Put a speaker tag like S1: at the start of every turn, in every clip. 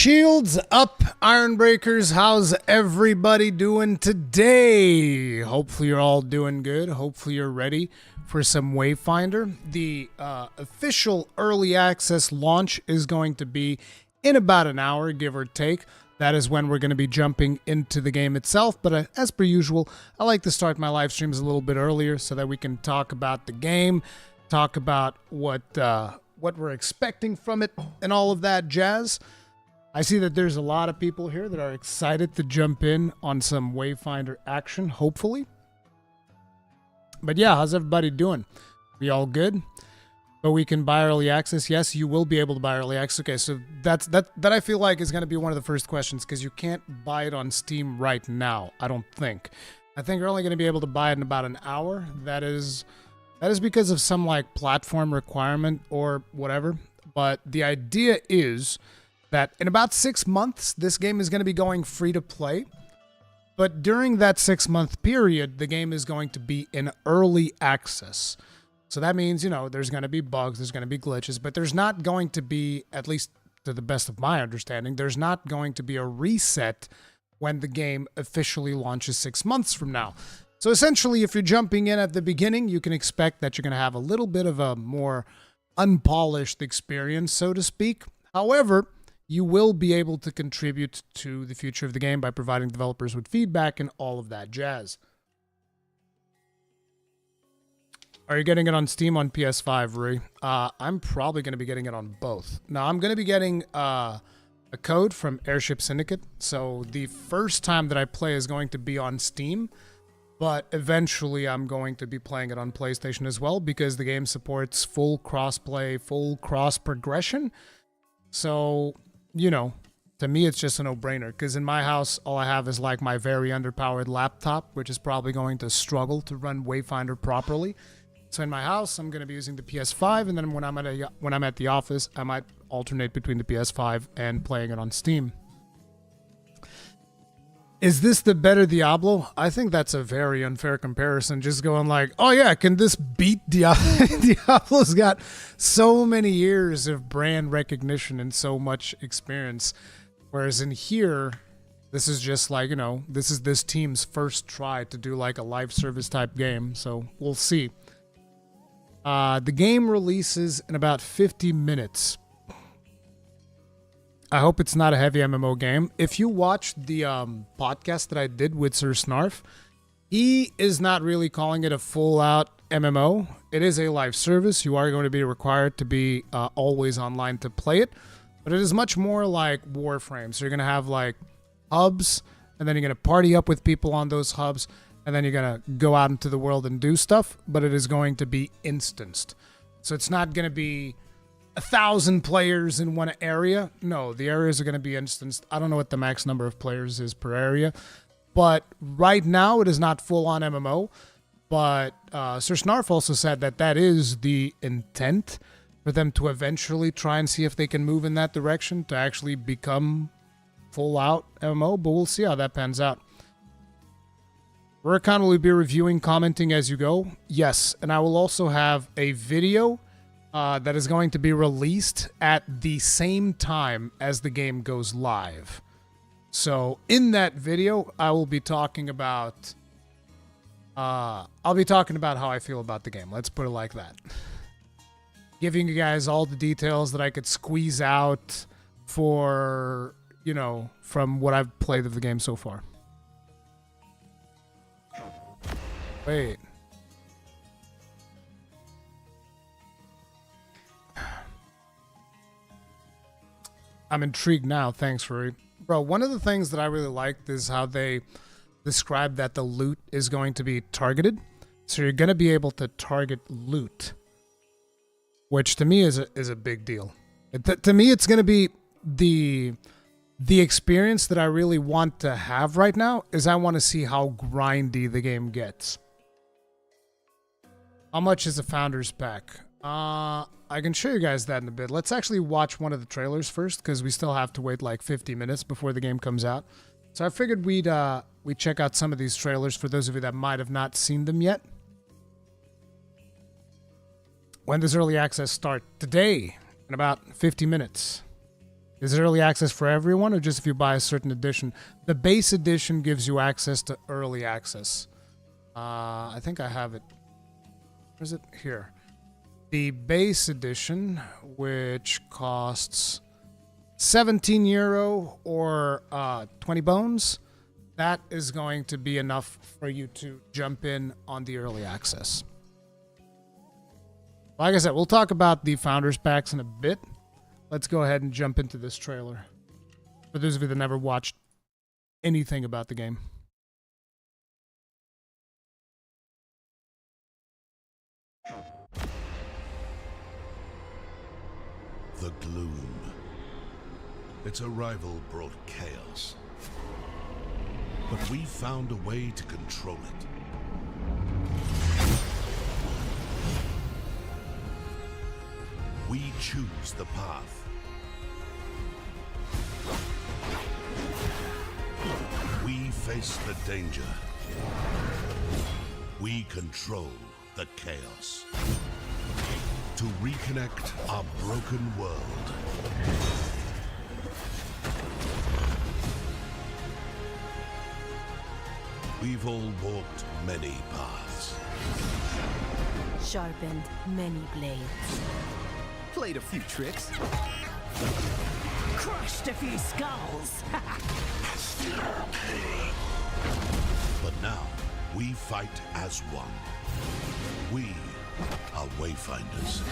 S1: Shields up, Iron Breakers. How's everybody doing today? Hopefully you're all doing good. Hopefully you're ready for some Wayfinder. The official early access launch is going to be in about an hour, give or take. That is when we're going to be jumping into the game itself. But as per usual, I like to start my live streams a little bit earlier so that we can talk about the game, talk about what we're expecting from it, and all of that jazz. I see that there's a lot of people here that are excited to jump in on some Wayfinder action, hopefully. But yeah, how's everybody doing? We all good? But we can buy early access. Yes, you will be able to buy early access. Okay, so that I feel like is going to be one of the first questions, because you can't buy it on Steam right now, I don't think. I think you're only going to be able to buy it in about an hour. That is because of some like platform requirement or whatever. But the idea is that in about 6 months, this game is going to be going free to play. But during that 6-month period, the game is going to be in early access. So that means, you know, there's going to be bugs, there's going to be glitches, but there's not going to be, at least to the best of my understanding, there's not going to be a reset when the game officially launches 6 months from now. So essentially, if you're jumping in at the beginning, you can expect that you're going to have a little bit of a more unpolished experience, so to speak. However, you will be able to contribute to the future of the game by providing developers with feedback and all of that jazz. Are you getting it on Steam on PS5, Rui? I'm probably going to be getting it on both. Now, I'm going to be getting a code from Airship Syndicate. So the first time that I play is going to be on Steam, but eventually I'm going to be playing it on PlayStation as well, because the game supports full cross-play, full cross-progression. So, you know, to me, it's just a no-brainer, because in my house, all I have is like my very underpowered laptop, which is probably going to struggle to run Wayfinder properly. So in my house, I'm going to be using the PS5, and then when I'm at the office, I might alternate between the PS5 and playing it on Steam. Is this the better Diablo? I think that's a very unfair comparison. Just going like, oh yeah, can this beat Diablo? Diablo's got so many years of brand recognition and so much experience. Whereas in here, this is just like, you know, this is this team's first try to do like a live service type game. So we'll see. The game releases in about 50 minutes. I hope it's not a heavy MMO game. If you watched the podcast that I did with Sir Snarf, he is not really calling it a full-out MMO. It is a live service. You are going to be required to be always online to play it. But it is much more like Warframe. So you're going to have like hubs, and then you're going to party up with people on those hubs, and then you're going to go out into the world and do stuff. But it is going to be instanced. So it's not going to be 1,000 players in one area. No, the areas are going to be instanced. I don't know what the max number of players is per area, but right now it is not full-on MMO. But Sir Snarf also said that that is the intent, for them to eventually try and see if they can move in that direction to actually become full-out MMO, but we'll see how that pans out. Rurikhan, will you be reviewing, commenting as you go? Yes, and I will also have a video that is going to be released at the same time as the game goes live. So in that video, I will be talking about how I feel about the game. Let's put it like that. Giving you guys all the details that I could squeeze out for, you know, from what I've played of the game so far. Wait. I'm intrigued now. Thanks, Rui. Bro, one of the things that I really liked is how they described that the loot is going to be targeted. So you're going to be able to target loot, which to me is a big deal. To me, it's going to be the experience that I really want to have right now. Is I want to see how grindy the game gets. How much is a Founder's Pack? I can show you guys that in a bit. Let's actually watch one of the trailers first, because we still have to wait like 50 minutes before the game comes out. So I figured we'd check out some of these trailers for those of you that might have not seen them yet. When does early access start? Today, in about 50 minutes. Is it early access for everyone or just if you buy a certain edition? The base edition gives you access to early access. I think I have it. Where's it? Here. The base edition, which costs 17 euro or 20 bones, that is going to be enough for you to jump in on the early access. Like I said, we'll talk about the Founders Packs in a bit. Let's go ahead and jump into this trailer. For those of you that never watched anything about the game.
S2: The gloom. Its arrival brought chaos. But we found a way to control it. We choose the path. We face the danger. We control the chaos. To reconnect our broken world. We've all walked many paths.
S3: Sharpened many blades.
S4: Played a few tricks.
S3: Crushed a few skulls.
S2: But now, we fight as one. We are Wayfinders.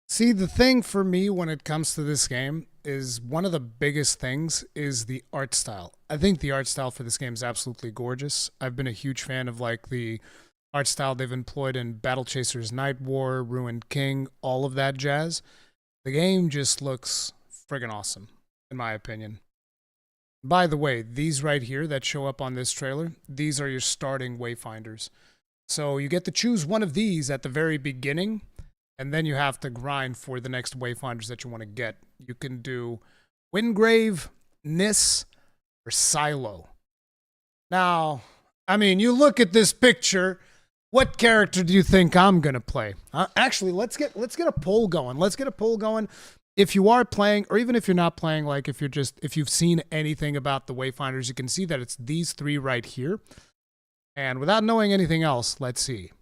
S1: See, the thing for me when it comes to this game is one of the biggest things is the art style. I think the art style for this game is absolutely gorgeous. I've been a huge fan of like the art style they've employed in Battle Chasers Night War, Ruined King, all of that jazz. The game just looks friggin' awesome, in my opinion. By the way, these right here that show up on this trailer, these are your starting Wayfinders. So you get to choose one of these at the very beginning, and then you have to grind for the next Wayfinders that you want to get. You can do Wingrave, Nis, or Silo. Now, I mean, you look at this picture. What character do you think I'm gonna play? Actually, let's get a poll going. Let's get a poll going. If you are playing, or even if you're not playing, like if you've seen anything about the Wayfinders, you can see that it's these three right here. And without knowing anything else, let's see.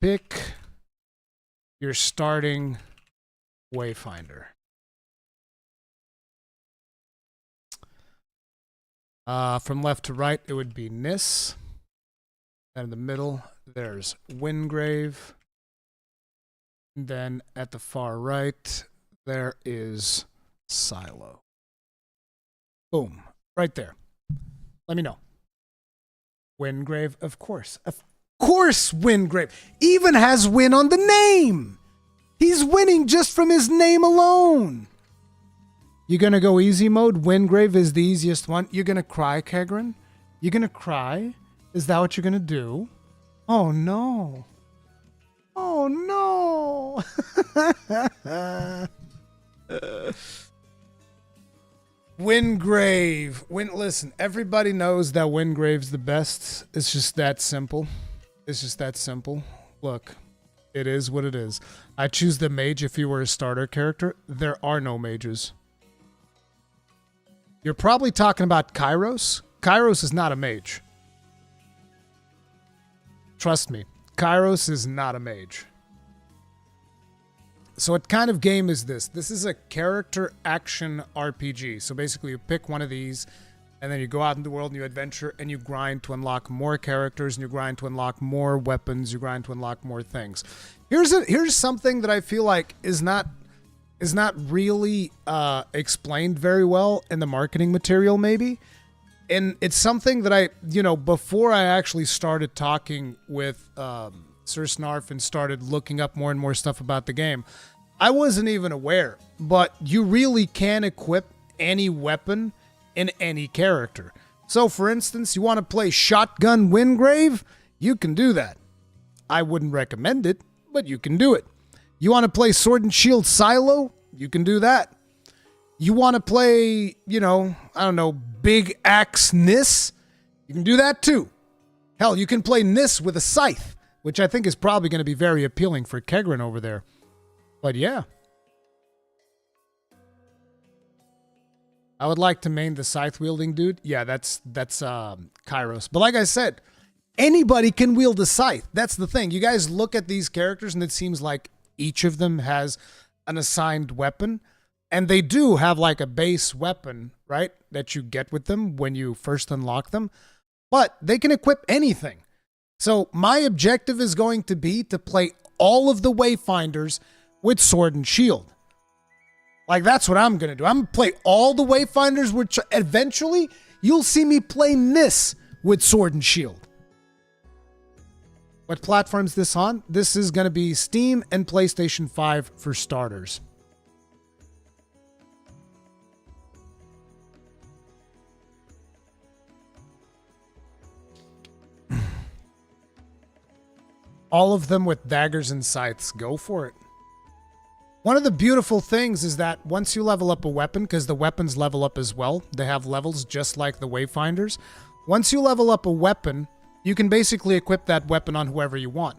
S1: Pick your starting Wayfinder. From left to right, it would be Nis. And in the middle, there's Wingrave. And then at the far right, there is Silo. Boom. Right there. Let me know. Wingrave, of course. Of course, Wingrave. Even has win on the name. He's winning just from his name alone. You're going to go easy mode. Wingrave is the easiest one. You're going to cry, Kegrin? You're going to cry? Is that what you're going to do? Oh, no. Oh, no. Wingrave. Listen, everybody knows that Wingrave's the best. It's just that simple. It's just that simple. Look, it is what it is. I choose the mage if you were a starter character. There are no mages. You're probably talking about Kairos. Kairos is not a mage. Trust me, Kairos is not a mage. So what kind of game is this? This is a character action RPG. So basically you pick one of these and then you go out in the world and you adventure and you grind to unlock more characters and you grind to unlock more weapons, you grind to unlock more things. Here's something that I feel like is not really explained very well in the marketing material maybe. And it's something that before I actually started talking with Sir Snarf and started looking up more and more stuff about the game, I wasn't even aware, but you really can equip any weapon in any character. So, for instance, you want to play Shotgun Wingrave? You can do that. I wouldn't recommend it, but you can do it. You want to play Sword and Shield Silo? You can do that. You want to play, Big Axe Nis? You can do that too. Hell, you can play Nis with a scythe, which I think is probably going to be very appealing for Kegrin over there. But yeah. I would like to main the scythe-wielding dude. Yeah, that's Kairos. But like I said, anybody can wield a scythe. That's the thing. You guys look at these characters and it seems like each of them has an assigned weapon. And they do have like a base weapon, right, that you get with them when you first unlock them. But they can equip anything. So my objective is going to be to play all of the Wayfinders with Sword and Shield. Like, that's what I'm going to do. I'm going to play all the Wayfinders, which eventually you'll see me play this with Sword and Shield. What platform is this on? This is going to be Steam and PlayStation 5 for starters. All of them with daggers and scythes. Go for it. One of the beautiful things is that once you level up a weapon, because the weapons level up as well, they have levels just like the Wayfinders. Once you level up a weapon, you can basically equip that weapon on whoever you want,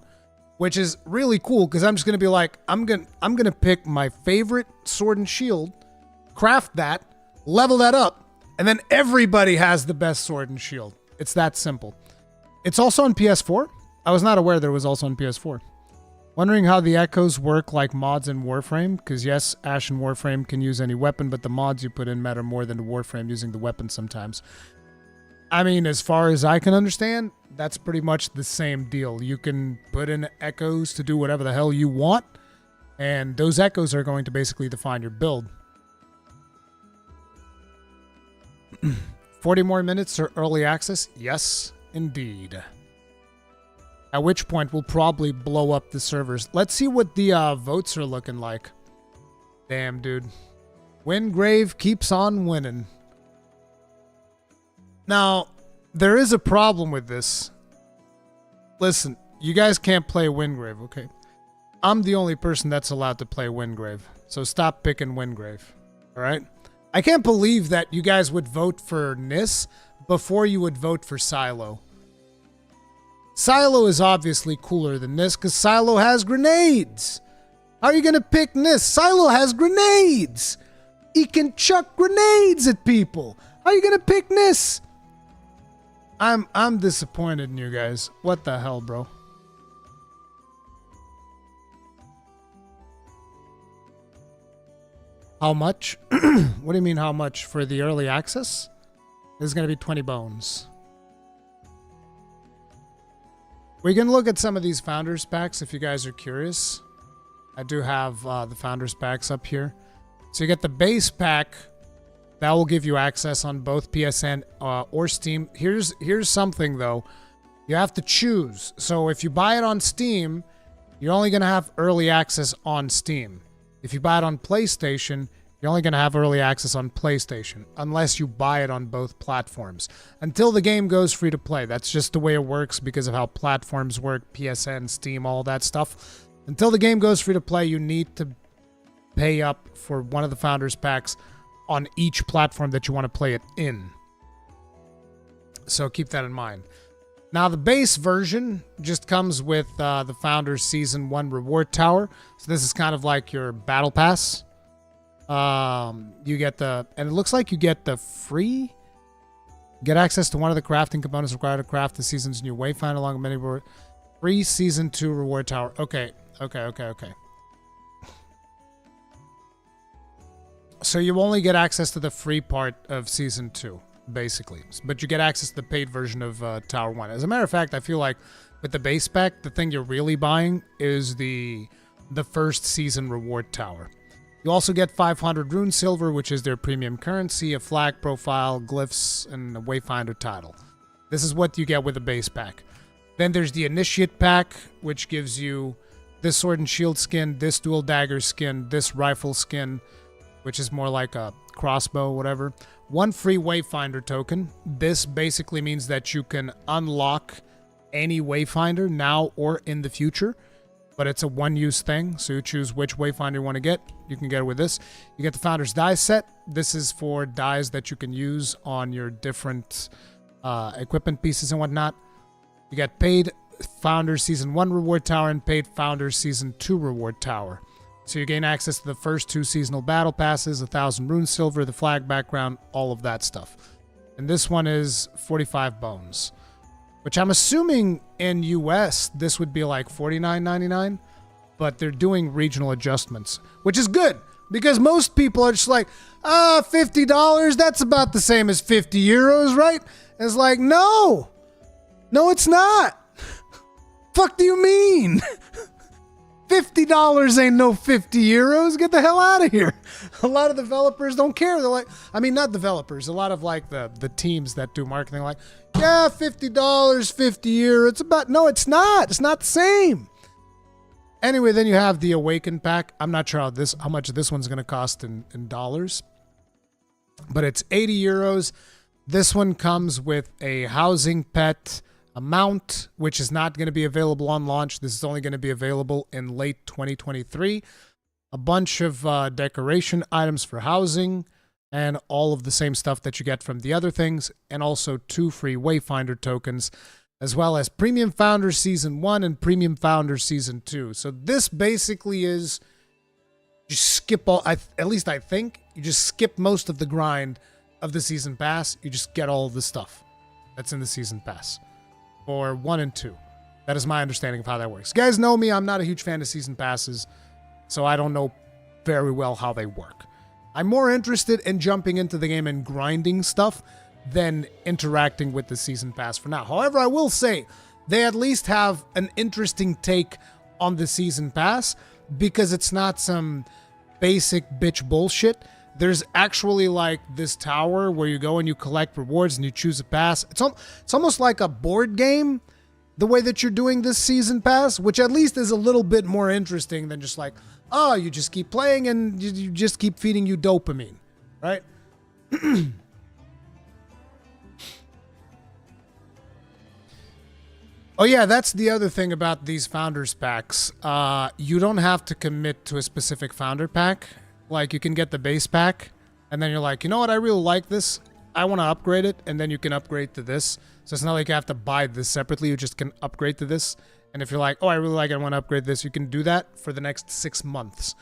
S1: which is really cool because I'm just going to be like, I'm gonna pick my favorite Sword and Shield, craft that, level that up, and then everybody has the best Sword and Shield. It's that simple. It's also on PS4. I was not aware that it was also on PS4. Wondering how the echoes work like mods in Warframe, because yes, Ash and Warframe can use any weapon, but the mods you put in matter more than the Warframe using the weapon sometimes. I mean, as far as I can understand, that's pretty much the same deal. You can put in echoes to do whatever the hell you want, and those echoes are going to basically define your build. 40 more minutes or early access? Yes, indeed. At which point, we'll probably blow up the servers. Let's see what the votes are looking like. Damn, dude. Wingrave keeps on winning. Now, there is a problem with this. Listen, you guys can't play Wingrave, okay? I'm the only person that's allowed to play Wingrave. So stop picking Wingrave, alright? I can't believe that you guys would vote for Nis before you would vote for Silo. Silo is obviously cooler than this because Silo has grenades. How are you going to pick Nis? Silo has grenades. He can chuck grenades at people. How are you going to pick Nis? I'm disappointed in you guys. What the hell, bro? How much? What do you mean how much? For the early access? This is going to be 20 bones. We can look at some of these Founders Packs if you guys are curious. I do have the Founders Packs up here. So you get the base pack. That will give you access on both PSN or Steam. Here's something, though. You have to choose. So if you buy it on Steam, you're only going to have early access on Steam. If you buy it on PlayStation, you're only going to have early access on PlayStation, unless you buy it on both platforms. Until the game goes free to play. That's just the way it works because of how platforms work, PSN, Steam, all that stuff. Until the game goes free to play, you need to pay up for one of the Founders Packs on each platform that you want to play it in. So keep that in mind. Now, the base version just comes with the Founders Season 1 Reward Tower. So this is kind of like your Battle Pass. You get the... And it looks like you get the free... Get access to one of the crafting components required to craft the season's new Wayfinder along with many reward... Free Season 2 Reward Tower. Okay. So you only get access to the free part of Season 2. Basically, but you get access to the paid version of Tower 1. As a matter of fact, I feel like with the base pack, the thing you're really buying is the first season reward tower. You also get 500 rune silver, which is their premium currency, a flag profile, glyphs, and a Wayfinder title. This is what you get with the base pack. Then there's the Initiate Pack, which gives you this Sword and Shield skin, this Dual Dagger skin, this Rifle skin, which is more like a crossbow, whatever. 1 free Wayfinder token. This basically means that you can unlock any Wayfinder now or in the future, but it's a one-use thing, so you choose which Wayfinder you want to get. You can get it with this. You get the Founder's Die set. This is for dies that you can use on your different equipment pieces and whatnot. You get paid Founders Season 1 Reward Tower and paid Founders Season 2 Reward Tower. So you gain access to the first 2 seasonal battle passes, 1,000 rune silver, the flag background, all of that stuff. And this one is 45 bones, which I'm assuming in US this would be like $49.99, but they're doing regional adjustments, which is good because most people are just like, $50, that's about the same as 50 euros, right? And it's like, no, it's not. Fuck do you mean? $50 ain't no 50 euros. Get the hell out of here. A lot of developers don't care. They're like, I mean, not developers. A lot of like the teams that do marketing like, yeah, $50, 50 euros. It's about, no, it's not. It's not the same. Anyway, then you have the Awaken pack. I'm not sure how much this one's going to cost in dollars, but it's 80 euros. This one comes with a housing pet, a mount, which is not going to be available on launch. This is only going to be available in late 2023. A bunch of decoration items for housing and all of the same stuff that you get from the other things, and also 2 free Wayfinder tokens, as well as Premium Founders Season 1 and Premium Founders Season 2. So this basically is, you skip all, at least I think, you just skip most of the grind of the Season Pass. You just get all of the stuff that's in the Season Pass for 1 and 2. That is my understanding of how that works. You guys know me, I'm not a huge fan of Season Passes, so I don't know very well how they work. I'm more interested in jumping into the game and grinding stuff than interacting with the Season Pass for now. However, I will say, they at least have an interesting take on the Season Pass, because it's not some basic bitch bullshit. There's actually like this tower where you go and you collect rewards and you choose a pass. It's almost like a board game, the way that you're doing this Season Pass, which at least is a little bit more interesting than just like, oh, you just keep playing and you just keep feeding you dopamine, right? Oh yeah, that's the other thing about these Founders packs. You don't have to commit to a specific Founder pack. Like, you can get the base pack, and then you're like, you know what, I really like this. I want to upgrade it, and then you can upgrade to this. So it's not like you have to buy this separately. You just can upgrade to this. And if you're like, oh, I really like it, I want to upgrade this, you can do that for the next 6 months.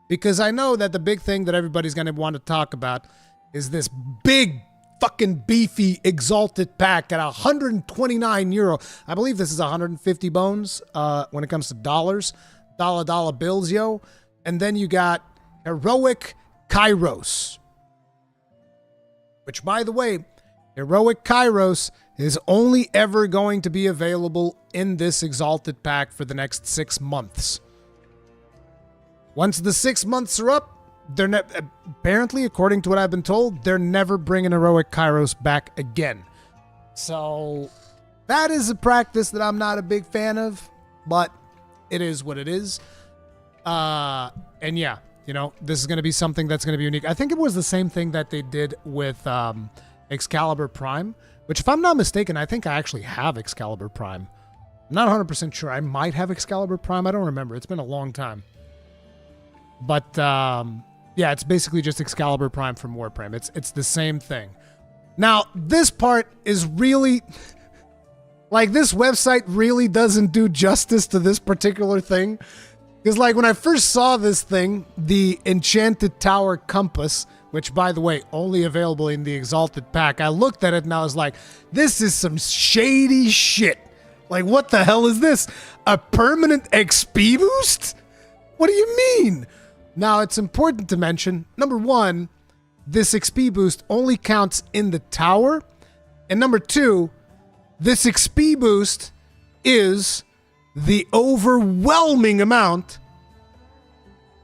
S1: Because I know that the big thing that everybody's going to want to talk about is this big fucking beefy Exalted pack at 129 euro. I believe this is 150 bones when it comes to dollars. Dollar bills, yo. And then you got Heroic Kairos. Which, by the way, Heroic Kairos is only ever going to be available in this Exalted pack for the next 6 months. Once the 6 months are up, they're apparently, according to what I've been told, they're never bringing Heroic Kairos back again. So that is a practice that I'm not a big fan of, but it is what it is. And yeah, you know, this is going to be something that's going to be unique. I think it was the same thing that they did with Excalibur Prime, which, if I'm not mistaken, I think I actually have Excalibur Prime. I'm not 100% sure. I might have Excalibur Prime. I don't remember. It's been a long time. But yeah, it's basically just Excalibur Prime from Warframe. It's the same thing. Now, this part is really... like, this website really doesn't do justice to this particular thing. Because, like, when I first saw this thing, the Enchanted Tower Compass, which, by the way, only available in the Exalted pack, I looked at it and I was like, this is some shady shit. Like, what the hell is this? A permanent XP boost? What do you mean? Now, it's important to mention, number one, this XP boost only counts in the tower. And number two, this XP boost is the overwhelming amount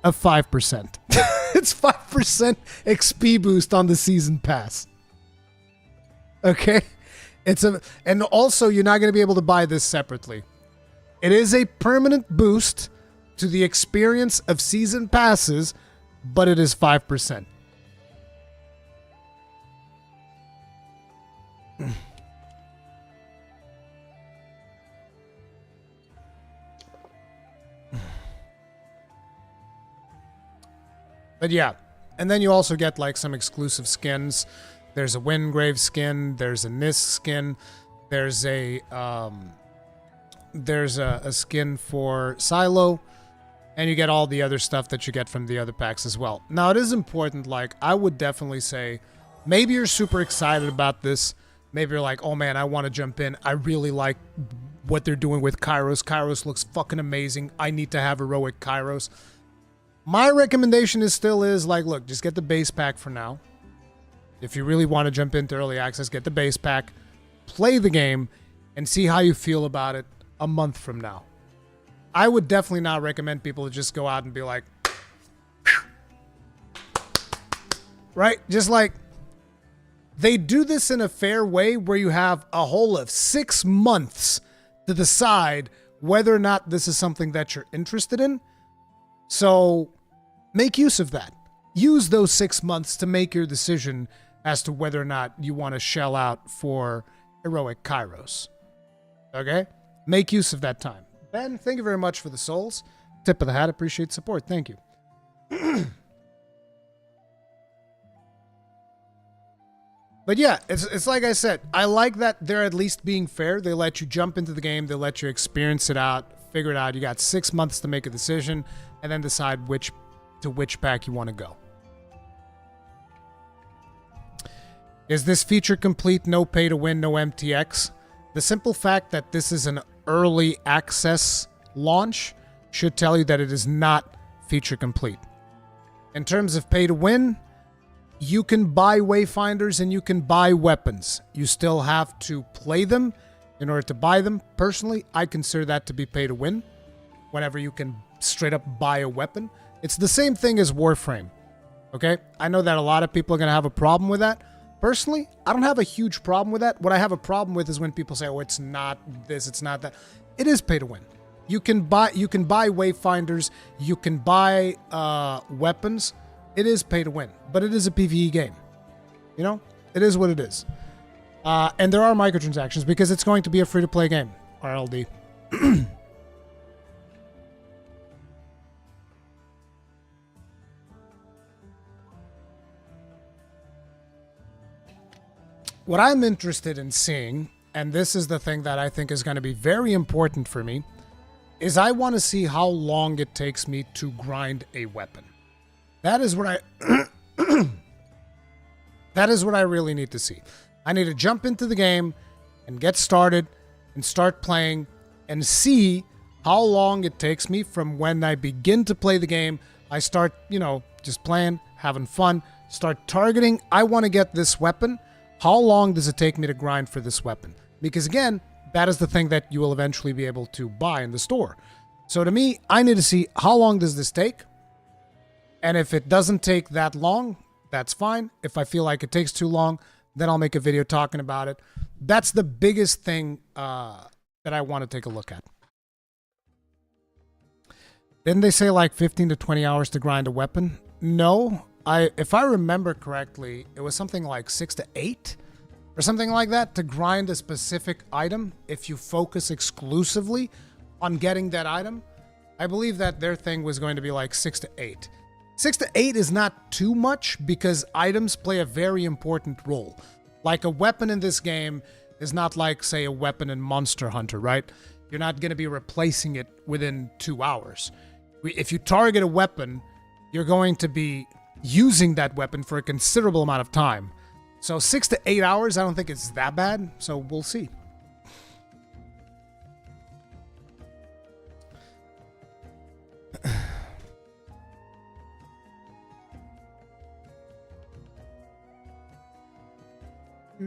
S1: of 5%. It's 5% XP boost on the Season Pass. Okay? And also you're not going to be able to buy this separately. It is a permanent boost to the experience of season passes, but it is 5%. But yeah, and then you also get like some exclusive skins. There's a Windgrave skin, there's a Nisk skin, there's a skin for Silo, and you get all the other stuff that you get from the other packs as well. Now, it is important, like, I would definitely say, maybe you're super excited about this. Maybe you're like, oh man, I want to jump in. I really like what they're doing with Kairos. Kairos looks fucking amazing. I need to have heroic Kairos. My recommendation is like, look, just get the base pack for now. If you really want to jump into early access, get the base pack, play the game, and see how you feel about it a month from now. I would definitely not recommend people to just go out and be like, right? Just like, they do this in a fair way where you have a whole of 6 months to decide whether or not this is something that you're interested in. So make use of that. Use those 6 months to make your decision as to whether or not you want to shell out for heroic Kairos. Okay? Make use of that time. Ben, thank you very much for the souls. Tip of the hat. Appreciate support. Thank you. But yeah, it's like I said, I like that they're at least being fair. They let you jump into the game. They let you experience it out, figure it out. You got 6 months to make a decision and then decide which pack you want to go. Is this feature complete? No pay to win, no MTX. The simple fact that this is an early access launch should tell you that it is not feature complete. In terms of pay to win, you can buy Wayfinders and you can buy weapons. You still have to play them in order to buy them. Personally, I consider that to be pay to win. Whenever you can straight up buy a weapon. It's the same thing as Warframe. Okay? I know that a lot of people are going to have a problem with that. Personally, I don't have a huge problem with that. What I have a problem with is when people say, oh, it's not this, it's not that. It is pay to win. You can buy Wayfinders, you can buy weapons. It is pay to win, but it is a PvE game. You know? It is what it is. And there are microtransactions because it's going to be a free-to-play game. RLD. What I'm interested in seeing, and this is the thing that I think is going to be very important for me, is I want to see how long it takes me to grind a weapon. That is what I really need to see. I need to jump into the game and get started and start playing and see how long it takes me from when I begin to play the game. I start, just playing, having fun, start targeting. I want to get this weapon. How long does it take me to grind for this weapon? Because again, that is the thing that you will eventually be able to buy in the store. So to me, I need to see how long does this take? And if it doesn't take that long, that's fine. If I feel like it takes too long, then I'll make a video talking about it. That's the biggest thing that I want to take a look at. Didn't they say like 15 to 20 hours to grind a weapon? No. If I remember correctly, it was something like 6 to 8 or something like that to grind a specific item if you focus exclusively on getting that item. I believe that their thing was going to be like 6 to 8. 6 to 8 is not too much because items play a very important role. Like a weapon in this game is not like, say, a weapon in Monster Hunter, right? You're not going to be replacing it within 2 hours. If you target a weapon, you're going to be using that weapon for a considerable amount of time. So 6 to 8 hours, I don't think it's that bad. So we'll see. Do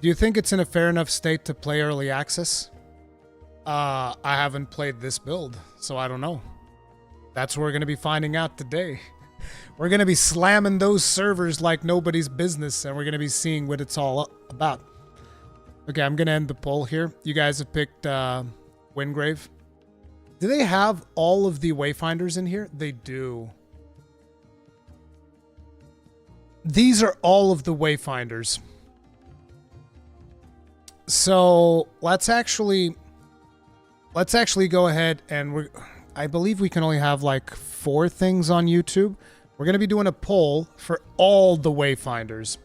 S1: you think it's in a fair enough state to play early access? I haven't played this build, so I don't know. That's what we're going to be finding out today. We're going to be slamming those servers like nobody's business, and we're going to be seeing what it's all about. Okay, I'm going to end the poll here. You guys have picked Wingrave. Do they have all of the Wayfinders in here? They do. These are all of the Wayfinders. So let's actually go ahead and I believe we can only have like 4 things on YouTube. We're going to be doing a poll for all the Wayfinders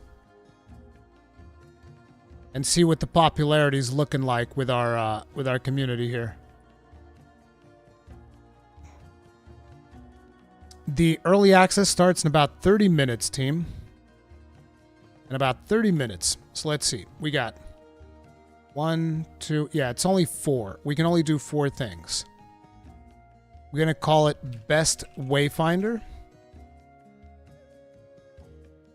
S1: and see what the popularity is looking like with our community here. The early access starts in about 30 minutes, team. In about 30 minutes. So let's see. We got 1, 2. Yeah, it's only 4. We can only do 4 things. We're going to call it Best Wayfinder.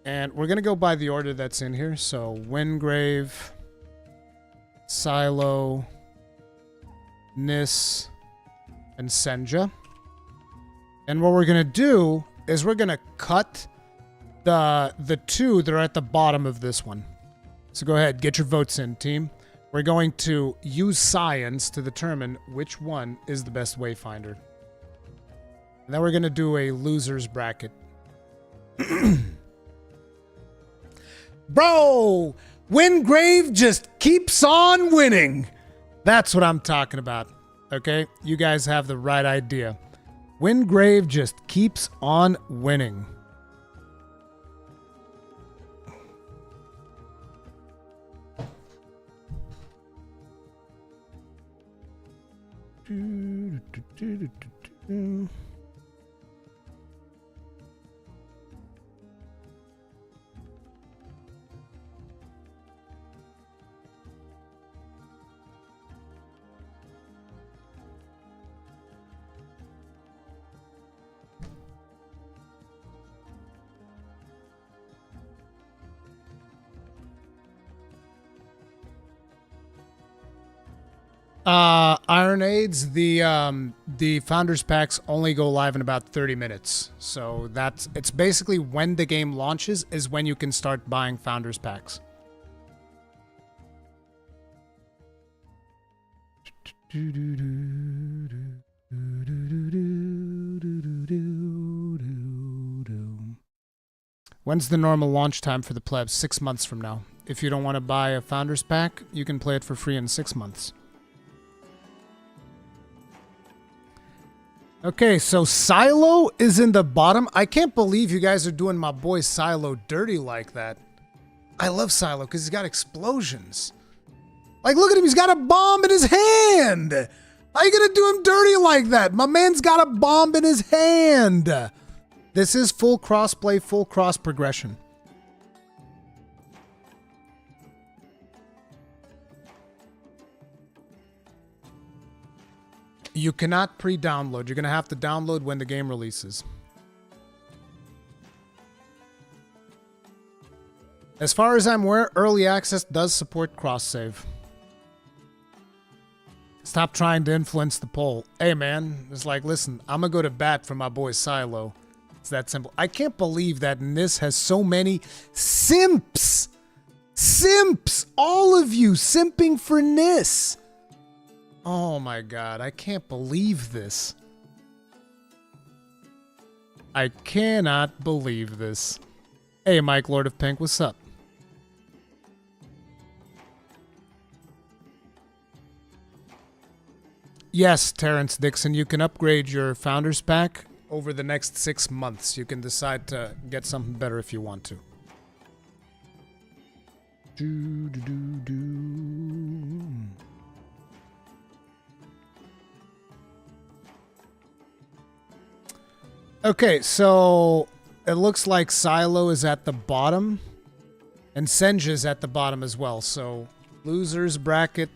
S1: And we're going to go by the order that's in here. So Wingrave, Silo, Nis, and Senja. And what we're going to do is we're going to cut the 2 that are at the bottom of this one. So go ahead, get your votes in, team. We're going to use science to determine which one is the best Wayfinder. And then we're going to do a loser's bracket. Bro, Wingrave just keeps on winning. That's what I'm talking about. Okay? You guys have the right idea. Wingrave just keeps on winning. Iron Aids, the Founders Packs only go live in about 30 minutes. So it's basically when the game launches is when you can start buying Founders Packs. When's the normal launch time for the plebs? 6 months from now. If you don't want to buy a Founders Pack, you can play it for free in 6 months. Okay, so Silo is in the bottom. I can't believe you guys are doing my boy Silo dirty like that. I love Silo because he's got explosions. Like, look at him. He's got a bomb in his hand. How you going to do him dirty like that? My man's got a bomb in his hand. This is full crossplay, full cross progression. You cannot pre-download. You're going to have to download when the game releases. As far as I'm aware, early access does support cross-save. Stop trying to influence the poll. Hey, man, it's like, listen, I'm going to go to bat for my boy Silo. It's that simple. I can't believe that Nis has so many simps. Simps! All of you simping for Nis. Oh my god, I can't believe this. I cannot believe this. Hey, Mike, Lord of Pink, what's up? Yes, Terrence Dixon, you can upgrade your Founders Pack over the next 6 months. You can decide to get something better if you want to. Okay, so it looks like Silo is at the bottom and Senja is at the bottom as well. So losers bracket.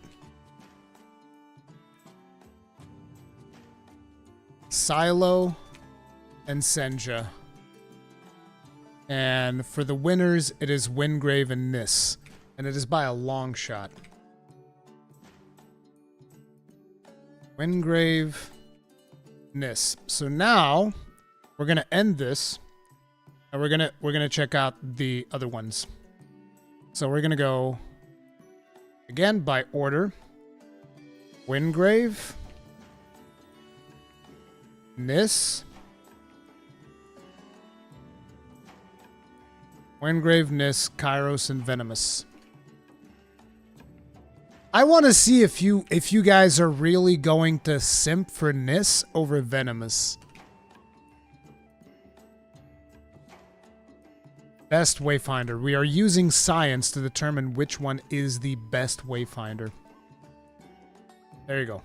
S1: Silo and Senja. And for the winners, it is Wingrave and Nis. And it is by a long shot. Wingrave, Nis. So now we're going to end this And we're gonna check out the other ones. So we're gonna go again by order. Wingrave, Nis, Wingrave, Nis, Kairos, and Venomous. I want to see if you guys are really going to simp for Nis over Venomous. Best Wayfinder. We are using science to determine which one is the best Wayfinder. There you go.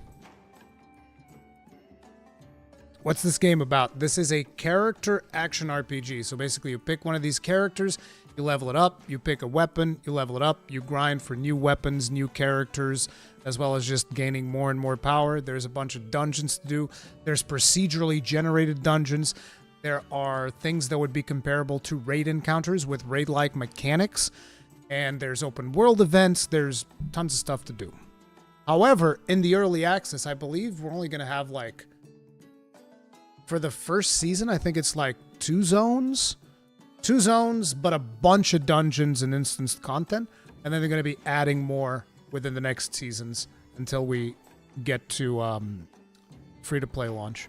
S1: What's this game about? This is a character action RPG. So basically you pick one of these characters, you level it up, you pick a weapon, you level it up, you grind for new weapons, new characters, as well as just gaining more and more power. There's a bunch of dungeons to do. There's procedurally generated dungeons. There are things that would be comparable to raid encounters with raid-like mechanics. And there's open world events. There's tons of stuff to do. However, in the early access, I believe we're only going to have like, for the first season, I think it's like 2 zones. 2 zones, but a bunch of dungeons and instanced content. And then they're going to be adding more within the next seasons until we get to free-to-play launch.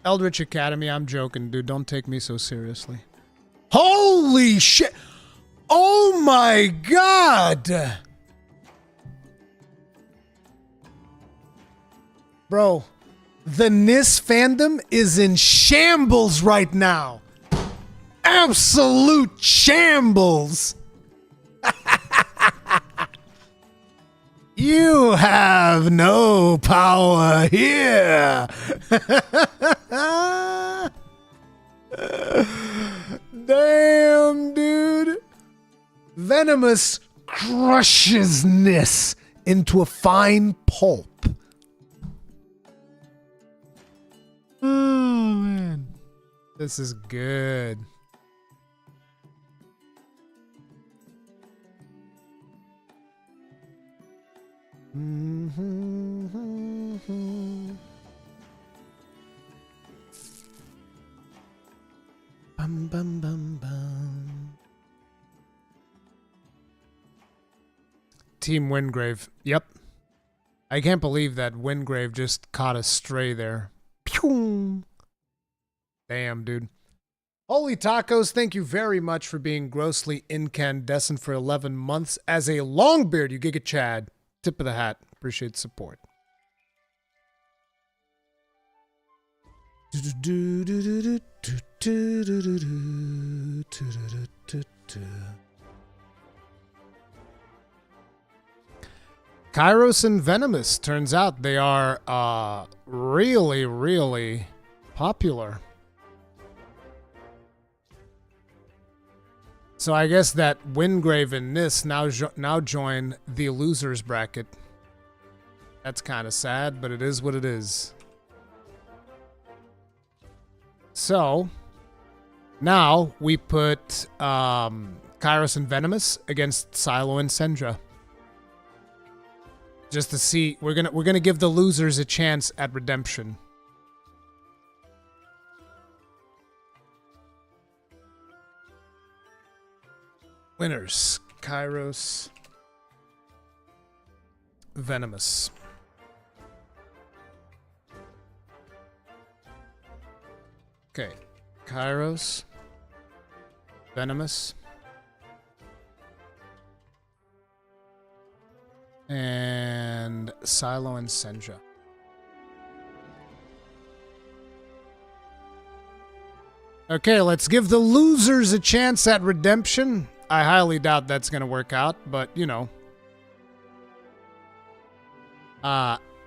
S1: Eldritch Academy, I'm joking, dude. Don't take me so seriously. Holy shit! Oh my god! Bro, the Nis fandom is in shambles right now. Absolute shambles. You have no power here. Damn, dude. Venomous crushes Nis into a fine pulp. Oh, man. This is good. Bum, bum, bum, bum. Team Wingrave. Yep. I can't believe that Wingrave just caught a stray there. Pew! Damn, dude. Holy Tacos, thank you very much for being grossly incandescent for 11 months. As a longbeard, you Giga Chad. Tip of the hat. Appreciate the support. Kairos and Venomous. Turns out they are really, really popular. So I guess that Wingrave and Nis now join the losers bracket. That's kind of sad, but it is what it is. So now we put Kairos and Venomous against Silo and Sendra. Just to see, we're gonna give the losers a chance at redemption. Winners: Kairos, Venomous. Okay, Kairos, Venomous, and Silo and Sendra. Okay, let's give the losers a chance at redemption. I highly doubt that's going to work out, but, you know.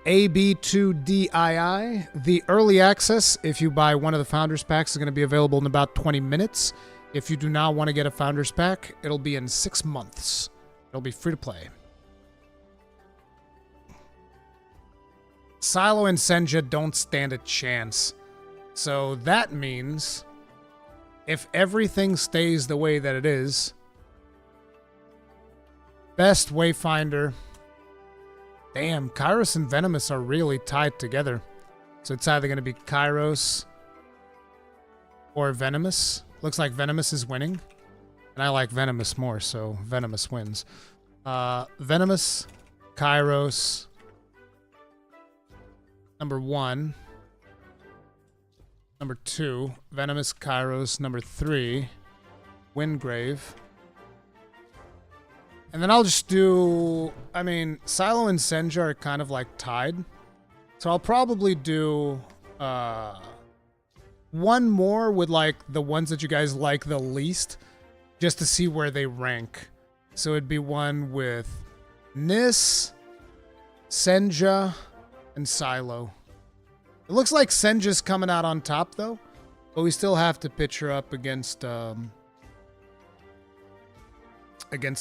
S1: AB2DII, the early access, if you buy one of the Founders Packs, is going to be available in about 20 minutes. If you do not want to get a Founders Pack, it'll be in 6 months. It'll be free to play. Silo and Senja don't stand a chance. So that means if everything stays the way that it is, best Wayfinder. Damn, Kairos and Venomous are really tied together. So it's either going to be Kairos or Venomous. Looks like Venomous is winning. And I like Venomous more, so Venomous wins. Venomous, Kairos, number 1. Number 2, Venomous, Kairos. Number 3, Windgrave. And then I'll just do... I mean, Silo and Senja are kind of like tied. So I'll probably do one more with like the ones that you guys like the least, just to see where they rank. So it'd be one with Nis, Senja, and Silo. It looks like Senja's coming out on top though, but we still have to pitch her up against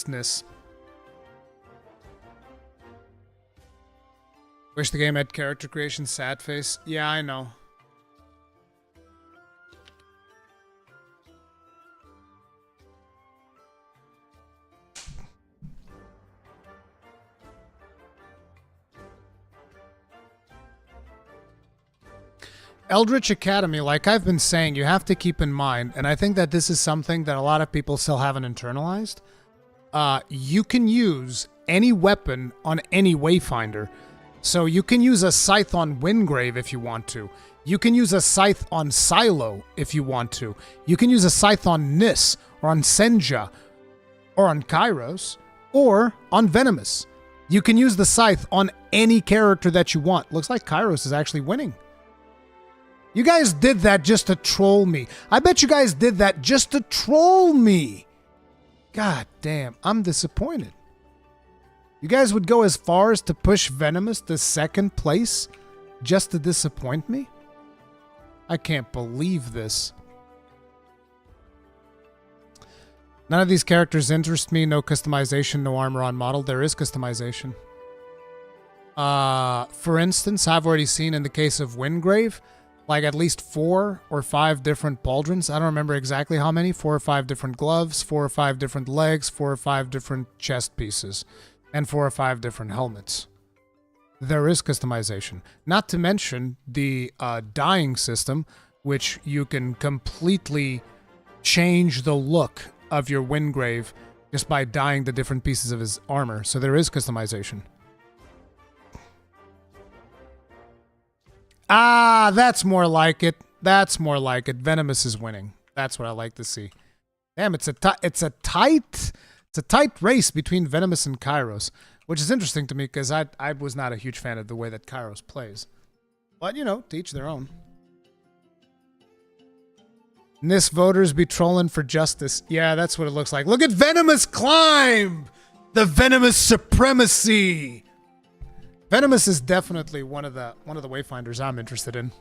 S1: Nis. Wish the game had character creation, sad face. Yeah, I know. Eldritch Academy, like I've been saying, you have to keep in mind, and I think that this is something that a lot of people still haven't internalized. You can use any weapon on any Wayfinder. So you can use a scythe on Windgrave if you want to. You can use a scythe on Silo if you want to. You can use a scythe on Nis, or on Senja, or on Kairos, or on Venomous. You can use the scythe on any character that you want. Looks like Kairos is actually winning. You guys did that just to troll me. I bet you guys did that just to troll me. God damn, I'm disappointed. You guys would go as far as to push Venomous to second place just to disappoint me? I can't believe this. None of these characters interest me. No customization, no armor on model. There is customization. For instance, I've already seen in the case of Windgrave, like at least 4 or 5 different pauldrons. I don't remember exactly how many. 4 or 5 different gloves, 4 or 5 different legs, 4 or 5 different chest pieces, and 4 or 5 different helmets. There is customization. Not to mention the dyeing system, which you can completely change the look of your Windgrave just by dyeing the different pieces of his armor. So there is customization. Ah, that's more like it. That's more like it. Venomous is winning. That's what I like to see. Damn, it's a tight race between Venomous and Kairos, which is interesting to me because I was not a huge fan of the way that Kairos plays. But, you know, to each their own. Nis voters be trolling for justice. Yeah, that's what it looks like. Look at Venomous climb! The Venomous supremacy! Venomous is definitely one of the Wayfinders I'm interested in.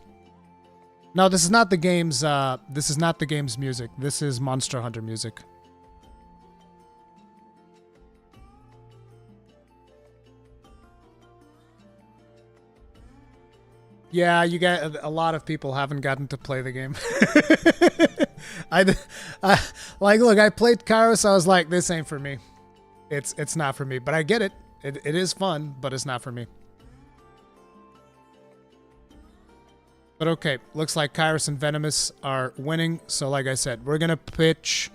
S1: No, this is not the game's music. This is Monster Hunter music. Yeah, you got a lot of people haven't gotten to play the game. Look, I played Kairos. I was like, this ain't for me. It's not for me. But I get it. It is fun, but it's not for me. But okay, looks like Kairos and Venomous are winning. So like I said, we're going to pitch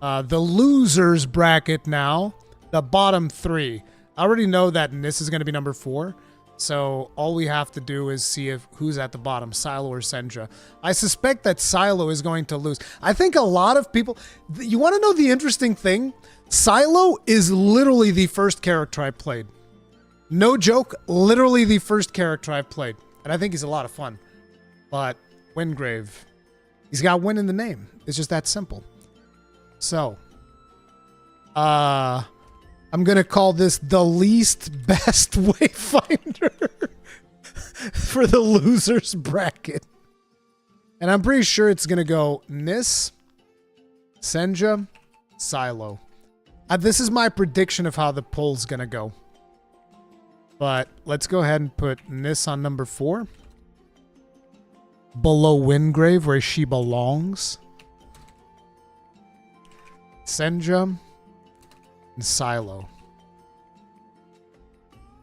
S1: the losers bracket now. The bottom 3. I already know that Nis is going to be number 4. So all we have to do is see who's at the bottom, Silo or Senja. I suspect that Silo is going to lose. I think a lot of people... You want to know the interesting thing? Silo is literally the first character I played. No joke, literally the first character I've played. And I think he's a lot of fun. But Windgrave, he's got win in the name. It's just that simple. So, I'm going to call this the least best Wayfinder for the losers bracket. And I'm pretty sure it's going to go Nis, Senja, Silo. This is my prediction of how the poll's going to go. But let's go ahead and put Nis on number 4. Below Windgrave, where she belongs. Senja and Silo.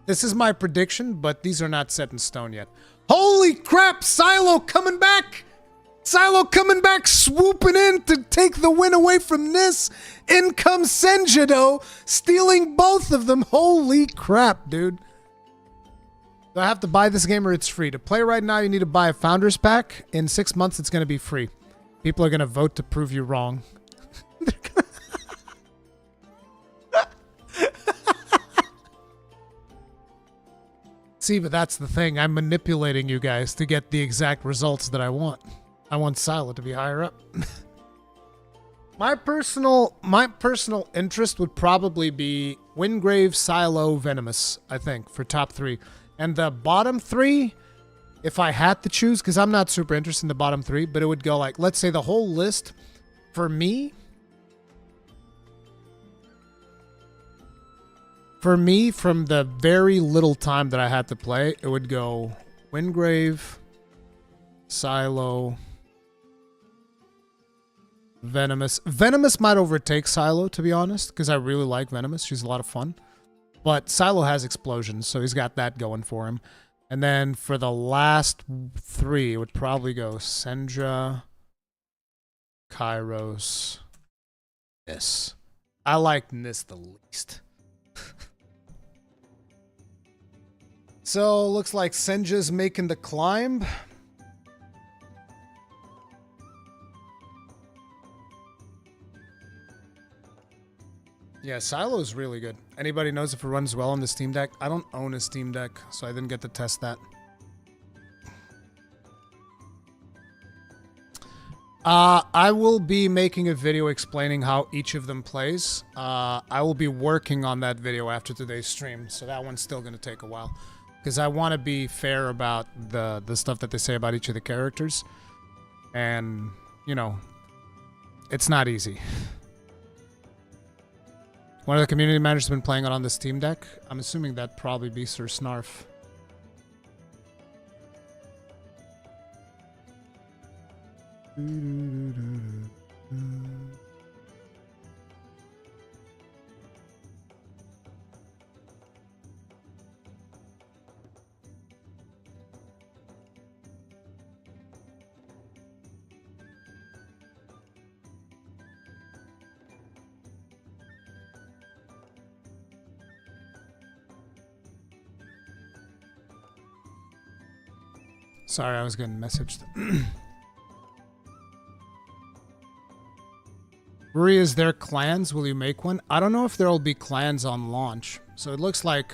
S1: This is my prediction, but these are not set in stone yet. Holy crap, Silo coming back! Silo coming back, swooping in to take the win away from Nis. In comes Senja, though, stealing both of them. Holy crap, dude. Do I have to buy this game or it's free? To play right now, you need to buy a Founders Pack. In 6 months, it's going to be free. People are going to vote to prove you wrong. See, but that's the thing. I'm manipulating you guys to get the exact results that I want. I want Silo to be higher up. My personal interest would probably be Wingrave, Silo, Venomous, I think, for top 3. And the bottom 3, if I had to choose, because I'm not super interested in the bottom 3, but it would go like, let's say the whole list, for me, from the very little time that I had to play, it would go Wingrave, Silo, Venomous. Venomous might overtake Silo, to be honest, because I really like Venomous. She's a lot of fun. But Silo has explosions, so he's got that going for him. And then for the last 3, it would probably go Senja, Kairos, Nis. I like Nis the least. So, looks like Senja's making the climb. Yeah, Silo's really good. Anybody knows if it runs well on the Steam Deck? I don't own a Steam Deck, so I didn't get to test that. I will be making a video explaining how each of them plays. I will be working on that video after today's stream, so that one's still going to take a while. Because I want to be fair about the stuff that they say about each of the characters. And, you know, it's not easy. One of the community managers has been playing it on the Steam Deck. I'm assuming that'd probably be Sir Snarf. Sorry, I was getting messaged. Ruri, is there clans? Will you make one? I don't know if there will be clans on launch. So it looks like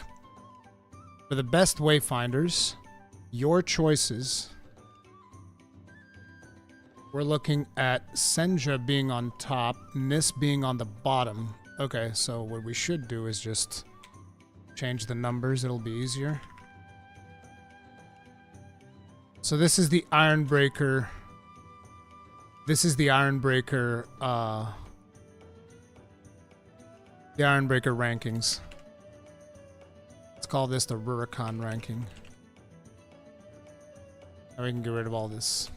S1: for the best Wayfinders, your choices. We're looking at Senja being on top, Nis being on the bottom. Okay, so what we should do is just change the numbers. It'll be easier. So this is the Ironbreaker. This is the Ironbreaker rankings. Let's call this the Rurikhan ranking. Now we can get rid of all this.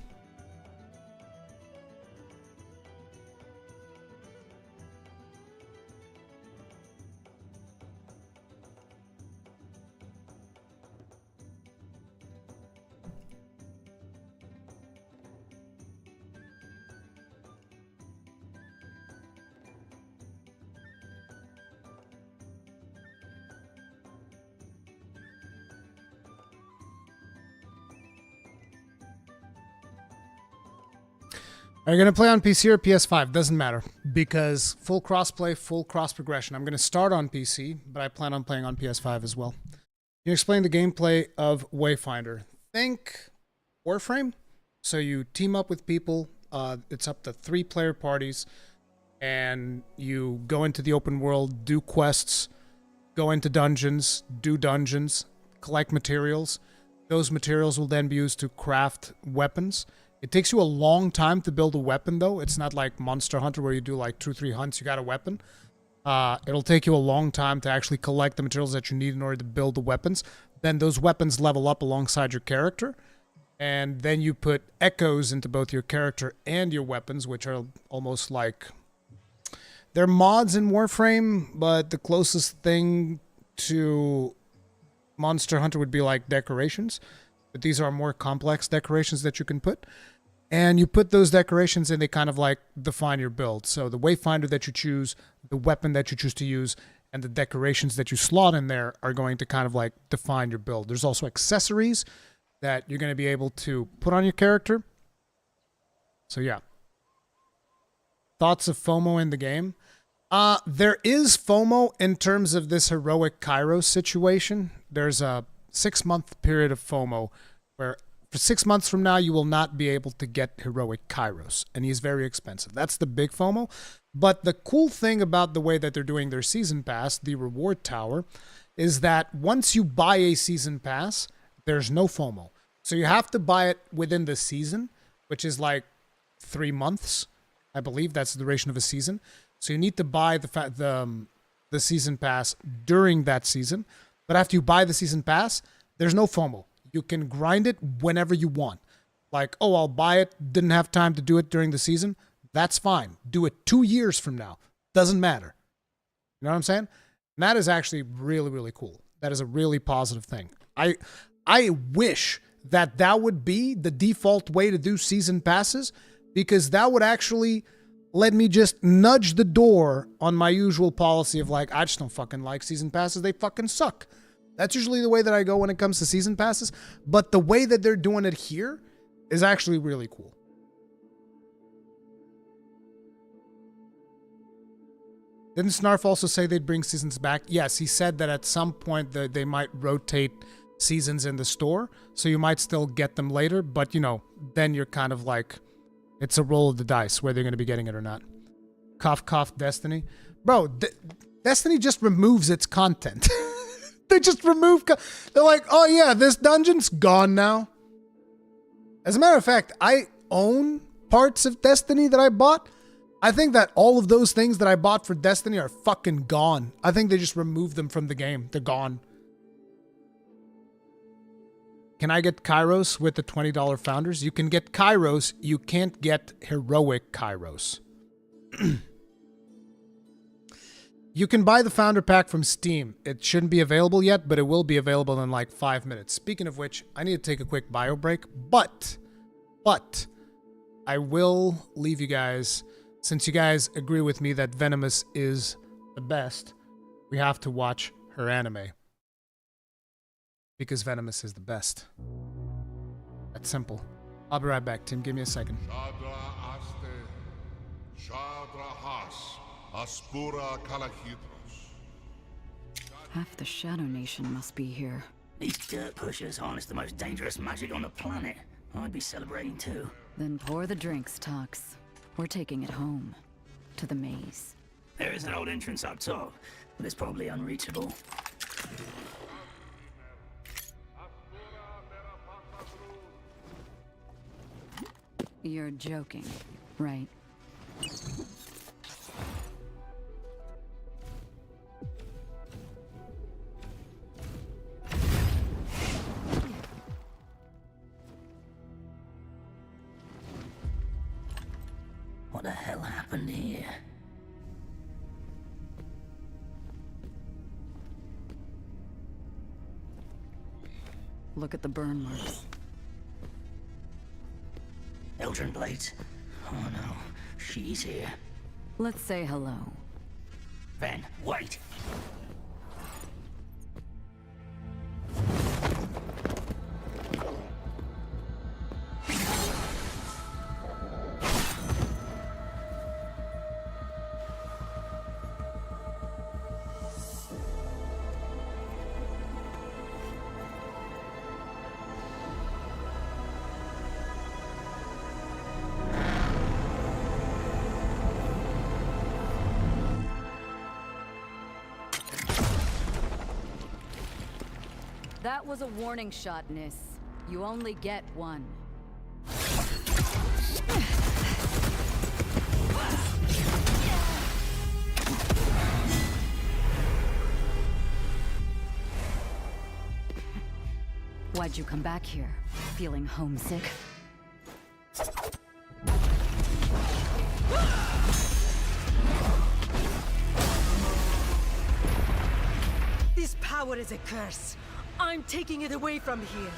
S1: Are you going to play on PC or PS5? Doesn't matter, because full crossplay, full cross progression. I'm going to start on PC, but I plan on playing on PS5 as well. Can you explain the gameplay of Wayfinder? Think Warframe. So you team up with people. It's up to 3-player parties, and you go into the open world, do quests, go into dungeons, do dungeons, collect materials. Those materials will then be used to craft weapons. It takes you a long time to build a weapon, though. It's not like Monster Hunter where you do like 2-3 hunts, you got a weapon. It'll take you a long time to actually collect the materials that you need in order to build the weapons. Then those weapons level up alongside your character. And then you put echoes into both your character and your weapons, which are almost like... They're mods in Warframe, but the closest thing to Monster Hunter would be like decorations. but these are more complex decorations that you can put. And you put those decorations and they kind of like define your build. So the Wayfinder that you choose, the weapon that you choose to use, and the decorations that you slot in there are going to kind of like define your build. There's also accessories that you're going to be able to put on your character. So yeah. Thoughts of FOMO in the game? There is FOMO in terms of this heroic Kairos situation. There's a 6-month period of FOMO where for 6 months from now, you will not be able to get heroic Kairos, and he's very expensive. That's the big FOMO. But the cool thing about the way that they're doing their season pass, the reward tower, is that once you buy a season pass, there's no FOMO. So you have to buy it within the season, which is like 3 months. I believe that's the duration of a season. So you need to buy the season pass during that season. But after you buy the season pass, there's no FOMO. You can grind it whenever you want. Like, oh, I'll buy it. Didn't have time to do it during the season. That's fine. Do it 2 years from now. Doesn't matter. You know what I'm saying? And that is actually really, really cool. That is a really positive thing. I wish that would be the default way to do season passes, because that would actually let me just nudge the door on my usual policy of like, I just don't fucking like season passes. They fucking suck. That's usually the way that I go when it comes to season passes. But the way that they're doing it here is actually really cool. Didn't Snarf also say they'd bring seasons back? Yes, he said that at some point they might rotate seasons in the store. So you might still get them later. But, you know, then you're kind of like, it's a roll of the dice whether you're going to be getting it or not. Cough, cough, Destiny. Bro, Destiny just removes its content. They just remove... They're like, oh yeah, this dungeon's gone now. As a matter of fact, I own parts of Destiny that I bought. I think that all of those things that I bought for Destiny are fucking gone. I think they just removed them from the game. They're gone. Can I get Kairos with the $20 founders? You can get Kairos. You can't get heroic Kairos. You can buy the founder pack from Steam. It shouldn't be available yet, but it will be available in like 5 minutes. Speaking of which, I need to take a quick bio break, but I will leave you guys, since you guys agree with me that Venomous is the best, we have to watch her anime. Because Venomous is the best. That's simple. I'll be right back, Tim. Give me a second.
S5: Half the Shadow Nation must be here.
S6: These dirt pushers harness the most dangerous magic on the planet. I'd be celebrating too.
S5: Then pour the drinks, Tux. We're taking it home. To the maze.
S6: There is an old entrance up top, but it's probably unreachable.
S5: You're joking, right?
S6: What the hell happened here?
S5: Look at the burn marks.
S6: Eldrin Blades. Oh no, she's here.
S5: Let's say hello.
S6: Ven, wait!
S5: That was a warning shot, Nis. You only get one. Why'd you come back here? Feeling homesick?
S3: This power is a curse. I'm taking it away from here.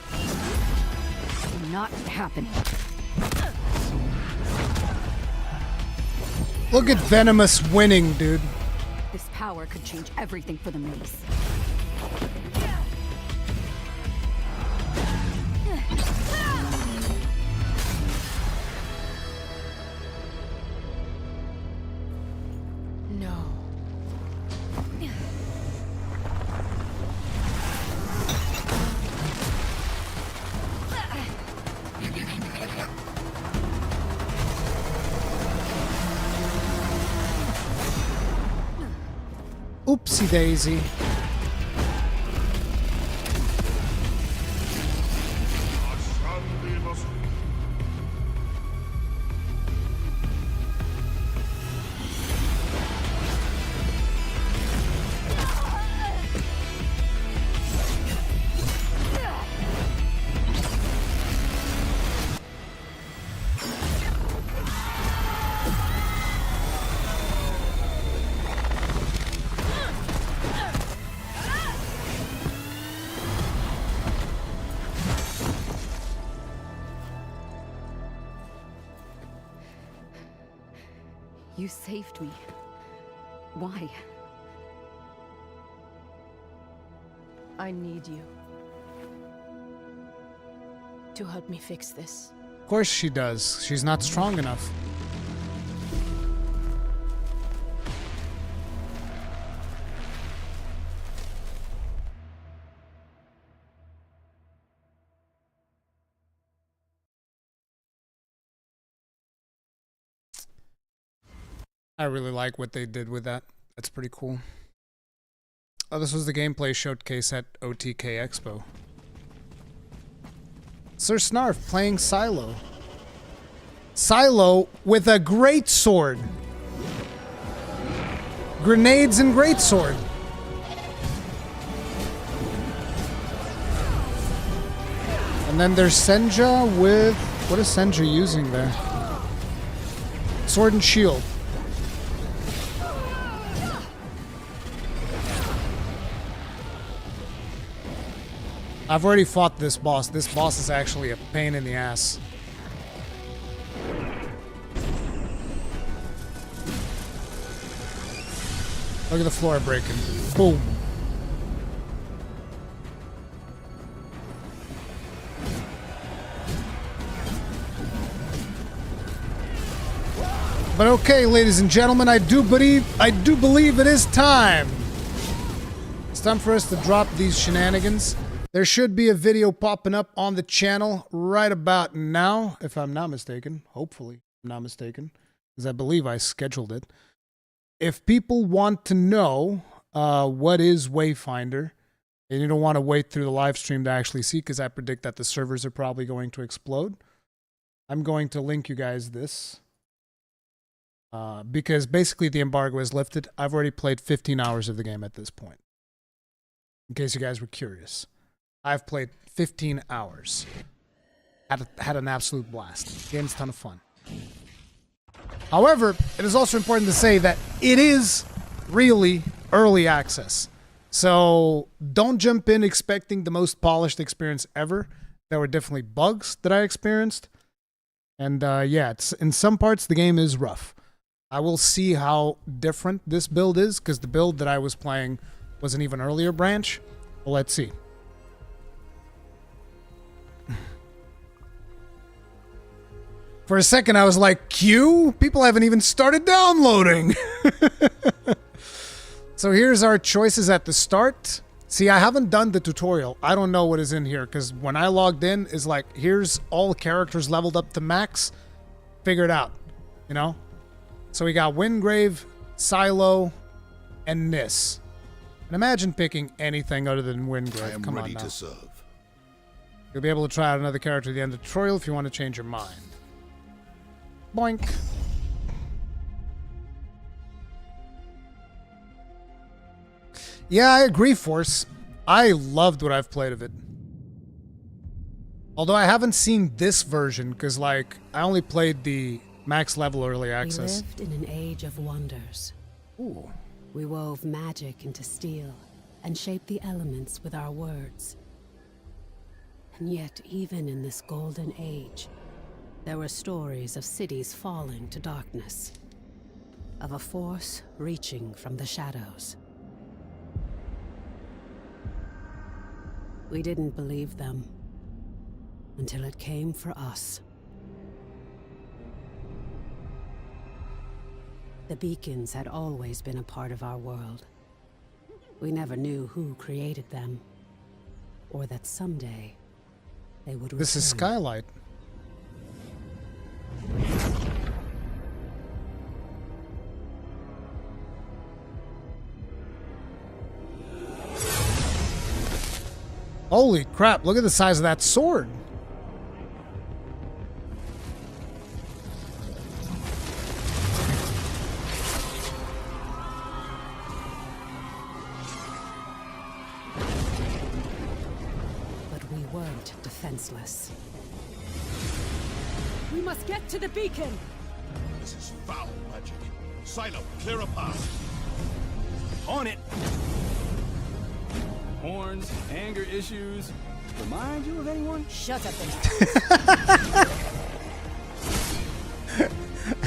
S5: Not happening.
S1: Look at Venomous winning, dude.
S5: This power could change everything for the maze.
S3: No.
S1: Oopsie daisy.
S5: You saved me. Why?
S3: I need you to help me fix this.
S1: Of course she does. She's not strong enough. I really like what they did with that. That's pretty cool. Oh, this was the gameplay showcase at OTK Expo. Sir Snarf playing Silo. Silo with a great sword. Grenades and great sword. And then there's Senja with... What is Senja using there? Sword and shield. I've already fought this boss. This boss is actually a pain in the ass. Look at the floor breaking. Boom. But okay, ladies and gentlemen, I do believe it is time. It's time for us to drop these shenanigans. There should be a video popping up on the channel right about now, if I'm not mistaken. Hopefully, I'm not mistaken, because I believe I scheduled it. If people want to know what is Wayfinder, and you don't want to wait through the live stream to actually see, because I predict that the servers are probably going to explode, I'm going to link you guys this. Because basically the embargo is lifted. I've already played 15 hours of the game at this point. In case you guys were curious. I've played 15 hours. Had an absolute blast. Game's a ton of fun. However, it is also important to say that it is really early access. So don't jump in expecting the most polished experience ever. There were definitely bugs that I experienced. And yeah, in some parts the game is rough. I will see how different this build is, because the build that I was playing was an even earlier branch. Well, let's see. For a second, I was like, Q? People haven't even started downloading. So here's our choices at the start. See, I haven't done the tutorial. I don't know what is in here, because when I logged in, it's like, here's all characters leveled up to max. Figure it out, you know? So we got Wingrave, Silo, and Nis. And imagine picking anything other than Wingrave.
S2: I am
S1: Come
S2: ready
S1: on now.
S2: to serve.
S1: You'll be able to try out another character at the end of the tutorial if you want to change your mind. Boink. Yeah, I agree, Force. I loved what I've played of it. Although I haven't seen this version, because, like, I only played the max level early access.
S7: We lived in an age of wonders.
S1: Ooh.
S7: We wove magic into steel and shaped the elements with our words. And yet, even in this golden age, there were stories of cities falling to darkness, of a force reaching from the shadows. We didn't believe them until it came for us. The beacons had always been a part of our world. We never knew who created them, or that someday they would return.
S1: This is Skylight. Holy crap, look at the size of that sword.
S7: But we weren't defenseless.
S3: We must get to the beacon!
S2: This is foul magic. Silo, clear a path.
S4: On it! Horns, anger issues. Remind you of anyone?
S3: Shut up and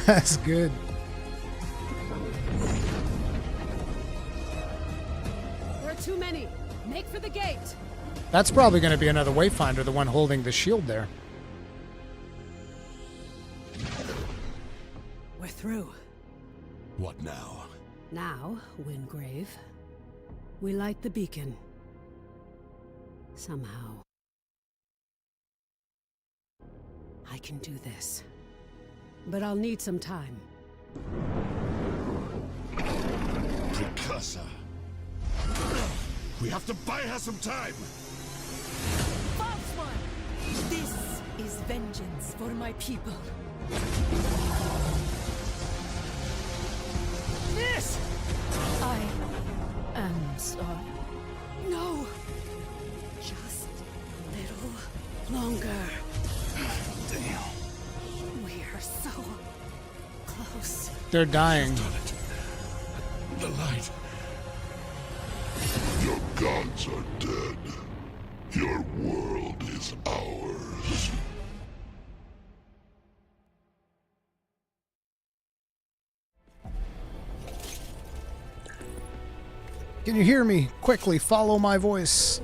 S1: That's good.
S3: There are too many. Make for the gate.
S1: That's probably going to be another Wayfinder, the one holding the shield there.
S7: We're through.
S2: What now?
S7: Now, Wingrave, we light the beacon. Somehow. I can do this. But I'll need some time.
S2: Precursor. We have to buy her some time.
S3: False one! This is vengeance for my people.
S4: Miss!
S3: I am sorry. No! Just a little longer.
S4: Damn.
S3: We are so close.
S1: They're dying.
S2: Done it. The light. Your gods are dead. Your world is ours.
S1: Can you hear me? Quickly, follow my voice.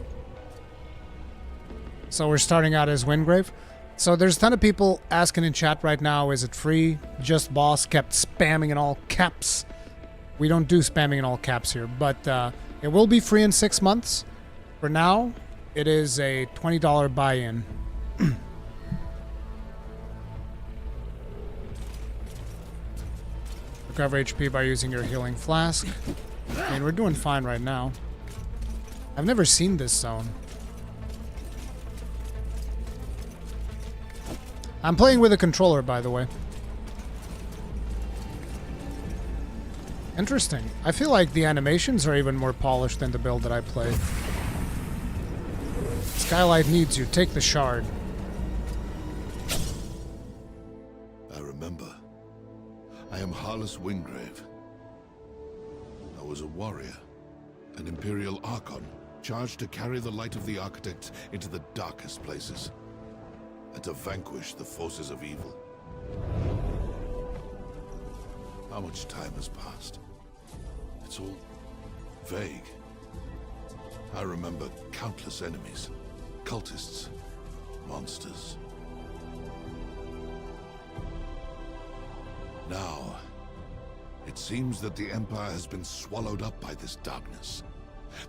S1: So we're starting out as Wingrave. So there's a ton of people asking in chat right now, is it free? Just Boss kept spamming in all caps. We don't do spamming in all caps here, but it will be free in 6 months. For now, it is a $20 buy-in. Recover HP by using your healing flask. I mean, we're doing fine right now. I've never seen this zone. I'm playing with a controller, by the way. Interesting. I feel like the animations are even more polished than the build that I played. Skylight needs you. Take the shard.
S2: I remember. I am Harless Wingrave. I was a warrior, an Imperial Archon, charged to carry the light of the Architects into the darkest places, and to vanquish the forces of evil. How much time has passed? It's all vague. I remember countless enemies, cultists, monsters. Now, it seems that the Empire has been swallowed up by this darkness,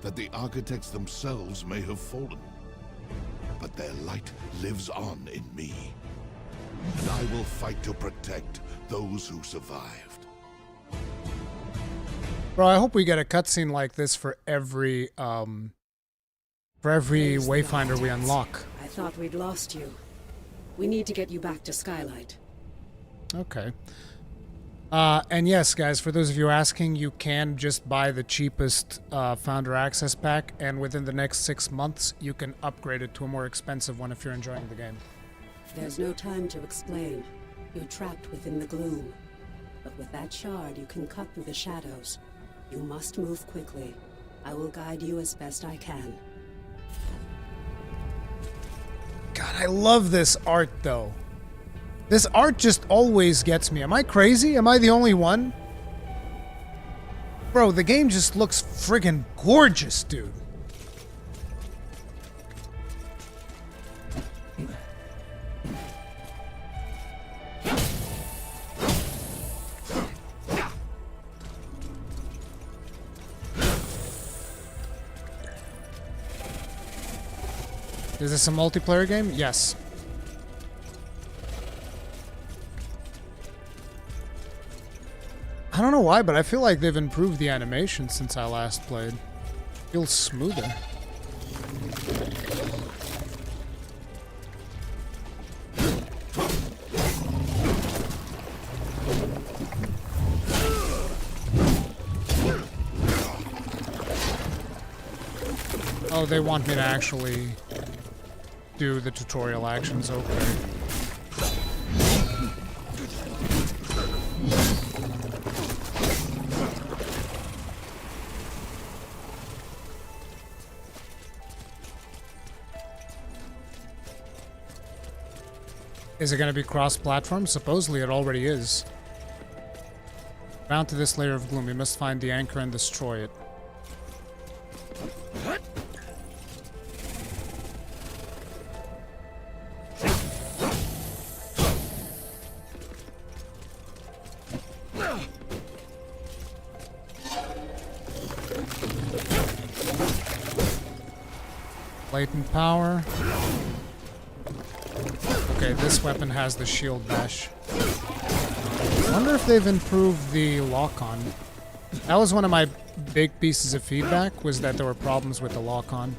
S2: that the Architects themselves may have fallen. But their light lives on in me, and I will fight to protect those who survived.
S1: Bro, I hope we get a cutscene like this for every Wayfinder we unlock.
S7: I thought we'd lost you. We need to get you back to Skylight.
S1: Okay. And yes, guys, for those of you asking, you can just buy the cheapest Founder Access Pack, and within the next 6 months, you can upgrade it to a more expensive one if you're enjoying the game.
S7: There's no time to explain. You're trapped within the gloom. But with that shard, you can cut through the shadows. You must move quickly. I will guide you as best I can.
S1: I love this art, though. This art just always gets me. Am I crazy? Am I the only one? Bro, the game just looks friggin' gorgeous, dude. Is this a multiplayer game? Yes. I don't know why, but I feel like they've improved the animation since I last played. Feels smoother. Oh, they want me to actually do the tutorial actions, okay. Is it going to be cross-platform? Supposedly it already is. Bound to this layer of gloom, you must find the anchor and destroy it. Latent power. Okay, this weapon has the shield bash. I wonder if they've improved the lock-on. That was one of my big pieces of feedback, was that there were problems with the lock-on.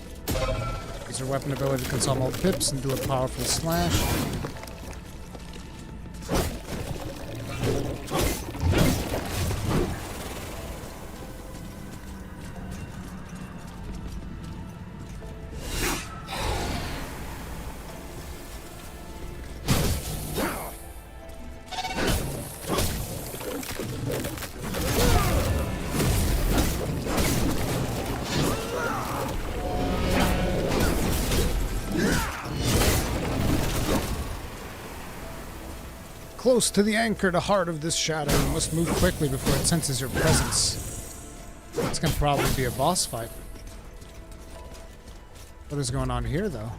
S1: Use your weapon ability to consume all pips and do a powerful slash. Close to the anchor, the heart of this shadow. You must move quickly before it senses your presence. It's gonna probably be a boss fight. What is going on here, though?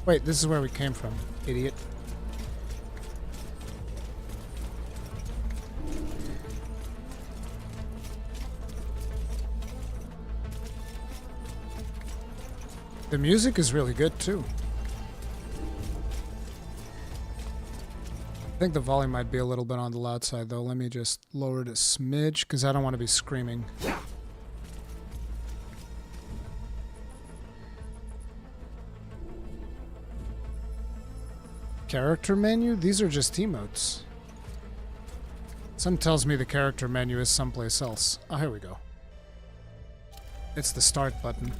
S1: Wait, this is where we came from, idiot. The music is really good, too. I think the volume might be a little bit on the loud side, though. Let me just lower it a smidge, because I don't want to be screaming. Character menu? These are just emotes. Something tells me the character menu is someplace else. Oh, here we go. It's the start button.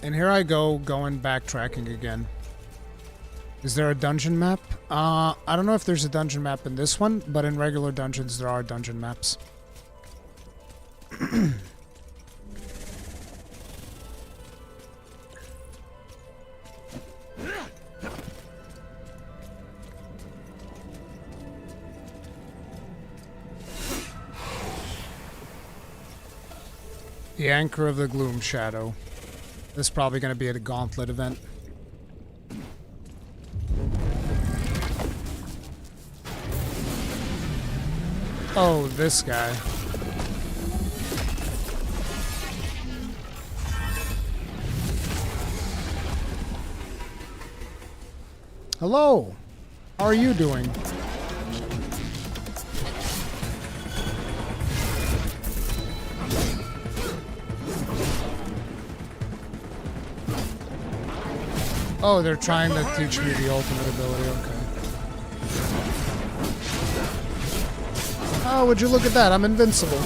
S1: And here I go, going backtracking again. Is there a dungeon map? I don't know if there's a dungeon map in this one, but in regular dungeons there are dungeon maps. The Anchor of the Gloom Shadow. This is probably going to be at a gauntlet event. Oh, this guy. Hello. How are you doing? Oh, they're trying to teach me the ultimate ability, okay. Oh, would you look at that? I'm invincible.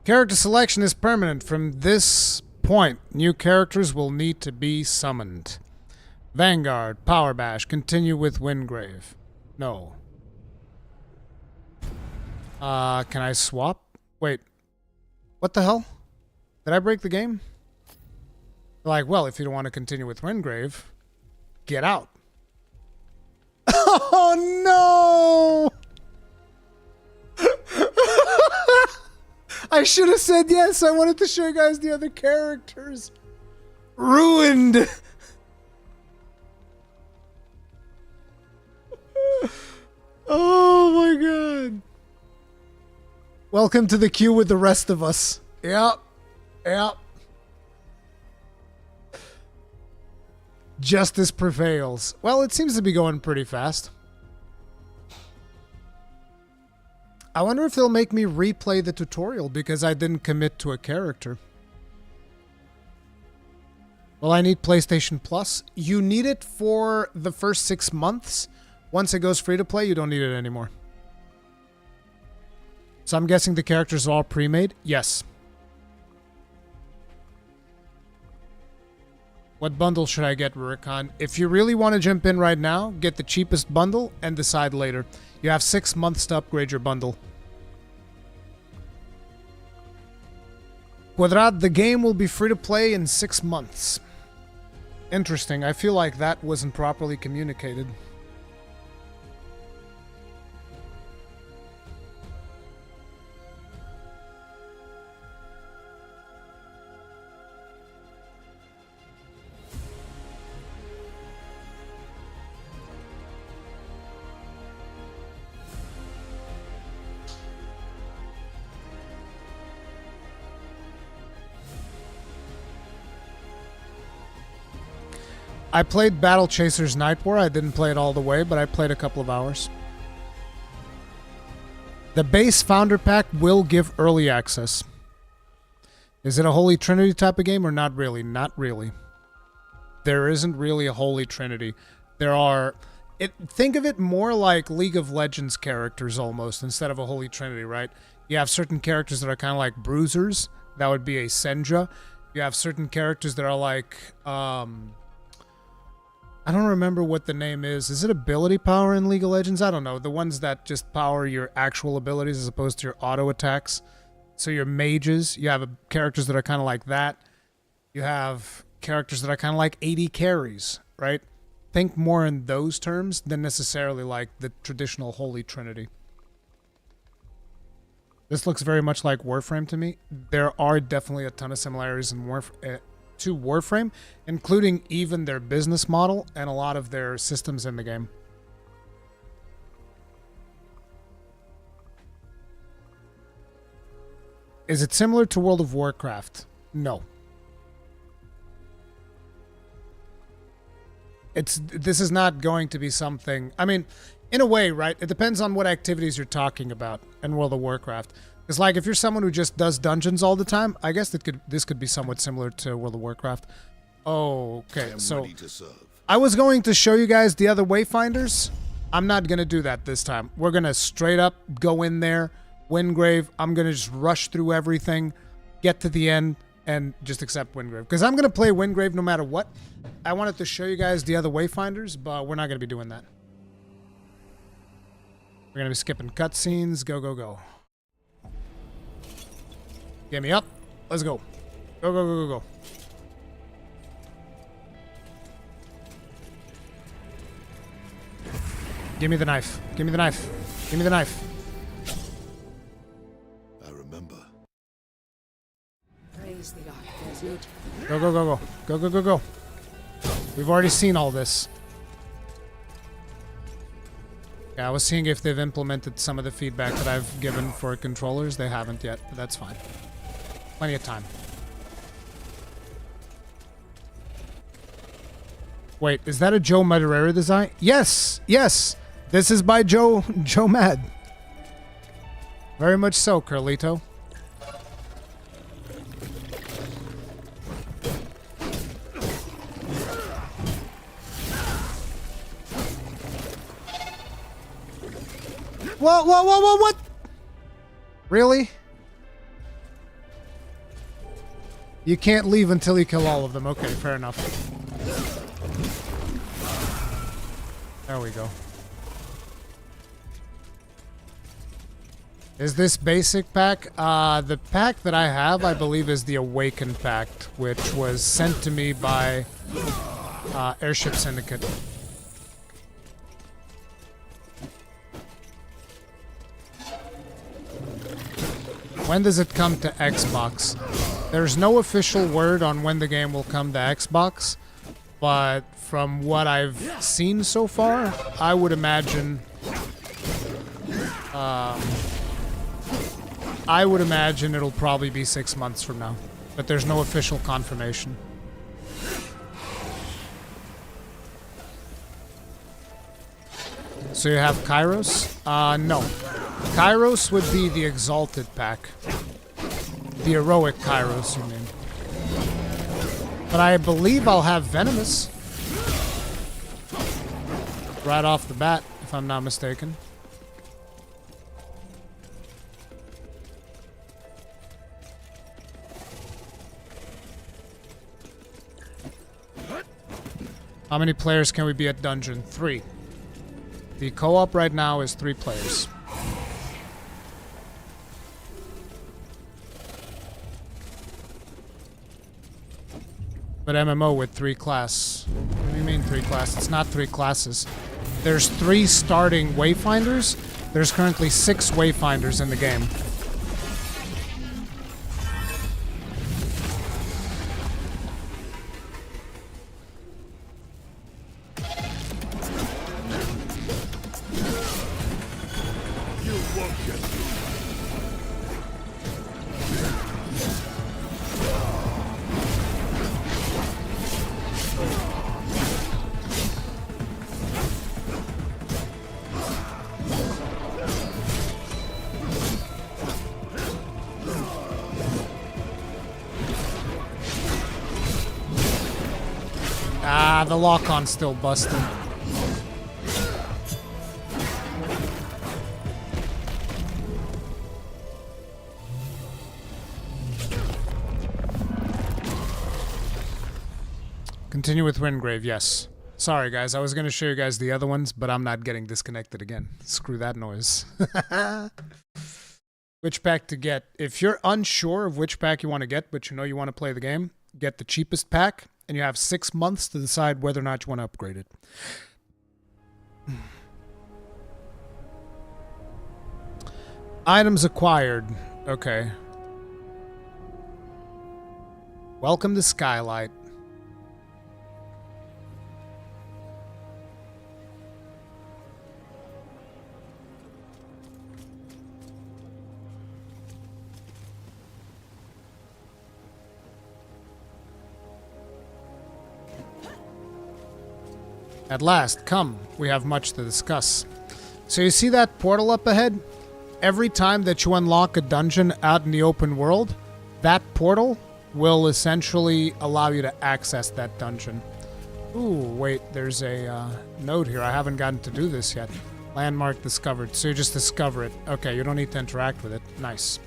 S1: Character selection is permanent. From this point, new characters will need to be summoned. Vanguard, Power Bash, continue with Windgrave. No. Can I swap? Wait. What the hell? Did I break the game? Like, well, if you don't want to continue with Windgrave, get out. Oh no! I should have said yes. I wanted to show you guys the other characters. Ruined. Oh my god. Welcome to the queue with the rest of us. Yep. Yep. Justice prevails. Well, it seems to be going pretty fast. I wonder if they'll make me replay the tutorial because I didn't commit to a character. Well, I need PlayStation Plus. You need it for the first 6 months. Once it goes free to play, you don't need it anymore. So I'm guessing the characters are all pre-made? Yes. What bundle should I get, Rurikhan? If you really want to jump in right now, get the cheapest bundle and decide later. You have 6 months to upgrade your bundle. Quadrad, the game will be free to play in 6 months. Interesting. I feel like that wasn't properly communicated. I played Battle Chasers Night War. I didn't play it all the way, but I played a couple of hours. The base Founder Pack will give early access. Is it a Holy Trinity type of game or not really? Not really. There isn't really a Holy Trinity. There are... think of it more like League of Legends characters almost, instead of a Holy Trinity, right? You have certain characters that are kind of like bruisers. That would be a Senja. You have certain characters that are like... I don't remember what the name is. Is it ability power in League of Legends? I don't know. The ones that just power your actual abilities as opposed to your auto attacks. So your mages, you have characters that are kind of like that. You have characters that are kind of like AD carries, right? Think more in those terms than necessarily like the traditional Holy Trinity. This looks very much like Warframe to me. There are definitely a ton of similarities in to Warframe, including even their business model and a lot of their systems in the game. Is it similar to World of Warcraft? No. This is not going to be something... I mean, in a way, right? It depends on what activities you're talking about in World of Warcraft. It's like if you're someone who just does dungeons all the time, I guess this could be somewhat similar to World of Warcraft. Oh, okay. So I was going to show you guys the other Wayfinders. I'm not going to do that this time. We're going to straight up go in there, Windgrave. I'm going to just rush through everything, get to the end, and just accept Windgrave. Because I'm going to play Windgrave no matter what. I wanted to show you guys the other Wayfinders, but we're not going to be doing that. We're going to be skipping cutscenes. Go, go, go. Get me up. Let's go. Go, go, go, go, go. Give me the knife. Give me the knife. Give me the knife.
S2: I remember.
S7: Praise the Ark.
S1: Go, go, go, go. Go, go, go, go. We've already seen all this. Yeah, I was seeing if they've implemented some of the feedback that I've given for controllers. They haven't yet, but that's fine. Plenty of time. Wait, is that a Joe Madureira design? Yes, yes. This is by Joe Mad. Very much so, Carlito. Whoa, whoa, whoa, whoa, what? Really? You can't leave until you kill all of them. Okay, fair enough. There we go. Is this basic pack? The pack that I have, I believe, is the Awakened pack, which was sent to me by Airship Syndicate. When does it come to Xbox? There's no official word on when the game will come to Xbox, but from what I've seen so far, I would imagine it'll probably be 6 months from now, but there's no official confirmation. So you have Kairos? No. Kairos would be the Exalted pack. The Heroic Kairos, you mean. But I believe I'll have Venomous. Right off the bat, if I'm not mistaken. How many players can we be at dungeon? 3. The co-op right now is 3 players. But MMO with 3 class. What do you mean 3 class? It's not 3 classes. There's 3 starting Wayfinders. There's currently 6 Wayfinders in the game. Ah, the lock-on's still busted. Continue with Wingrave, yes. Sorry, guys. I was going to show you guys the other ones, but I'm not getting disconnected again. Screw that noise. Which pack to get? If you're unsure of which pack you want to get, but you know you want to play the game, get the cheapest pack, and you have 6 months to decide whether or not you want to upgrade it. Items acquired. Okay. Welcome to Skylight. At last, come. We have much to discuss. So you see that portal up ahead? Every time that you unlock a dungeon out in the open world, that portal will essentially allow you to access that dungeon. Ooh, wait, there's a note here. I haven't gotten to do this yet. Landmark discovered. So you just discover it. Okay, you don't need to interact with it. Nice.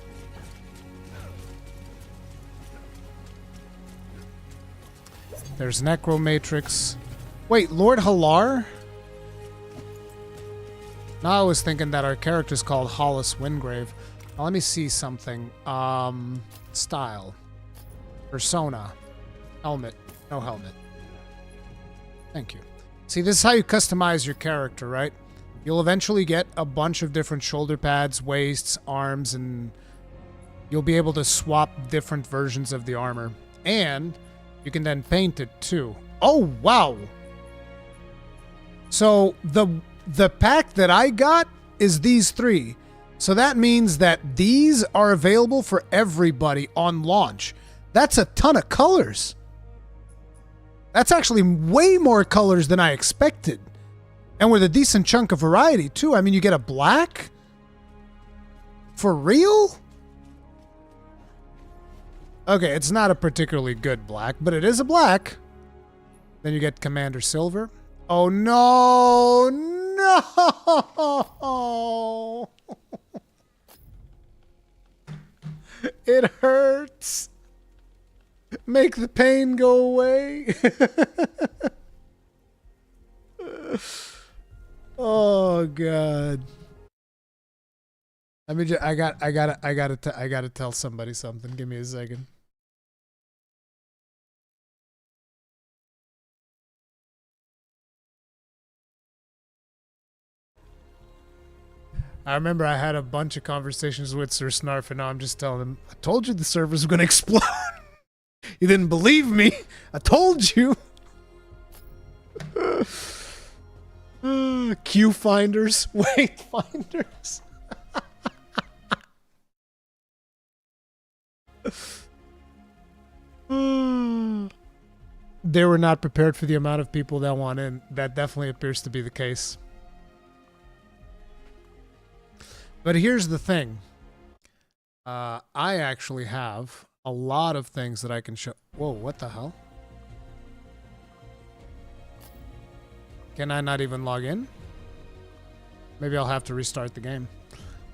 S1: There's Necromatrix. Wait, Lord Halar? Now I was thinking that our character's called Hollis Wingrave. Now, let me see something. Style. Persona. Helmet. No helmet. Thank you. See, this is how you customize your character, right? You'll eventually get a bunch of different shoulder pads, waists, arms, and you'll be able to swap different versions of the armor. And you can then paint it too. Oh, wow! So the pack that I got is these 3. So that means that these are available for everybody on launch. That's a ton of colors. That's actually way more colors than I expected. And with a decent chunk of variety too. I mean, you get a black? For real? Okay, it's not a particularly good black, but it is a black. Then you get Commander Silver. Oh no! No! It hurts. Make the pain go away. Oh God. Let me just, I gotta tell somebody something. Give me a second. I remember I had a bunch of conversations with Sir Snarf, and now I'm just telling him, I told you the servers were gonna explode. You didn't believe me. I told you. Q finders, wayfinders. They were not prepared for the amount of people that want in. That definitely appears to be the case. But here's the thing. I actually have a lot of things that I can show. Whoa, what the hell? Can I not even log in? Maybe I'll have to restart the game.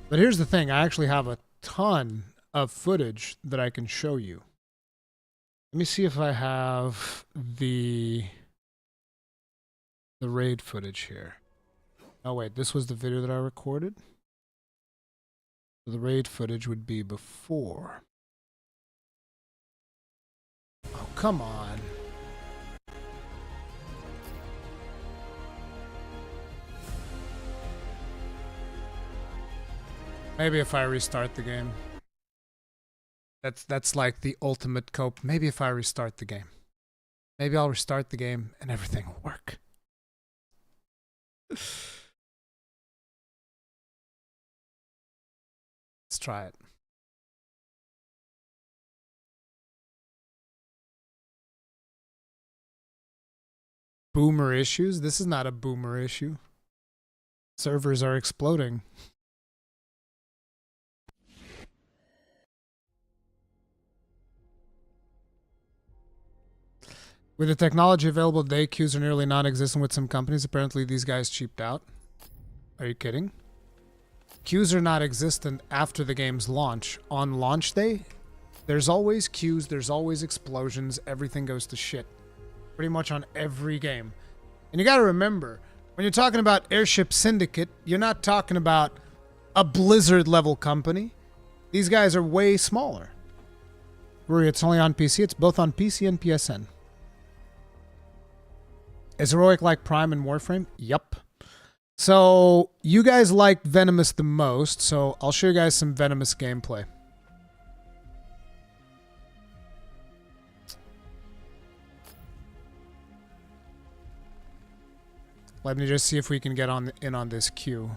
S1: But here's the thing. I actually have a ton of footage that I can show you. Let me see if I have the raid footage here. Oh wait, this was the video that I recorded. The raid footage would be before. Oh, come on. Maybe if I restart the game. That's like the ultimate cope. Maybe if I restart the game. Maybe I'll restart the game and everything will work. Let's try it. Boomer issues? This is not a boomer issue. Servers are exploding. With the technology available today, queues are nearly non-existent with some companies. Apparently these guys cheaped out. Are you kidding? Queues are not existent after the game's launch. On launch day, there's always queues, there's always explosions, everything goes to shit. Pretty much on every game. And you gotta remember, when you're talking about Airship Syndicate, you're not talking about a Blizzard level company. These guys are way smaller. Ruri, it's only on PC. It's both on PC and PSN. Is Heroic like Prime and Warframe? Yup. So, you guys liked Venomous the most, so I'll show you guys some Venomous gameplay. Let me just see if we can get in on this queue.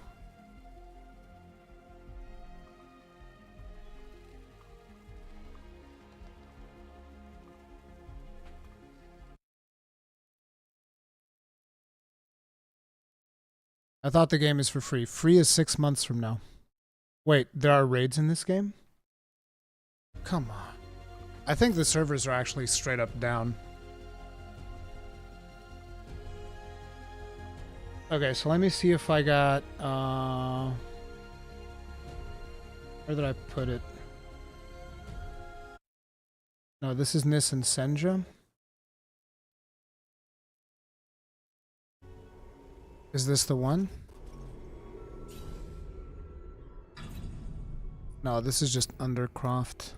S1: I thought the game is for free. Free is 6 months from now. Wait, there are raids in this game? Come on. I think the servers are actually straight up down. Okay, so let me see if I got... where did I put it? No, this is Nis and Senja. Is this the one? No, this is just Undercroft.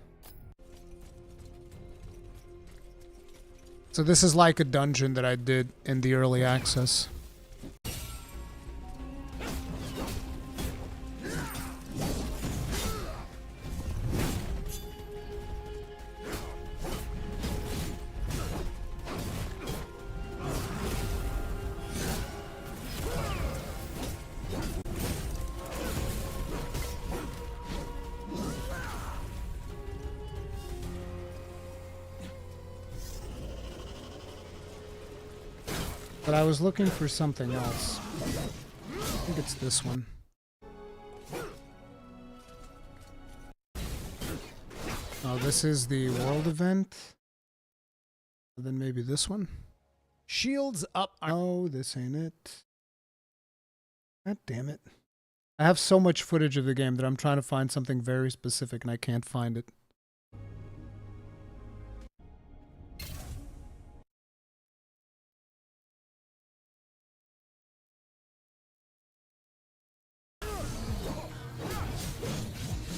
S1: So this is like a dungeon that I did in the early access. But I was looking for something else. I think it's this one. Oh, this is the world event. Then maybe this one. Shields up. Oh, this ain't it. God damn it. I have so much footage of the game that I'm trying to find something very specific and I can't find it.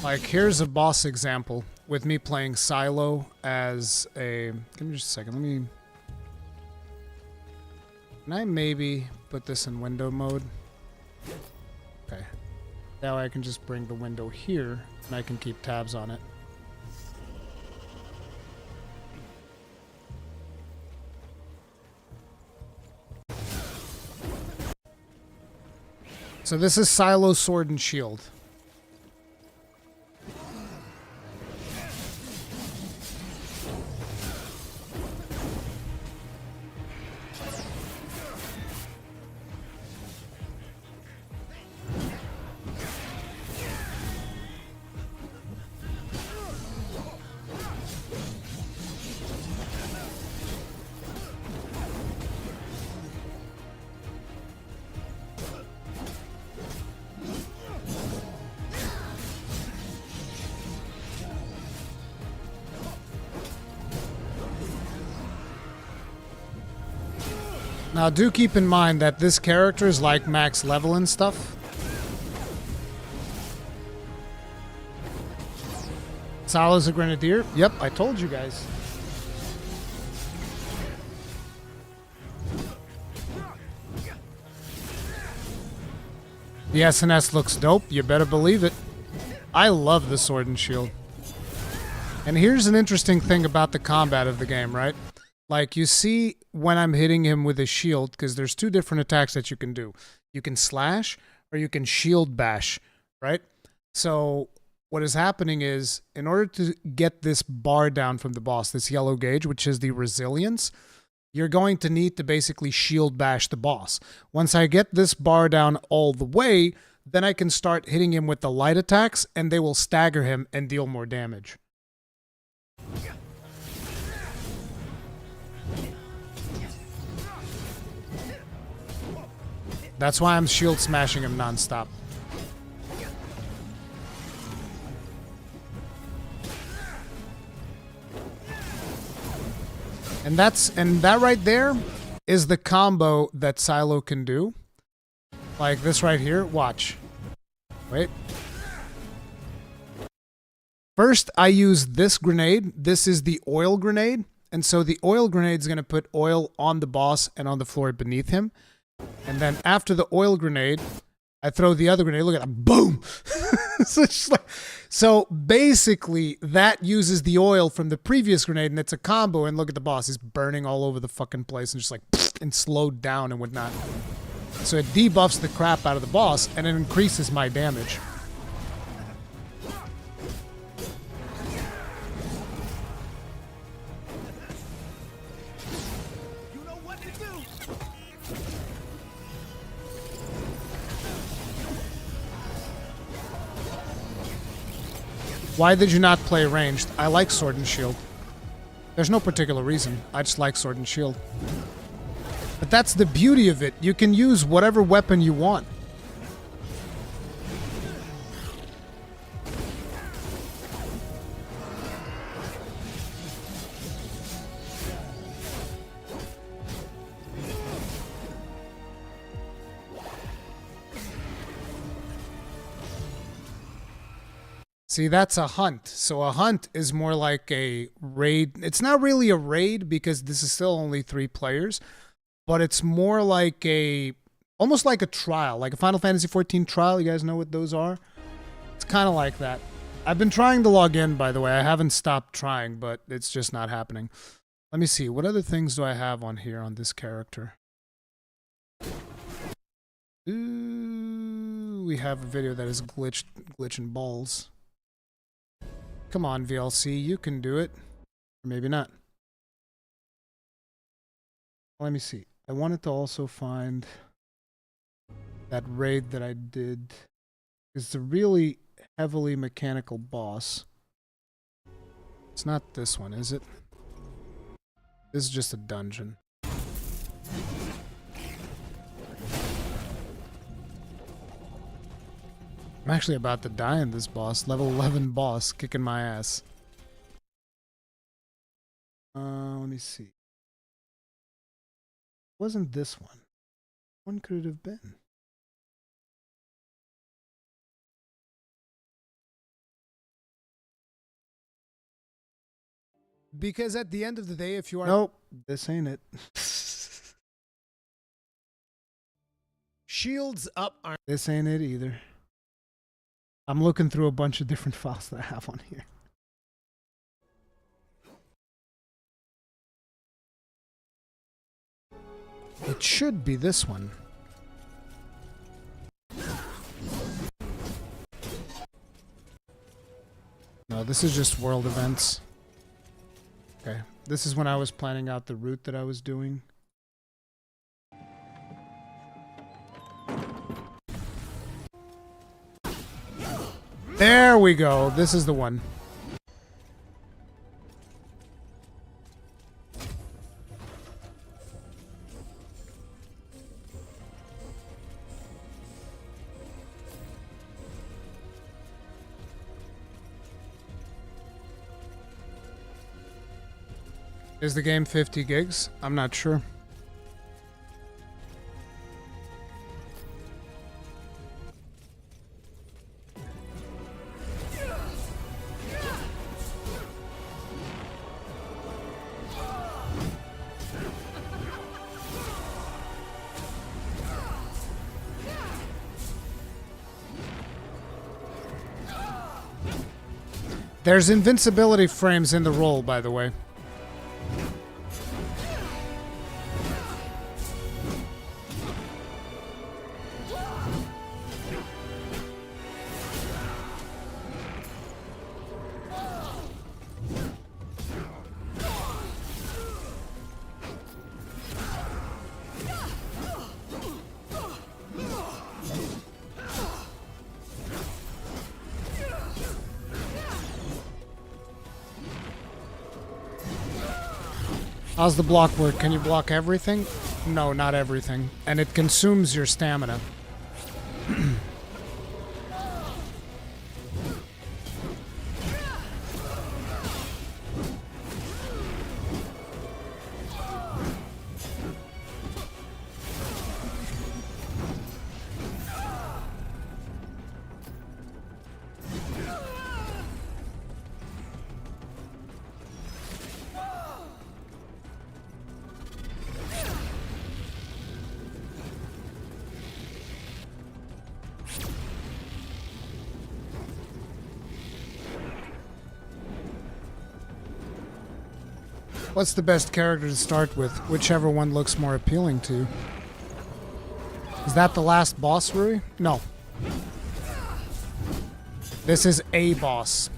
S1: Like, here's a boss example with me playing Silo as a... Give me just a second. Let me... Can I maybe put this in window mode? Okay. That way I can just bring the window here, and I can keep tabs on it. So this is Silo Sword and Shield. Now, do keep in mind that this character is like max level and stuff. Salo's a grenadier. Yep, I told you guys. The SNS looks dope. You better believe it. I love the sword and shield. And here's an interesting thing about the combat of the game, right? Like, you see when I'm hitting him with a shield, because there's two different attacks that you can do. You can slash, or you can shield bash, right? So what is happening is, in order to get this bar down from the boss, this yellow gauge, which is the resilience, you're going to need to basically shield bash the boss. Once I get this bar down all the way, then I can start hitting him with the light attacks, and they will stagger him and deal more damage. That's why I'm shield smashing him nonstop. And that right there is the combo that Silo can do. Like this right here. Watch. Wait. First, I use this grenade. This is the oil grenade. And so the oil grenade is going to put oil on the boss and on the floor beneath him. And then after the oil grenade, I throw the other grenade. Look at that. Boom! So basically, that uses the oil from the previous grenade, and it's a combo. And look at the boss. He's burning all over the fucking place and just like, and slowed down and whatnot. So it debuffs the crap out of the boss, and it increases my damage. Why did you not play ranged? I like sword and shield. There's no particular reason. I just like sword and shield. But that's the beauty of it. You can use whatever weapon you want. See, that's a hunt. So a hunt is more like a raid. It's not really a raid because this is still only 3 players, but it's more like almost like a trial, like a Final Fantasy XIV trial. You guys know what those are? It's kind of like that. I've been trying to log in, by the way. I haven't stopped trying, but it's just not happening. Let me see. What other things do I have on here on this character? Ooh, we have a video that is glitching balls. Come on, VLC, you can do it. Or maybe not. Let me see. I wanted to also find that raid that I did. It's a really heavily mechanical boss. It's not this one, is it? This is just a dungeon. I'm actually about to die in this boss. Level 11 boss kicking my ass. Let me see. Wasn't this one? One could it have been? Because at the end of the day, if you are... Nope, this ain't it. Shields up aren't... This ain't it either. I'm looking through a bunch of different files that I have on here. It should be this one. No, this is just world events. Okay, this is when I was planning out the route that I was doing. There we go. This is the one. Is the game 50 gigs? I'm not sure. There's invincibility frames in the roll, by the way. How's the block work? Can you block everything? No, not everything. And it consumes your stamina. What's the best character to start with? Whichever one looks more appealing to you. Is that the last boss, Ruri? No. This is a boss.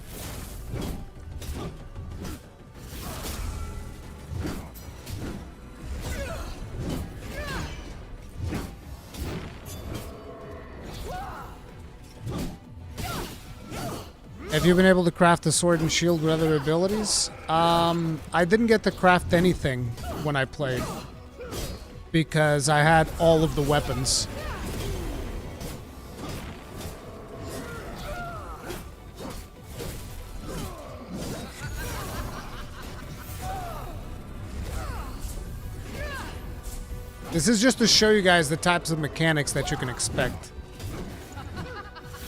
S1: Have you been able to craft a sword and shield with other abilities? I didn't get to craft anything when I played because I had all of the weapons. This is just to show you guys the types of mechanics that you can expect.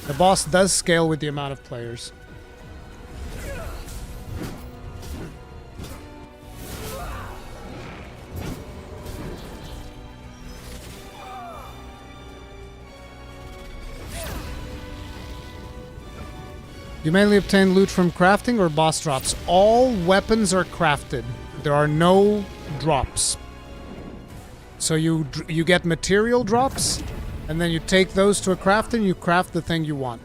S1: The boss does scale with the amount of players. You mainly obtain loot from crafting or boss drops. All weapons are crafted. There are no drops. So you get material drops, and then you take those to a crafter and you craft the thing you want.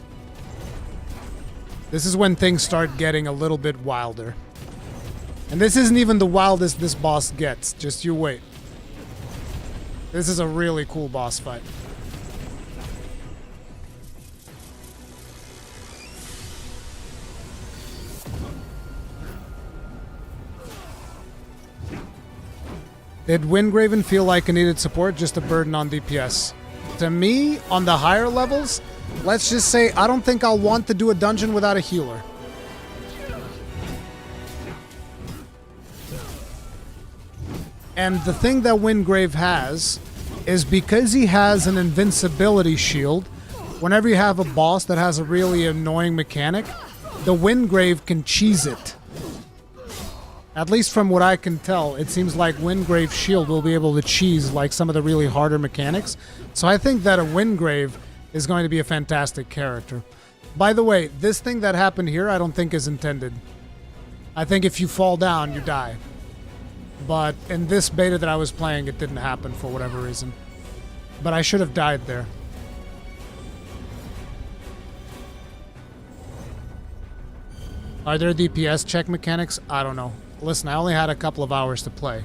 S1: This is when things start getting a little bit wilder. And this isn't even the wildest this boss gets. Just you wait. This is a really cool boss fight. Did Windgraven feel like it needed support, just a burden on DPS? To me, on the higher levels, let's just say I don't think I'll want to do a dungeon without a healer. And the thing that Windgrave has is because he has an invincibility shield, whenever you have a boss that has a really annoying mechanic, the Windgrave can cheese it. At least from what I can tell, it seems like Windgrave Shield will be able to cheese like some of the really harder mechanics. So I think that a Windgrave is going to be a fantastic character. By the way, this thing that happened here I don't think is intended. I think if you fall down, you die. But in this beta that I was playing, it didn't happen for whatever reason. But I should have died there. Are there DPS check mechanics? I don't know. Listen, I only had a couple of hours to play.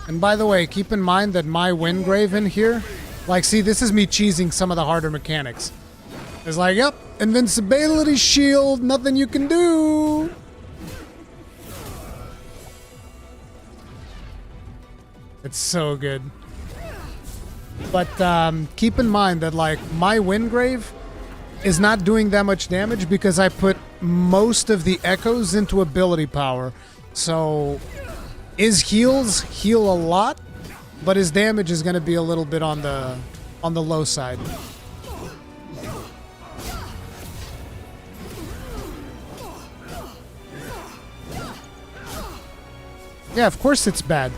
S1: And by the way, keep in mind that my Windgrave in here, like, see, this is me cheesing some of the harder mechanics. It's like, yep, invincibility shield, nothing you can do. It's so good. But keep in mind that, like, my Windgrave is not doing that much damage because I put most of the echoes into ability power. So his heals heal a lot, but his damage is going to be a little bit on the low side. Yeah, of course it's bad.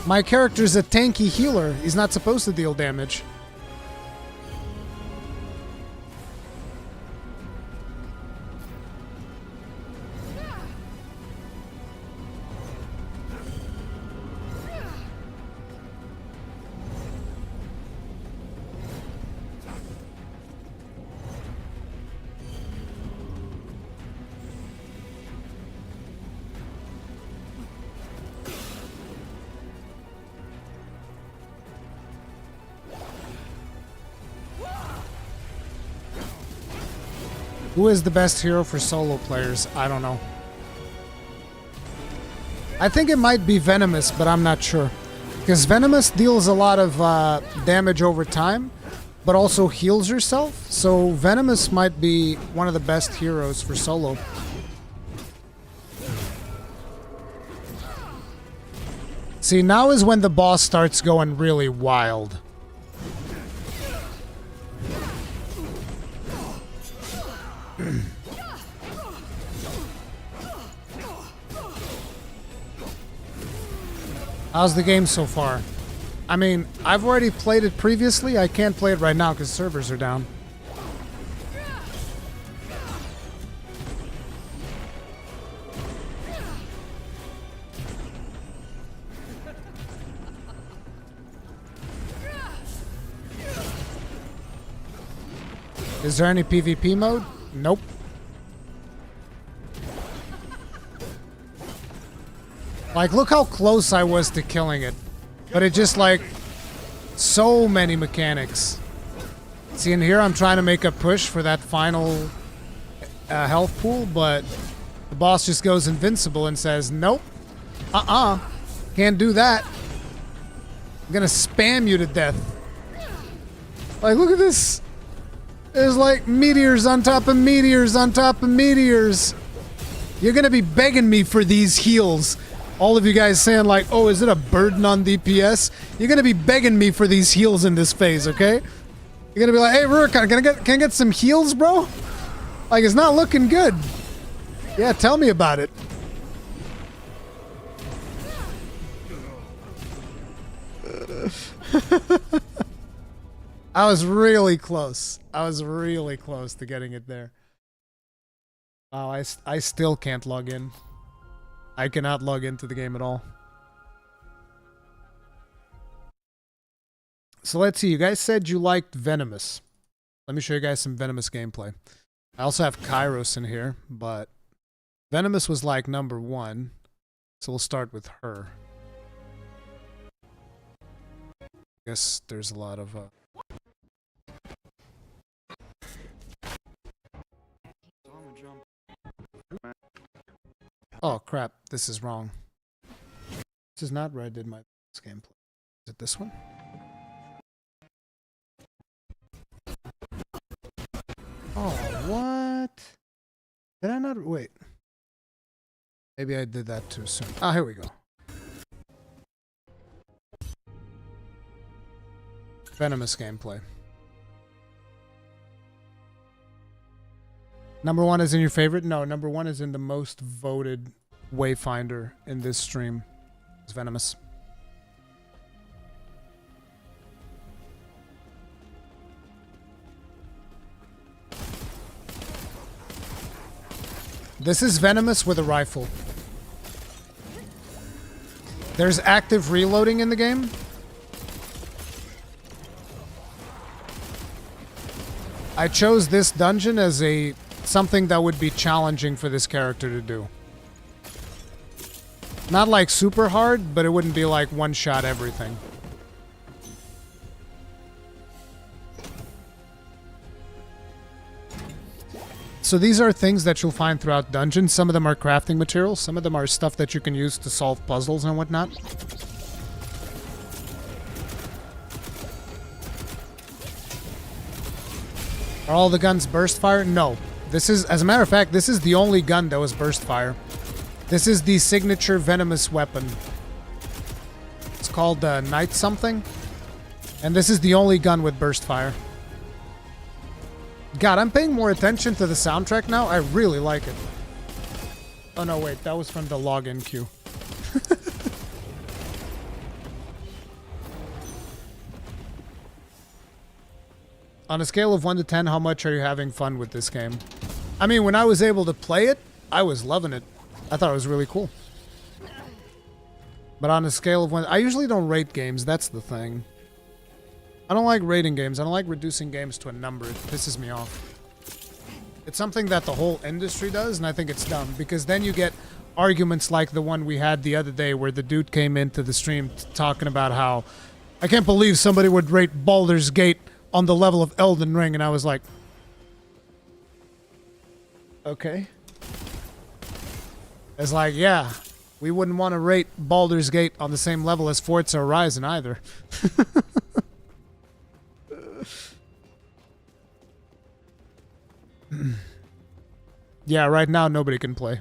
S1: My character's a tanky healer. He's not supposed to deal damage. Who is the best hero for solo players? I don't know. I think it might be Venomous, but I'm not sure. Because Venomous deals a lot of damage over time, but also heals herself. So Venomous might be one of the best heroes for solo. See, now is when the boss starts going really wild. How's the game so far? I mean, I've already played it previously. I can't play it right now because servers are down. Is there any PvP mode? Nope. Like, look how close I was to killing it. But it just, like, so many mechanics. See, in here I'm trying to make a push for that final health pool, but the boss just goes invincible and says, nope. Can't do that. I'm gonna spam you to death. Like, look at this. There's, like, meteors on top of meteors on top of meteors. You're gonna be begging me for these heals. All of you guys saying like, oh, is it a burden on DPS? You're gonna be begging me for these heals in this phase, okay? You're gonna be like, hey, Rurikhan, can I get some heals, bro? Like, it's not looking good. Yeah, tell me about it. I was really close. I was really close to getting it there. Oh, I still can't log in. I cannot log into the game at all. So let's see. You guys said you liked Venomous. Let me show you guys some Venomous gameplay. I also have Kairos in here, but Venomous was like #1. So we'll start with her. guess there's a lot of Oh crap, this is wrong. This is not where I did my gameplay. Is it this one? Oh, what? Did I not? Wait. Maybe I did that too soon. Ah, here we go. Venomous gameplay. Number 1 is in your favorite? No, number 1 is in the most voted Wayfinder in this stream. It's Venomous. This is Venomous with a rifle. There's active reloading in the game. I chose this dungeon as something that would be challenging for this character to do. Not like super hard, but it wouldn't be like one-shot everything. So these are things that you'll find throughout dungeons. Some of them are crafting materials. Some of them are stuff that you can use to solve puzzles and whatnot. Are all the guns burst fire? No. This is, as a matter of fact, this is the only gun that was burst fire. This is the signature Venomous weapon. It's called Night something. And this is the only gun with burst fire. God, I'm paying more attention to the soundtrack now. I really like it. Oh no, wait, that was from the login queue. On a scale of 1 to 10, how much are you having fun with this game? I mean, when I was able to play it, I was loving it. I thought it was really cool. But on a scale of 1... I usually don't rate games, that's the thing. I don't like rating games. I don't like reducing games to a number. It pisses me off. It's something that the whole industry does, and I think it's dumb. Because then you get arguments like the one we had the other day where the dude came into the stream talking about how... I can't believe somebody would rate Baldur's Gate on the level of Elden Ring, and I was like... Okay. It's like, yeah, we wouldn't want to rate Baldur's Gate on the same level as Forza Horizon either. Yeah, right now nobody can play.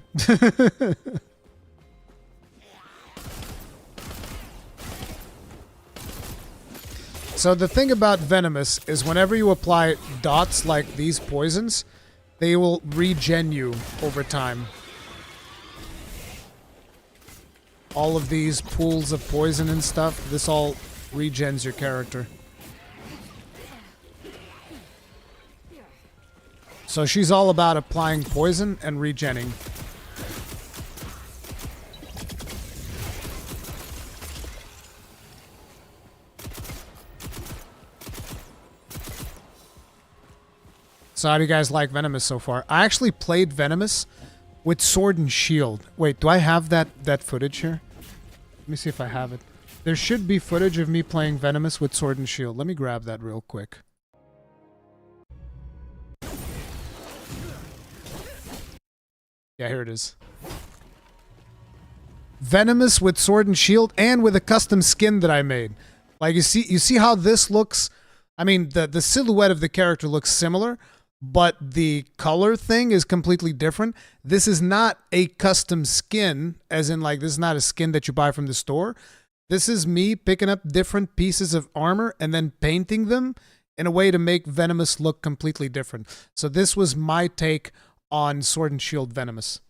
S1: So the thing about Venomous is whenever you apply dots like these poisons, they will regen you over time. All of these pools of poison and stuff, this all regens your character. So she's all about applying poison and regenning. So how do you guys like Venomous so far? I actually played Venomous with Sword and Shield. Wait, do I have that footage here? Let me see if I have it. There should be footage of me playing Venomous with Sword and Shield. Let me grab that real quick. Yeah, here it is. Venomous with Sword and Shield and with a custom skin that I made. Like you see how this looks? I mean, the silhouette of the character looks similar, but the color thing is completely different. This is not a custom skin, as in like this is not a skin that you buy from the store. This is me picking up different pieces of armor and then painting them in a way to make Venomous look completely different. So this was my take on Sword and Shield Venomous.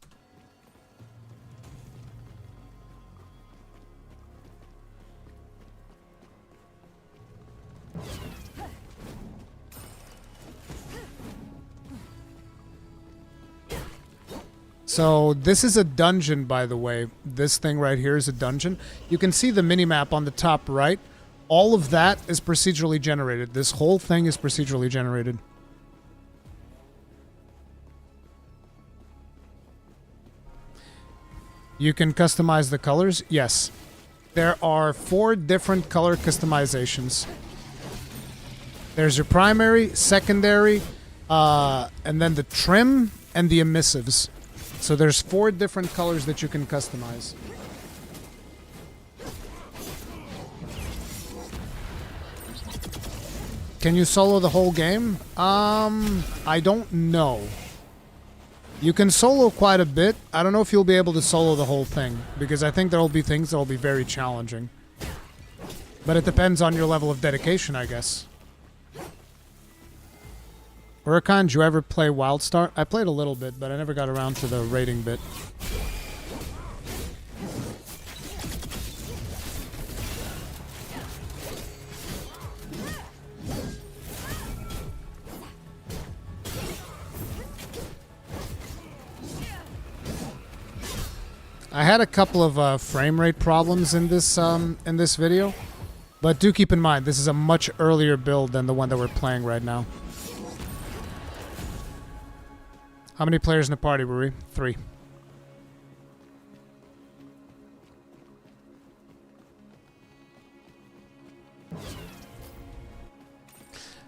S1: So this is a dungeon, by the way. This thing right here is a dungeon. You can see the minimap on the top right. All of that is procedurally generated. This whole thing is procedurally generated. You can customize the colors? Yes. there are 4 different color customizations. There's your primary, secondary, and then the trim and the emissives. So there's 4 different colors that you can customize. Can you solo the whole game? I don't know. You can solo quite a bit. I don't know if you'll be able to solo the whole thing, because I think there will be things that will be very challenging. But it depends on your level of dedication, I guess. Rurikhan, did you ever play Wildstar? I played a little bit, but I never got around to the raiding bit. I had a couple of frame rate problems in this video, but do keep in mind this is a much earlier build than the one that we're playing right now. How many players in the party, Ruri? 3.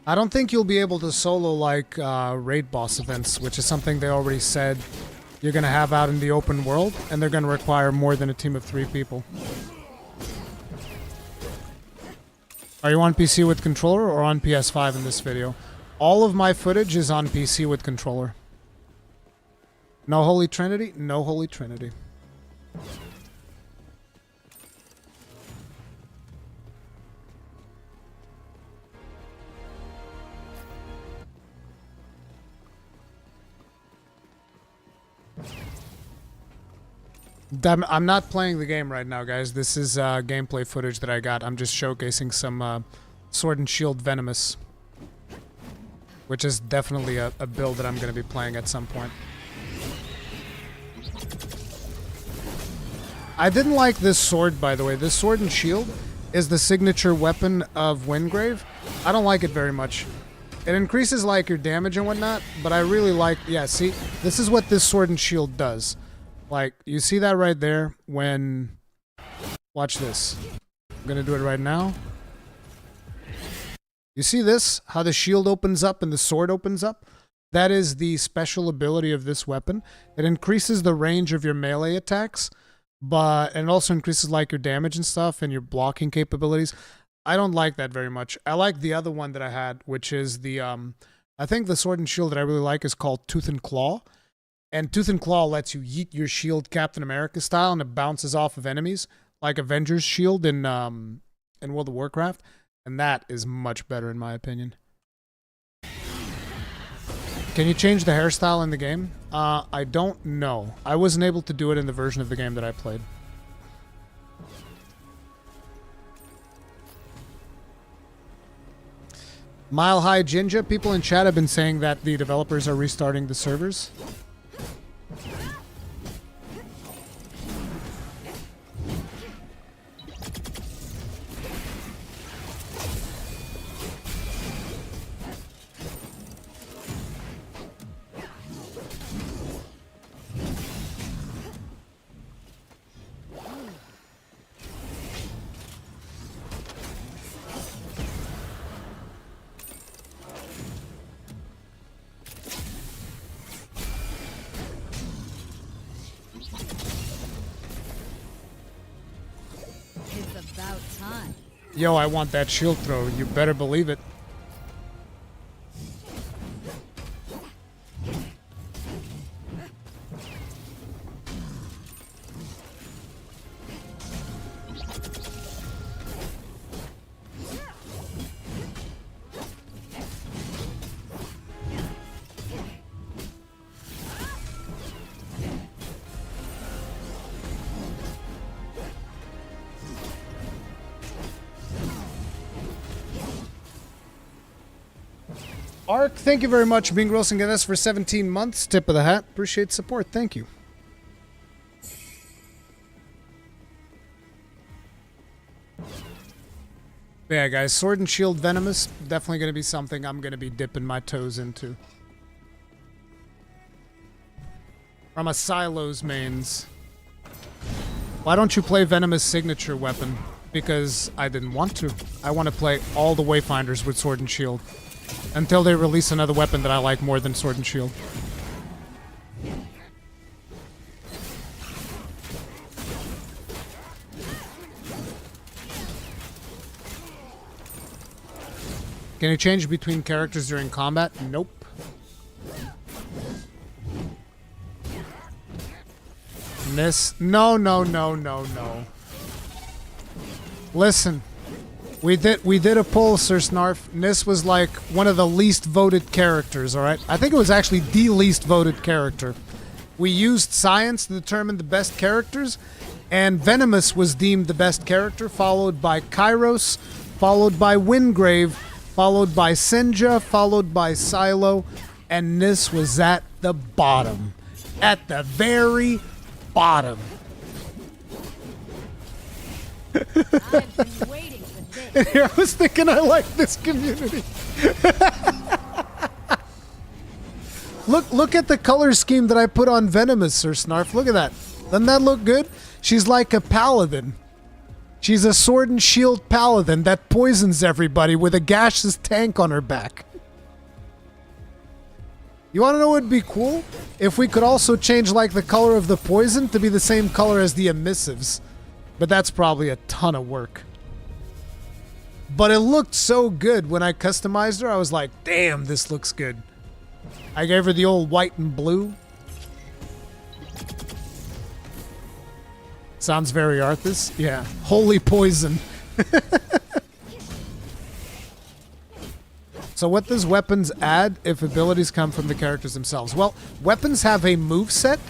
S1: I don't think you'll be able to solo like raid boss events, which is something they already said you're going to have out in the open world, and they're going to require more than a team of 3 people. Are you on PC with controller or on PS5 in this video? All of my footage is on PC with controller. No Holy Trinity? No Holy Trinity. I'm not playing the game right now, guys. This is gameplay footage that I got. I'm just showcasing some Sword and Shield Venomous, which is definitely a build that I'm going to be playing at some point. I didn't like this sword, by the way. This Sword and Shield is the signature weapon of Wingrave. I don't like it very much. It increases like your damage and whatnot, but I really like... Yeah, see? This is what this Sword and Shield does. Like, you see that right there when... Watch this. I'm gonna do it right now. You see this? How the shield opens up and the sword opens up? That is the special ability of this weapon. It increases the range of your melee attacks, but and it also increases like your damage and stuff and your blocking capabilities. I don't like that very much. I like the other one that I had, which is the... I think the Sword and Shield that I really like is called Tooth and Claw. And Tooth and Claw lets you yeet your shield Captain America style, and it bounces off of enemies, like Avengers Shield in World of Warcraft. And that is much better, in my opinion. Can you change the hairstyle in the game? I don't know. I wasn't able to do it in the version of the game that I played. Mile High Jinja, people in chat have been saying that the developers are restarting the servers. Yo, I want that shield throw. You better believe it. Ark, thank you very much, being grossing at us for 17 months. Tip of the hat. Appreciate support. Thank you. But yeah, guys, Sword and Shield Venomous, definitely going to be something I'm going to be dipping my toes into. From a Silos mains. Why don't you play Venomous' signature weapon? Because I didn't want to. I want to play all the Wayfinders with Sword and Shield. Until they release another weapon that I like more than Sword and Shield. Can you change between characters during combat? Nope. This? No. Listen, we did a poll, Sir Snarf. Nis was like one of the least voted characters, alright? I think it was actually the least voted character. We used science to determine the best characters, and Venomous was deemed the best character, followed by Kairos, followed by Wingrave, followed by Senja, followed by Silo, and Nis was at the bottom. At the very bottom.
S5: I've been waiting for this.
S1: And here I was thinking I like this community. Look at the color scheme that I put on Venomous, Sir Snarf. Look at that. Doesn't that look good? She's like a paladin. She's a sword and shield paladin that poisons everybody with a gaseous tank on her back. You want to know what would be cool? If we could also change like the color of the poison to be the same color as the emissives. But that's probably a ton of work. But it looked so good when I customized her. I was like, damn, this looks good. I gave her the old white and blue. Sounds very Arthas. Yeah. Holy poison. So what does weapons add if abilities come from the characters themselves? Well, weapons have a moveset,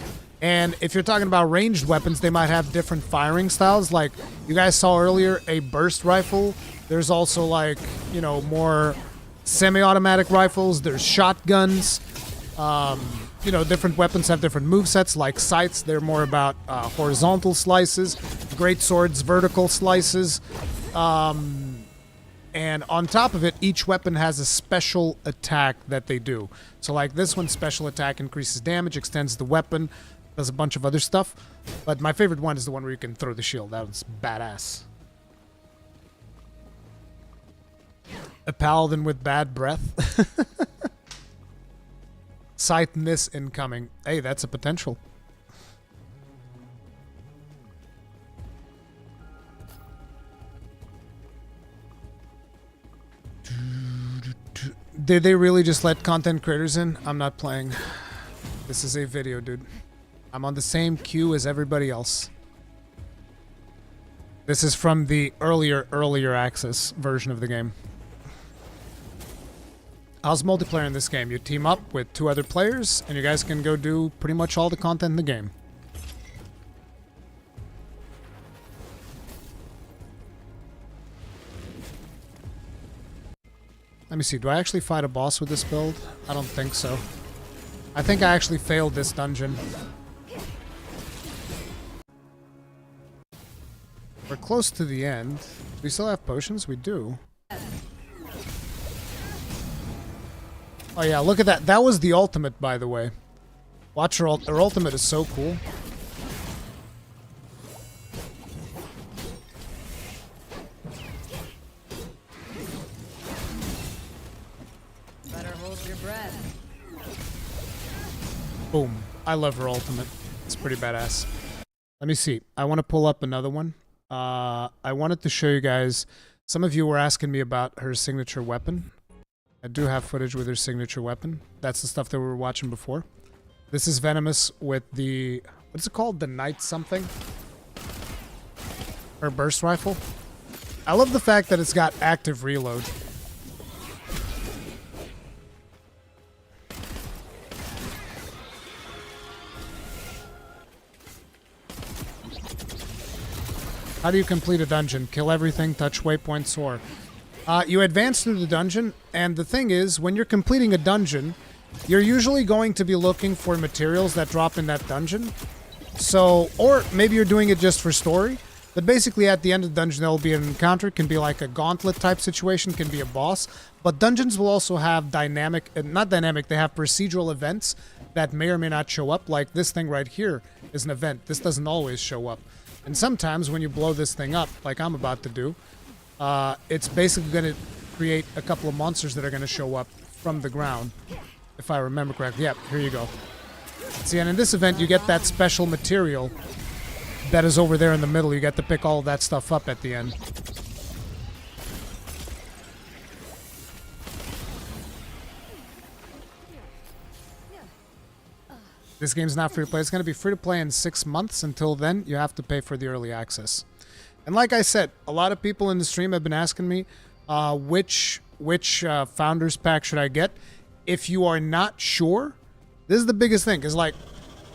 S1: and if you're talking about ranged weapons, they might have different firing styles. Like you guys saw earlier, a burst rifle. There's also like, you know, more semi-automatic rifles. There's shotguns. You know, different weapons have different movesets, like sights. They're more about horizontal slices. Great swords, vertical slices. And on top of it, each weapon has a special attack that they do. So like this one, special attack increases damage, extends the weapon, does a bunch of other stuff. But my favorite one is the one where you can throw the shield. That one's badass. A paladin with bad breath. Sight-ness incoming. Hey, that's a potential. Did they really just let content creators in? I'm not playing. This is a video, dude. I'm on the same queue as everybody else. This is from the earlier access version of the game. How's multiplayer in this game? You team up with 2 other players, and you guys can go do pretty much all the content in the game. Let me see, do I actually fight a boss with this build? I don't think so. I think I actually failed this dungeon. We're close to the end. Do we still have potions? We do. Oh yeah, look at that. That was the ultimate, by the way. Watch her ultimate is so cool.
S5: Better hold your breath.
S1: Boom. I love her ultimate. It's pretty badass. Let me see. I want to pull up another one. I wanted to show you guys. Some of you were asking me about her signature weapon. I do have footage with her signature weapon. That's the stuff that we were watching before. This is Venomous with the... What's it called? The Knight something? Her burst rifle. I love the fact that it's got active reload. How do you complete a dungeon? Kill everything, touch waypoint, soar. You advance through the dungeon, and the thing is, when you're completing a dungeon, you're usually going to be looking for materials that drop in that dungeon. So, or maybe you're doing it just for story, but basically at the end of the dungeon there will be an encounter. It can be like a gauntlet type situation, can be a boss, but dungeons will also have dynamic, not dynamic, they have procedural events that may or may not show up, like this thing right here is an event. This doesn't always show up. And sometimes when you blow this thing up, like I'm about to do, it's basically going to create a couple of monsters that are going to show up from the ground, if I remember correctly. Yep, here you go. See, and in this event, you get that special material that is over there in the middle. You get to pick all of that stuff up at the end. This game's not free to play. It's going to be free to play in 6 months. Until then, you have to pay for the early access. And like I said, a lot of people in the stream have been asking me which Founders Pack should I get. If you are not sure, this is the biggest thing. Because, like,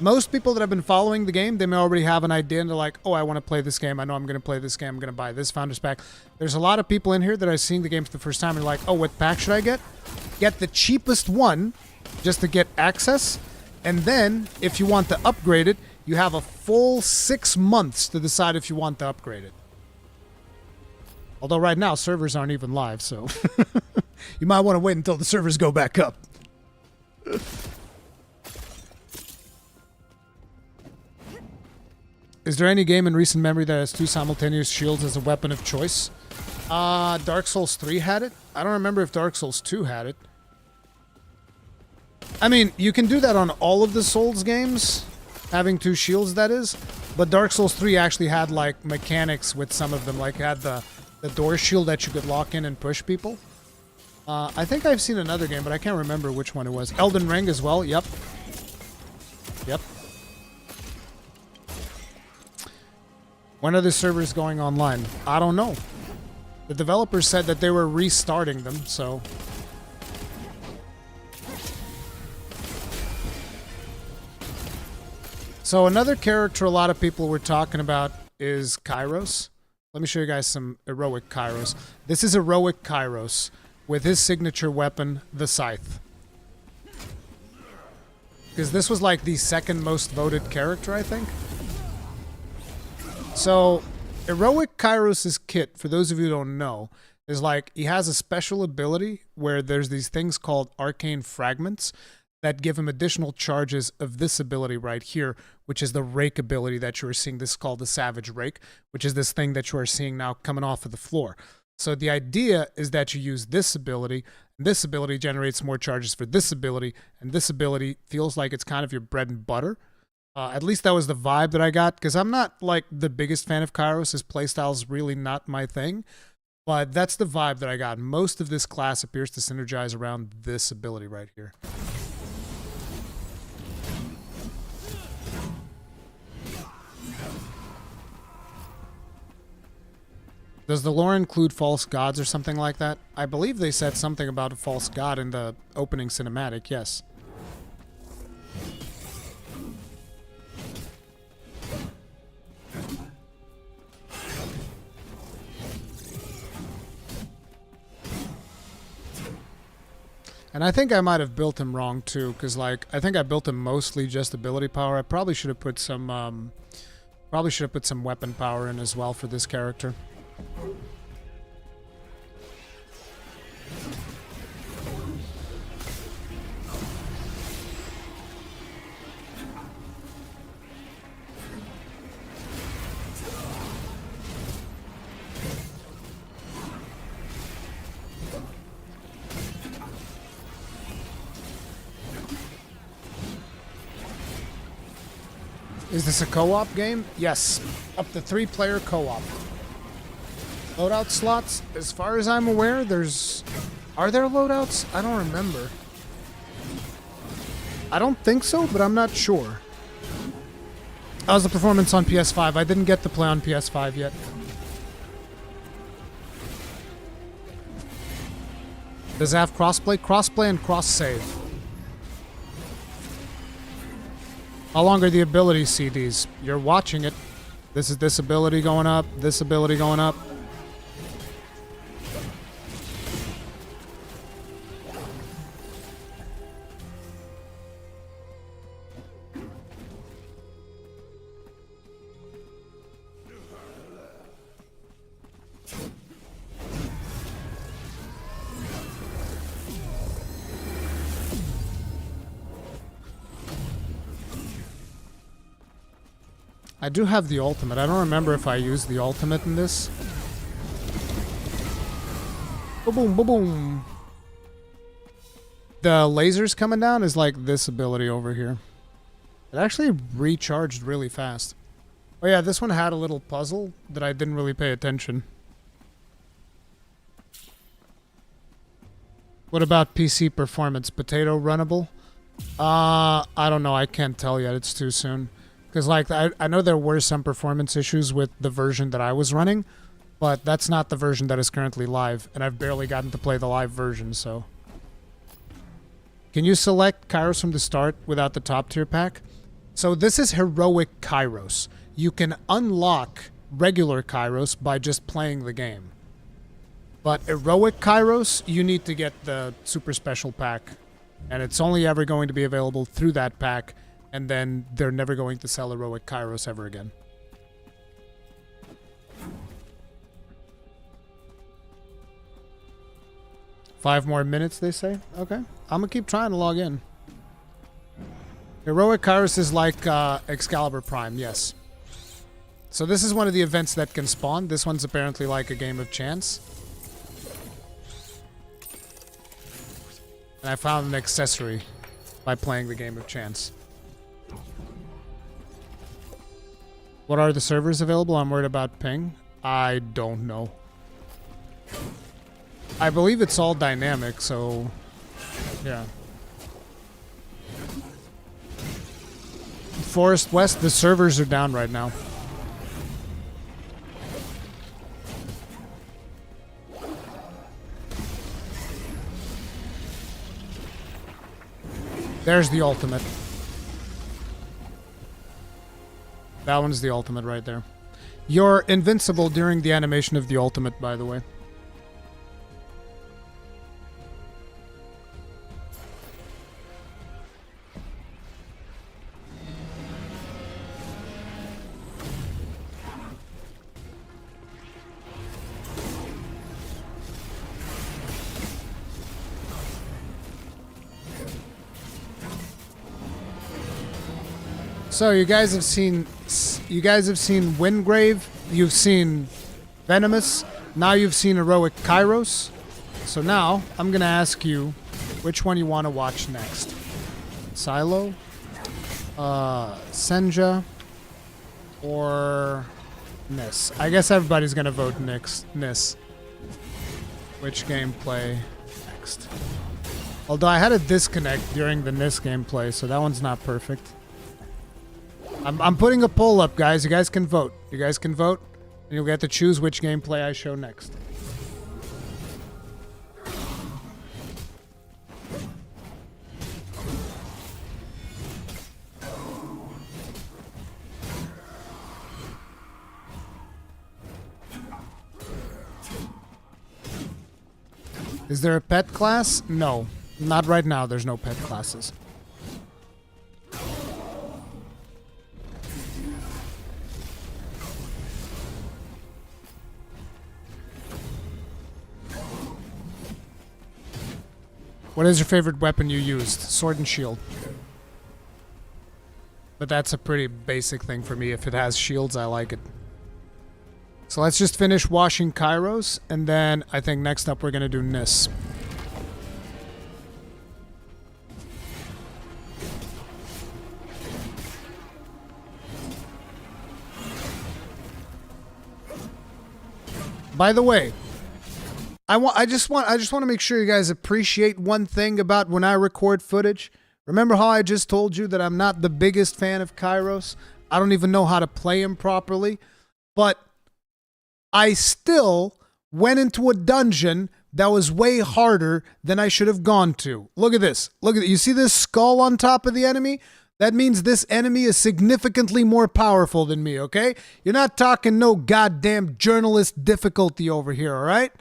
S1: most people that have been following the game, they may already have an idea and they're like, oh, I want to play this game. I know I'm going to play this game. I'm going to buy this Founders Pack. There's a lot of people in here that are seeing the game for the first time and are like, oh, what pack should I get? Get the cheapest one just to get access. And then, if you want to upgrade it, you have a full 6 months to decide if you want to upgrade it. Although right now, servers aren't even live, so you might want to wait until the servers go back up. Is there any game in recent memory that has 2 simultaneous shields as a weapon of choice? Dark Souls 3 had it. I don't remember if Dark Souls 2 had it. I mean, you can do that on all of the Souls games, having 2 shields, that is. But Dark Souls 3 actually had, like, mechanics with some of them. Like, it had the door shield that you could lock in and push people. I think I've seen another game, but I can't remember which one it was. Elden Ring as well, yep. Yep. When are the servers going online? I don't know. The developers said that they were restarting them, so... So another character a lot of people were talking about is Kairos. Let me show you guys some heroic Kairos. This is heroic Kairos with his signature weapon, the Scythe. Because this was like the second most voted character, I think. So, heroic Kairos' kit, for those of you who don't know, is like he has a special ability where there's these things called arcane fragments that give him additional charges of this ability right here, which is the rake ability that you are seeing. This is called the Savage Rake, which is this thing that you are seeing now coming off of the floor. So the idea is that you use this ability, and this ability generates more charges for this ability, and this ability feels like it's kind of your bread and butter. At least that was the vibe that I got, because I'm not like the biggest fan of Kairos. His playstyle is really not my thing, but that's the vibe that I got. Most of this class appears to synergize around this ability right here. Does the lore include false gods or something like that? I believe they said something about a false god in the opening cinematic, yes. And I think I might have built him wrong too, because like I think I built him mostly just ability power. I probably should have put some weapon power in as well for this character. Is this a co-op game? Yes. Up to 3-player co-op. Loadout slots? As far as I'm aware, there's... Are there loadouts? I don't remember. I don't think so, but I'm not sure. How's the performance on PS5? I didn't get to play on PS5 yet. Does it have crossplay? Crossplay and cross-save. How long are the ability CDs? You're watching it. This is this ability going up, this ability going up. I do have the ultimate. I don't remember if I used the ultimate in this. Boom, boom, boom. The lasers coming down is like this ability over here. It actually recharged really fast. Oh yeah, this one had a little puzzle that I didn't really pay attention. What about PC performance? Potato runnable? I don't know. I can't tell yet. It's too soon. Because, like, I know there were some performance issues with the version that I was running, but that's not the version that is currently live, and I've barely gotten to play the live version, so. Can you select Kairos from the start without the top tier pack? So this is Heroic Kairos. You can unlock regular Kairos by just playing the game. But Heroic Kairos, you need to get the super special pack. And it's only ever going to be available through that pack, and then they're never going to sell Heroic Kairos ever again. Five more minutes, they say? Okay. I'm gonna keep trying to log in. Heroic Kairos is like Excalibur Prime, yes. So this is one of the events that can spawn. This one's apparently like a game of chance. And I found an accessory by playing the game of chance. What are the servers available? I'm worried about ping. I don't know. I believe it's all dynamic, so yeah. Forest West, the servers are down right now. There's the ultimate. That one's the ultimate right there. You're invincible during the animation of the ultimate, by the way. So you guys have seen Windgrave, you've seen Venomous, now you've seen Heroic Kairos. So now I'm gonna ask you which one you want to watch next. Silo, Senja, or Nis. I guess everybody's gonna vote Nis. Which gameplay next? Although I had a disconnect during the Nis gameplay, so that one's not perfect. I'm putting a poll up, guys. You guys can vote. You guys can vote, and you'll get to choose which gameplay I show next. Is there a pet class? No. Not right now. There's no pet classes. What is your favorite weapon you used? Sword and shield. But that's a pretty basic thing for me. If it has shields, I like it. So let's just finish washing Kairos, and then I think next up we're going to do Nis. By the way, I just want to make sure you guys appreciate one thing about when I record footage. Remember how I just told you that I'm not the biggest fan of Kairos? I don't even know how to play him properly. But I still went into a dungeon that was way harder than I should have gone to. Look at this. Look at it. You see this skull on top of the enemy? That means this enemy is significantly more powerful than me, okay? You're not talking no goddamn journalist difficulty over here, all right?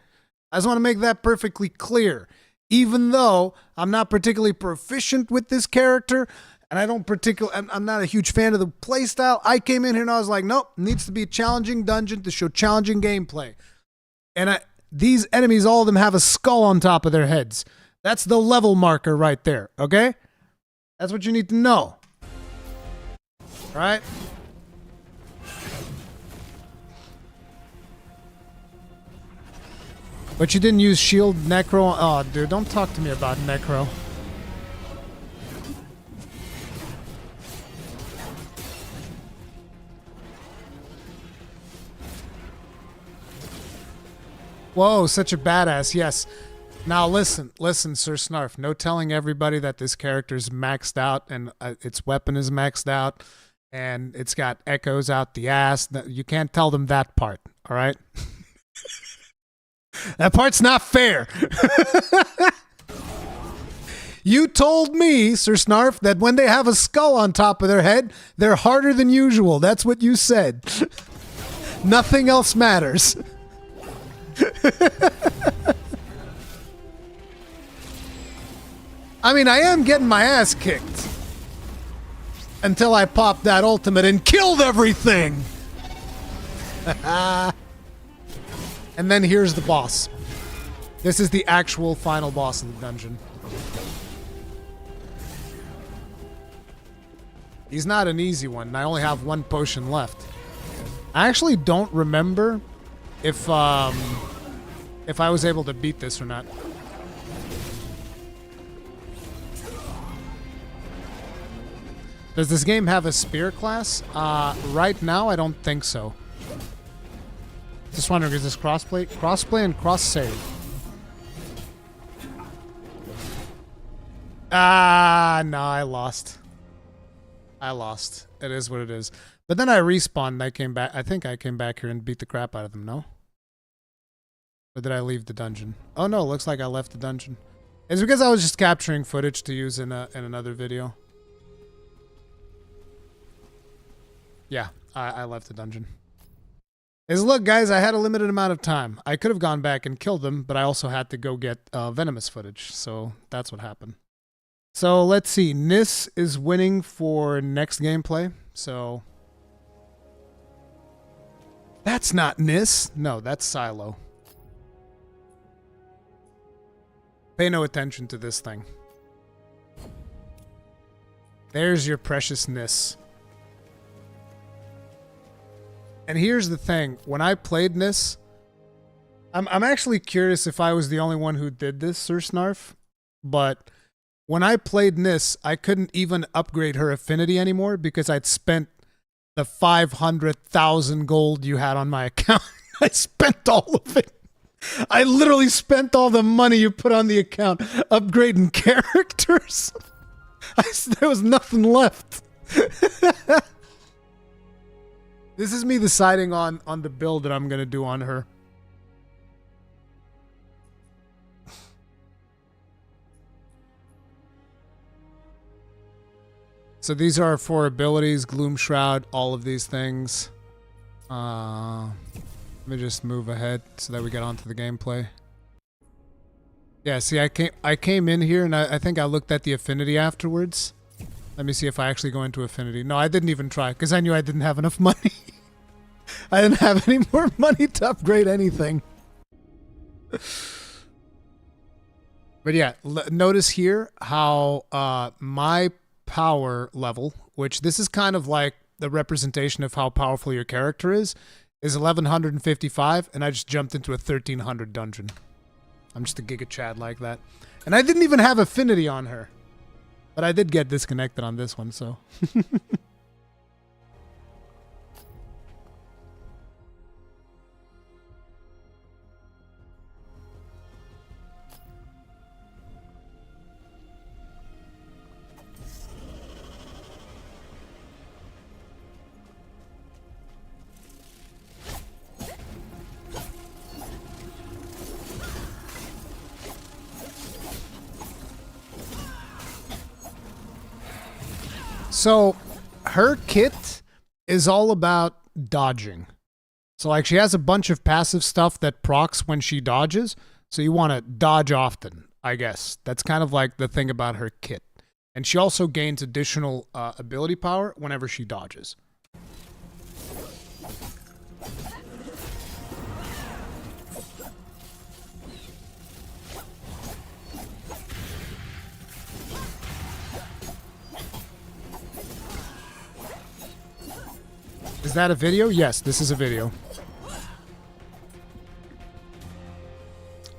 S1: I just want to make that perfectly clear. Even though I'm not particularly proficient with this character, and I'm not a huge fan of the playstyle, I came in here and I was like, nope, needs to be a challenging dungeon to show challenging gameplay. And these enemies, all of them have a skull on top of their heads. That's the level marker right there, okay? That's what you need to know. All right? But you didn't use shield necro. Oh, dude, don't talk to me about necro. Whoa, such a badass, yes. Now listen, Sir Snarf. No telling everybody that this character's maxed out and its weapon is maxed out and it's got echoes out the ass. You can't tell them that part, all right? That part's not fair. You told me, Sir Snarf, that when they have a skull on top of their head, they're harder than usual. That's what you said. Nothing else matters. I mean, I am getting my ass kicked until I popped that ultimate and killed everything. And then here's the boss. This is the actual final boss of the dungeon. He's not an easy one, and I only have one potion left. I actually don't remember if I was able to beat this or not. Does this game have a spear class? Right now, I don't think so. Just wondering, is this crossplay? Crossplay and cross-save. No, I lost. I lost. It is what it is. But then I respawned and I came back. I think I came back here and beat the crap out of them, no? Or did I leave the dungeon? Oh no, looks like I left the dungeon. It's because I was just capturing footage to use in another video. Yeah, I left the dungeon. Look, guys, I had a limited amount of time. I could have gone back and killed them, but I also had to go get Venomous footage. So that's what happened. So let's see. Nis is winning for next gameplay. So that's not Nis. No, that's Silo. Pay no attention to this thing. There's your precious Nis. And here's the thing. When I played Nis, I'm actually curious if I was the only one who did this, Sir Snarf. But when I played Nis, I couldn't even upgrade her affinity anymore because I'd spent the 500,000 gold you had on my account. I spent all of it. I literally spent all the money you put on the account upgrading characters. There was nothing left. This is me deciding on the build that I'm going to do on her. So these are 4 abilities, Gloom Shroud, all of these things. Let me just move ahead so that we get onto the gameplay. Yeah, see, I came in here and I think I looked at the affinity afterwards. Let me see if I actually go into affinity. No, I didn't even try because I knew I didn't have enough money. I didn't have any more money to upgrade anything. But yeah, notice here how my power level, which this is kind of like the representation of how powerful your character is 1155, and I just jumped into a 1300 dungeon. I'm just a Giga Chad like that. And I didn't even have affinity on her. But I did get disconnected on this one, so. So, her kit is all about dodging. So, like, she has a bunch of passive stuff that procs when she dodges. So, you want to dodge often, I guess. That's kind of like the thing about her kit. And she also gains additional ability power whenever she dodges. Is that a video? Yes, this is a video.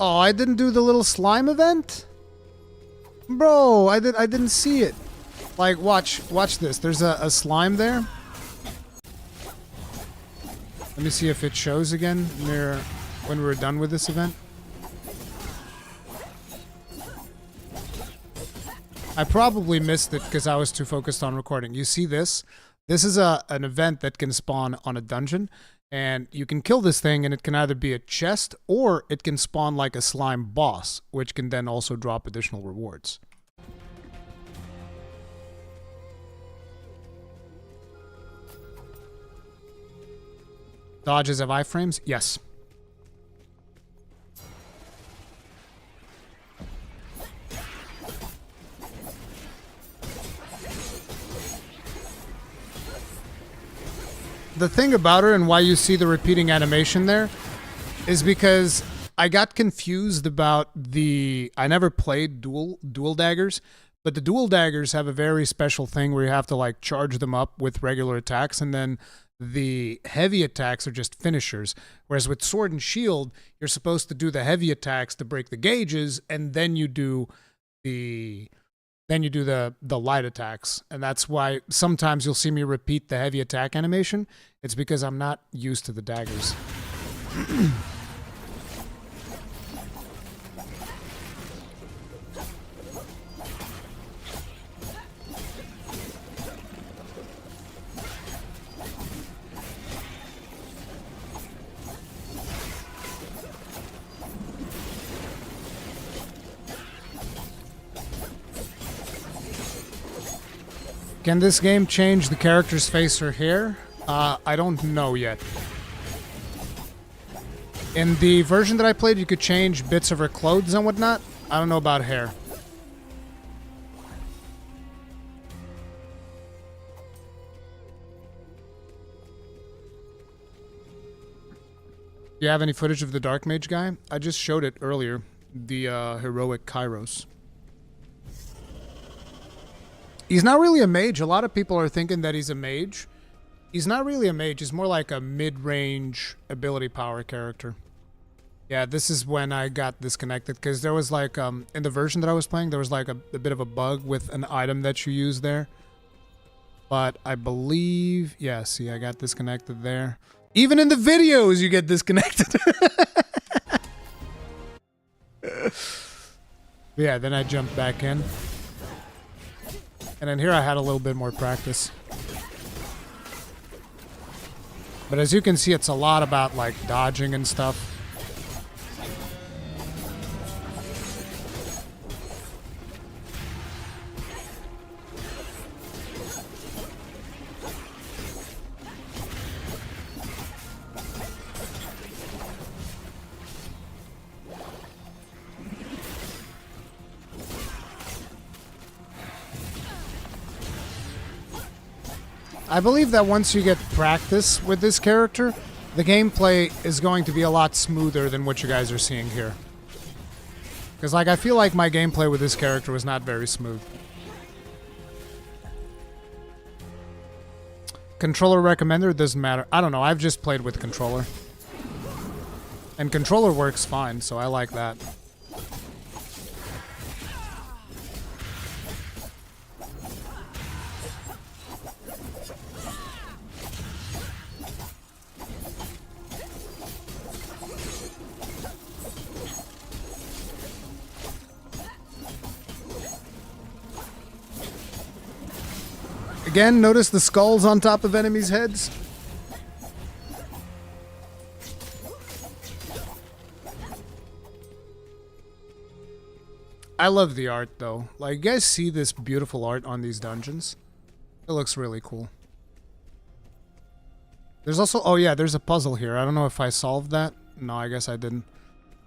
S1: Oh, I didn't do the little slime event? Bro, I didn't see it. Like, watch this. There's a slime there. Let me see if it shows again near when we're done with this event. I probably missed it because I was too focused on recording. You see this? This is an event that can spawn on a dungeon, and you can kill this thing, and it can either be a chest or it can spawn like a slime boss, which can then also drop additional rewards. Dodges have iframes? Yes. The thing about her and why you see the repeating animation there is because I got confused about I never played dual daggers, but the dual daggers have a very special thing where you have to like charge them up with regular attacks, and then the heavy attacks are just finishers. Whereas with sword and shield, you're supposed to do the heavy attacks to break the gauges, and then you do the light attacks. And that's why sometimes you'll see me repeat the heavy attack animation. It's because I'm not used to the daggers. Can this game change the character's face or hair? I don't know yet. In the version that I played, you could change bits of her clothes and whatnot. I don't know about hair. Do you have any footage of the Dark Mage guy? I just showed it earlier. The heroic Kairos. He's not really a mage. A lot of people are thinking that he's a mage. He's not really a mage. He's more like a mid-range ability power character. Yeah, this is when I got disconnected, because there was like, in the version that I was playing, there was like a bit of a bug with an item that you use there. But I believe, yeah, see, I got disconnected there. Even in the videos, you get disconnected. Yeah, then I jumped back in. And then here I had a little bit more practice. But as you can see, it's a lot about like dodging and stuff. I believe that once you get practice with this character, the gameplay is going to be a lot smoother than what you guys are seeing here. Because, like, I feel like my gameplay with this character was not very smooth. Controller recommender? Doesn't matter. I don't know. I've just played with controller. And controller works fine, so I like that. Again, notice the skulls on top of enemies' heads? I love the art, though. Like, you guys see this beautiful art on these dungeons? It looks really cool. There's also... Oh, yeah, there's a puzzle here. I don't know if I solved that. No, I guess I didn't.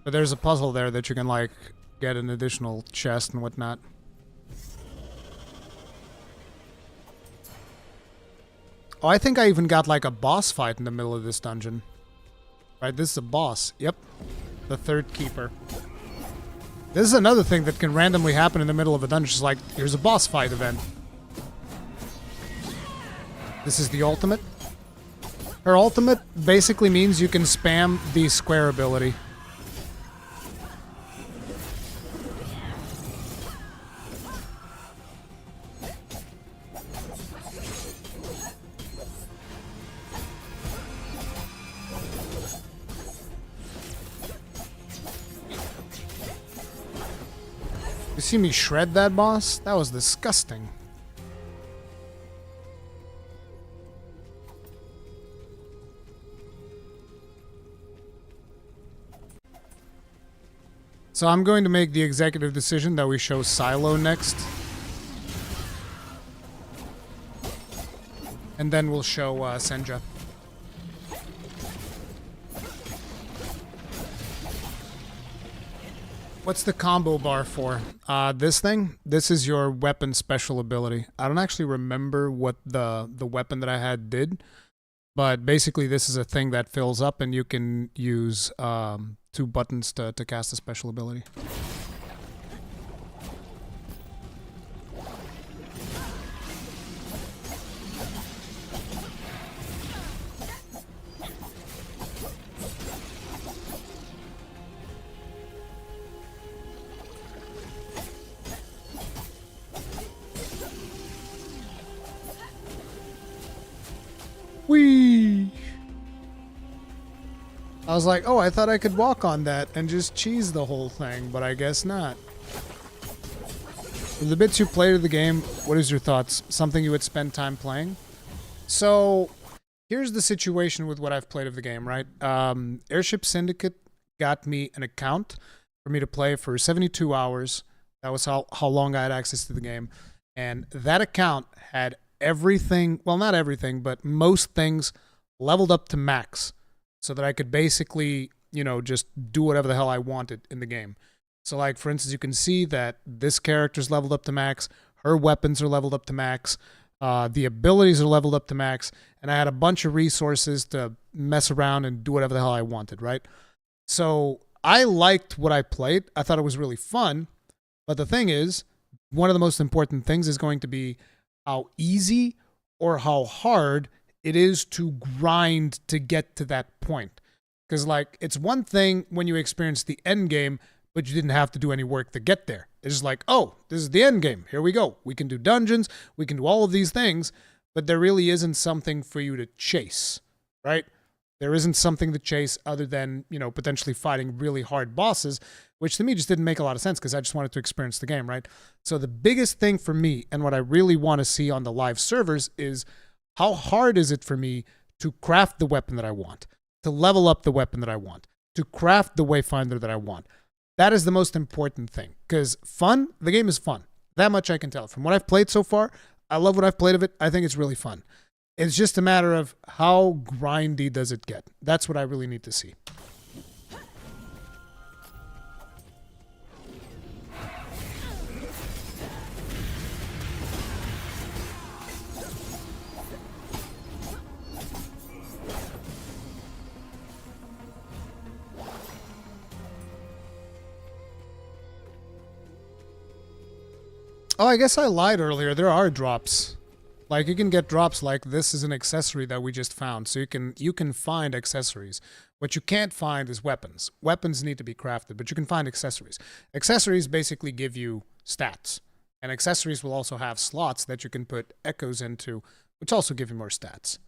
S1: But there's a puzzle there that you can, like, get an additional chest and whatnot. Oh, I think I even got, like, a boss fight in the middle of this dungeon. Right, this is a boss. Yep. The third keeper. This is another thing that can randomly happen in the middle of a dungeon. It's like, here's a boss fight event. This is the ultimate. Her ultimate basically means you can spam the square ability. You see me shred that boss? That was disgusting. So I'm going to make the executive decision that we show Silo next. And then we'll show Senja. What's the combo bar for? This thing? This is your weapon special ability. I don't actually remember what the weapon that I had did. But basically this is a thing that fills up and you can use 2 buttons to cast a special ability. Whee! I was like, oh, I thought I could walk on that and just cheese the whole thing, but I guess not. For the bits you played of the game, what is your thoughts? Something you would spend time playing? So, here's the situation with what I've played of the game, right? Airship Syndicate got me an account for me to play for 72 hours. That was how long I had access to the game. And that account had everything, well, not everything, but most things leveled up to max so that I could basically, you know, just do whatever the hell I wanted in the game. So, like, for instance, you can see that this character's leveled up to max, her weapons are leveled up to max, the abilities are leveled up to max, and I had a bunch of resources to mess around and do whatever the hell I wanted, right? So, I liked what I played. I thought it was really fun, but the thing is, one of the most important things is going to be how easy or how hard it is to grind to get to that point. Because, like, it's one thing when you experience the end game, but you didn't have to do any work to get there. It's just like, oh, this is the end game. Here we go. We can do dungeons. We can do all of these things, but there really isn't something for you to chase, right? There isn't something to chase other than, you know, potentially fighting really hard bosses, which to me just didn't make a lot of sense because I just wanted to experience the game, right? So the biggest thing for me and what I really want to see on the live servers is how hard is it for me to craft the weapon that I want, to level up the weapon that I want, to craft the Wayfinder that I want. That is the most important thing because fun, the game is fun. That much I can tell. From what I've played so far, I love what I've played of it. I think it's really fun. It's just a matter of how grindy does it get. That's what I really need to see. Oh, I guess I lied earlier. There are drops. Like, you can get drops like this is an accessory that we just found. So you can find accessories. What you can't find is weapons. Weapons need to be crafted, but you can find accessories. Accessories basically give you stats. And accessories will also have slots that you can put echoes into, which also give you more stats.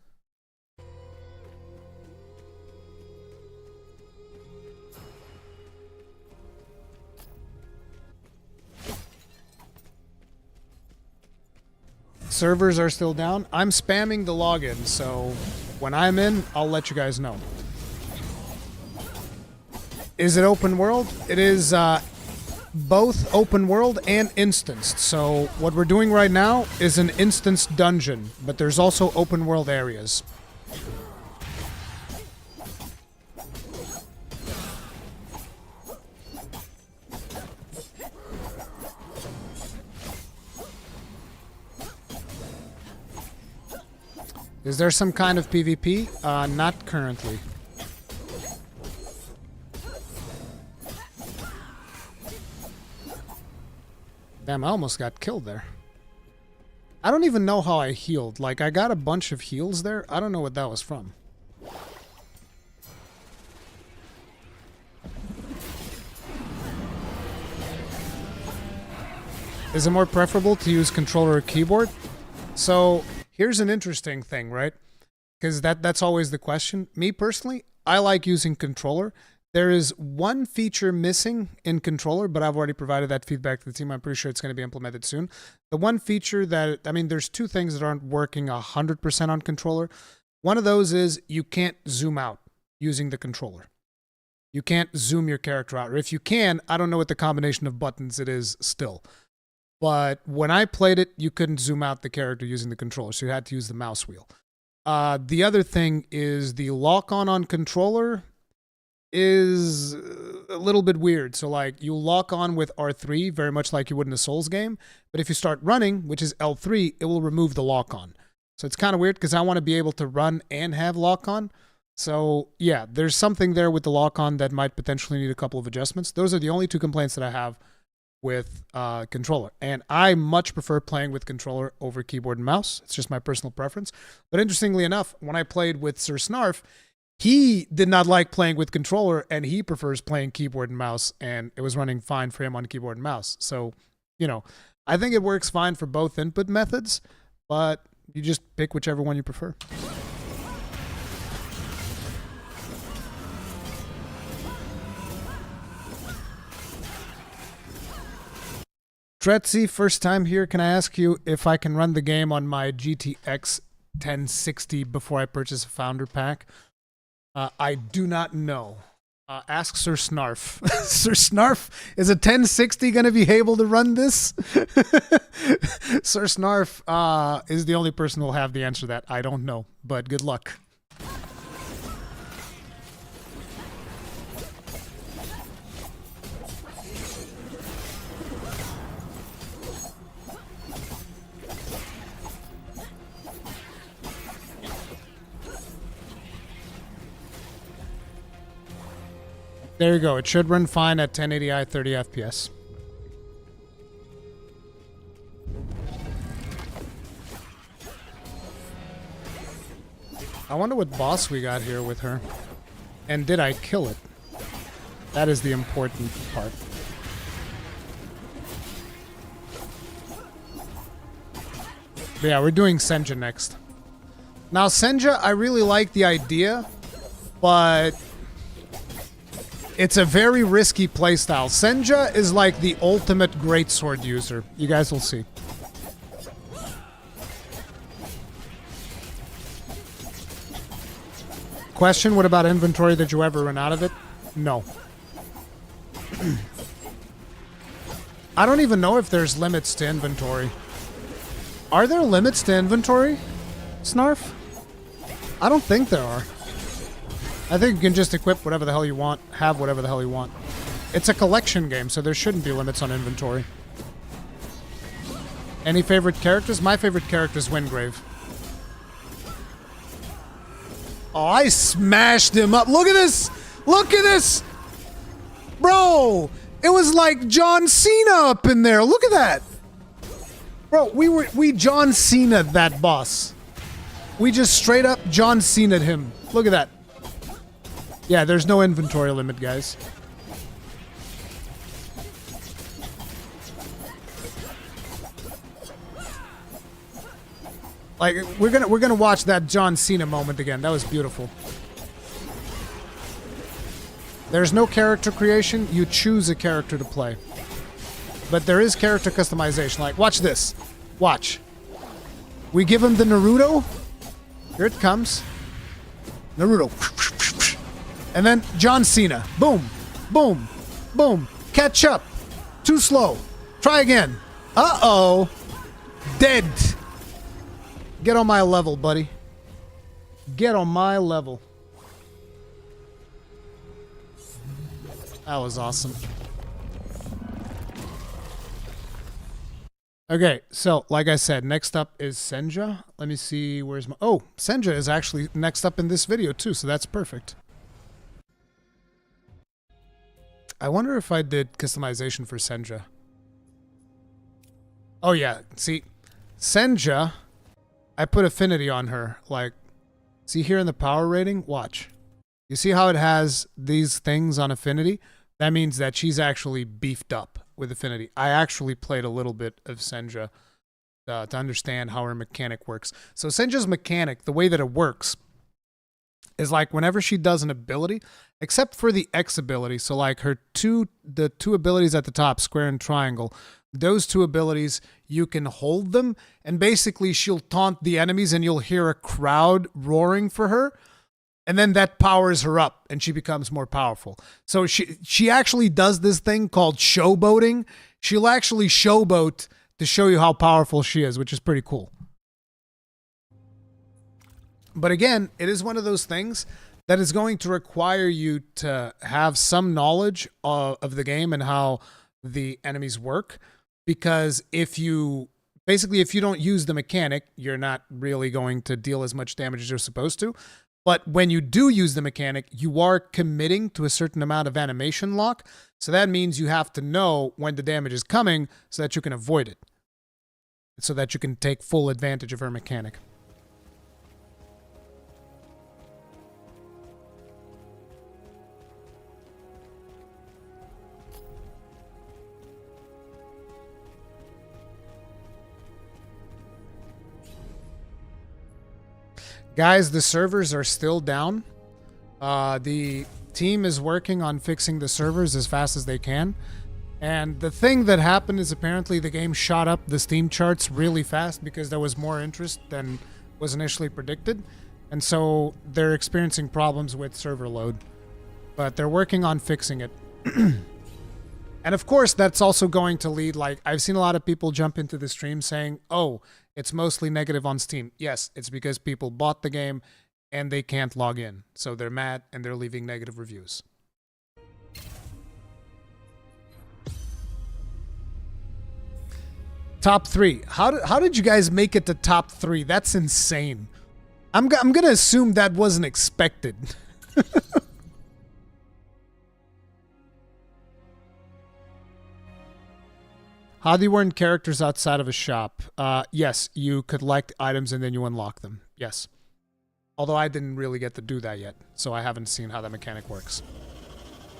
S1: Servers are still down. I'm spamming the login, so when I'm in, I'll let you guys know. Is it open world? It is both open world and instanced. So what we're doing right now is an instanced dungeon, but there's also open world areas. Is there some kind of PvP? Not currently. Damn, I almost got killed there. I don't even know how I healed. Like, I got a bunch of heals there. I don't know what that was from. Is it more preferable to use controller or keyboard? So, here's an interesting thing, right? Because that's always the question. Me personally, I like using controller There is one feature missing in controller, but I've already provided that feedback to the team. I'm pretty sure it's going to be implemented soon. The one feature that, I mean, there's two things that aren't working 100% on controller. One of those is you can't zoom out using the controller. You can't zoom your character out. Or if you can, I don't know what the combination of buttons it is still. But when I played it, you couldn't zoom out the character using the controller, so you had to use the mouse wheel. The other thing is the lock-on controller is a little bit weird. So like you lock on with R3 very much like you would in a Souls game, but if you start running, which is L3, it will remove the lock on. So it's kind of weird because I want to be able to run and have lock on. So yeah, there's something there with the lock on that might potentially need a couple of adjustments. Those are the only two complaints that I have with controller, and I much prefer playing with controller over keyboard and mouse. It's just my personal preference. But interestingly enough, when I played with Sir Snarf, he did not like playing with controller, and he prefers playing keyboard and mouse, and it was running fine for him on keyboard and mouse. So, you know, I think it works fine for both input methods, but you just pick whichever one you prefer. Tretzy, first time here. Can I ask you if I can run the game on my GTX 1060 before I purchase a founder pack? I do not know. Ask Sir Snarf. Sir Snarf, is a 1060 going to be able to run this? Sir Snarf is the only person who will have the answer to that. I don't know, but good luck. There you go. It should run fine at 1080i 30 FPS. I wonder what boss we got here with her. And did I kill it? That is the important part. But yeah, we're doing Senja next. Now, Senja, I really like the idea, but it's a very risky playstyle. Senja is like the ultimate greatsword user. You guys will see. Question, what about inventory? Did you ever run out of it? No. I don't even know if there's limits to inventory. Are there limits to inventory, Snarf? I don't think there are. I think you can just equip whatever the hell you want, have whatever the hell you want. It's a collection game, so there shouldn't be limits on inventory. Any favorite characters? My favorite character is Wingrave. Oh, I smashed him up. Look at this! Look at this! Bro! It was like John Cena up in there. Look at that! Bro, we John Cena'd that boss. We just straight up John Cena'd him. Look at that. Yeah, there's no inventory limit, guys. Like we're gonna watch that John Cena moment again. That was beautiful. There's no character creation. You choose a character to play. But there is character customization. Like, watch this. Watch. We give him the Naruto. Here it comes. Naruto. And then John Cena. Boom. Boom. Boom. Catch up. Too slow. Try again. Uh-oh. Dead. Get on my level, buddy. Get on my level. That was awesome. Okay, so like I said, next up is Senja. Let me see, where's my... Oh, Senja is actually next up in this video too, so that's perfect. I wonder if I did customization for Senja. Oh yeah, see, Senja, I put affinity on her. Like, see here in the power rating? Watch. You see how it has these things on affinity? That means that she's actually beefed up with affinity. I actually played a little bit of Senja to understand how her mechanic works. So Senja's mechanic, the way that it works, is like whenever she does an ability, except for the X ability, so like the two abilities at the top, square and triangle, those two abilities, you can hold them, and basically she'll taunt the enemies and you'll hear a crowd roaring for her, and then that powers her up and she becomes more powerful. So she actually does this thing called showboating. She'll actually showboat to show you how powerful she is, which is pretty cool. But again, it is one of those things that is going to require you to have some knowledge of the game and how the enemies work. Because if you don't use the mechanic, you're not really going to deal as much damage as you're supposed to. But when you do use the mechanic, you are committing to a certain amount of animation lock. So that means you have to know when the damage is coming so that you can avoid it. So that you can take full advantage of her mechanic. Guys, the servers are still down. The team is working on fixing the servers as fast as they can. And the thing that happened is apparently the game shot up the Steam charts really fast because there was more interest than was initially predicted. And so they're experiencing problems with server load. But they're working on fixing it. And of course, that's also going to lead, like, I've seen a lot of people jump into the stream saying, oh, it's mostly negative on Steam. Yes, it's because people bought the game and they can't log in. So they're mad and they're leaving negative reviews. Top 3. How did you guys make it to top 3? That's insane. I'm going to assume that wasn't expected. How do you earn characters outside of a shop? Yes, you collect items and then you unlock them. Yes. Although I didn't really get to do that yet, so I haven't seen how that mechanic works.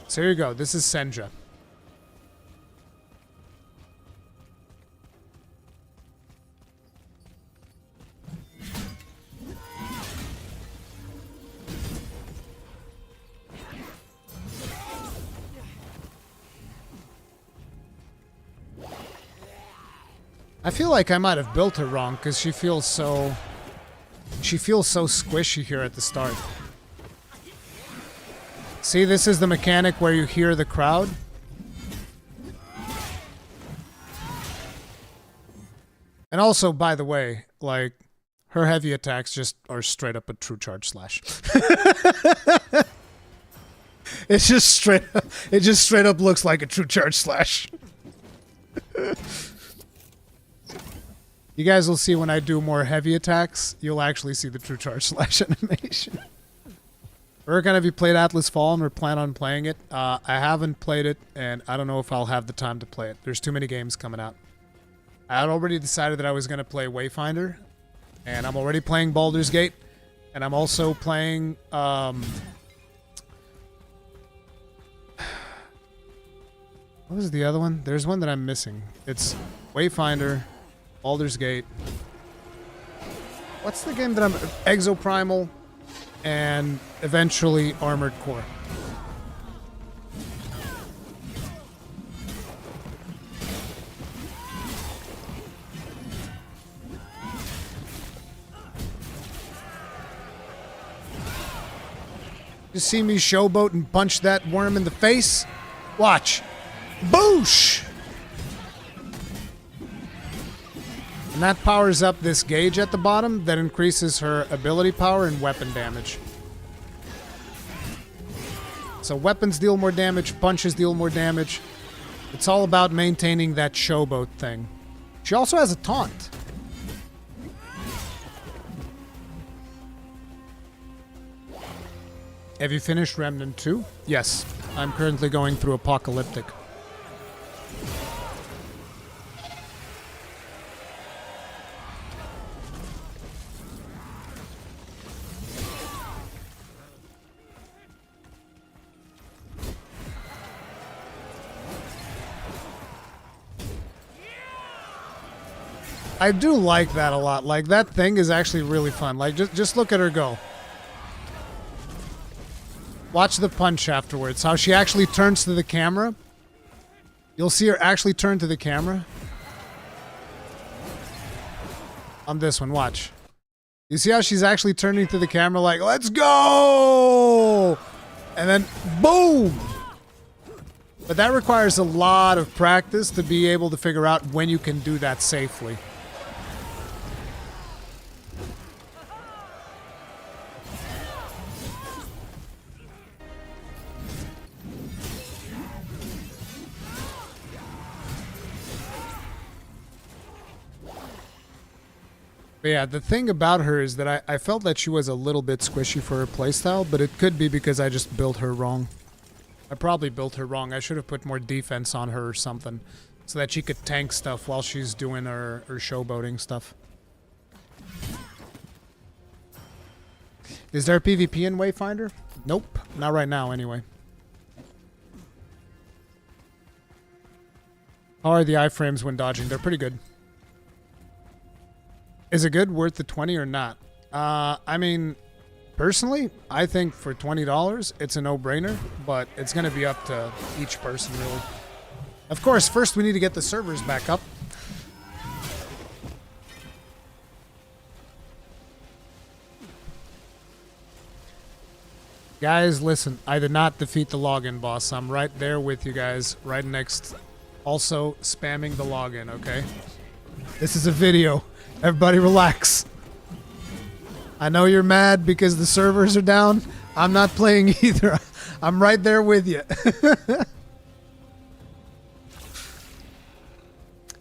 S1: So here you go. This is Senja. I feel like I might have built her wrong because she feels so squishy here at the start. See, this is the mechanic where you hear the crowd. And also, by the way, like, her heavy attacks just are straight up a true charge slash. It just straight up looks like a true charge slash. You guys will see when I do more heavy attacks, you'll actually see the true charge slash animation. Rurikhan, have you played Atlas Fallen or plan on playing it? I haven't played it, and I don't know if I'll have the time to play it. There's too many games coming out. I had already decided that I was going to play Wayfinder, and I'm already playing Baldur's Gate, and I'm also playing... What was the other one? There's one that I'm missing. It's Wayfinder... Baldur's Gate. What's the game that I'm... Exoprimal and eventually Armored Core. You see me showboat and punch that worm in the face? Watch. Boosh! And that powers up this gauge at the bottom that increases her ability power and weapon damage. So weapons deal more damage, punches deal more damage. It's all about maintaining that showboat thing. She also has a taunt. Have you finished Remnant 2? Yes. I'm currently going through Apocalyptic. I do like that a lot. Like, that thing is actually really fun. Like, just look at her go. Watch the punch afterwards. How she actually turns to the camera. You'll see her actually turn to the camera. On this one, watch. You see how she's actually turning to the camera like, let's go! And then, boom! But that requires a lot of practice to be able to figure out when you can do that safely. But yeah, the thing about her is that I felt that she was a little bit squishy for her playstyle, but it could be because I just built her wrong. I probably built her wrong. I should have put more defense on her or something, so that she could tank stuff while she's doing her showboating stuff. Is there a PvP in Wayfinder? Nope, not right now anyway. How are the iframes when dodging? They're pretty good. Is it good? Worth the 20 or not? I mean, personally, I think for $20, it's a no-brainer, but it's going to be up to each person, really. Of course, first we need to get the servers back up. Guys, listen, I did not defeat the login boss. I'm right there with you guys, right next. Also, spamming the login, okay? This is a video. Everybody relax. I know you're mad because the servers are down. I'm not playing either. I'm right there with you.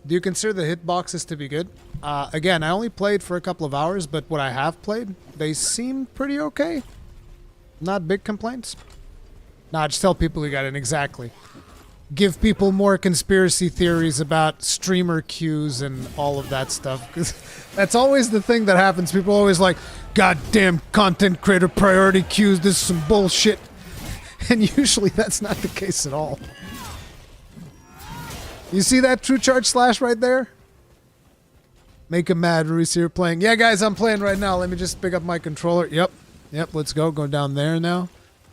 S1: Do you consider the hitboxes to be good? Again, I only played for a couple of hours, but what I have played, they seem pretty okay. Not big complaints. Nah, just tell people you got it. Exactly. Give people more conspiracy theories about streamer queues and all of that stuff. Because that's always the thing that happens. People are always like, goddamn content creator priority queues, this is some bullshit. And usually that's not the case at all. You see that True Charge Slash right there? Make him mad, Reese, you're playing. Yeah, guys, I'm playing right now. Let me just pick up my controller. Yep, let's go. Go down there now.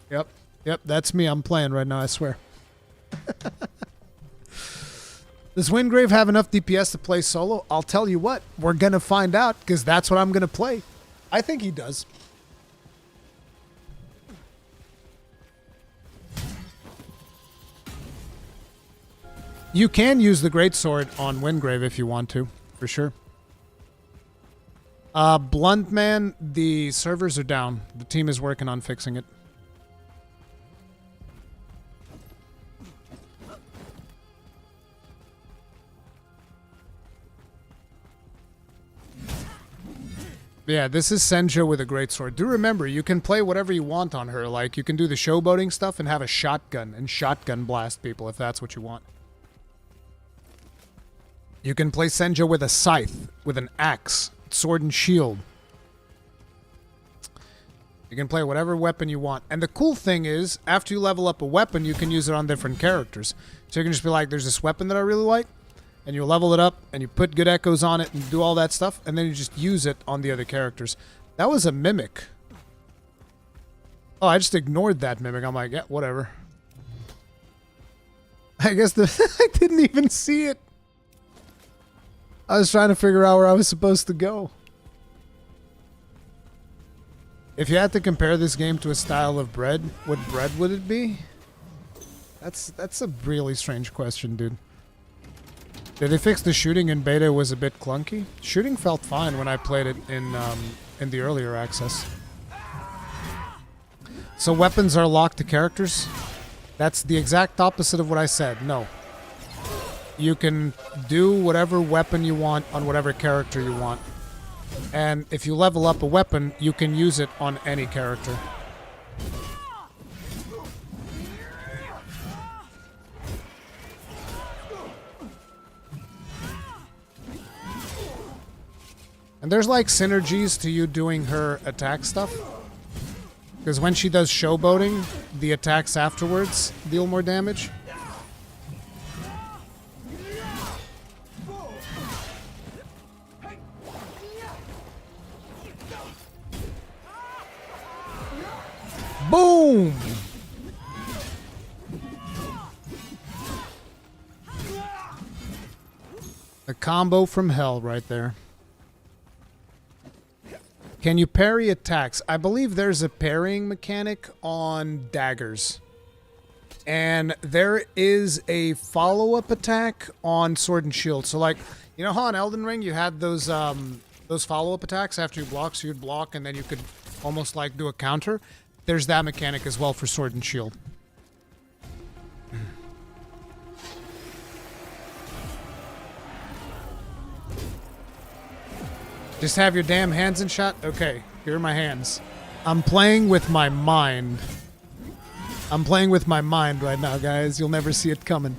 S1: Yep, that's me. I'm playing right now, I swear. Does Wingrave have enough DPS to play solo? I'll tell you what, we're gonna find out, because that's what I'm gonna play. I think he does. You can use the Greatsword on Wingrave if you want to, for sure. Bluntman, the servers are down. The team is working on fixing it. Yeah, this is Senjo with a greatsword. Do remember, you can play whatever you want on her. Like, you can do the showboating stuff and have a shotgun and shotgun blast people if that's what you want. You can play Senjo with a scythe, with an axe, sword and shield. You can play whatever weapon you want. And the cool thing is, after you level up a weapon, you can use it on different characters. So you can just be like, there's this weapon that I really like. And you level it up, and you put good echoes on it, and do all that stuff, and then you just use it on the other characters. That was a mimic. Oh, I just ignored that mimic. I'm like, yeah, whatever. I guess I didn't even see it. I was trying to figure out where I was supposed to go. If you had to compare this game to a style of bread, what bread would it be? That's a really strange question, dude. Did they fix the shooting in beta? It was a bit clunky. Shooting felt fine when I played it in the earlier access. So weapons are locked to characters? That's the exact opposite of what I said. No. You can do whatever weapon you want on whatever character you want. And if you level up a weapon, you can use it on any character. And there's like synergies to you doing her attack stuff. Because when she does showboating, the attacks afterwards deal more damage. Boom! combo from hell right there. Can you parry attacks? I believe there's a parrying mechanic on daggers. And there is a follow-up attack on sword and shield. So like, you know how on Elden Ring you had those follow-up attacks after you block, so you'd block and then you could almost like do a counter? There's that mechanic as well for sword and shield. Just have your damn hands in shot? Okay, here are my hands. I'm playing with my mind. I'm playing with my mind right now, guys. You'll never see it coming.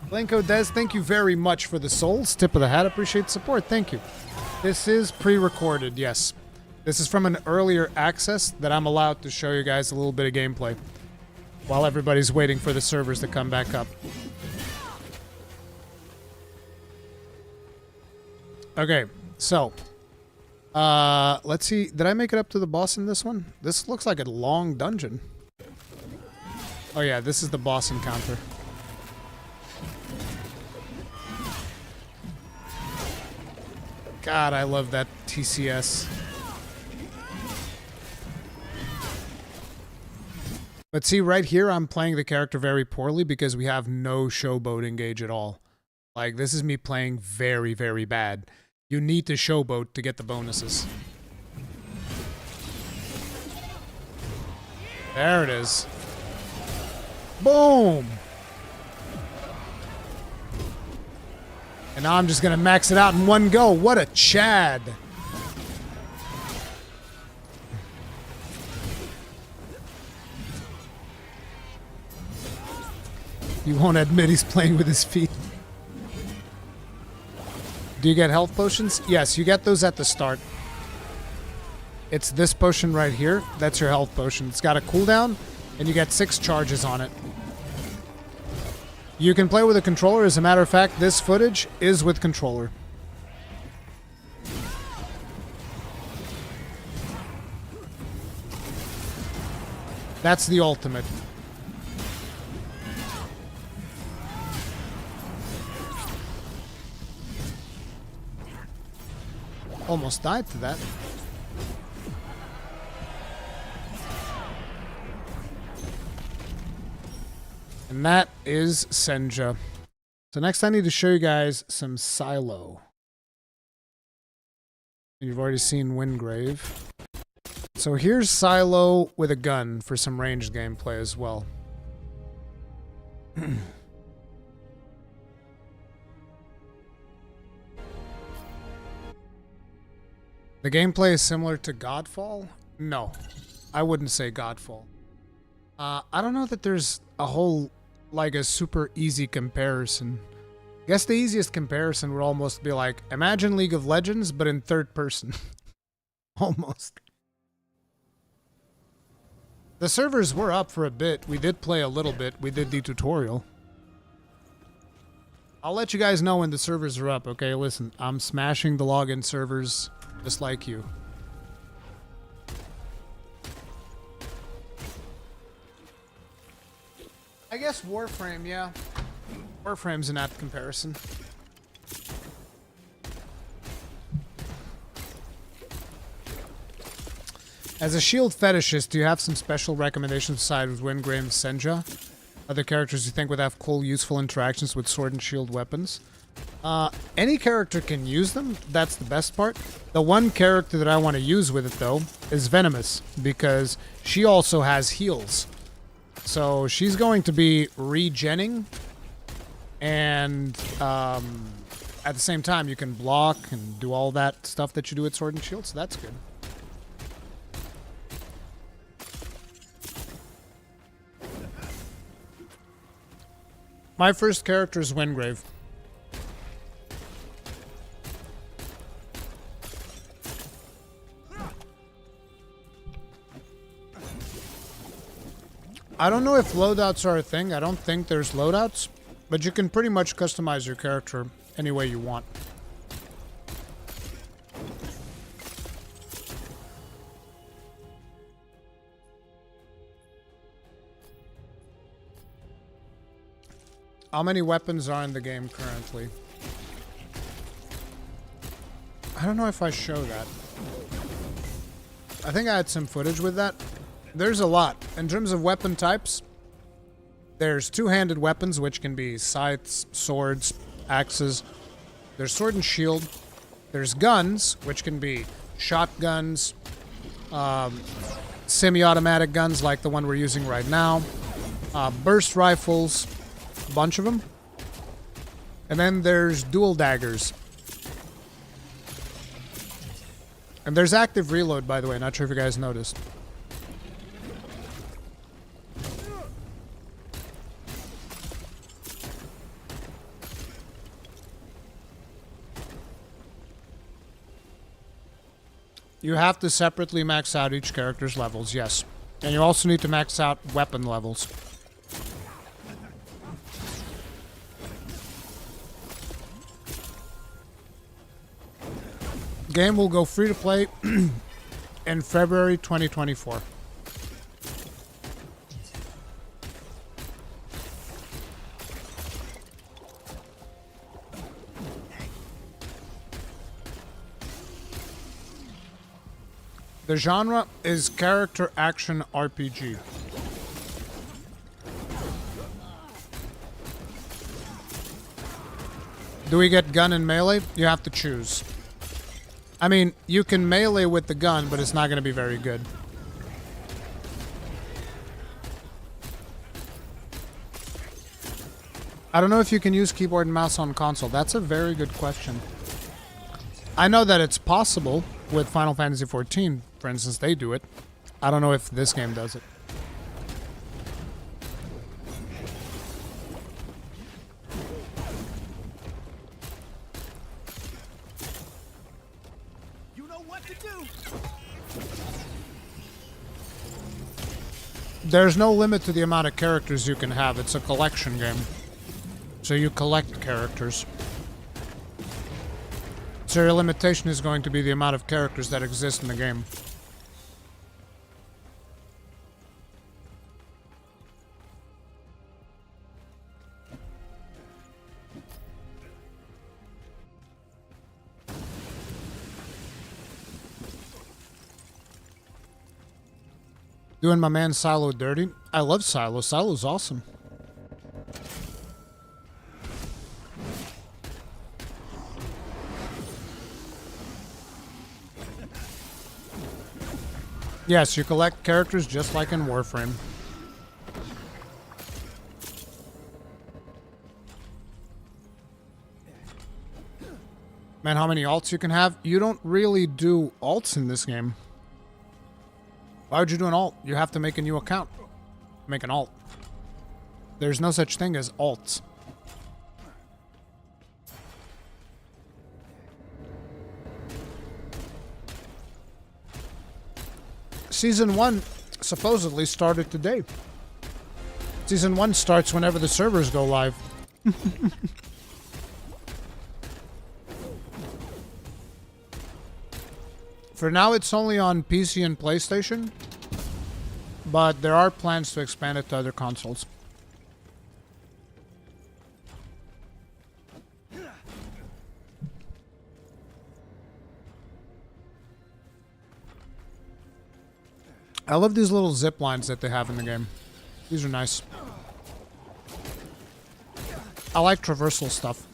S1: Blanco Des, thank you very much for the souls. Tip of the hat, appreciate the support. Thank you. This is pre-recorded, yes. This is from an earlier access that I'm allowed to show you guys a little bit of gameplay while everybody's waiting for the servers to come back up. Okay, so let's see. Did I make it up to the boss in this one? This looks like a long dungeon. Oh yeah, this is the boss encounter. God, I love that TCS. But see, right here, I'm playing the character very poorly because we have no showboat engage at all. Like, this is me playing very, very bad. You need to showboat to get the bonuses. There it is. Boom! And now I'm just gonna max it out in one go. What a Chad! He won't admit he's playing with his feet. Do you get health potions? Yes, you get those at the start. It's this potion right here. That's your health potion. It's got a cooldown, and you get 6 charges on it. You can play with a controller. As a matter of fact, this footage is with controller. That's the ultimate. Almost died to that. And that is Senja. So next I need to show you guys some Silo. You've already seen Windgrave. So here's Silo with a gun for some ranged gameplay as well. The gameplay is similar to Godfall? No, I wouldn't say Godfall. I don't know that there's a whole, like a super easy comparison. I guess the easiest comparison would almost be like, imagine League of Legends, but in third person. Almost. The servers were up for a bit. We did play a little bit. We did the tutorial. I'll let you guys know when the servers are up, okay? Listen, I'm smashing the login servers just like you. I guess Warframe, yeah. Warframe's an apt comparison. As a shield fetishist, do you have some special recommendations aside with Windgrave and Senja? Other characters you think would have cool, useful interactions with sword and shield weapons? Any character can use them. That's the best part. The one character that I want to use with it, though, is Venomess, because she also has heals. So she's going to be regenning, and at the same time, you can block and do all that stuff that you do with sword and shield, so that's good. My first character is Windgrave. I don't know if loadouts are a thing. I don't think there's loadouts, but you can pretty much customize your character any way you want. How many weapons are in the game currently? I don't know if I show that. I think I had some footage with that. There's a lot. In terms of weapon types, there's two-handed weapons, which can be scythes, swords, axes. There's sword and shield. There's guns, which can be shotguns, semi-automatic guns like the one we're using right now, burst rifles, a bunch of them. And then there's dual daggers. And there's active reload, by the way. Not sure if you guys noticed. You have to separately max out each character's levels, yes. And you also need to max out weapon levels. Game will go free to play in February 2024. The genre is character action RPG. Do we get gun and melee? You have to choose. I mean, you can melee with the gun, but it's not going to be very good. I don't know if you can use keyboard and mouse on console. That's a very good question. I know that it's possible with Final Fantasy XIV, for instance, they do it. I don't know if this game does it.
S4: You know what to do.
S1: There's no limit to the amount of characters you can have. It's a collection game. So you collect characters. So your limitation is going to be the amount of characters that exist in the game. Doing my man Silo dirty. I love Silo. Silo's awesome. Yes, you collect characters just like in Warframe. Man, how many alts you can have? You don't really do alts in this game. Why would you do an alt? You have to make a new account. Make an alt. There's no such thing as alts. Season 1 supposedly started today. Season 1 starts whenever the servers go live. For now, it's only on PC and PlayStation, but there are plans to expand it to other consoles. I love these little zip lines that they have in the game. These are nice. I like traversal stuff.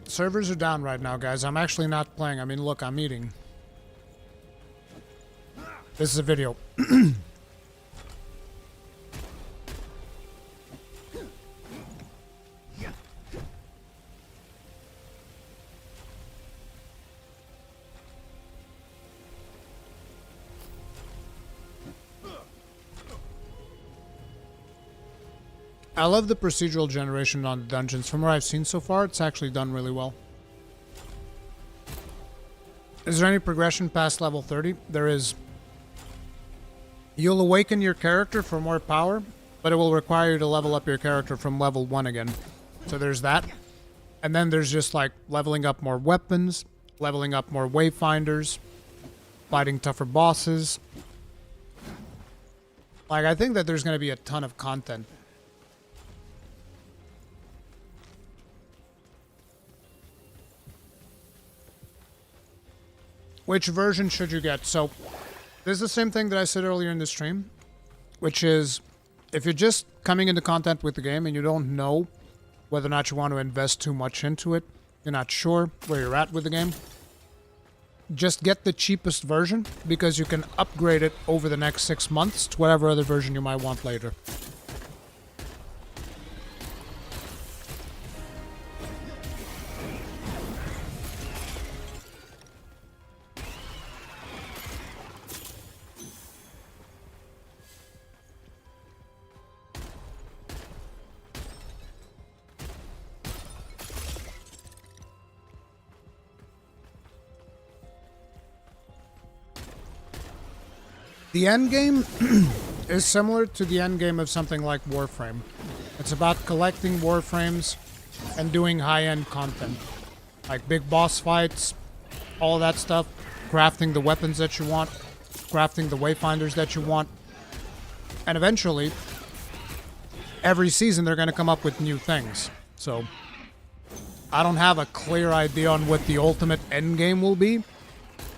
S1: Servers are down right now, guys. I'm actually not playing. I mean, look, I'm eating. This is a video. I love the procedural generation on dungeons. From what I've seen so far, it's actually done really well. Is there any progression past level 30? There is. You'll awaken your character for more power, but it will require you to level up your character from level 1 again. So there's that. And then there's just like leveling up more weapons, leveling up more wayfinders, fighting tougher bosses. Like, I think that there's going to be a ton of content. Which version should you get? So, this is the same thing that I said earlier in the stream, which is, if you're just coming into content with the game and you don't know whether or not you want to invest too much into it, you're not sure where you're at with the game, just get the cheapest version, because you can upgrade it over the next 6 months to whatever other version you might want later. The endgame is similar to the endgame of something like Warframe. It's about collecting Warframes and doing high-end content. Like big boss fights, all that stuff, crafting the weapons that you want, crafting the wayfinders that you want. And eventually, every season they're going to come up with new things. So, I don't have a clear idea on what the ultimate endgame will be,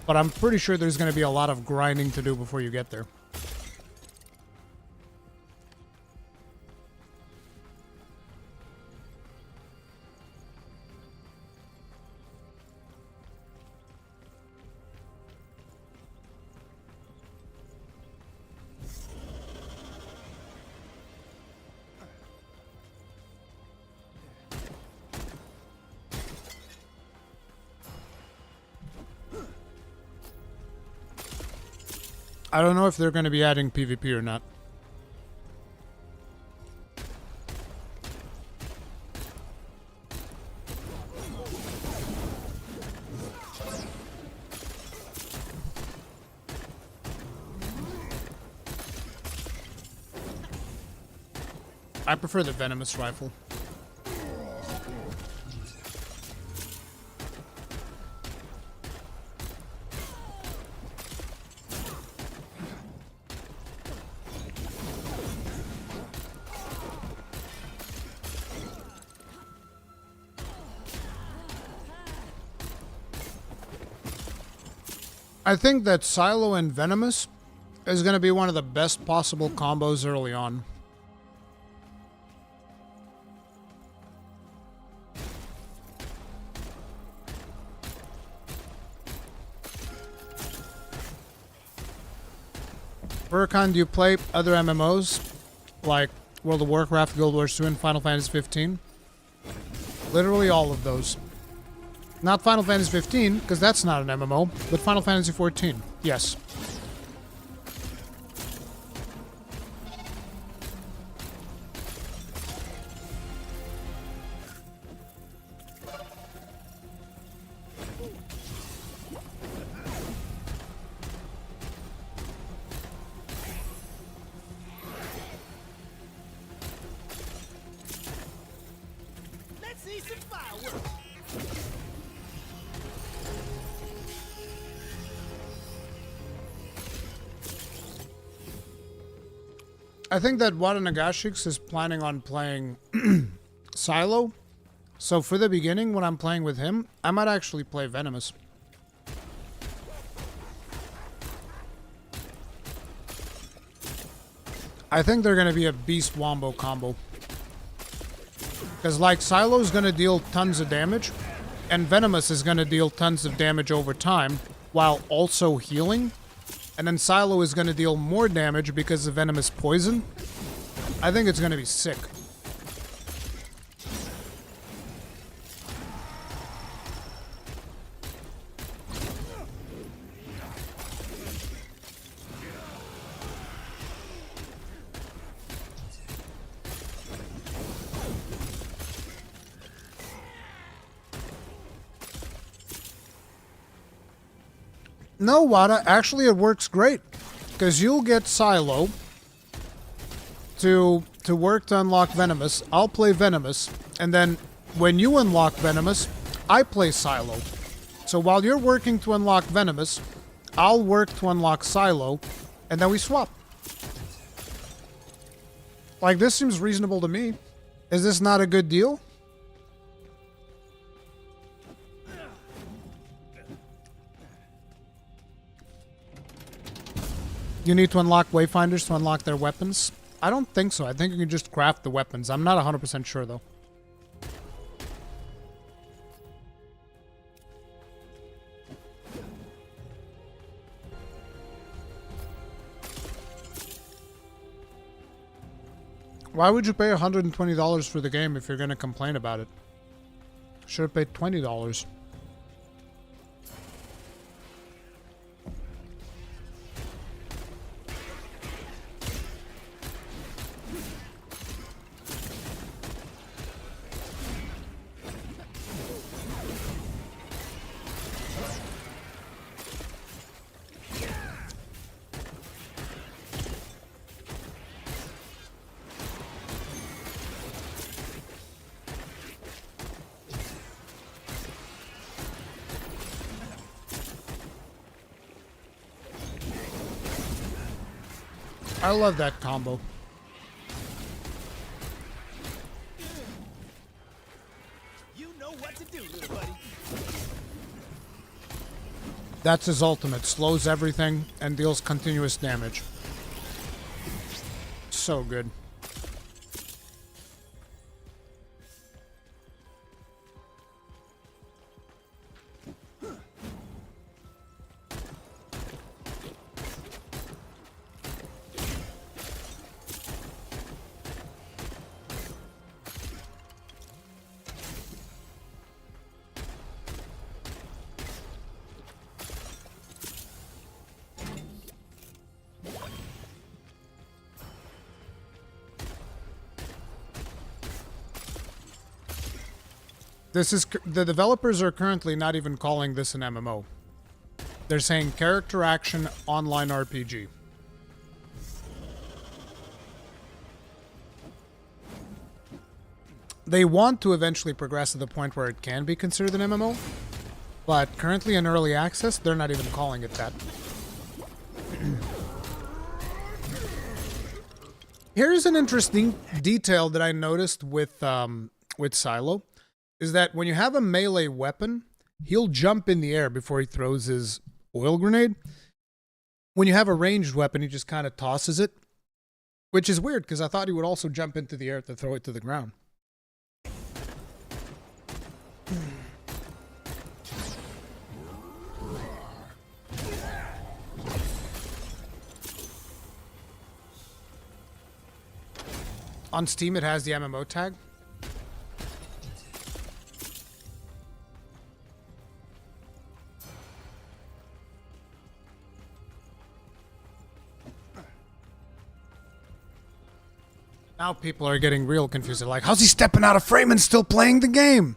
S1: but I'm pretty sure there's going to be a lot of grinding to do before you get there. I don't know if they're going to be adding PvP or not. I prefer the Venomous rifle. I think that Silo and Venomous is going to be one of the best possible combos early on. Rurikhan, do you play other MMOs like World of Warcraft, Guild Wars 2, and Final Fantasy 15? Literally all of those. Not Final Fantasy 15, because that's not an MMO, but Final Fantasy 14, yes.
S8: Let's see some fireworks.
S1: I think that Wada Nagashix is planning on playing Silo. So for the beginning, when I'm playing with him, I might actually play Venomous. I think they're going to be a Beast Wombo combo. Because like Silo's going to deal tons of damage, and Venomous is going to deal tons of damage over time, while also healing. And then Silo is going to deal more damage because of Venomous poison. I think it's going to be sick. No, Wada, actually it works great. Because you'll get Silo to to work to unlock Venomous, I'll play Venomous, and then when you unlock Venomous, I play Silo. So while you're working to unlock Venomous, I'll work to unlock Silo, and then we swap. Like, this seems reasonable to me. Is this not a good deal? You need to unlock Wayfinders to unlock their weapons? I don't think so. I think you can just craft the weapons. I'm not 100% sure, though. Why would you pay $120 for the game if you're going to complain about it? Should have paid $20. I love that combo.
S8: You know what to do, little buddy.
S1: That's his ultimate. Slows everything and deals continuous damage. So good. The developers are currently not even calling this an MMO. They're saying character action online RPG. They want to eventually progress to the point where it can be considered an MMO, but currently in early access, they're not even calling it that. Here's an interesting detail that I noticed with Silo. Is that when you have a melee weapon, he'll jump in the air before he throws his oil grenade. When you have a ranged weapon, he just kind of tosses it, which is weird because I thought he would also jump into the air to throw it to the ground. On Steam, it has the MMO tag. Now people are getting real confused. They're like, how's he stepping out of frame and still playing the game?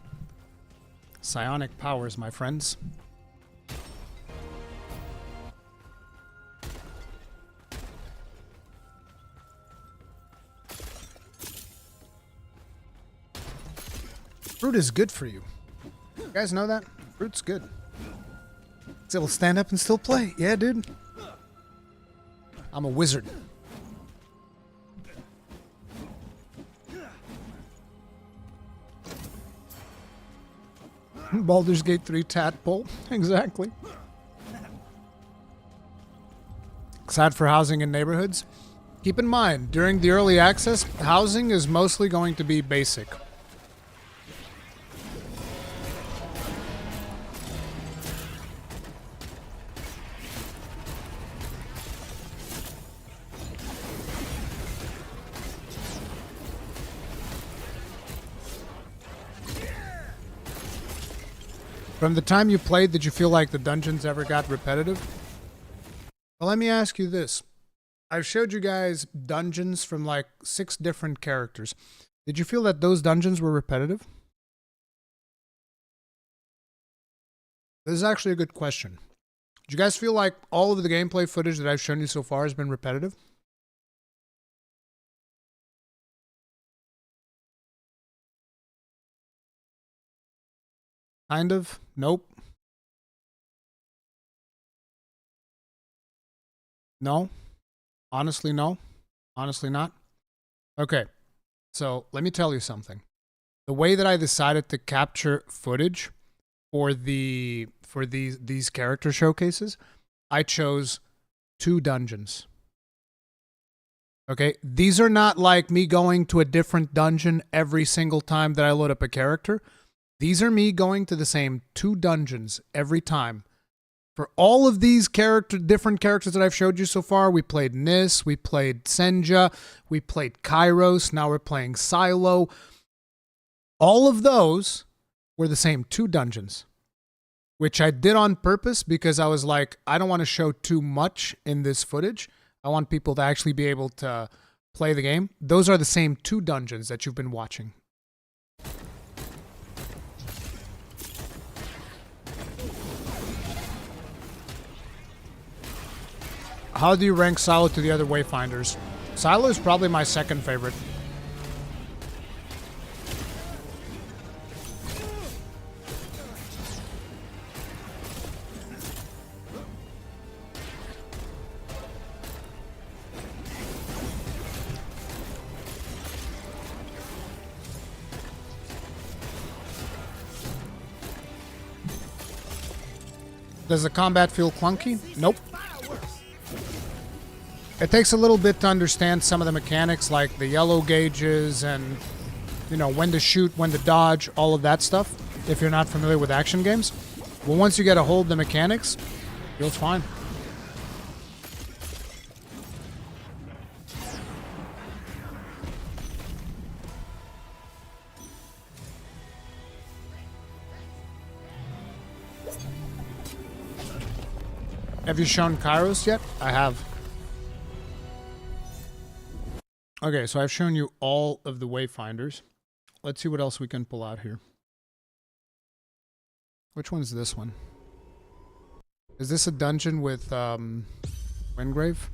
S1: Psionic powers, my friends. Fruit is good for you. You guys know that? Fruit's good. It'll stand up and still play. Yeah, dude. I'm a wizard. Baldur's Gate 3 tadpole. Exactly. Sad for housing in neighborhoods. Keep in mind, during the early access, housing is mostly going to be basic. From the time you played, did you feel like the dungeons ever got repetitive? Well, let me ask you this. I've showed you guys dungeons from like 6 different characters. Did you feel that those dungeons were repetitive? This is actually a good question. Did you guys feel like all of the gameplay footage that I've shown you so far has been repetitive? Kind of. Nope. No. Honestly, no. Honestly, not. Okay. So let me tell you something. The way that I decided to capture footage for these character showcases, I chose 2 dungeons. Okay, these are not like me going to a different dungeon every single time that I load up a character. These are me going to the same 2 dungeons every time. For all of these different characters that I've showed you so far, we played Nis, we played Senja, we played Kairos, now we're playing Silo. All of those were the same 2 dungeons, which I did on purpose because I was like, I don't want to show too much in this footage. I want people to actually be able to play the game. Those are the same 2 dungeons that you've been watching. How do you rank Silo to the other Wayfinders? Silo is probably my second favorite. Does the combat feel clunky? Nope. It takes a little bit to understand some of the mechanics, like the yellow gauges and, you know, when to shoot, when to dodge, all of that stuff, if you're not familiar with action games. But once you get a hold of the mechanics, it feels fine. Have you shown Kairos yet? I have. Okay, so I've shown you all of the Wayfinders. Let's see what else we can pull out here. Which one's this one? Is this a dungeon with Wingrave?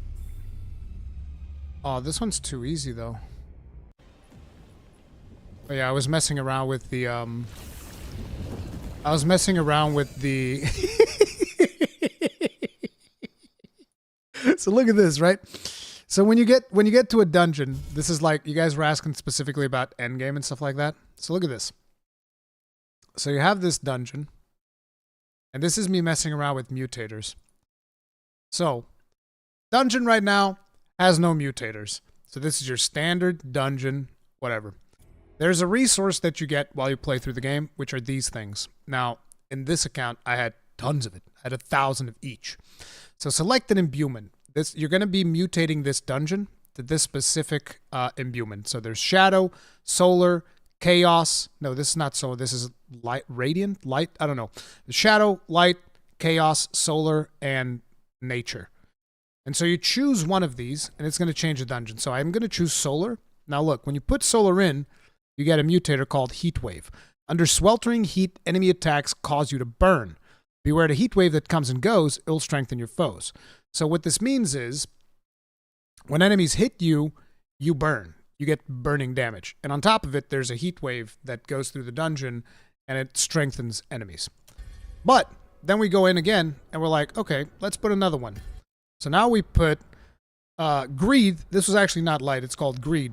S1: Oh, this one's too easy though. Oh yeah, I was messing around with the So look at this, right? So when you get to a dungeon, this is like, you guys were asking specifically about Endgame and stuff like that. So look at this. So you have this dungeon, and this is me messing around with mutators. So dungeon right now has no mutators. So this is your standard dungeon, whatever. There's a resource that you get while you play through the game, which are these things. Now, in this account, I had tons of it. I had 1,000 of each. So select an imbuement. You're going to be mutating this dungeon to this specific imbuement. So there's Shadow, Solar, Chaos. No, this is not Solar. This is Light, Radiant, Light. I don't know. Shadow, Light, Chaos, Solar, and Nature. And so you choose one of these, and it's going to change the dungeon. So I'm going to choose Solar. Now look, when you put Solar in, you get a mutator called Heatwave. Under sweltering heat, enemy attacks cause you to burn. Beware the heat wave that comes and goes, it'll strengthen your foes. So what this means is, when enemies hit you, you burn. You get burning damage. And on top of it, there's a heat wave that goes through the dungeon, and it strengthens enemies. But then we go in again, and we're like, okay, let's put another one. So now we put Greed. This was actually not Light. It's called Greed.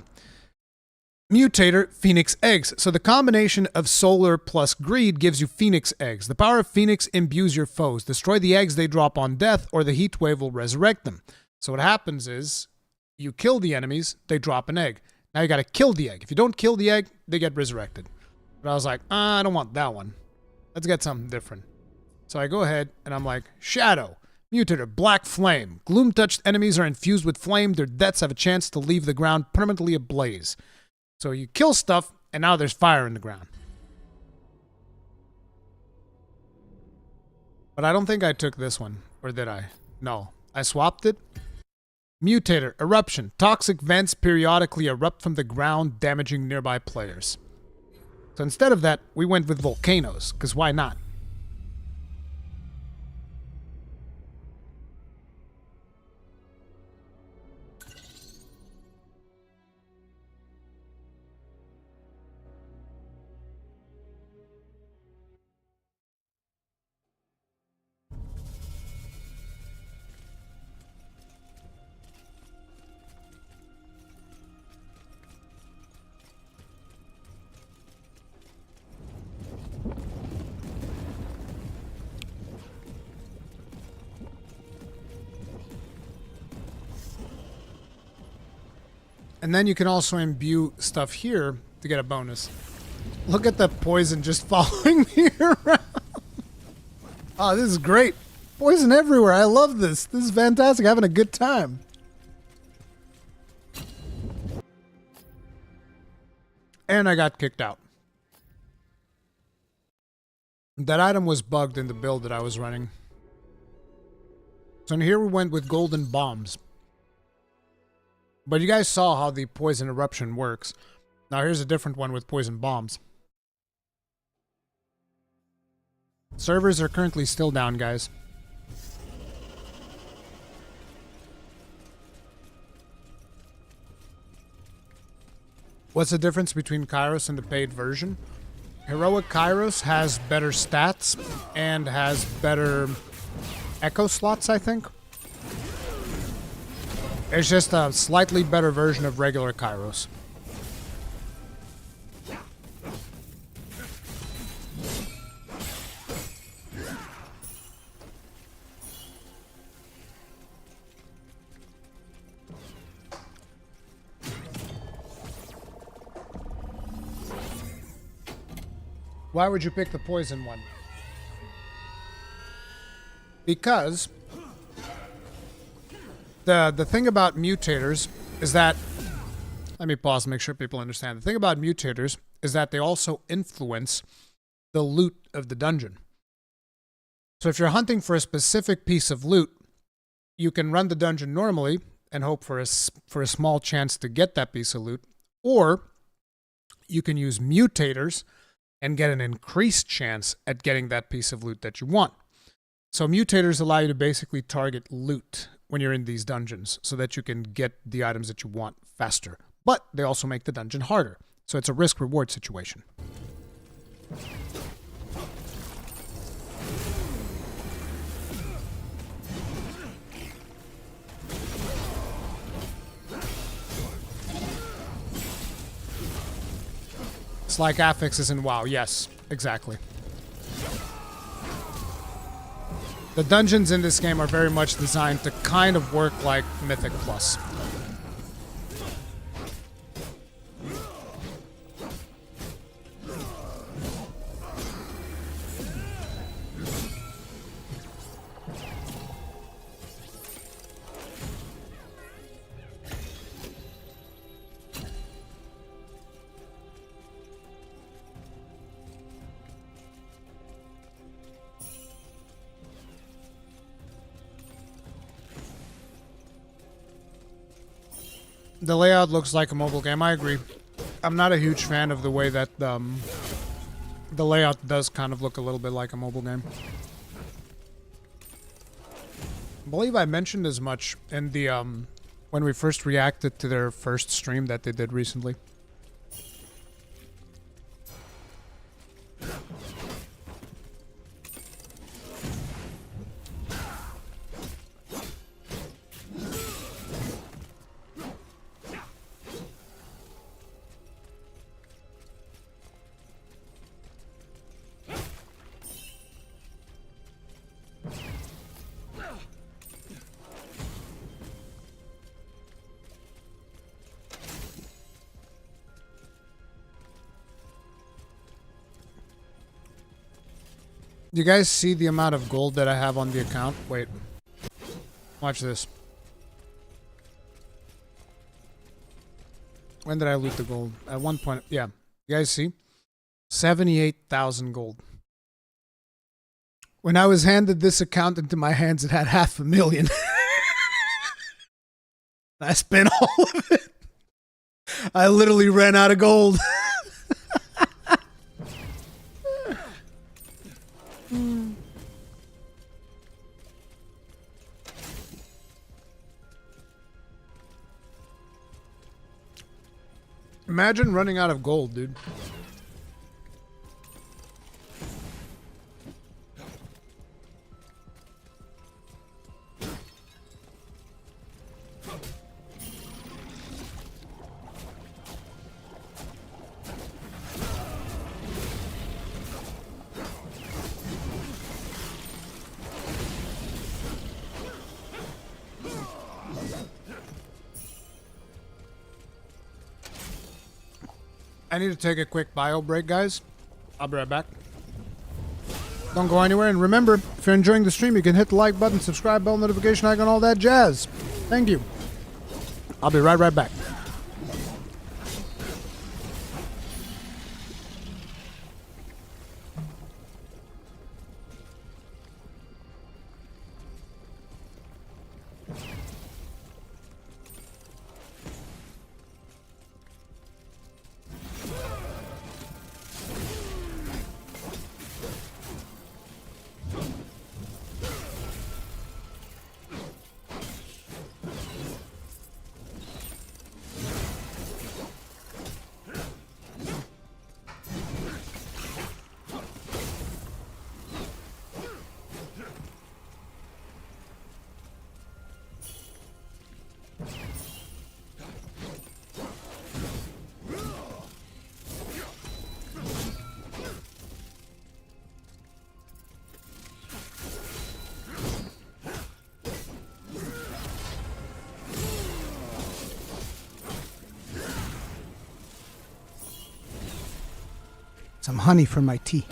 S1: Mutator, Phoenix Eggs. So the combination of Solar plus Greed gives you Phoenix Eggs. The power of Phoenix imbues your foes. Destroy the eggs they drop on death, or the heat wave will resurrect them. So what happens is, you kill the enemies, they drop an egg. Now you gotta kill the egg. If you don't kill the egg, they get resurrected. But I was like, I don't want that one. Let's get something different. So I go ahead, and I'm like, Shadow. Mutator, Black Flame. Gloom-touched enemies are infused with flame. Their deaths have a chance to leave the ground permanently ablaze. So you kill stuff, and now there's fire in the ground. But I don't think I took this one. Or did I? No. I swapped it. Mutator, Eruption. Toxic vents periodically erupt from the ground, damaging nearby players. So instead of that, we went with Volcanoes, because why not? And then you can also imbue stuff here to get a bonus. Look at the poison just following me around. Oh, this is great. Poison everywhere. I love this. This is fantastic. Having a good time. And I got kicked out. That item was bugged in the build that I was running. So here we went with golden bombs. But you guys saw how the poison eruption works. Now here's a different one with poison bombs. Servers are currently still down, guys. What's the difference between Kairos and the paid version? Heroic Kairos has better stats and has better echo slots, I think. It's just a slightly better version of regular Kairos. Why would you pick the poison one? Because the thing about mutators is that, let me pause and make sure people understand. The thing about mutators is that they also influence the loot of the dungeon. So if you're hunting for a specific piece of loot, you can run the dungeon normally and hope for a small chance to get that piece of loot, or you can use mutators and get an increased chance at getting that piece of loot that you want. So mutators allow you to basically target loot when you're in these dungeons so that you can get the items that you want faster. But they also make the dungeon harder. So it's a risk-reward situation. It's like affixes in WoW. Yes, exactly. The dungeons in this game are very much designed to kind of work like Mythic Plus. The layout looks like a mobile game. I agree. I'm not a huge fan of the way that the layout does kind of look a little bit like a mobile game. I believe I mentioned as much in the when we first reacted to their first stream that they did recently. You guys see the amount of gold that I have on the account? Wait. Watch this. When did I loot the gold? At one point, yeah. You guys see? 78,000 gold. When I was handed this account into my hands, it had 500,000. I spent all of it. I literally ran out of gold. Imagine running out of gold, dude. I need to take a quick bio break, guys. I'll be right back. Don't go anywhere, and remember, if you're enjoying the stream, you can hit the like button, subscribe, bell, notification icon, all that jazz. Thank you. I'll be right back. Some honey for my tea.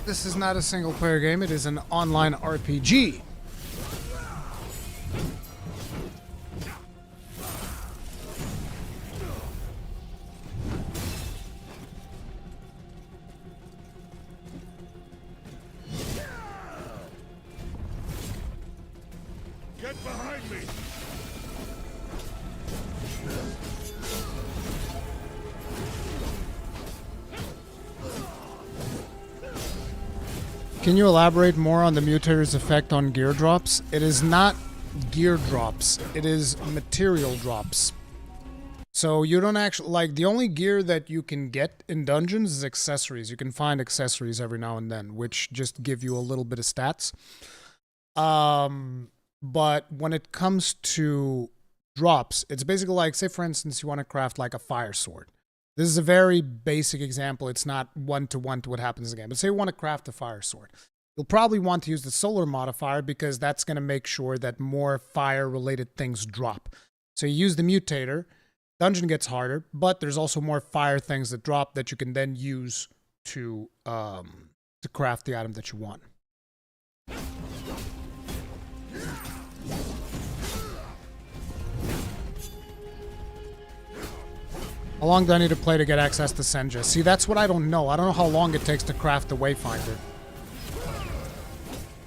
S1: This is not a single player game, it is an online RPG.
S2: Get behind me!
S1: Can you elaborate more on the mutators' effect on gear drops? It is not gear drops. It is material drops. So you don't actually, like, the only gear that you can get in dungeons is accessories. You can find accessories every now and then, which just give you a little bit of stats. But when it comes to drops, it's basically like, say for instance, you want to craft like a fire sword. This is a very basic example. It's not one-to-one to what happens in the game. But say you want to craft a fire sword. You'll probably want to use the solar modifier because that's going to make sure that more fire-related things drop. So you use the mutator. Dungeon gets harder, but there's also more fire things that drop that you can then use to craft the item that you want. How long do I need to play to get access to Senja? See, that's what I don't know. I don't know how long it takes to craft the Wayfinder.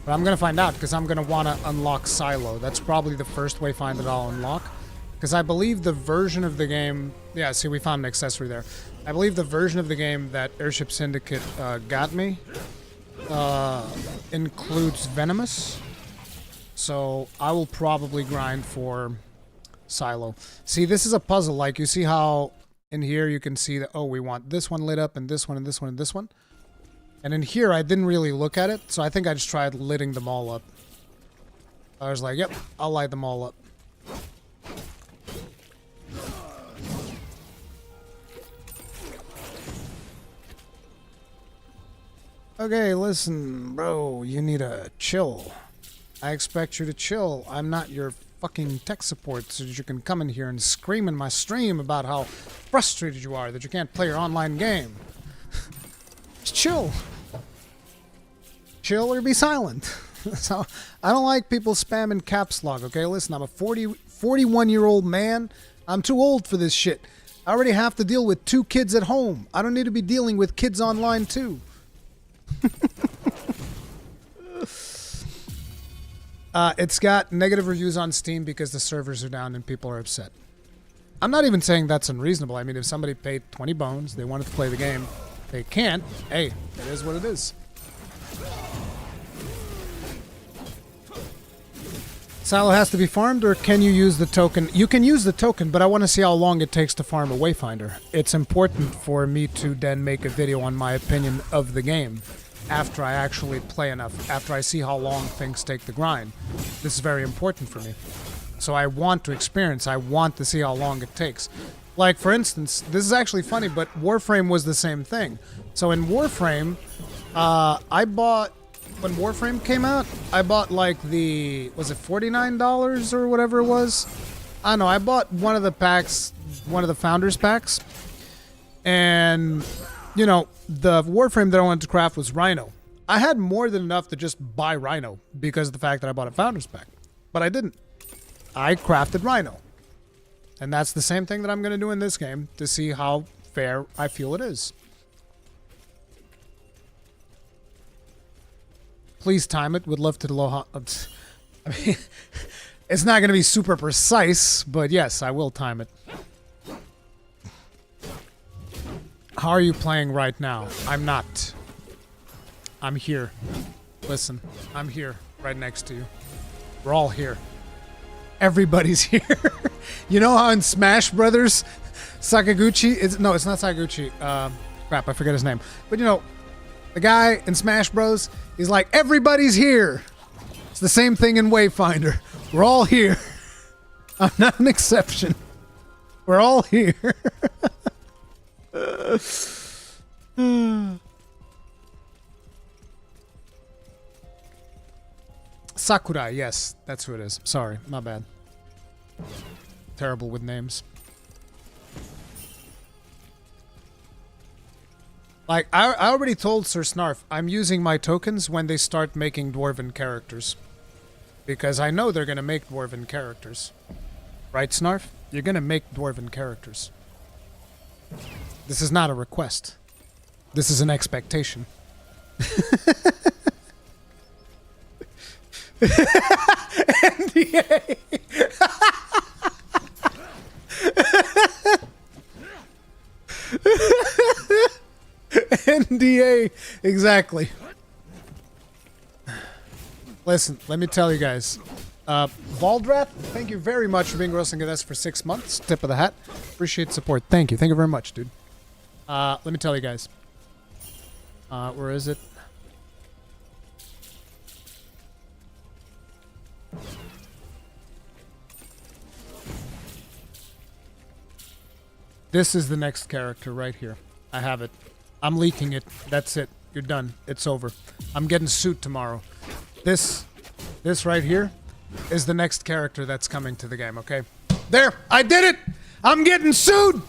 S1: But I'm going to find out because I'm going to want to unlock Silo. That's probably the first Wayfinder that I'll unlock. Because I believe the version of the game... Yeah, see, we found an accessory there. I believe the version of the game that Airship Syndicate got me includes Venomous. So I will probably grind for Silo. See, this is a puzzle. Like, you see how in here you can see that, oh, we want this one lit up and this one and this one and this one. And in here, I didn't really look at it. So I think I just tried lighting them all up. I was like, yep, I'll light them all up. Okay, listen, bro, you need to chill. I expect you to chill. I'm not your fucking tech support so that you can come in here and scream in my stream about how frustrated you are that you can't play your online game. Just chill. Chill or be silent. So, I don't like people spamming caps lock, okay? Listen, I'm a 41-year-old man. I'm too old for this shit. I already have to deal with 2 kids at home. I don't need to be dealing with kids online too. It's got negative reviews on Steam because the servers are down and people are upset. I'm not even saying that's unreasonable. I mean, if somebody paid 20 bones, they wanted to play the game, they can't. Hey, it is what it is. Silo has to be farmed, or can you use the token? You can use the token, but I want to see how long it takes to farm a Wayfinder. It's important for me to then make a video on my opinion of the game after I actually play enough, after I see how long things take to grind. This is very important for me. So I want to experience, I want to see how long it takes. Like, for instance, this is actually funny, but Warframe was the same thing. So in Warframe, I bought... When Warframe came out, I bought like the, was it $49 or whatever it was? I don't know, I bought one of the packs, one of the Founders packs. And, you know, the Warframe that I wanted to craft was Rhino. I had more than enough to just buy Rhino because of the fact that I bought a Founders pack. But I didn't. I crafted Rhino. And that's the same thing that I'm going to do in this game to see how fair I feel it is. Please time it. Would love to I mean, it's not going to be super precise, but yes, I will time it. How are you playing right now? I'm not. I'm here. Listen, I'm here, right next to you. We're all here. Everybody's here. You know how in Smash Brothers, Sakaguchi is... No, it's not Sakaguchi. Crap, I forget his name. But you know, the guy in Smash Bros, he's like, everybody's here. It's the same thing in Wayfinder. We're all here. I'm not an exception. We're all here. Sakurai, yes, that's who it is. Sorry, my bad. Terrible with names. Like, I already told Sir Snarf, I'm using my tokens when they start making Dwarven characters. Because I know they're gonna make Dwarven characters. Right, Snarf? You're gonna make Dwarven characters. This is not a request. This is an expectation. NDA! NDA, exactly. Listen, let me tell you guys. Valdrath, thank you very much for being grossing with us for 6 months. Tip of the hat. Appreciate support. Thank you. Thank you very much, dude. Let me tell you guys. Where is it? This is the next character right here. I have it. I'm leaking it. That's it. You're done. It's over. I'm getting sued tomorrow. This right here is the next character that's coming to the game, okay? There! I did it! I'm getting sued!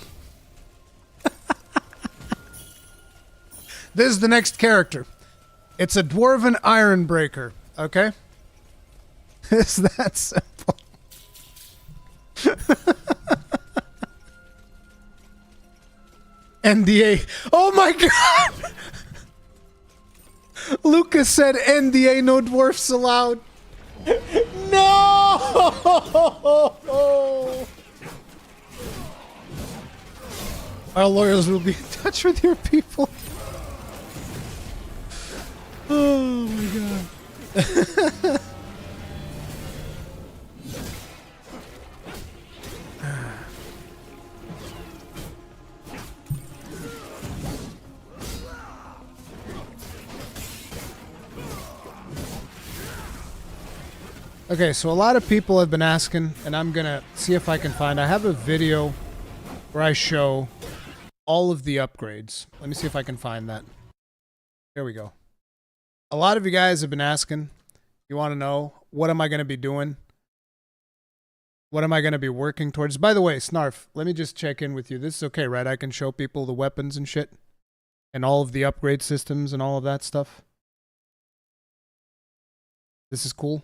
S1: This is the next character. It's a Dwarven Ironbreaker, okay? It's that simple. NDA. Oh my god! Lucas said NDA, no dwarfs allowed. No! Our lawyers will be in touch with your people. Oh my god. Okay, so a lot of people have been asking, and I'm gonna see if I can find. I have a video where I show all of the upgrades. Let me see if I can find that. Here we go. A lot of you guys have been asking. You want to know, what am I gonna be doing? What am I gonna be working towards? By the way, Snarf, let me just check in with you. This is okay, right? I can show people the weapons and shit, and all of the upgrade systems and all of that stuff. This is cool.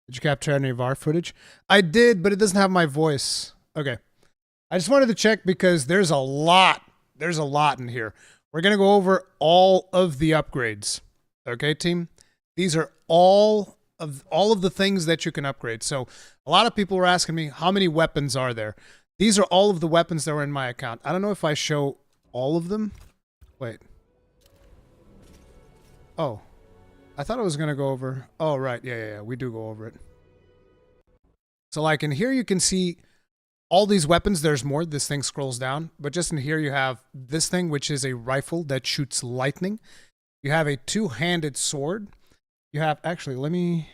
S1: Did you capture any of our footage? I did, but it doesn't have my voice. Okay. I just wanted to check because there's a lot. There's a lot in here. We're going to go over all of the upgrades. Okay, team? These are all of the things that you can upgrade. So a lot of people were asking me, how many weapons are there? These are all of the weapons that were in my account. I don't know if I show all of them. Wait. Oh. I thought I was going to go over... Oh, right. Yeah. We do go over it. So, like, in here you can see all these weapons. There's more. This thing scrolls down. But just in here you have this thing, which is a rifle that shoots lightning. You have a two-handed sword. You have... Actually, let me...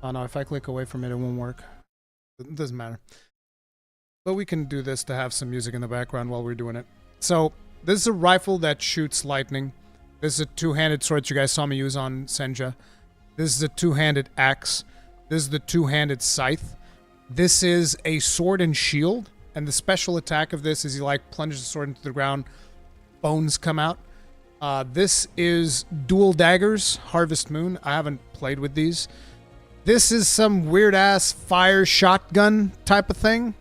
S1: Oh, no. If I click away from it, it won't work. It doesn't matter. But we can do this to have some music in the background while we're doing it. So, this is a rifle that shoots lightning. This is a two-handed sword you guys saw me use on Senja. This is a two-handed axe. This is the two-handed scythe. This is a sword and shield. And the special attack of this is you like plunge the sword into the ground. Bones come out. This is dual daggers. Harvest Moon. I haven't played with these. This is some weird-ass fire shotgun type of thing.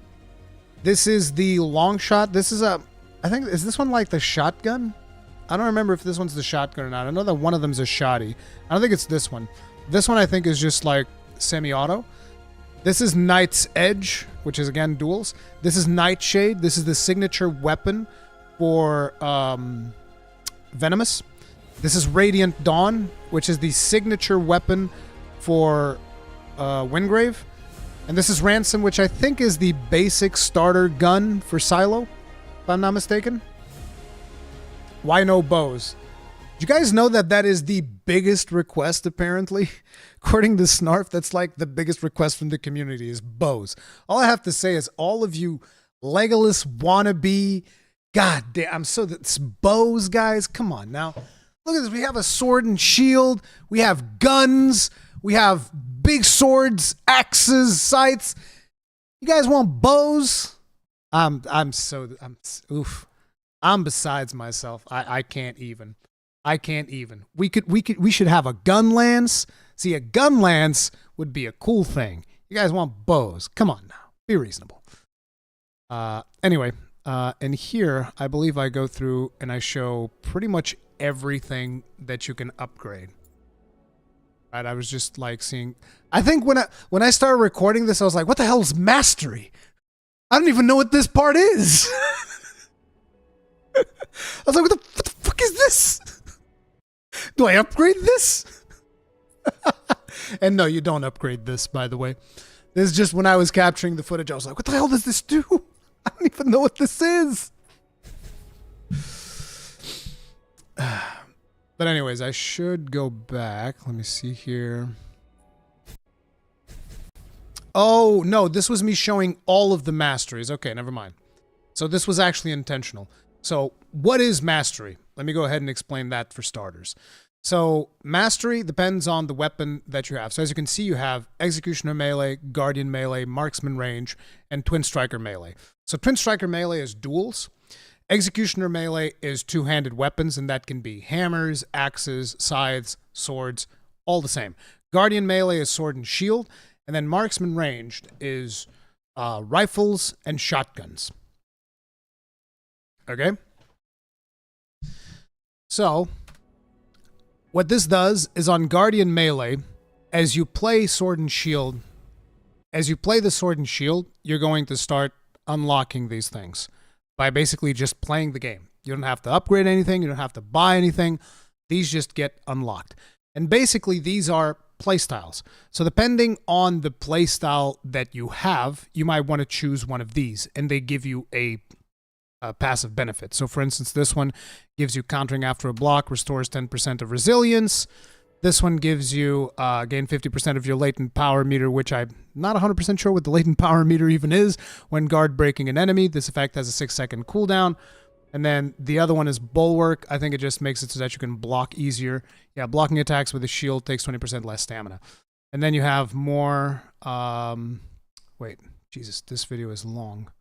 S1: This is the long shot. This is a... I think... Is this one like the shotgun? I don't remember if this one's the shotgun or not. I know that one of them's a shotty. I don't think it's this one. This one I think is just like semi-auto. This is Knight's Edge, which is again duels. This is Nightshade. This is the signature weapon for Venomous. This is Radiant Dawn, which is the signature weapon for Wingrave. And this is Ransom, which I think is the basic starter gun for Silo, if I'm not mistaken. Why no bows? Did you guys know that that is the biggest request, apparently? According to Snarf, that's like the biggest request from the community is bows. All I have to say is all of you Legolas wannabe, god damn, I'm so... It's bows, guys. Come on now. Look at this. We have a sword and shield. We have guns. We have big swords, axes, scythes. You guys want bows? Oof. I'm besides myself. I can't even. I can't even. We should have a gun lance. See, a gun lance would be a cool thing. You guys want bows? Come on now. Be reasonable. Anyway, and here I believe I go through and I show pretty much everything that you can upgrade. Right? I was just like seeing. I think when I started recording this, I was like, "What the hell is mastery? I don't even know what this part is." I was like, what the fuck is this? Do I upgrade this? And no, you don't upgrade this, by the way. This is just when I was capturing the footage, I was like, what the hell does this do? I don't even know what this is. But anyways, I should go back. Let me see here. Oh, no, this was me showing all of the masteries. Okay, never mind. So this was actually intentional. So what is mastery? Let me go ahead and explain that for starters. So mastery depends on the weapon that you have. So as you can see, you have Executioner melee, Guardian melee, Marksman range, and Twin Striker melee. So Twin Striker melee is duels. Executioner melee is two-handed weapons, and that can be hammers, axes, scythes, swords, all the same. Guardian melee is sword and shield, and then Marksman ranged is rifles and shotguns. Okay? So, what this does is on Guardian melee, as you play sword and shield, as you play the sword and shield, you're going to start unlocking these things by basically just playing the game. You don't have to upgrade anything. You don't have to buy anything. These just get unlocked. And basically, these are playstyles. So depending on the playstyle that you have, you might want to choose one of these, and they give you a passive benefit. So for instance, this one gives you countering after a block, restores 10% of resilience. This one gives you gain 50% of your latent power meter, which I'm not 100% sure what the latent power meter even is. When guard breaking an enemy, this effect has a 6-second cooldown. And then the other one is Bulwark. I think it just makes it so that you can block easier. Yeah, blocking attacks with a shield takes 20% less stamina. And then you have more... wait, Jesus, this video is long.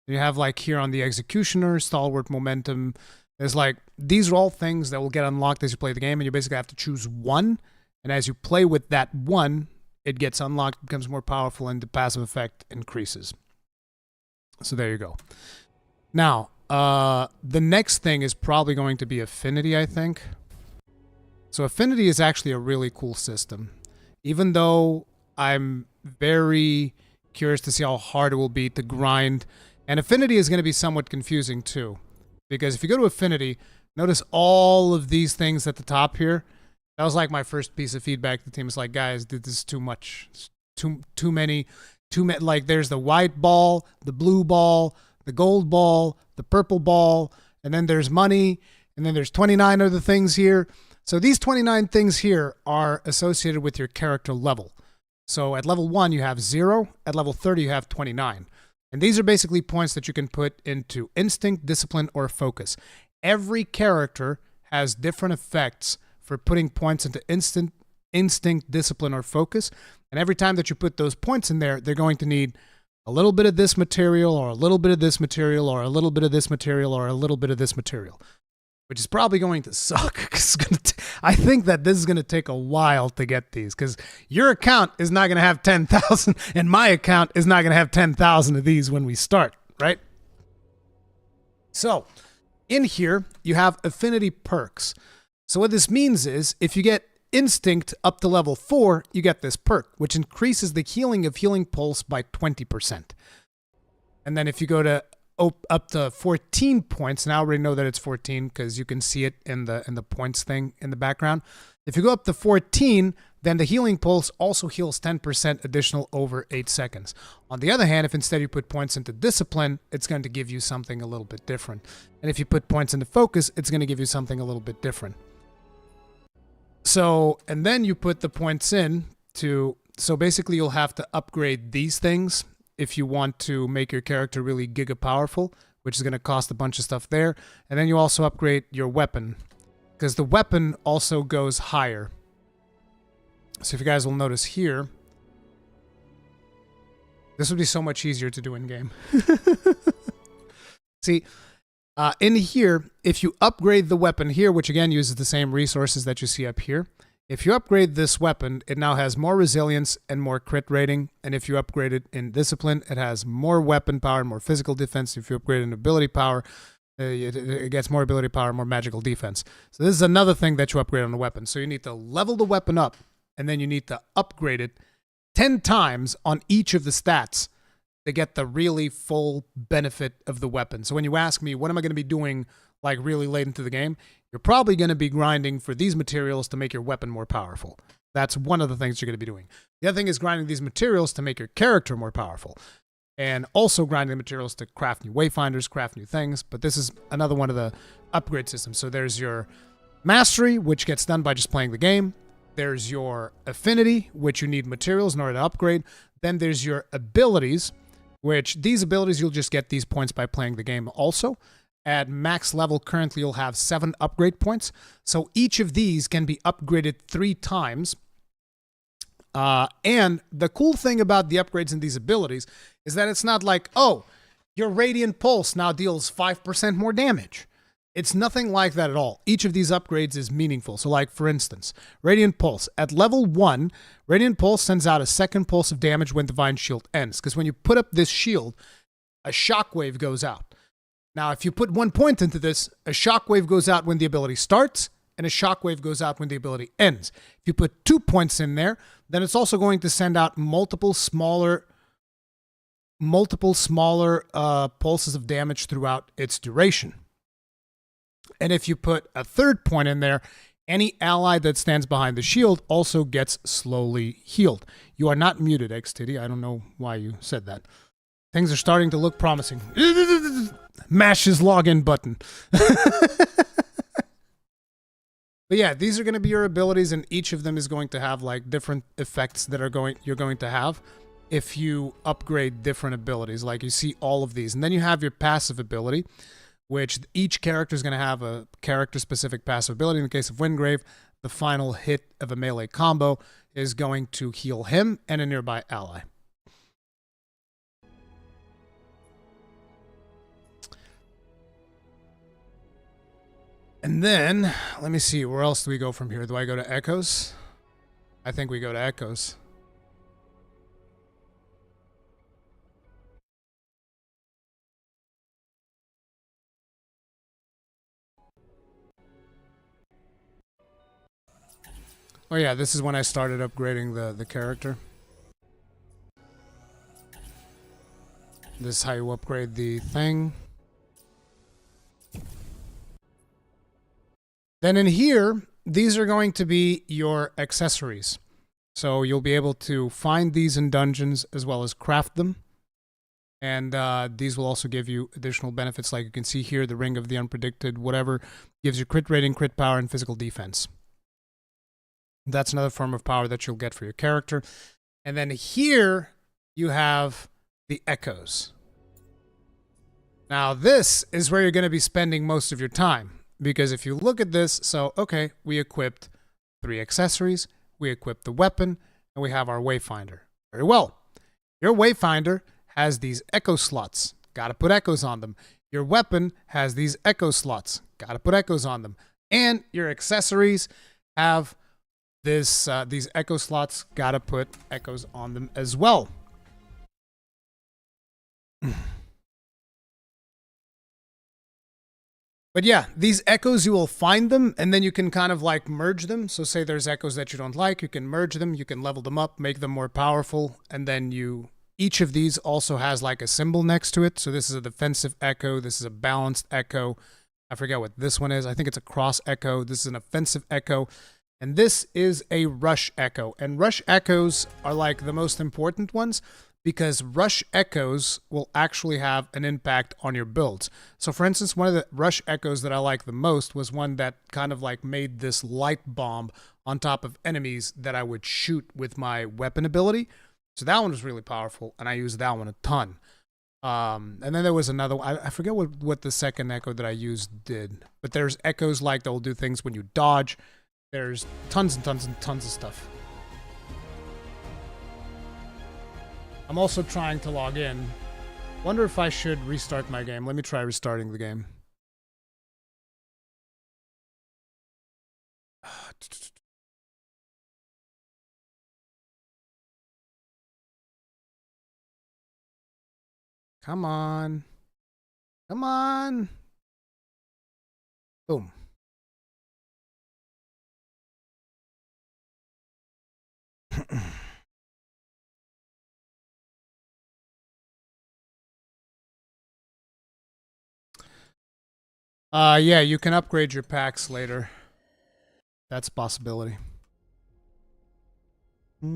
S1: You have like here on the Executioner, Stalwart Momentum. There's like, these are all things that will get unlocked as you play the game, and you basically have to choose one. And as you play with that one, it gets unlocked, becomes more powerful, and the passive effect increases. So there you go. Now, the next thing is probably going to be Affinity, I think. So Affinity is actually a really cool system. Even though I'm very curious to see how hard it will be to grind. And Affinity is going to be somewhat confusing too. Because if you go to Affinity, notice all of these things at the top here. That was like my first piece of feedback to the team. It's like, guys, this is too much. It's too many. Like there's the white ball, the blue ball, the gold ball, the purple ball, and then there's money, and then there's 29 other things here. So these 29 things here are associated with your character level. So at level 1, you have 0. At level 30, you have 29. And these are basically points that you can put into instinct, discipline, or focus. Every character has different effects for putting points into instinct, discipline, or focus. And every time that you put those points in there, they're going to need a little bit of this material, or a little bit of this material, or a little bit of this material, or a little bit of this material. Which is probably going to suck. I think that this is going to take a while to get these, because your account is not going to have 10,000, and my account is not going to have 10,000 of these when we start, right? So, in here, you have affinity perks. So what this means is, if you get Instinct up to level 4, you get this perk, which increases the healing of Healing Pulse by 20%. And then if you go to up to 14 points, and I already know that it's 14 because you can see it in the points thing in the background. If you go up to 14, then the Healing Pulse also heals 10% additional over 8 seconds. On the other hand, if instead you put points into Discipline, it's going to give you something a little bit different. And if you put points into Focus, it's going to give you something a little bit different. So, and then you put the points in to, so basically you'll have to upgrade these things if you want to make your character really giga powerful, which is going to cost a bunch of stuff there. And then you also upgrade your weapon, because the weapon also goes higher. So if you guys will notice here, this would be so much easier to do in game. See, in here, if you upgrade the weapon here, which again uses the same resources that you see up here, if you upgrade this weapon, it now has more resilience and more crit rating. And if you upgrade it in discipline, it has more weapon power, more physical defense. If you upgrade it in ability power, it gets more ability power, more magical defense. So this is another thing that you upgrade on the weapon. So you need to level the weapon up, and then you need to upgrade it 10 times on each of the stats to get the really full benefit of the weapon. So when you ask me, what am I going to be doing like really late into the game? You're probably going to be grinding for these materials to make your weapon more powerful. That's one of the things you're going to be doing. The other thing is grinding these materials to make your character more powerful. And also grinding materials to craft new wayfinders, craft new things. But this is another one of the upgrade systems. So there's your mastery, which gets done by just playing the game. There's your affinity, which you need materials in order to upgrade. Then there's your abilities, which these abilities you'll just get these points by playing the game also. At max level, currently you'll have 7 upgrade points. So each of these can be upgraded 3 times. And the cool thing about the upgrades in these abilities is that it's not like, oh, your Radiant Pulse now deals 5% more damage. It's nothing like that at all. Each of these upgrades is meaningful. So like, for instance, Radiant Pulse. At level 1, Radiant Pulse sends out a second pulse of damage when Divine Shield ends. Because when you put up this shield, a shockwave goes out. Now, if you put 1 point into this, a shockwave goes out when the ability starts, and a shockwave goes out when the ability ends. If you put 2 points in there, then it's also going to send out multiple smaller pulses of damage throughout its duration. And if you put a 3rd point in there, any ally that stands behind the shield also gets slowly healed. You are not muted, XTD. I don't know why you said that. Things are starting to look promising. Mash his login button. But yeah, these are going to be your abilities, and each of them is going to have like different effects that you're going to have if you upgrade different abilities. Like you see all of these. And then you have your passive ability, which each character is going to have a character-specific passive ability. In the case of Wingrave, the final hit of a melee combo is going to heal him and a nearby ally. And then, let me see, where else do we go from here? Do I go to Echoes? I think we go to Echoes. Oh yeah, this is when I started upgrading the character. This is how you upgrade the thing. Then in here, these are going to be your accessories. So you'll be able to find these in dungeons as well as craft them. And these will also give you additional benefits, like you can see here, the Ring of the Unpredicted, whatever, gives you crit rating, crit power, and physical defense. That's another form of power that you'll get for your character. And then here you have the Echoes. Now this is where you're going to be spending most of your time. Because if you look at this, so, okay, we equipped 3 accessories, we equipped the weapon, and we have our Wayfinder. Very well. Your Wayfinder has these echo slots. Gotta put echoes on them. Your weapon has these echo slots. Gotta put echoes on them. And your accessories have these echo slots. Gotta put echoes on them as well. But yeah, these echoes, you will find them, and then you can kind of like merge them. So say there's echoes that you don't like, you can merge them, you can level them up, make them more powerful, and then each of these also has like a symbol next to it. So this is a defensive echo, this is a balanced echo. I forget what this one is. I think it's a cross echo. This is an offensive echo. And this is a rush echo. And rush echoes are like the most important ones, because rush echoes will actually have an impact on your builds. So for instance, one of the rush echoes that I like the most was one that kind of like made this light bomb on top of enemies that I would shoot with my weapon ability. So that one was really powerful, and I used that one a ton. And then there was another one. I forget what the second echo that I used did, but there's echoes like that will do things when you dodge. There's tons and tons and tons of stuff. I'm also trying to log in. Wonder if I should restart my game. Let me try restarting the game. Come on. Come on. Boom. Yeah, you can upgrade your packs later. That's a possibility. Oh!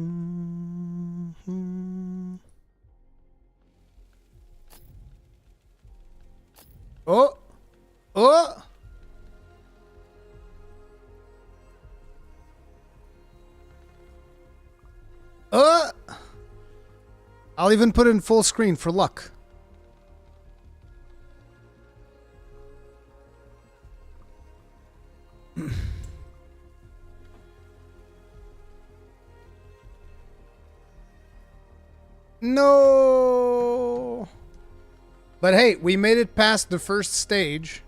S1: Oh! I'll even put it in full screen for luck. No! But hey, we made it past the first stage.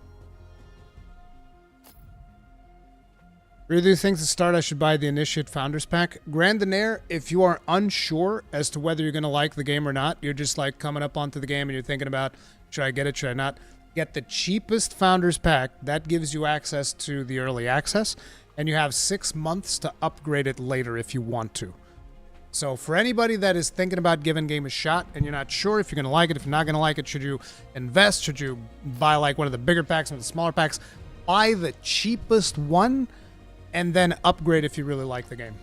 S1: Really think to start I should buy the Initiate Founders Pack. Grandinaire, if you are unsure as to whether you're going to like the game or not, you're just like coming up onto the game and you're thinking about, should I get it, should I not? Get the cheapest Founders Pack. That gives you access to the early access, and you have 6 months to upgrade it later if you want to. So for anybody that is thinking about giving game a shot and you're not sure if you're going to like it, if you're not going to like it, should you invest? Should you buy like one of the bigger packs, one of the smaller packs? Buy the cheapest one and then upgrade if you really like the game.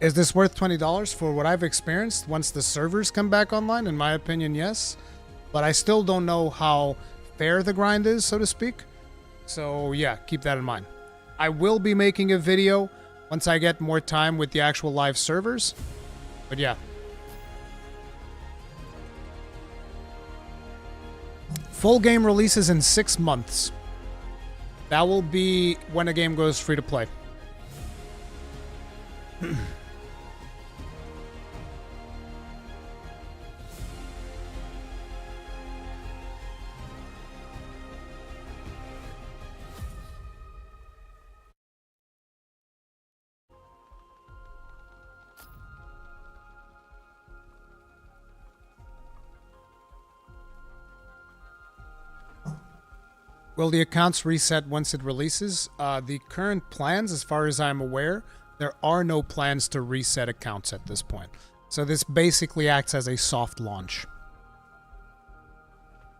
S1: Is this worth $20 for what I've experienced once the servers come back online? In my opinion, yes. But I still don't know how fair the grind is, so to speak. So yeah, keep that in mind. I will be making a video once I get more time with the actual live servers. But yeah. Full game releases in 6 months. That will be when a game goes free to play. Will the accounts reset once it releases? The current plans, as far as I'm aware, there are no plans to reset accounts at this point. So this basically acts as a soft launch.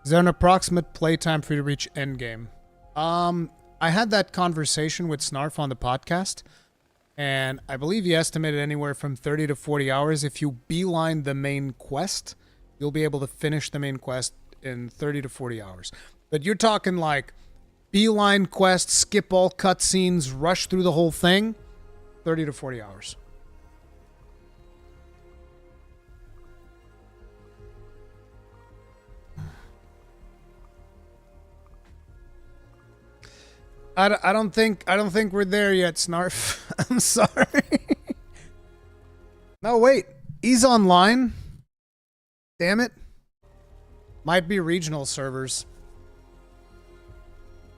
S1: Is there an approximate playtime for you to reach Endgame? I had that conversation with Snarf on the podcast, and I believe he estimated anywhere from 30 to 40 hours. If you beeline the main quest, you'll be able to finish the main quest in 30 to 40 hours. But you're talking like beeline quest, skip all cutscenes, rush through the whole thing, 30 to 40 hours. I don't think we're there yet, Snarf. I'm sorry. No, wait. He's online. Damn it. Might be regional servers.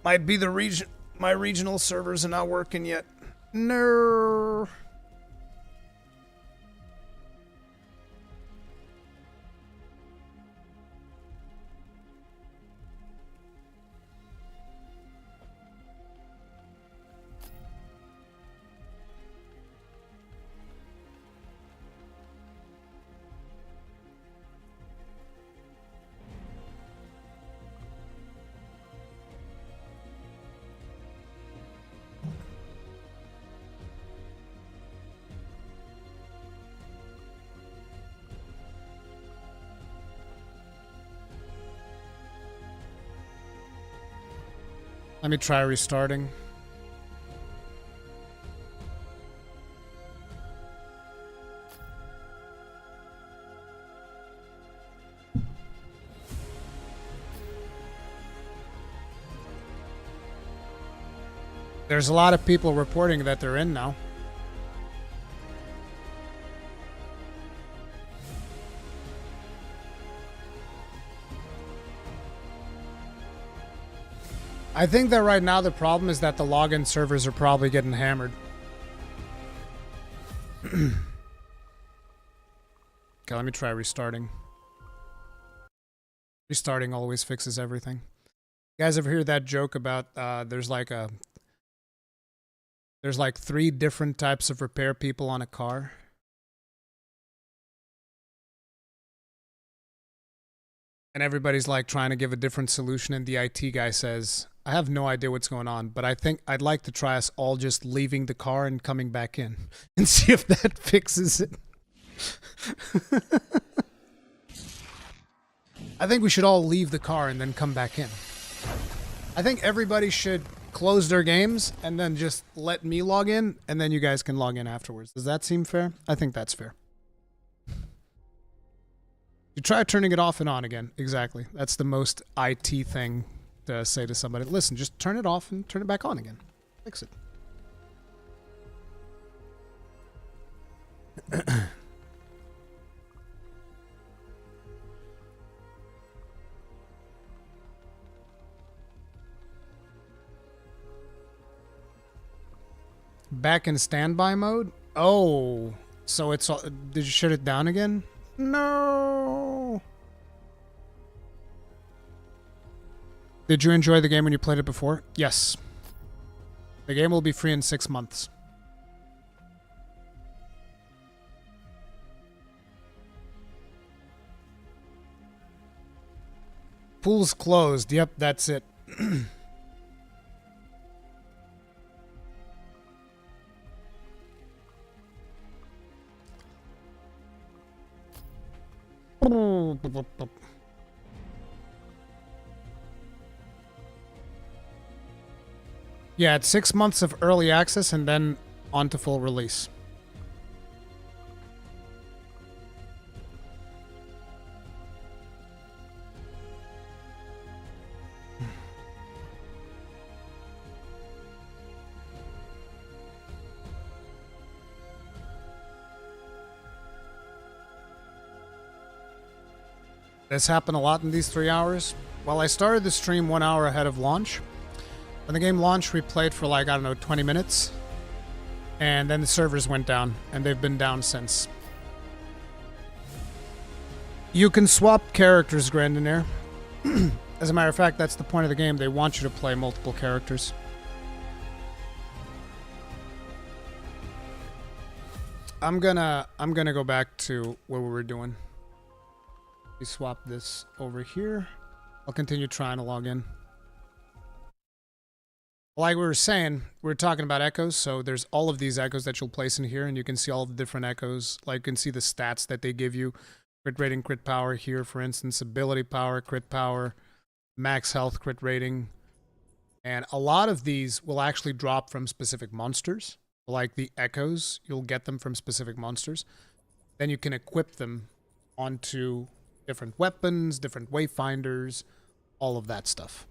S1: Might be the my regional servers are not working yet. No. Let me try restarting. There's a lot of people reporting that they're in now. I think that right now the problem is that the login servers are probably getting hammered. Okay, let me try restarting. Restarting always fixes everything. You guys ever hear that joke about there's like 3 different types of repair people on a car? And everybody's like trying to give a different solution, and the IT guy says, I have no idea what's going on, but I think I'd like to try us all just leaving the car and coming back in and see if that fixes it. I think we should all leave the car and then come back in. I think everybody should close their games and then just let me log in, and then you guys can log in afterwards. Does that seem fair? I think that's fair. You try turning it off and on again. Exactly. That's the most IT thing to say to somebody. Listen, just turn it off and turn it back on again. Fix it. Back in standby mode? Oh, so it's all, did you shut it down again? No. Did you enjoy the game when you played it before? Yes. The game will be free in 6 months. Pool's closed. Yep, that's it. Yeah, it's 6 months of early access and then on to full release. This happened a lot in these 3 hours. Well, I started the stream 1 hour ahead of launch. When the game launched, we played for like, I don't know, 20 minutes. And then the servers went down, and they've been down since. You can swap characters, Grandonair. As a matter of fact, that's the point of the game. They want you to play multiple characters. I'm gonna go back to what we were doing. We swap this over here. I'll continue trying to log in. Like we were saying, we were talking about echoes, so there's all of these echoes that you'll place in here, and you can see all the different echoes. Like you can see the stats that they give you. Crit rating, crit power here, for instance. Ability power, crit power, max health, crit rating. And a lot of these will actually drop from specific monsters. Like the echoes, you'll get them from specific monsters. Then you can equip them onto different weapons, different wayfinders, all of that stuff.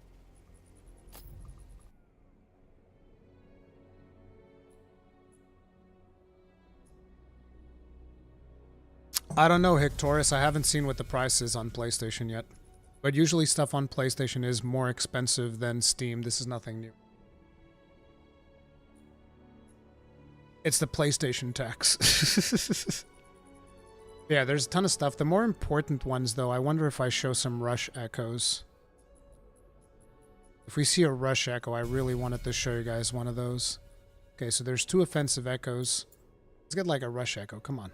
S1: I don't know, Hictorus. I haven't seen what the price is on PlayStation yet. But usually stuff on PlayStation is more expensive than Steam. This is nothing new. It's the PlayStation tax. Yeah, there's a ton of stuff. The more important ones, though, I wonder if I show some rush echoes. If we see a rush echo, I really wanted to show you guys one of those. Okay, so there's 2 offensive echoes. Let's get like a rush echo. Come on.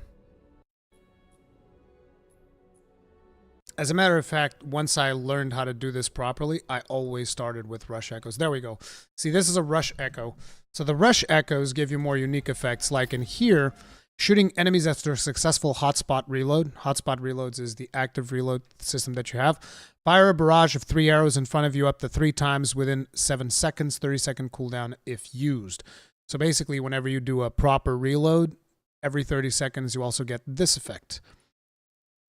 S1: As a matter of fact, once I learned how to do this properly, I always started with rush echoes. There we go. See, this is a rush echo. So the rush echoes give you more unique effects. Like in here, shooting enemies after a successful hotspot reload. Hotspot reloads is the active reload system that you have. Fire a barrage of 3 arrows in front of you up to 3 times within 7 seconds, 30-second cooldown if used. So basically, whenever you do a proper reload, every 30 seconds you also get this effect.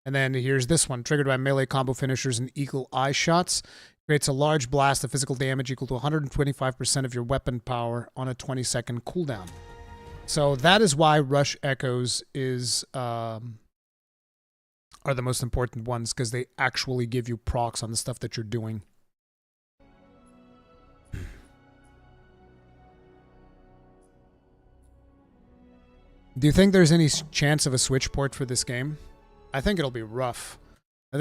S1: And then here's this one, triggered by melee combo finishers and eagle eye shots. Creates a large blast of physical damage equal to 125% of your weapon power on a 20-second cooldown. So that is why rush echoes are the most important ones, because they actually give you procs on the stuff that you're doing. Do you think there's any chance of a Switch port for this game? I think it'll be rough. I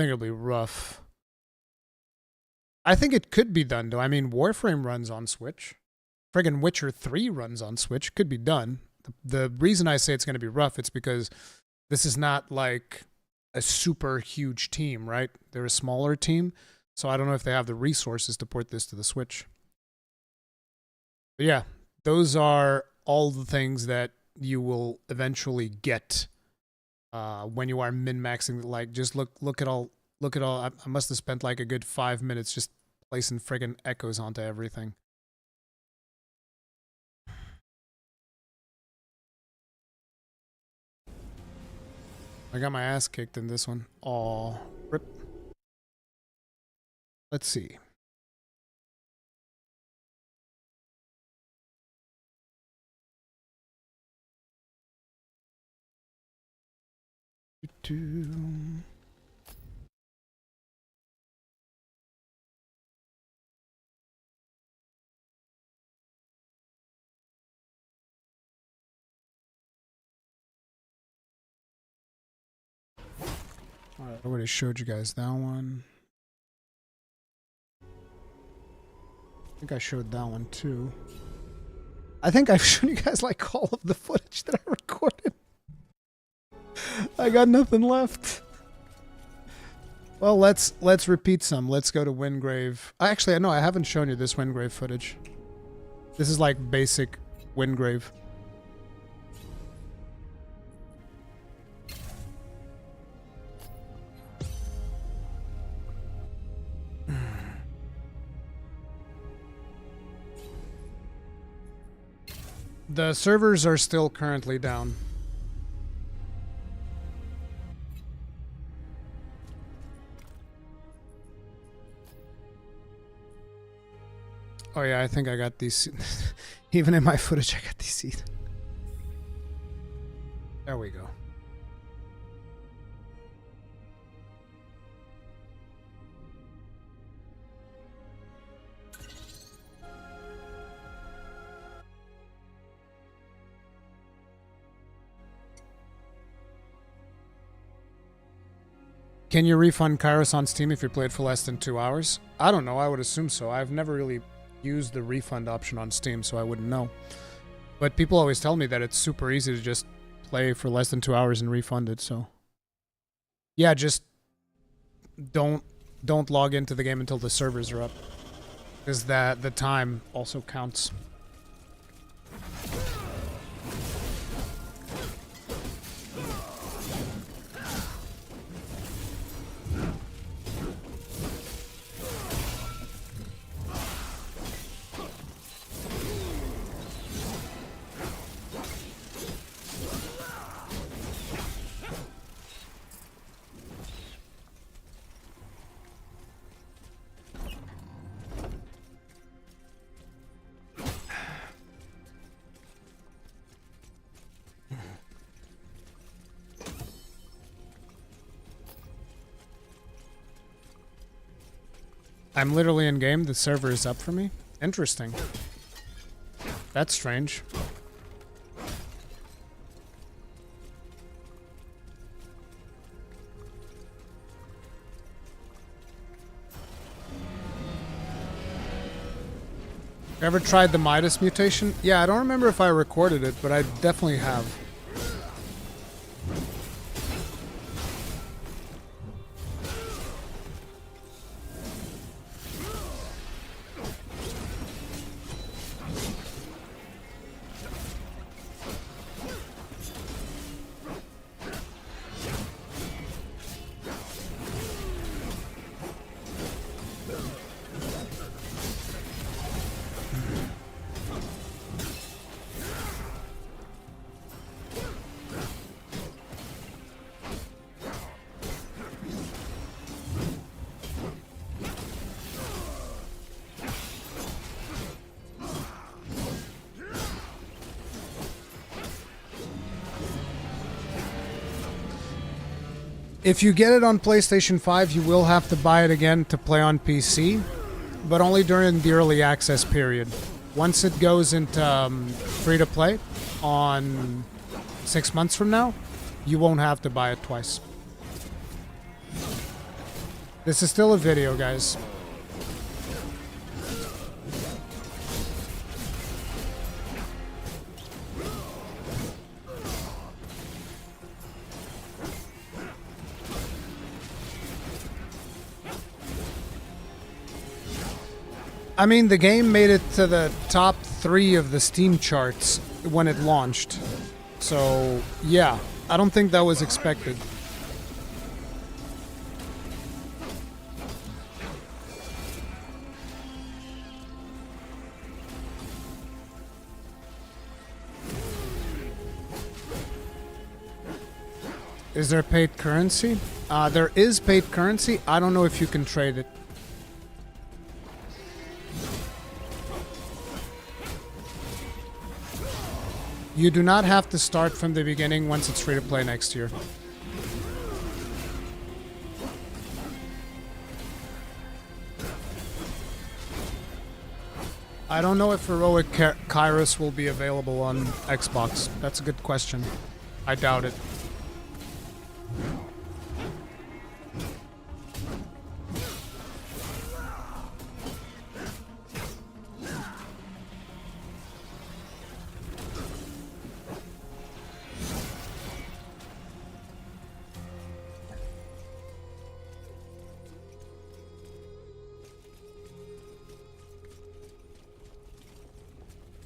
S1: think it could be done, though. I mean, Warframe runs on Switch. Friggin' Witcher 3 runs on Switch. Could be done. The reason I say it's going to be rough, it's because this is not like a super huge team, right? They're a smaller team, so I don't know if they have the resources to port this to the Switch. But yeah, those are all the things that you will eventually get when you are min-maxing. Like, just look at all. I must have spent like a good 5 minutes just placing friggin' echoes onto everything. I got my ass kicked in this one. Aw, rip. Let's see. Alright, I already showed you guys that one. I think I showed that one too. I think I've shown you guys like all of the footage that I recorded. I got nothing left. Well, let's repeat some. Let's go to Windgrave. Actually, no, I haven't shown you this Windgrave footage. This is like basic Windgrave. The servers are still currently down. Oh yeah, I think I got these. Even in my footage, I got these seeds. There we go. Can you refund Kairos on Steam if you played for less than 2 hours? I don't know. I would assume so. I've never really used the refund option on Steam, so I wouldn't know. But people always tell me that it's super easy to just play for less than 2 hours and refund it, so... Yeah, just don't log into the game until the servers are up. Because the time also counts. I'm literally in game. The server is up for me. Interesting. That's strange. Ever tried the Midas mutation? Yeah, I don't remember if I recorded it, but I definitely have. If you get it on PlayStation 5, you will have to buy it again to play on PC, but only during the early access period. Once it goes into free-to-play on 6 months from now, you won't have to buy it twice. This is still a video, guys. I mean, the game made it to the top 3 of the Steam charts when it launched. So, yeah, I don't think that was expected. Is there paid currency? There is paid currency. I don't know if you can trade it. You do not have to start from the beginning once it's free to play next year. I don't know if Heroic Kairos will be available on Xbox. That's a good question. I doubt it.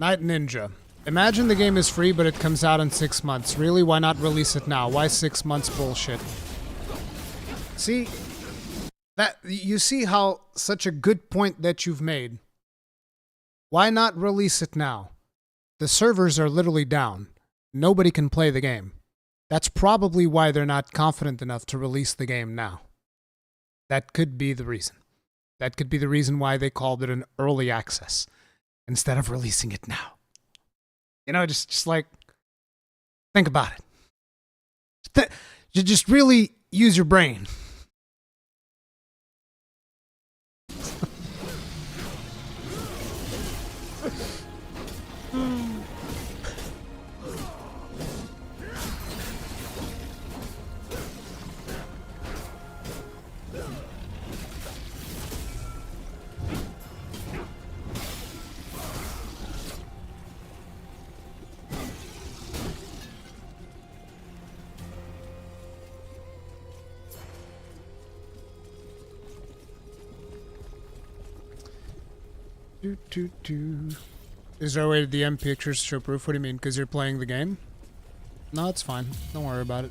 S1: Night Ninja. Imagine the game is free, but it comes out in 6 months. Really? Why not release it now? Why 6 months bullshit? See? You see how such a good point that you've made. Why not release it now? The servers are literally down. Nobody can play the game. That's probably why they're not confident enough to release the game now. That could be the reason. That could be the reason why they called it an early access instead of releasing it now. You know, just like, think about it. You just really use your brain. Is there a way to DM pictures to show proof? What do you mean? Because you're playing the game? No, it's fine. Don't worry about it.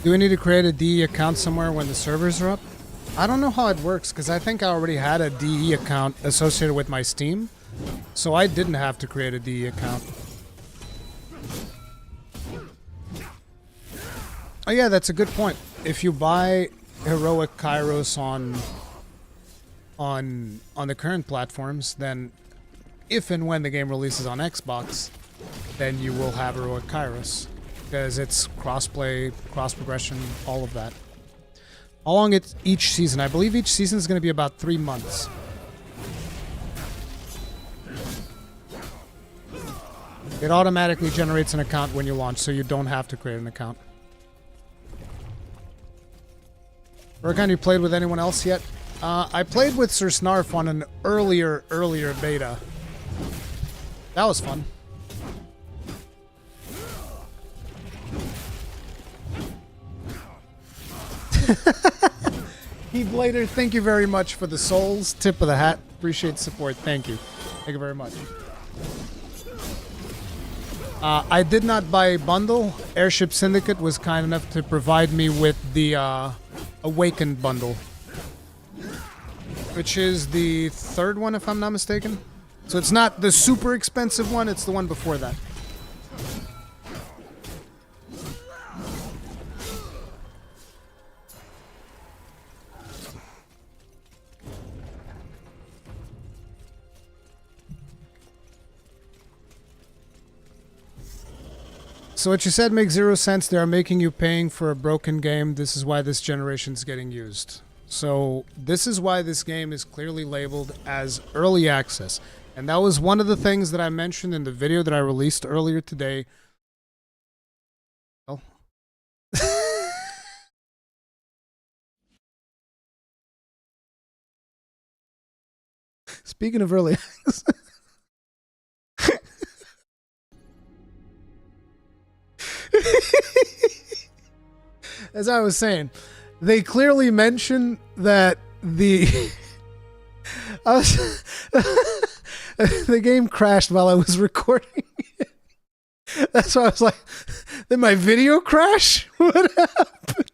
S1: Do we need to create a DE account somewhere when the servers are up? I don't know how it works, because I think I already had a DE account associated with my Steam, so I didn't have to create a DE account. Oh yeah, that's a good point. If you buy Heroic Kairos on the current platforms, then if and when the game releases on Xbox, then you will have Heroic Kairos. Because it's crossplay, cross progression, all of that. How long it's each season? I believe each season is going to be about 3 months. It automatically generates an account when you launch, so you don't have to create an account. Rurikhan, you played with anyone else yet? I played with Sir Snarf on an earlier beta. That was fun. Heatblader, thank you very much for the souls. Tip of the hat. Appreciate the support. Thank you. Thank you very much. I did not buy a bundle. Airship Syndicate was kind enough to provide me with the Awakened bundle, which is the 3rd one, if I'm not mistaken. So it's not the super expensive one, it's the one before that. So what you said makes zero sense. They are making you paying for a broken game. This is why this generation's getting used. So this is why this game is clearly labeled as early access. And that was one of the things that I mentioned in the video that I released earlier today. Oh. Speaking of early access. As I was saying, they clearly mention that the the game crashed while I was recording it. That's why I was like, did my video crash? What happened?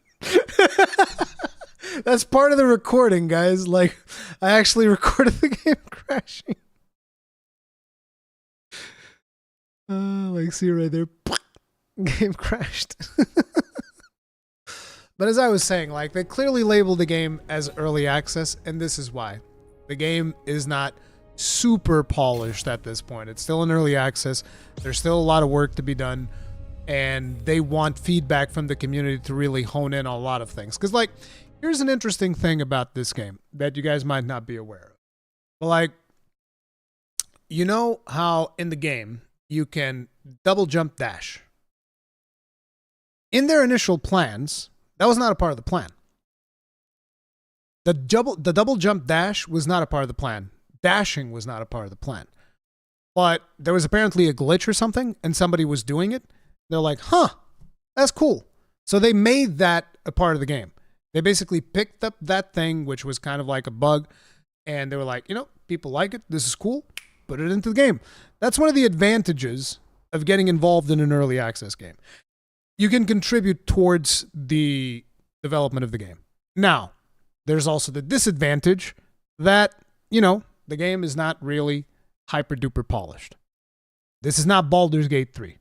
S1: That's part of the recording, guys. Like, I actually recorded the game crashing. Like, see right there. Game crashed. But as I was saying, like, they clearly labeled the game as early access, and this is why. The game is not super polished at this point. It's still in early access. There's still a lot of work to be done, and they want feedback from the community to really hone in on a lot of things. Because, like, here's an interesting thing about this game that you guys might not be aware of. But, like, you know how in the game you can double jump dash? In their initial plans, that was not a part of the plan. The double jump dash was not a part of the plan. Dashing was not a part of the plan. But there was apparently a glitch or something, and somebody was doing it. They're like, huh, that's cool. So they made that a part of the game. They basically picked up that thing, which was kind of like a bug, and they were like, you know, people like it. This is cool. Put it into the game. That's one of the advantages of getting involved in an early access game. You can contribute towards the development of the game. Now, there's also the disadvantage that, you know, the game is not really hyper duper polished. This is not Baldur's Gate 3.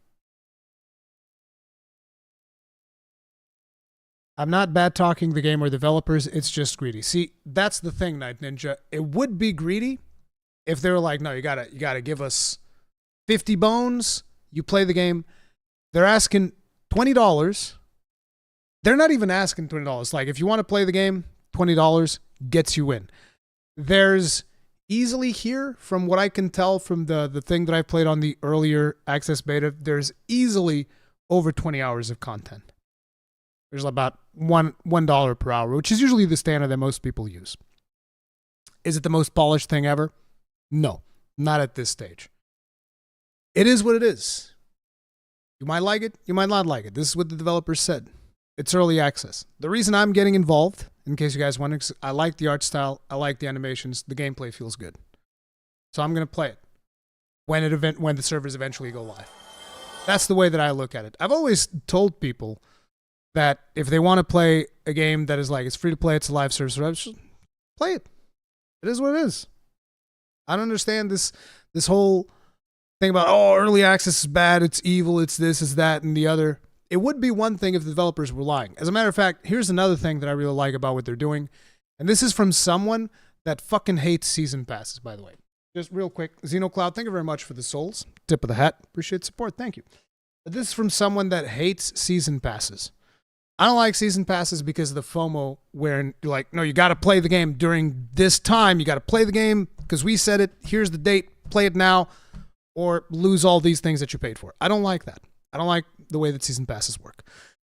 S1: I'm not bad talking the game or developers, it's just greedy. See, that's the thing, Night Ninja. It would be greedy if they were like, no, you gotta give us 50 bones, you play the game. They're asking $20. They're not even asking $20. Like, if you want to play the game, $20 gets you in. There's easily here, from what I can tell from the thing that I played on the earlier access beta, there's easily over 20 hours of content. There's about $1 per hour, which is usually the standard that most people use. Is it the most polished thing ever? No, not at this stage. It is what it is. You might like it, you might not like it. This is what the developers said. It's early access. The reason I'm getting involved, in case you guys wondering, is I like the art style, I like the animations, the gameplay feels good. So I'm going to play it when the servers eventually go live. That's the way that I look at it. I've always told people that if they want to play a game that is like, it's free to play, it's a live service, just play it. It is what it is. I don't understand this whole thing about, oh, early access is bad, it's evil, it's this, it's that, and the other. It would be one thing if the developers were lying. As a matter of fact, here's another thing that I really like about what they're doing. And this is from someone that fucking hates season passes, by the way. Just real quick, XenoCloud, thank you very much for the souls. Tip of the hat. Appreciate support. Thank you. But this is from someone that hates season passes. I don't like season passes because of the FOMO where you're like, no, you got to play the game during this time. You got to play the game because we said it. Here's the date. Play it now or lose all these things that you paid for. I don't like that. I don't like the way that season passes work.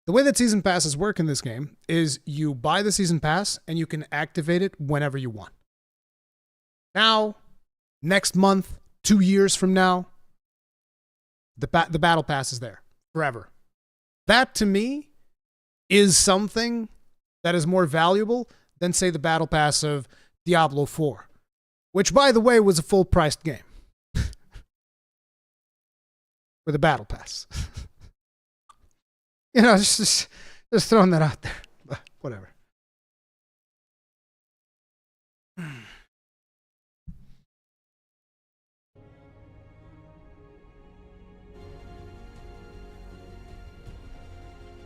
S1: The way that season passes work in this game is you buy the season pass and you can activate it whenever you want. Now, next month, 2 years from now, the battle pass is there forever. That to me is something that is more valuable than, say, the battle pass of Diablo 4, which, by the way, was a full-priced game with a battle pass. You know, just throwing that out there. But whatever.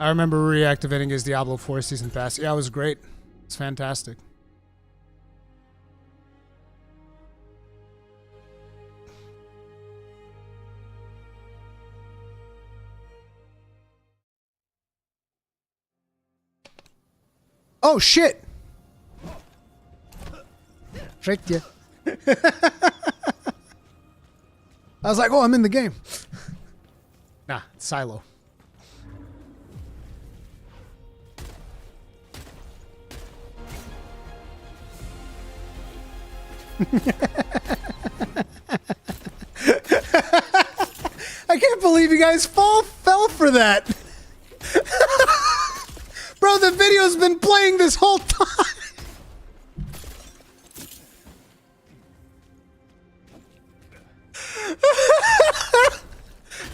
S1: I remember reactivating his Diablo 4 season pass. Yeah, it was great. It's fantastic. Oh shit! Tricked you. I was like, oh, I'm in the game. Nah, it's Silo. I can't believe you guys fell for that. Bro, the video's been playing this whole time.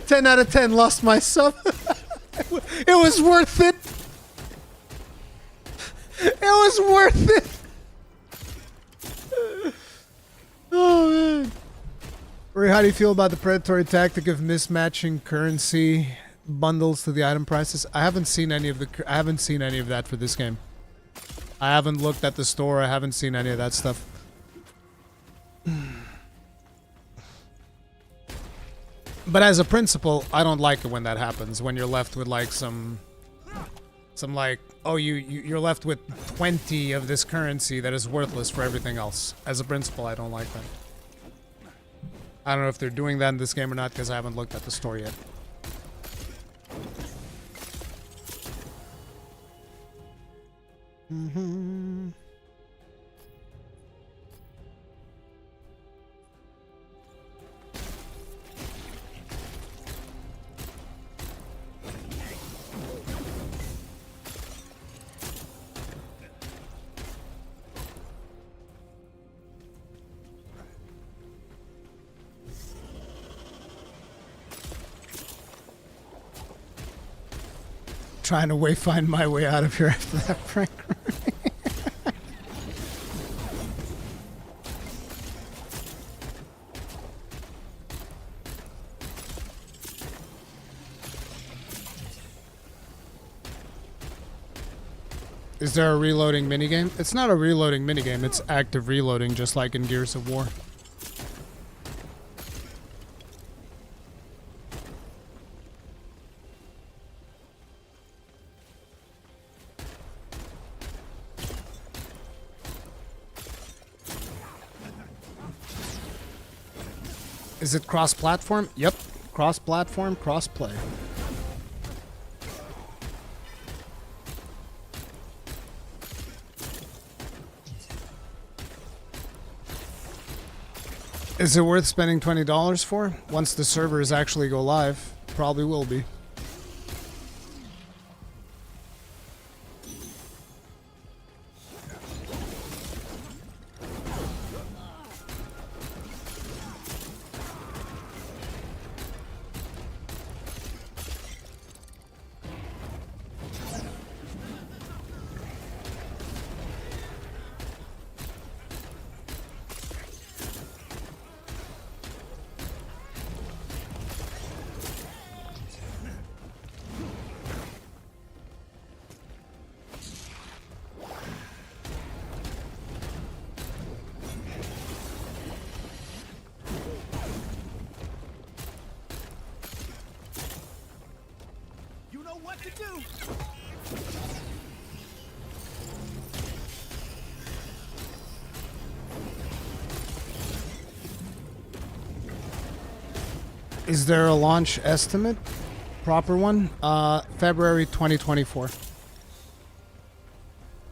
S1: 10 out of 10, lost my sub. It was worth it. It was worth it. Oh, man. Ray, how do you feel about the predatory tactic of mismatching currency bundles to the item prices? I haven't seen any of that for this game. I haven't looked at the store. I haven't seen any of that stuff. But as a principle, I don't like it when that happens. When you're left with like some like, oh, you're left with 20 of this currency that is worthless for everything else. As a principle, I don't like that. I don't know if they're doing that in this game or not because I haven't looked at the store yet. Mm-hmm. Trying to find my way out of here after that prank. Is there a reloading minigame? It's not a reloading minigame, it's active reloading, just like in Gears of War. Is it cross-platform? Yep. Cross-platform, cross-play. Is it worth spending $20 for? Once the servers actually go live, probably will be. Is there a launch estimate? Proper one? February 2024.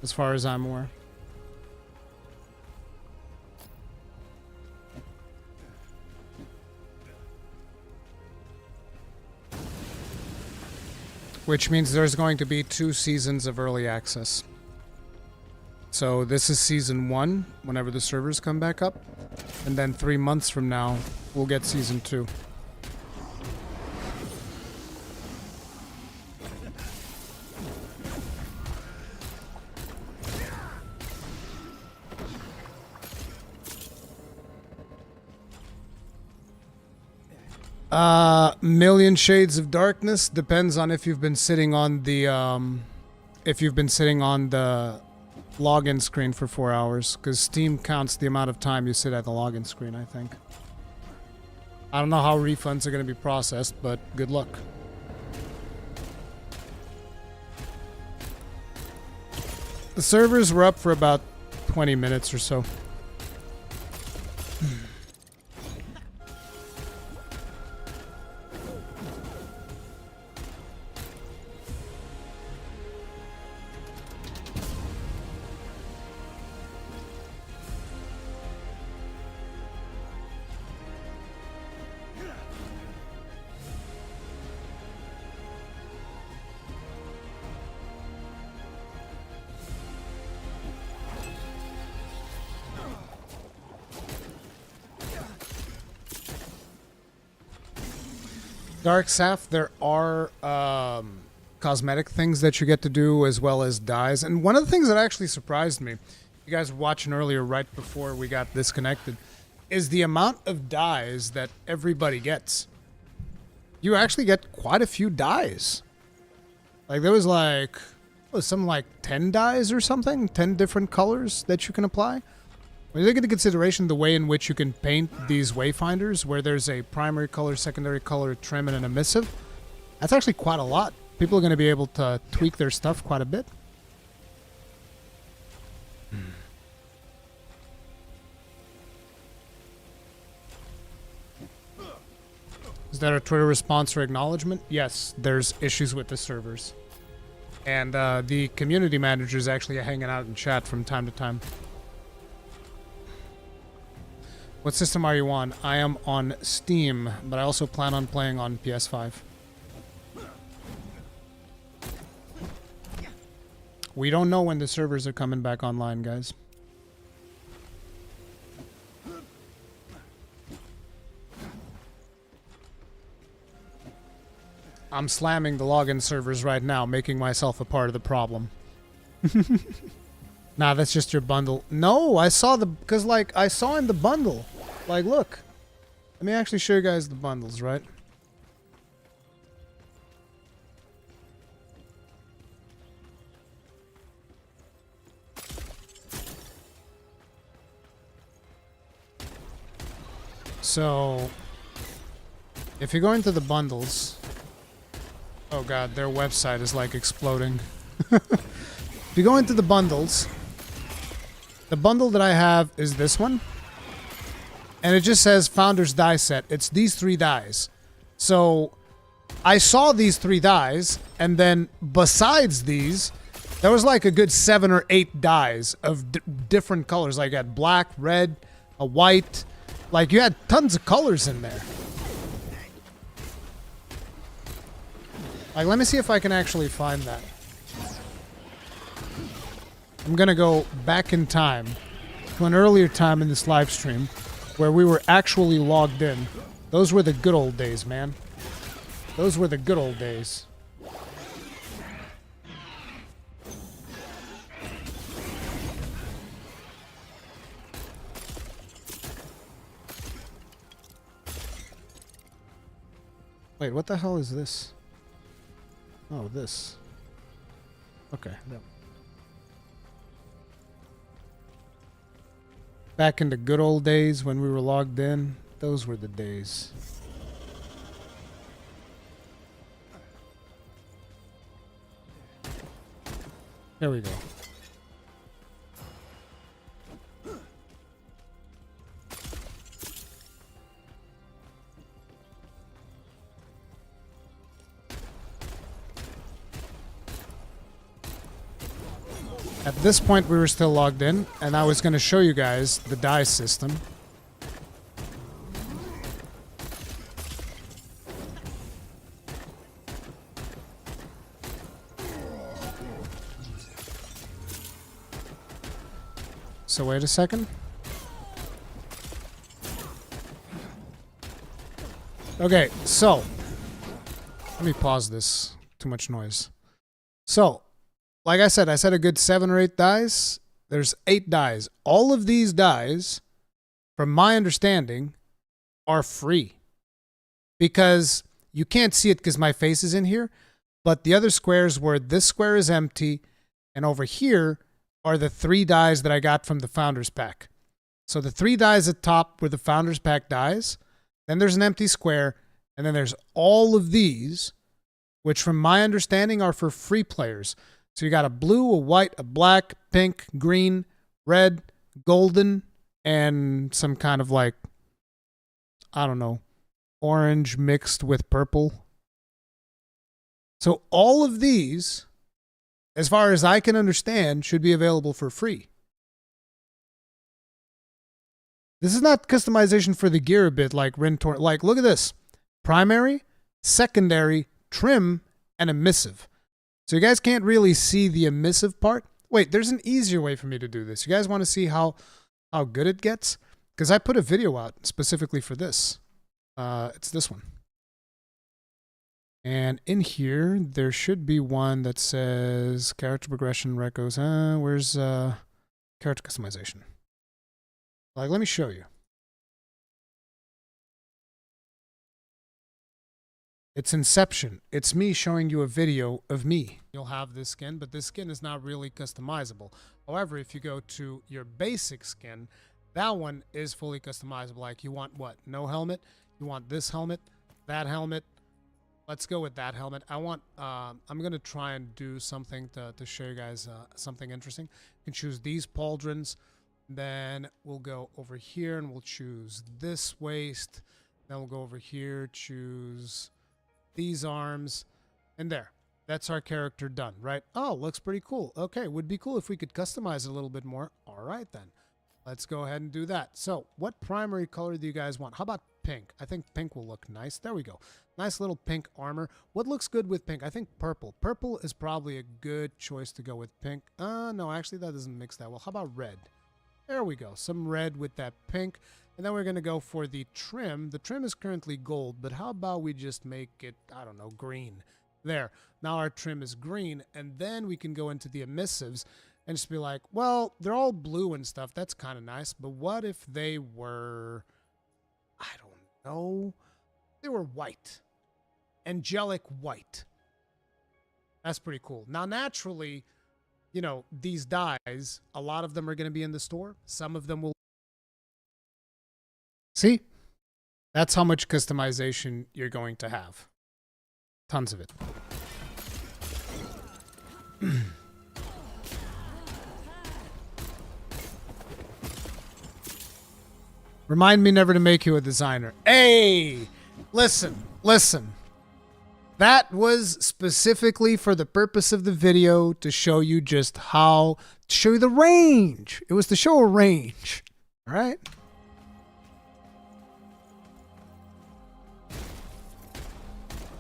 S1: As far as I'm aware. Which means there's going to be 2 seasons of early access. So this is season 1, whenever the servers come back up. And then 3 months from now, we'll get season 2. Million Shades of Darkness depends on if you've been sitting on the login screen for 4 hours, because Steam counts the amount of time you sit at the login screen, I think. I don't know how refunds are going to be processed, but good luck. The servers were up for about 20 minutes or so. Dark Saf, there are cosmetic things that you get to do as well as dyes. And one of the things that actually surprised me, you guys were watching earlier right before we got disconnected, is the amount of dyes that everybody gets. You actually get quite a few dyes. Like there was like, something like 10 dyes or something? 10 different colors that you can apply? When you take into consideration the way in which you can paint these wayfinders, where there's a primary color, secondary color, trim, and an emissive, that's actually quite a lot. People are going to be able to tweak their stuff quite a bit. Is that a Twitter response or acknowledgement? Yes, there's issues with the servers. And the community manager is actually hanging out in chat from time to time. What system are you on? I am on Steam, but I also plan on playing on PS5. We don't know when the servers are coming back online, guys. I'm slamming the login servers right now, making myself a part of the problem. Nah, that's just your bundle. No, I saw the... Because, like, I saw in the bundle. Like, look. Let me actually show you guys the bundles, right? So... If you go into the bundles... Oh god, their website is, like, exploding. If you go into the bundles... The bundle that I have is this one. And it just says Founder's Die Set. It's these 3 dies. So, I saw these 3 dies, and then besides these, there was like a good 7 or 8 dies of different colors. Like, you had black, red, a white. Like, you had tons of colors in there. Like, let me see if I can actually find that. I'm gonna go back in time to an earlier time in this live stream where we were actually logged in. Those were the good old days, man. Those were the good old days. Wait, what the hell is this? Oh, this. Okay. Yep. Back in the good old days when we were logged in, those were the days. There we go. At this point, we were still logged in, and I was going to show you guys the die system. So wait a second. Okay, so let me pause this. Too much noise. So, like I said a good 7 or 8 dies. There's 8 dies. All of these dies, from my understanding, are free. Because you can't see it because my face is in here, but the other squares where this square is empty, and over here are the 3 dies that I got from the Founders Pack. So the 3 dies at top were the Founders Pack dies, then there's an empty square, and then there's all of these, which from my understanding are for free players. So you got a blue, a white, a black, pink, green, red, golden, and some kind of like, I don't know, orange mixed with purple. So all of these, as far as I can understand, should be available for free. This is not customization for the gear a bit like Rintor. Like, look at this. Primary, secondary, trim, and emissive. So you guys can't really see the emissive part. Wait, there's an easier way for me to do this. You guys want to see how good it gets? Because I put a video out specifically for this. It's this one. And in here, there should be one that says character progression, recos. Where's character customization? Like, let me show you. It's Inception. It's me showing you a video of me. You'll have this skin, but this skin is not really customizable. However, if you go to your basic skin, that one is fully customizable. Like, you want what? No helmet? You want this helmet? That helmet? Let's go with that helmet. I want, I'm going to try and do something to show you guys something interesting. You can choose these pauldrons. Then we'll go over here and we'll choose this waist. Then we'll go over here, choose these arms, and there. That's our character done, right? Oh, looks pretty cool. Okay, would be cool if we could customize it a little bit more. All right, then. Let's go ahead and do that. So, what primary color do you guys want? How about pink? I think pink will look nice. There we go. Nice little pink armor. What looks good with pink? I think purple. Purple is probably a good choice to go with pink. No, actually, that doesn't mix that well. How about red? There we go. Some red with that pink. And then we're going to go for the trim. The trim is currently gold, but how about we just make it, I don't know, green. There. Now our trim is green, and then we can go into the emissives and just be like, well, they're all blue and stuff. That's kind of nice, but what if they were, I don't know, they were white. Angelic white. That's pretty cool. Now, naturally, you know, these dyes, a lot of them are going to be in the store. Some of them will. See? That's how much customization you're going to have. Tons of it. Remind me never to make you a designer. Hey! Listen. That was specifically for the purpose of the video to show you just how, to show you the range. It was to show a range. All right?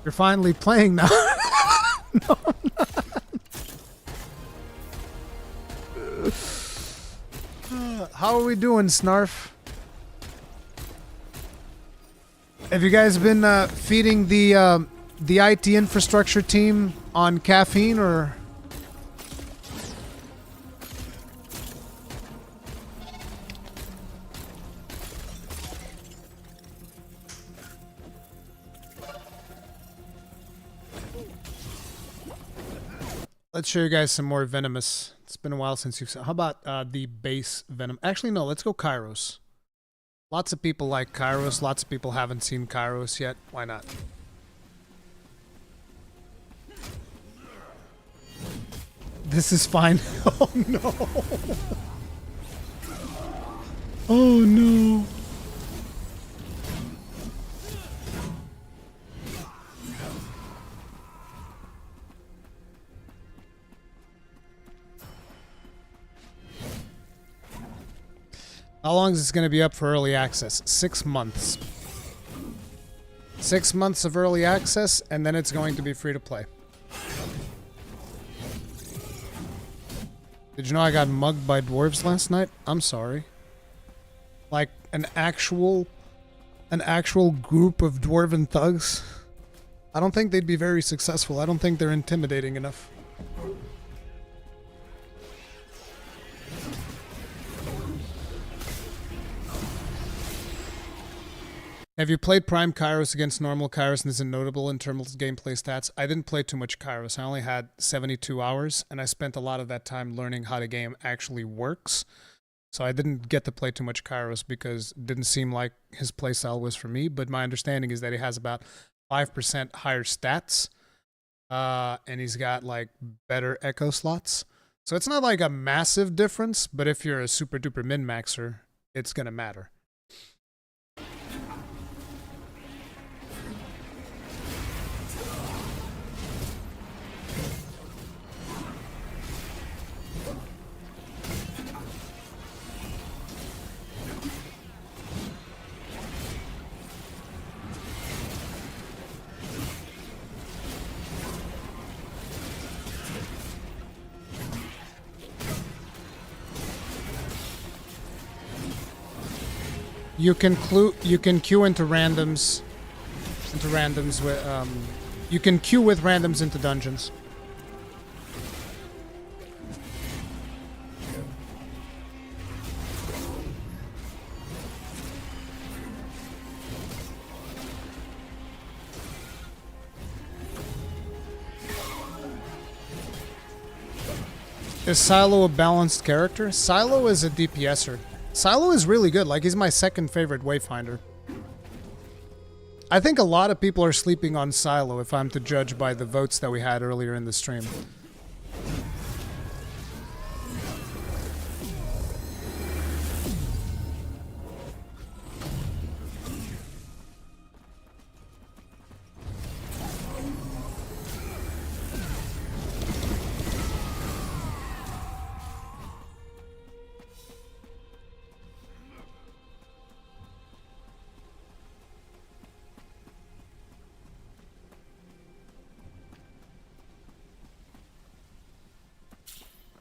S1: You're finally playing now. No, I'm not. How are we doing, Snarf? Have you guys been feeding the IT infrastructure team on caffeine, or? Let's show you guys some more Venomous. It's been a while since you've seen. How about the base Venom? Actually, no, let's go Kairos. Lots of people like Kairos. Lots of people haven't seen Kairos yet. Why not? This is fine. Oh, no. Oh, no. How long is this going to be up for early access? 6 months. 6 months of early access, and then it's going to be free to play. Did you know I got mugged by dwarves last night? I'm sorry. Like an actual group of dwarven thugs. I don't think they'd be very successful. I don't think they're intimidating enough. Have you played Prime Kairos against normal Kairos, and is it notable in terms of gameplay stats? I didn't play too much Kairos. I only had 72 hours, and I spent a lot of that time learning how the game actually works. So I didn't get to play too much Kairos because it didn't seem like his playstyle was for me, but my understanding is that he has about 5% higher stats And he's got like better echo slots. So it's not like a massive difference, but if you're a super duper min-maxer, it's gonna matter. You can queue into randoms with you can queue with randoms into dungeons. Is Silo a balanced character? Silo is a DPSer. Silo is really good. Like, he's my second favorite Wayfinder. I think a lot of people are sleeping on Silo, if I'm to judge by the votes that we had earlier in the stream.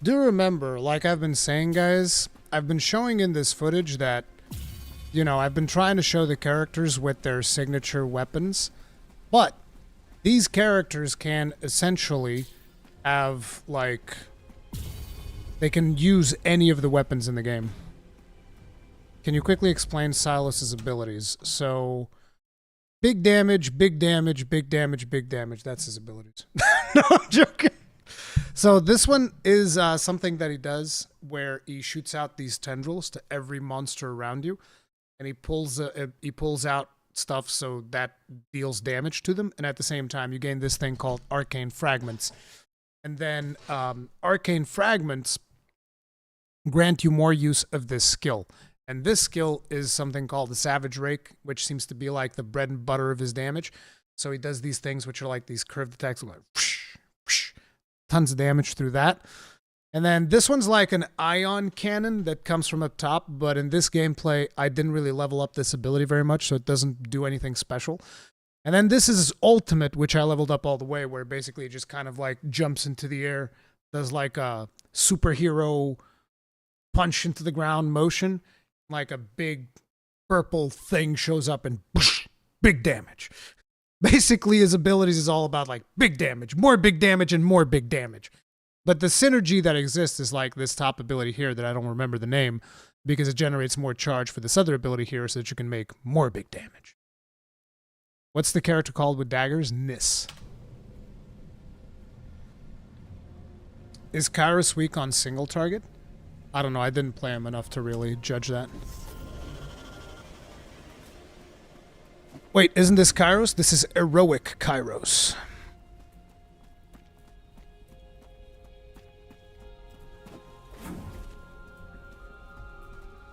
S1: Do remember, like I've been saying, guys, I've been showing in this footage that, you know, I've been trying to show the characters with their signature weapons, but these characters can essentially have, like, they can use any of the weapons in the game. Can you quickly explain Silas's abilities? So, big damage, big damage, big damage, big damage. That's his abilities. No, I'm joking. So this one is something that he does where he shoots out these tendrils to every monster around you, and he pulls out stuff so that deals damage to them, and at the same time you gain this thing called arcane fragments, and then arcane fragments grant you more use of this skill, and this skill is something called the Savage Rake, which seems to be like the bread and butter of his damage. So he does these things which are like these curved attacks, like whoosh, whoosh, tons of damage through that. And then this one's like an ion cannon that comes from up top, but in this gameplay, I didn't really level up this ability very much, so it doesn't do anything special. And then this is his ultimate, which I leveled up all the way, where basically it just kind of like jumps into the air, does like a superhero punch into the ground motion, like a big purple thing shows up and whoosh, big damage. Basically, his abilities is all about like big damage, and more big damage. But the synergy that exists is like this top ability here that I don't remember the name, because it generates more charge for this other ability here so that you can make more big damage. What's the character called with daggers? Nis. Is Kairos weak on single target? I don't know. I didn't play him enough to really judge that. Wait, isn't this Kairos? This is heroic Kairos.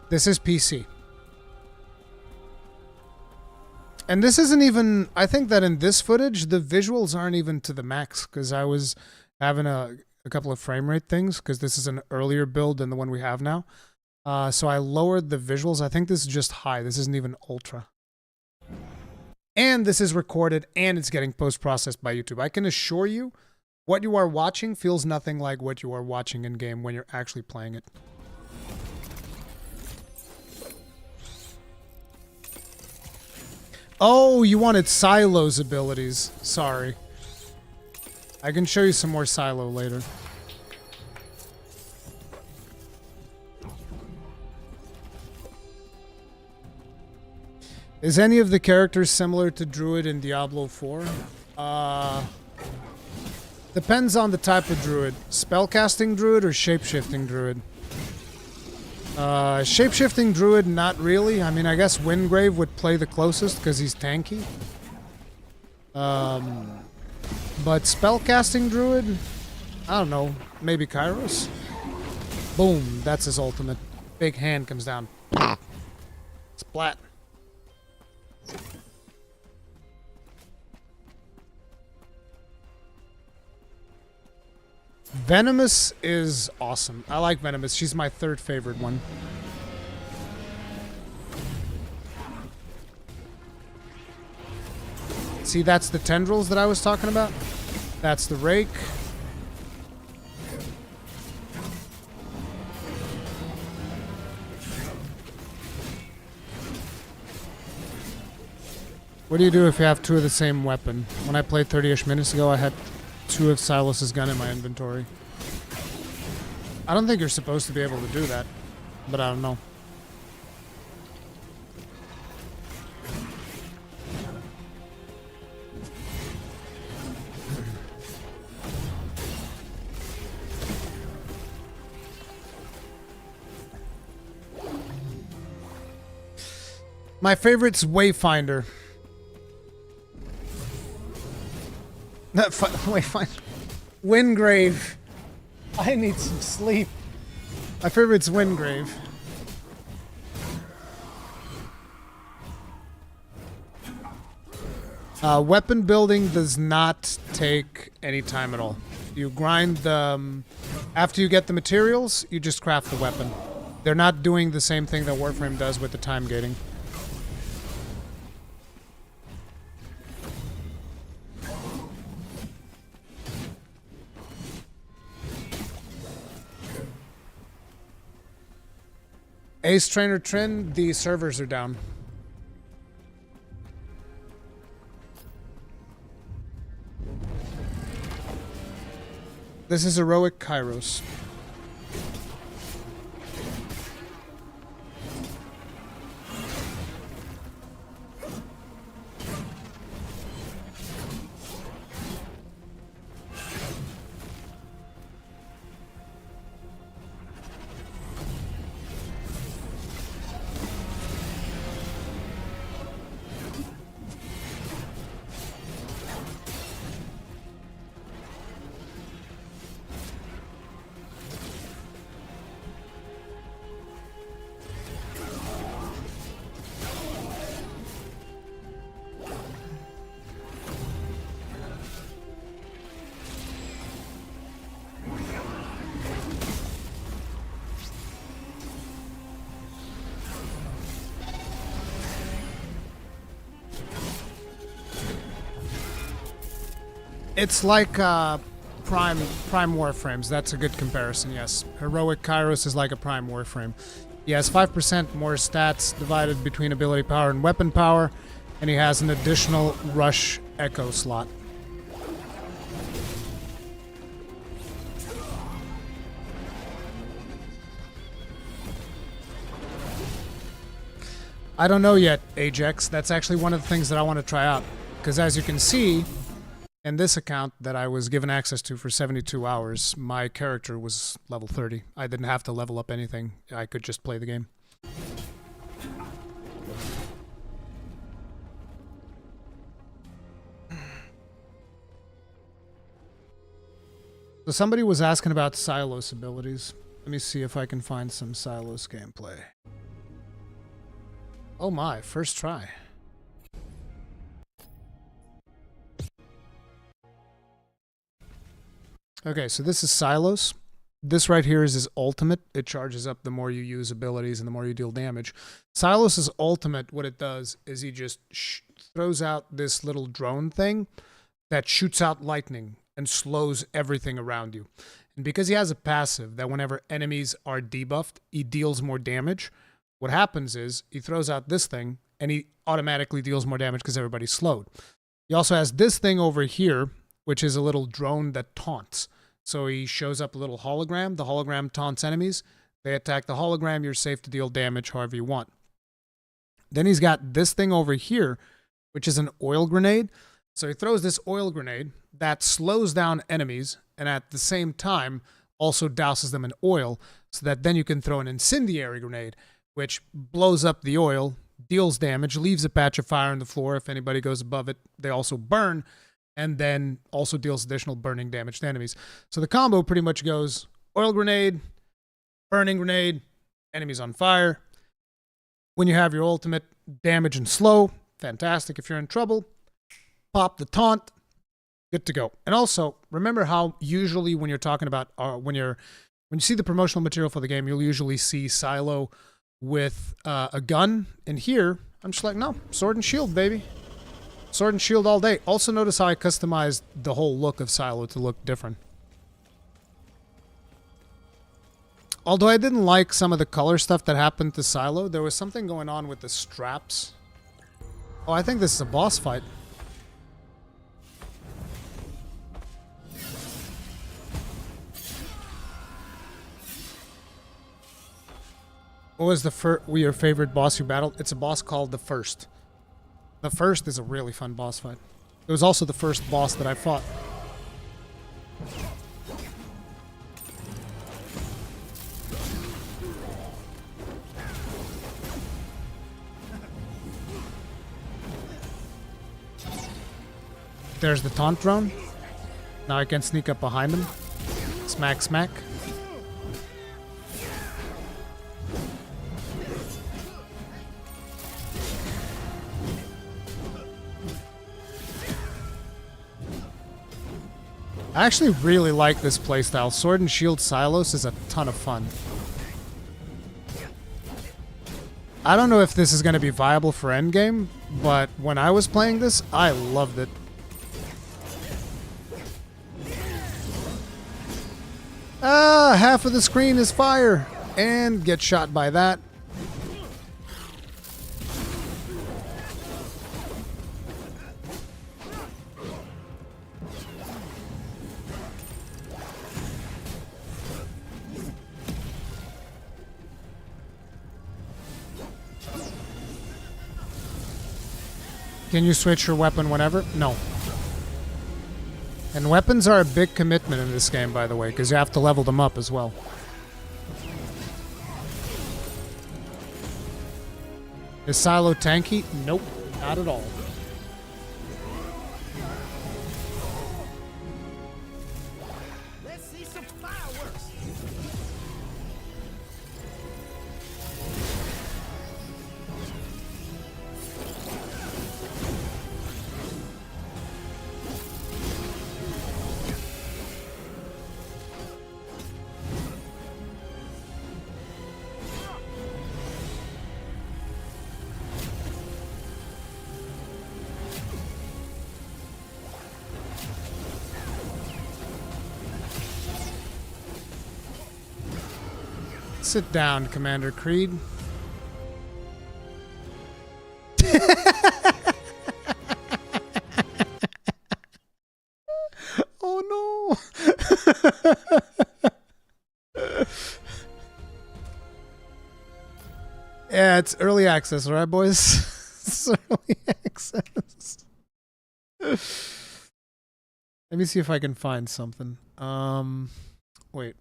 S1: This is PC. And this isn't even... I think that in this footage, the visuals aren't even to the max, because I was having a couple of frame rate things, because this is an earlier build than the one we have now. So I lowered the visuals. I think this is just high. This isn't even ultra. And this is recorded, and it's getting post-processed by YouTube. I can assure you, what you are watching feels nothing like what you are watching in-game when you're actually playing it. Oh, you wanted Silo's abilities. Sorry. I can show you some more Silo later. Is any of the characters similar to Druid in Diablo 4? Depends on the type of Druid. Spellcasting Druid or Shapeshifting Druid? Shapeshifting Druid, not really. I mean, I guess Windgrave would play the closest because he's tanky. But spellcasting druid, I don't know, maybe Kairos? Boom, that's his ultimate. Big hand comes down. Splat. Venomous is awesome. I like Venomous. She's my third favorite one. See, that's the tendrils that I was talking about. That's the rake. What do you do if you have two of the same weapon? When I played 30-ish minutes ago, I had two of Silas's gun in my inventory. I don't think you're supposed to be able to do that, but I don't know. My favorite's Wayfinder. Not Wayfinder. Wingrave. I need some sleep. My favorite's Wingrave. Weapon building does not take any time at all. You grind the... after you get the materials, you just craft the weapon. They're not doing the same thing that Warframe does with the time gating. Ace Trainer Trin, the servers are down. This is Heroic Kairos. It's like Prime Warframes. That's a good comparison, yes. Heroic Kairos is like a Prime Warframe. He has 5% more stats divided between ability power and weapon power, and he has an additional Rush Echo slot. I don't know yet, Ajax. That's actually one of the things that I want to try out. Because as you can see, in this account that I was given access to for 72 hours, my character was level 30. I didn't have to level up anything. I could just play the game. So somebody was asking about Silos abilities. Let me see if I can find some Silos gameplay. Oh my, first try. Okay, so this is Silos. This right here is his ultimate. It charges up the more you use abilities and the more you deal damage. Silos' ultimate, what it does is he just throws out this little drone thing that shoots out lightning and slows everything around you. And because he has a passive that whenever enemies are debuffed, he deals more damage, what happens is he throws out this thing and he automatically deals more damage because everybody's slowed. He also has this thing over here, which is a little drone that taunts. So he shows up a little hologram. The hologram taunts enemies. They attack the hologram. You're safe to deal damage however you want. Then he's got this thing over here, which is an oil grenade. So he throws this oil grenade that slows down enemies and at the same time also douses them in oil so that then you can throw an incendiary grenade, which blows up the oil, deals damage, leaves a patch of fire on the floor. If anybody goes above it, they also burn. and then also deals additional burning damage to enemies. So the combo pretty much goes oil grenade, burning grenade, enemies on fire. When you have your ultimate, damage and slow, fantastic. If you're in trouble, pop the taunt, good to go. And also, remember how usually when you're talking about, when you see the promotional material for the game, you'll usually see Silo with a gun. And here, I'm just like, no, sword and shield, baby. Sword and shield all day. Also notice how I customized the whole look of Silo to look different. Although I didn't like some of the color stuff that happened to Silo, there was something going on with the straps. Oh, I think this is a boss fight. What was your favorite boss you battled? It's a boss called the First. The First is a really fun boss fight. It was also the first boss that I fought. There's the taunt drone. Now I can sneak up behind him. Smack, smack. I actually really like this playstyle. Sword and Shield Silos is a ton of fun. I don't know if this is going to be viable for Endgame, but when I was playing this, I loved it. Ah, half of the screen is fire, and get shot by that. Can you switch your weapon whenever? No. And weapons are a big commitment in this game, by the way, because you have to level them up as well. Is Silo tanky? Nope, not at all.
S8: Let's see some fireworks.
S1: Sit down, Commander Creed. Oh no! Yeah, it's early access, right, boys? It's early access. Let me see if I can find something. Wait.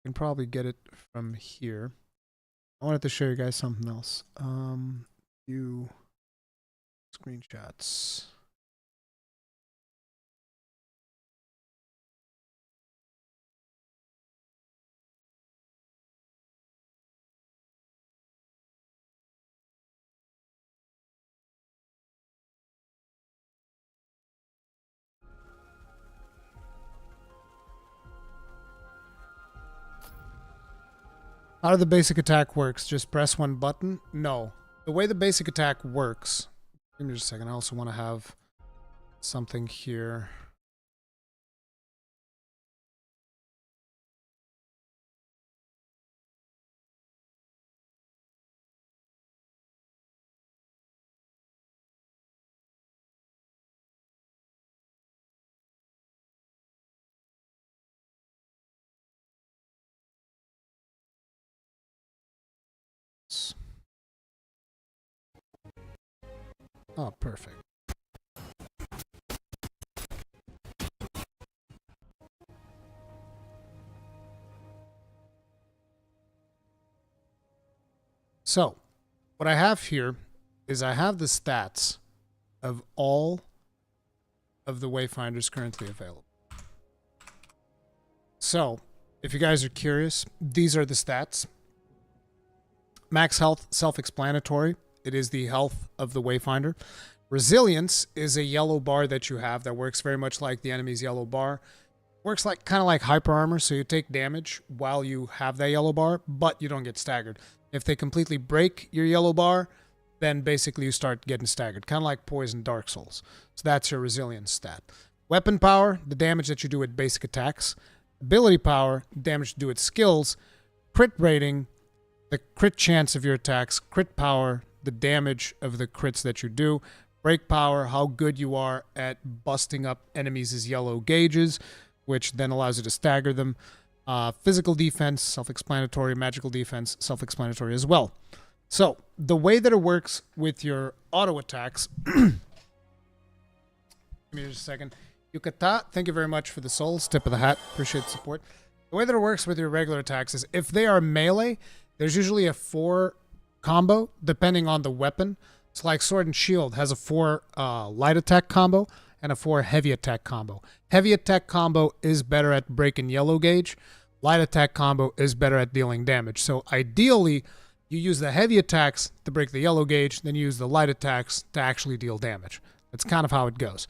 S1: I can probably get it from here. I wanted to show you guys something else. View screenshots. How the basic attack works? Just press one button? No. The way the basic attack works... Give me just a second. I also want to have something here. Oh, perfect. So, what I have here is I have the stats of all of the Wayfinders currently available. So, if you guys are curious, these are the stats. Max health, self-explanatory. It is the health of the Wayfinder. Resilience is a yellow bar that you have that works very much like the enemy's yellow bar. Works like kind of like hyper armor, so you take damage while you have that yellow bar, but you don't get staggered. If they completely break your yellow bar, then basically you start getting staggered, kind of like Poison Dark Souls. So that's your resilience stat. Weapon power, the damage that you do with basic attacks. Ability power, damage you do with skills. Crit rating, the crit chance of your attacks. Crit power, the damage of the crits that you do. Break power, how good you are at busting up enemies' yellow gauges, which then allows you to stagger them. Physical defense, self-explanatory. Magical defense, self-explanatory as well. So, the way that it works with your auto attacks... Give me just a second. Yukata, thank you very much for the souls. Tip of the hat. Appreciate the support. The way that it works with your regular attacks is if they are melee, there's usually a 4 combo, depending on the weapon. It's like Sword and Shield has a 4 light attack combo and a 4 heavy attack combo. Heavy attack combo is better at breaking yellow gauge. Light attack combo is better at dealing damage. So ideally, you use the heavy attacks to break the yellow gauge, then you use the light attacks to actually deal damage. That's kind of how it goes.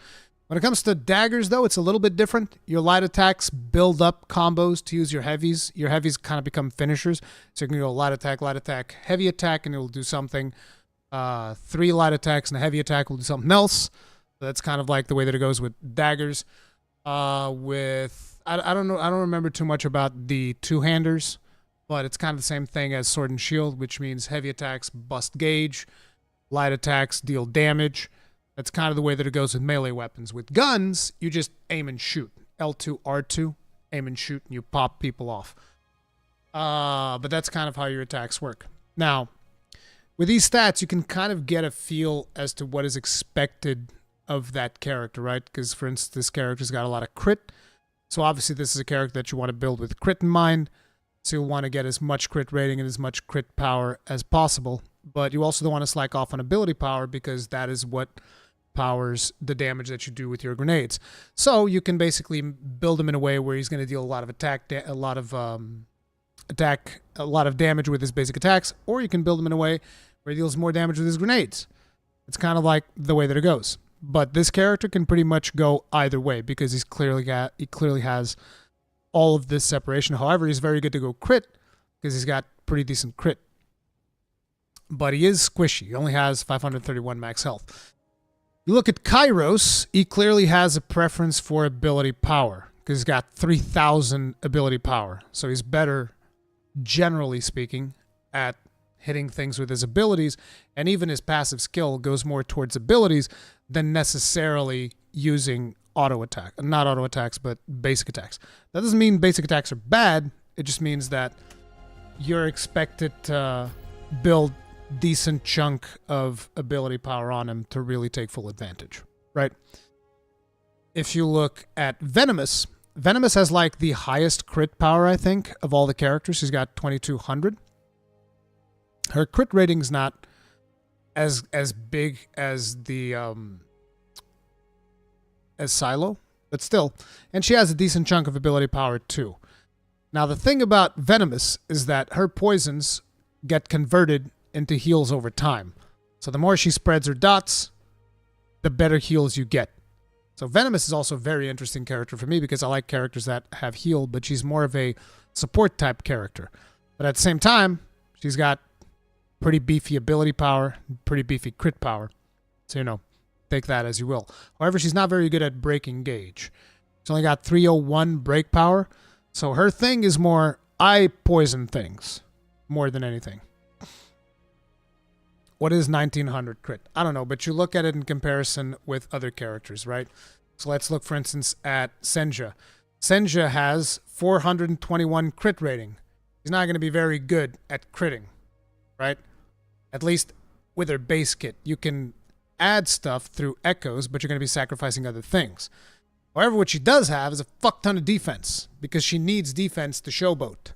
S1: When it comes to daggers, though, it's a little bit different. Your light attacks build up combos to use your heavies. Your heavies kind of become finishers. So you can go light attack, heavy attack, and it will do something. 3 light attacks and a heavy attack will do something else. So that's kind of like the way that it goes with daggers. I don't know. I don't remember too much about the two-handers, but it's kind of the same thing as Sword and Shield, which means heavy attacks bust gauge, light attacks deal damage. That's kind of the way that it goes with melee weapons. With guns, you just aim and shoot. L2, R2, aim and shoot, and you pop people off. But that's kind of how your attacks work. Now, with these stats, you can kind of get a feel as to what is expected of that character, right? Because, for instance, this character's got a lot of crit. So obviously this is a character that you want to build with crit in mind. So you'll want to get as much crit rating and as much crit power as possible. But you also don't want to slack off on ability power because that is what powers the damage that you do with your grenades. So you can basically build him in a way where he's going to deal a lot of a lot of damage with his basic attacks, or you can build him in a way where he deals more damage with his grenades. It's kind of like the way that it goes. But this character can pretty much go either way because he clearly has all of this separation. However, he's very good to go crit because he's got pretty decent crit. But he is squishy. He only has 531 max health. You look at Kairos, he clearly has a preference for ability power because he's got 3,000 ability power. So he's better, generally speaking, at hitting things with his abilities, and even his passive skill goes more towards abilities than necessarily using auto attack. Not auto attacks, but basic attacks. That doesn't mean basic attacks are bad. It just means that you're expected to build decent chunk of ability power on him to really take full advantage, right? If you look at Venomous, Venomous has like the highest crit power, I think, of all the characters. She's got 2,200. Her crit rating's not as big as the as Silo, but still, and she has a decent chunk of ability power too. Now the thing about Venomous is that her poisons get converted into heals over time. So the more she spreads her dots, the better heals you get. So Venomous is also a very interesting character for me because I like characters that have heal, but she's more of a support type character. But at the same time, she's got pretty beefy ability power, pretty beefy crit power. So, you know, take that as you will. However, she's not very good at breaking gauge. She's only got 301 break power. So her thing is more, I poison things more than anything. What is 1900 crit? I don't know, but you look at it in comparison with other characters, right? So let's look, for instance, at Senja. Senja has 421 crit rating. He's not going to be very good at critting, right? At least with her base kit. You can add stuff through echoes, but you're going to be sacrificing other things. However, what she does have is a fuck ton of defense because she needs defense to showboat.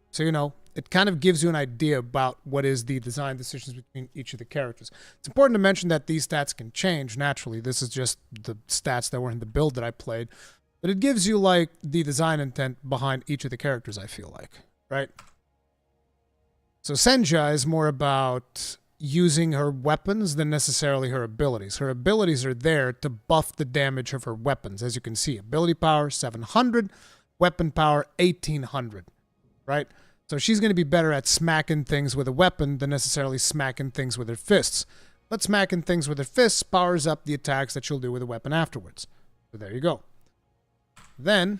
S1: So, you know, it kind of gives you an idea about what is the design decisions between each of the characters. It's important to mention that these stats can change naturally. This is just the stats that were in the build that I played. But it gives you, like, the design intent behind each of the characters, I feel like, right? So Senja is more about using her weapons than necessarily her abilities. Her abilities are there to buff the damage of her weapons, as you can see. Ability power, 700. Weapon power, 1800, right? So she's going to be better at smacking things with a weapon than necessarily smacking things with her fists. But smacking things with her fists powers up the attacks that she'll do with a weapon afterwards. So there you go. Then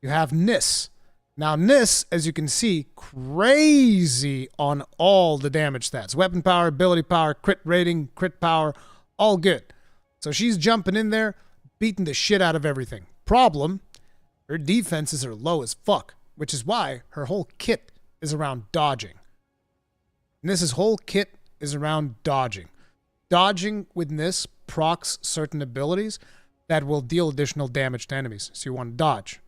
S1: you have Nis. Now Nis, as you can see, crazy on all the damage stats. Weapon power, ability power, crit rating, crit power, all good. So she's jumping in there, beating the shit out of everything. Problem, her defenses are low as fuck, which is why her whole kit is around dodging. Nis's whole kit is around dodging. Dodging with Nis procs certain abilities that will deal additional damage to enemies. So you want to dodge.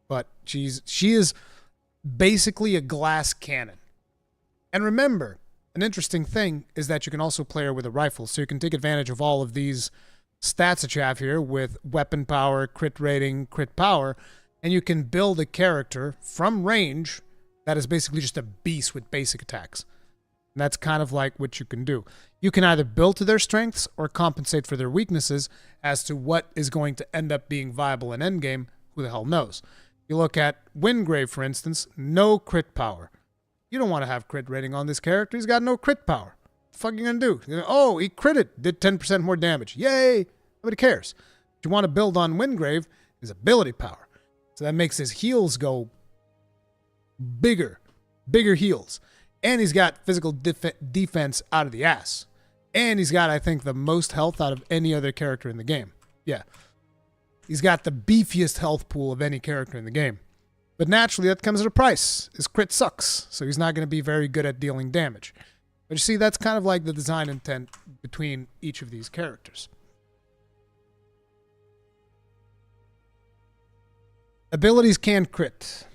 S1: But she is basically a glass cannon. And remember, an interesting thing is that you can also play her with a rifle. So you can take advantage of all of these stats that you have here with weapon power, crit rating, crit power. And you can build a character from range that is basically just a beast with basic attacks. And that's kind of like what you can do. You can either build to their strengths or compensate for their weaknesses. As to what is going to end up being viable in Endgame, who the hell knows? You look at Wingrave, for instance, no crit power. You don't want to have crit rating on this character. He's got no crit power. What the fuck are you going to do? Oh, he critted, did 10% more damage. Yay! Nobody cares. What you want to build on Wingrave is ability power. So that makes his heals go bigger heals. And he's got physical defense out of the ass. And he's got, I think, the most health out of any other character in the game. Yeah. He's got the beefiest health pool of any character in the game. But naturally, that comes at a price. His crit sucks, so he's not going to be very good at dealing damage. But you see, that's kind of like the design intent between each of these characters. Abilities can crit.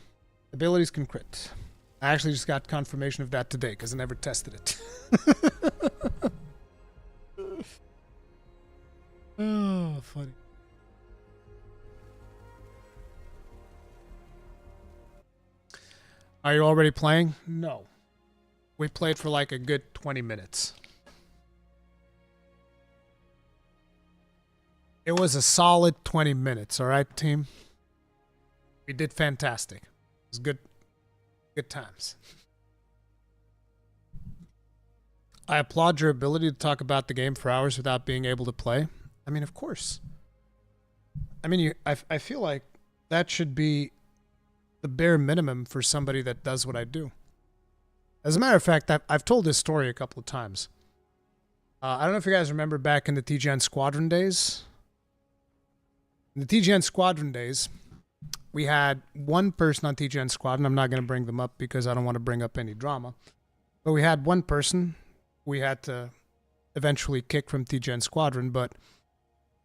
S1: Abilities can crit. I actually just got confirmation of that today because I never tested it. Oh, funny. Are you already playing? No. We played for like a good 20 minutes. It was a solid 20 minutes, all right, team? We did fantastic. It was good times. I applaud your ability to talk about the game for hours without being able to play. I mean, of course. I mean, I feel like that should be the bare minimum for somebody that does what I do. As a matter of fact, I've told this story a couple of times. I don't know if you guys remember back in the TGN Squadron days. In the TGN Squadron days, we had one person on TGN Squadron. I'm not going to bring them up because I don't want to bring up any drama. But we had one person we had to eventually kick from TGN Squadron. But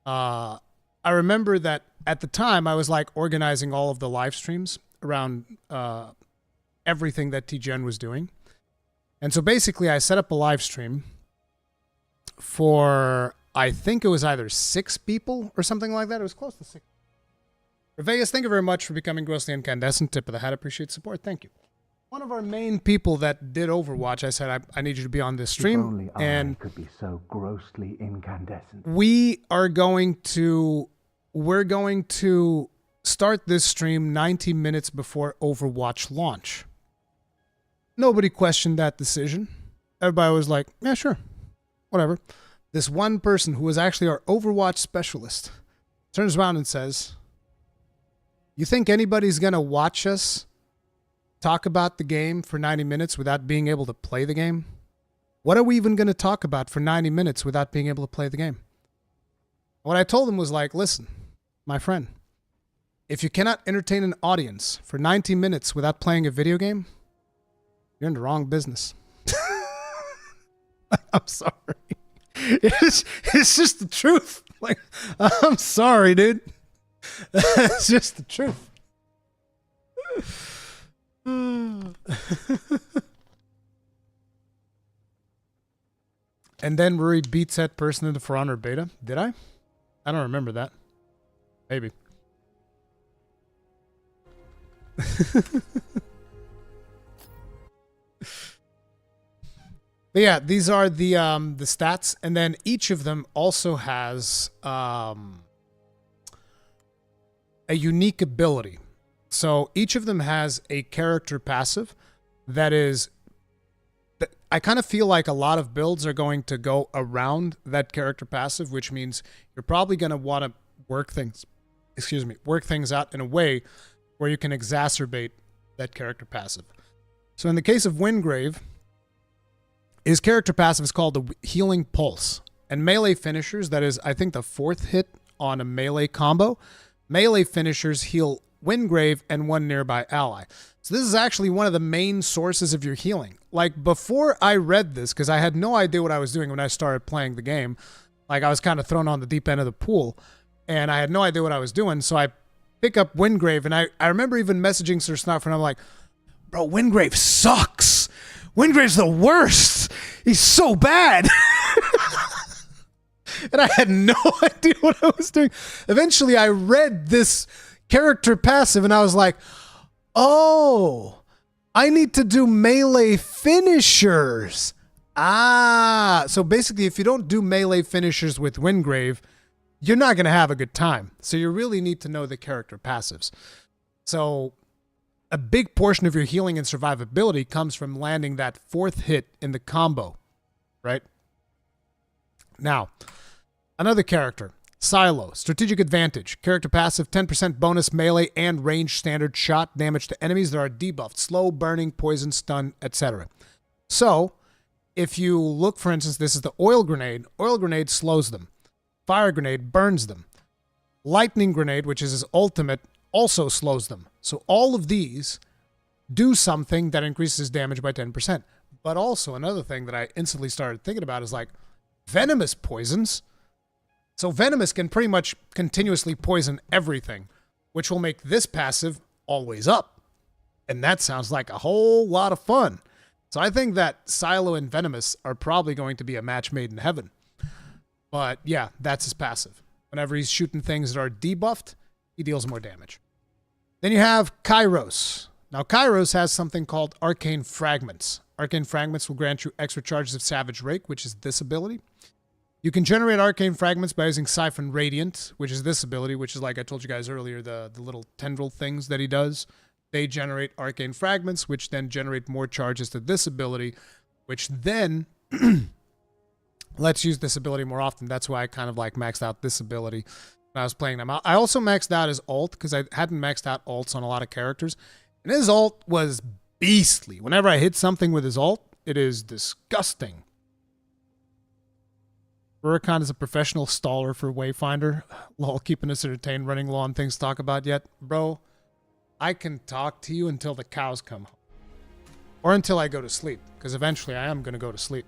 S1: I remember that at the time, I was like organizing all of the live streams around everything that TGN was doing. And so basically, I set up a live stream for, I think it was either 6 people or something like that. It was close to 6. Vegas, thank you very much for becoming grossly incandescent. Tip of the hat. Appreciate support. Thank you. One of our main people that did Overwatch, I said, I need you to be on this stream.
S9: If only
S1: and
S9: I could be so grossly incandescent.
S1: we're going to start this stream 90 minutes before Overwatch launch. Nobody questioned that decision. Everybody was like, yeah, sure. Whatever. This one person who was actually our Overwatch specialist turns around and says, you think anybody's going to watch us talk about the game for 90 minutes without being able to play the game? What are we even going to talk about for 90 minutes without being able to play the game? What I told him was like, listen, my friend, if you cannot entertain an audience for 90 minutes without playing a video game, you're in the wrong business. I'm sorry. It's just the truth. Like, I'm sorry, dude. It's just the truth. And then Ruri beats that person in the For Honor beta. Did I? I don't remember that. Maybe. But yeah, these are the stats, and then each of them also has a unique ability. So each of them has a character passive that is. I kind of feel like a lot of builds are going to go around that character passive, which means you're probably going to want to work things out in a way where you can exacerbate that character passive. So in the case of Wingrave, his character passive is called the Healing Pulse. And melee finishers, that is, I think the 4th hit on a melee combo, melee finishers heal Wingrave and one nearby ally. So this is actually one of the main sources of your healing. Like, before I read this, because I had no idea what I was doing when I started playing the game, like, I was kind of thrown on the deep end of the pool, and I had no idea what I was doing, so I pick up Wingrave, and I remember even messaging Sir Snarf, and I'm like, bro, Wingrave sucks! Wingrave's the worst! He's so bad! And I had no idea what I was doing. Eventually, I read this character passive, and I was like, oh, I need to do melee finishers. So basically, if you don't do melee finishers with Wingrave, you're not going to have a good time. So you really need to know the character passives. So a big portion of your healing and survivability comes from landing that 4th hit in the combo, right? Now, another character. Silo, strategic advantage, character passive, 10% bonus melee and range standard shot damage to enemies that are debuffed, slow, burning, poison, stun, etc. So, if you look, for instance, this is the oil grenade slows them. Fire grenade burns them. Lightning grenade, which is his ultimate, also slows them. So all of these do something that increases damage by 10%. But also another thing that I instantly started thinking about is like venomous poisons. So Venomous can pretty much continuously poison everything, which will make this passive always up. And that sounds like a whole lot of fun. So I think that Silo and Venomous are probably going to be a match made in heaven. But yeah, that's his passive. Whenever he's shooting things that are debuffed, he deals more damage. Then you have Kairos. Now Kairos has something called Arcane Fragments. Arcane Fragments will grant you extra charges of Savage Rake, which is this ability. You can generate arcane fragments by using Siphon Radiant, which is this ability, which is, like I told you guys earlier, the little tendril things that he does. They generate arcane fragments, which then generate more charges to this ability, which then lets you use this ability more often. That's why I kind of like maxed out this ability when I was playing them. I also maxed out his ult, because I hadn't maxed out ults on a lot of characters. And his ult was beastly. Whenever I hit something with his ult, it is disgusting. Rurikhan is a professional staller for Wayfinder. Lol, keeping us entertained, running low on things to talk about yet. Bro, I can talk to you until the cows come home. Or until I go to sleep, because eventually I am going to go to sleep.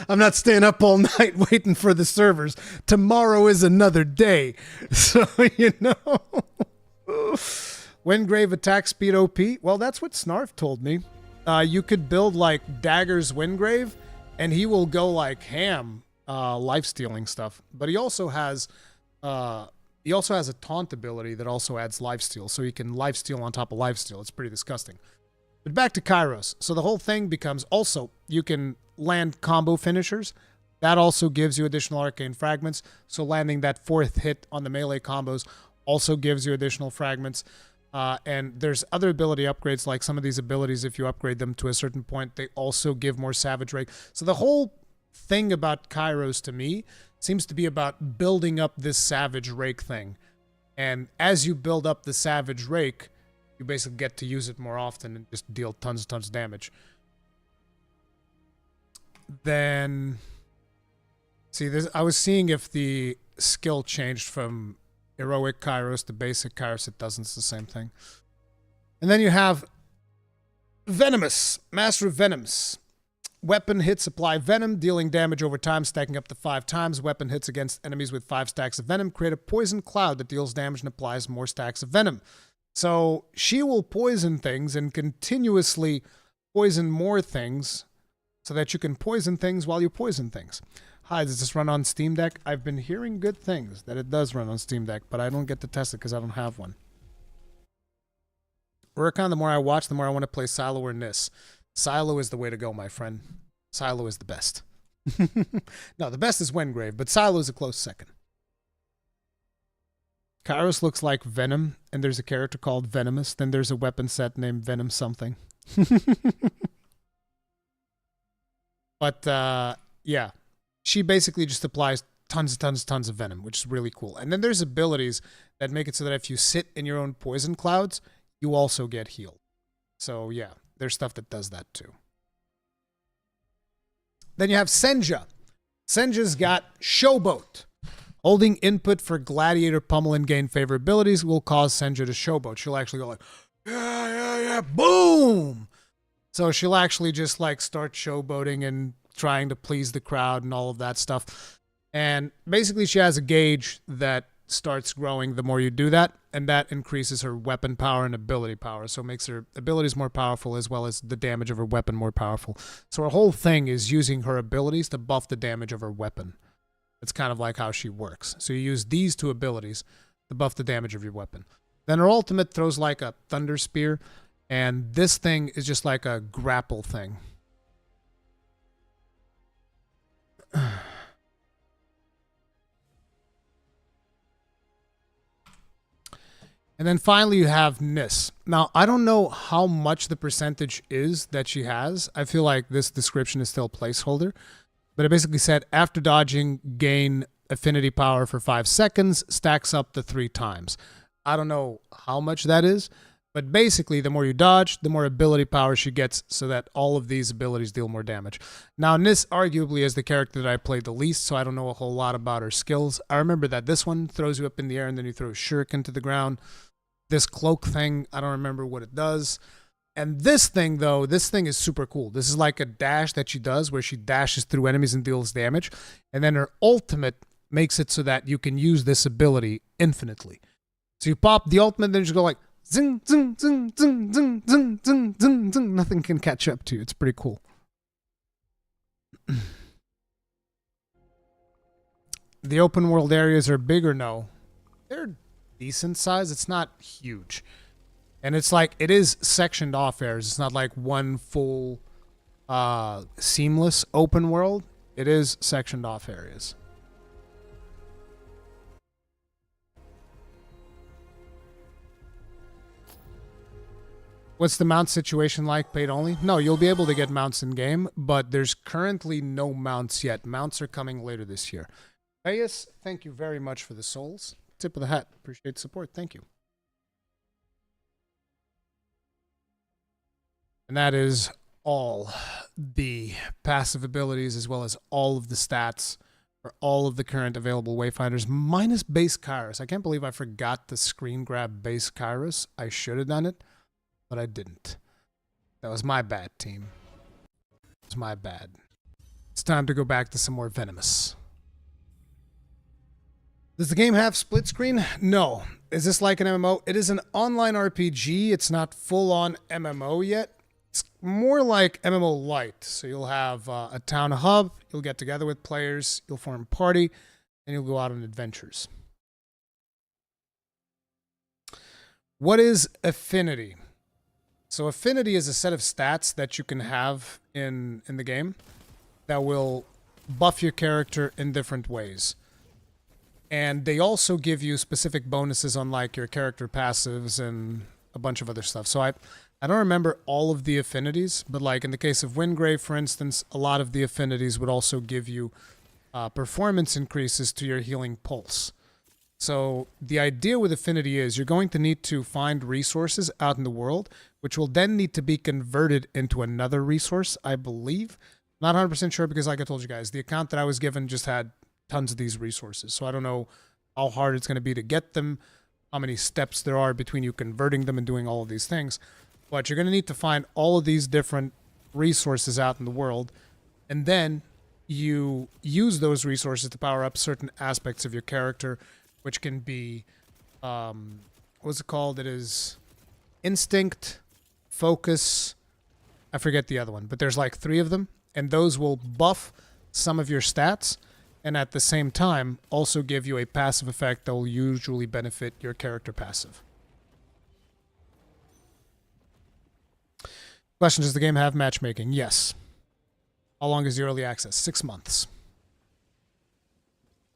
S1: I'm not staying up all night waiting for the servers. Tomorrow is another day. So, you know. Wingrave attack speed OP. Well, that's what Snarf told me. You could build like Dagger's Wingrave, and he will go like ham. Life-stealing stuff, but he also has a taunt ability that also adds lifesteal, so he can lifesteal on top of lifesteal. It's pretty disgusting. But back to Kairos. So the whole thing becomes also, you can land combo finishers. That also gives you additional arcane fragments, so landing that 4th hit on the melee combos also gives you additional fragments. And there's other ability upgrades, like some of these abilities, if you upgrade them to a certain point, they also give more Savage Rake. So the whole thing about Kairos to me seems to be about building up this Savage Rake thing. And as you build up the Savage Rake, you basically get to use it more often and just deal tons of damage. Then, see, I was seeing if the skill changed from Heroic Kairos to Basic Kairos. It doesn't. It's the same thing. And then you have Venomous, Master of Venoms. Weapon hits apply venom, dealing damage over time, stacking up to 5 times. Weapon hits against enemies with 5 stacks of venom. Create a poison cloud that deals damage and applies more stacks of venom. So she will poison things and continuously poison more things so that you can poison things while you poison things. Hi, does this run on Steam Deck? I've been hearing good things that it does run on Steam Deck, but I don't get to test it because I don't have one. Rurikhan, the more I watch, the more I want to play Silo or Nis. Silo is the way to go, my friend. Silo is the best. No, the best is Wengrave, but Silo is a close second. Kairos looks like Venom, and there's a character called Venomous. Then there's a weapon set named Venom something. But, yeah. She basically just applies tons of venom, which is really cool. And then there's abilities that make it so that if you sit in your own poison clouds, you also get healed. So, yeah, there's stuff that does that, too. Then you have Senja. Senja's got Showboat. Holding input for Gladiator Pummel and gain favor abilities will cause Senja to showboat. She'll actually go like, yeah, boom! So she'll actually just like start showboating and trying to please the crowd and all of that stuff. And basically she has a gauge that starts growing the more you do that, and that increases her weapon power and ability power. So it makes her abilities more powerful as well as the damage of her weapon more powerful. So her whole thing is using her abilities to buff the damage of her weapon. It's kind of like how she works. So you use these two abilities to buff the damage of your weapon. Then her ultimate throws like a thunder spear, and this thing is just like a grapple thing. And then finally you have Nis. Now, I don't know how much the percentage is that she has. I feel like this description is still placeholder. But it basically said, after dodging, gain affinity power for 5 seconds, stacks up to 3 times. I don't know how much that is, but basically the more you dodge, the more ability power she gets so that all of these abilities deal more damage. Now, Nis arguably is the character that I played the least, so I don't know a whole lot about her skills. I remember that this one throws you up in the air and then you throw a shuriken to the ground. This cloak thing, I don't remember what it does. And this thing, though, this thing is super cool. This is like a dash that she does where she dashes through enemies and deals damage. And then her ultimate makes it so that you can use this ability infinitely. So you pop the ultimate, then you just go like, zing, zing, zing, zing, zing, zing, zing, zing, zing. Nothing can catch up to you. It's pretty cool. The open world areas are big or no? They're decent size. It's not huge. And it's like, it is sectioned off areas. It's not like one full seamless open world. It is sectioned off areas. What's the mount situation like? Paid only? No, you'll be able to get mounts in game, but there's currently no mounts yet. Mounts are coming later this year. Reyes, thank you very much for the souls. Tip of the hat. Appreciate the support. Thank you. And that is all the passive abilities as well as all of the stats for all of the current available Wayfinders minus base Kairos. I can't believe I forgot to screen grab base Kairos. I should have done it, but I didn't. That was my bad, team. It was my bad. It's time to go back to some more Venomous. Does the game have split screen? No. Is this like an MMO? It is an online RPG. It's not full-on MMO yet. It's more like MMO Lite. So you'll have a town hub, you'll get together with players, you'll form a party, and you'll go out on adventures. What is Affinity? So Affinity is a set of stats that you can have in the game that will buff your character in different ways. And they also give you specific bonuses on like your character passives and a bunch of other stuff. So I don't remember all of the affinities, but like in the case of Wingrave, for instance, a lot of the affinities would also give you performance increases to your healing pulse. So the idea with affinity is you're going to need to find resources out in the world, which will then need to be converted into another resource, I believe. Not 100% sure because like I told you guys, the account that I was given just had tons of these resources. So I don't know how hard it's going to be to get them, how many steps there are between you converting them and doing all of these things. But you're going to need to find all of these different resources out in the world, and then you use those resources to power up certain aspects of your character, which can be, what's it called? It is instinct, focus, I forget the other one, but there's like 3 of them, and those will buff some of your stats, and at the same time also give you a passive effect that will usually benefit your character passive. Question, does the game have matchmaking? Yes. How long is the early access? 6 months.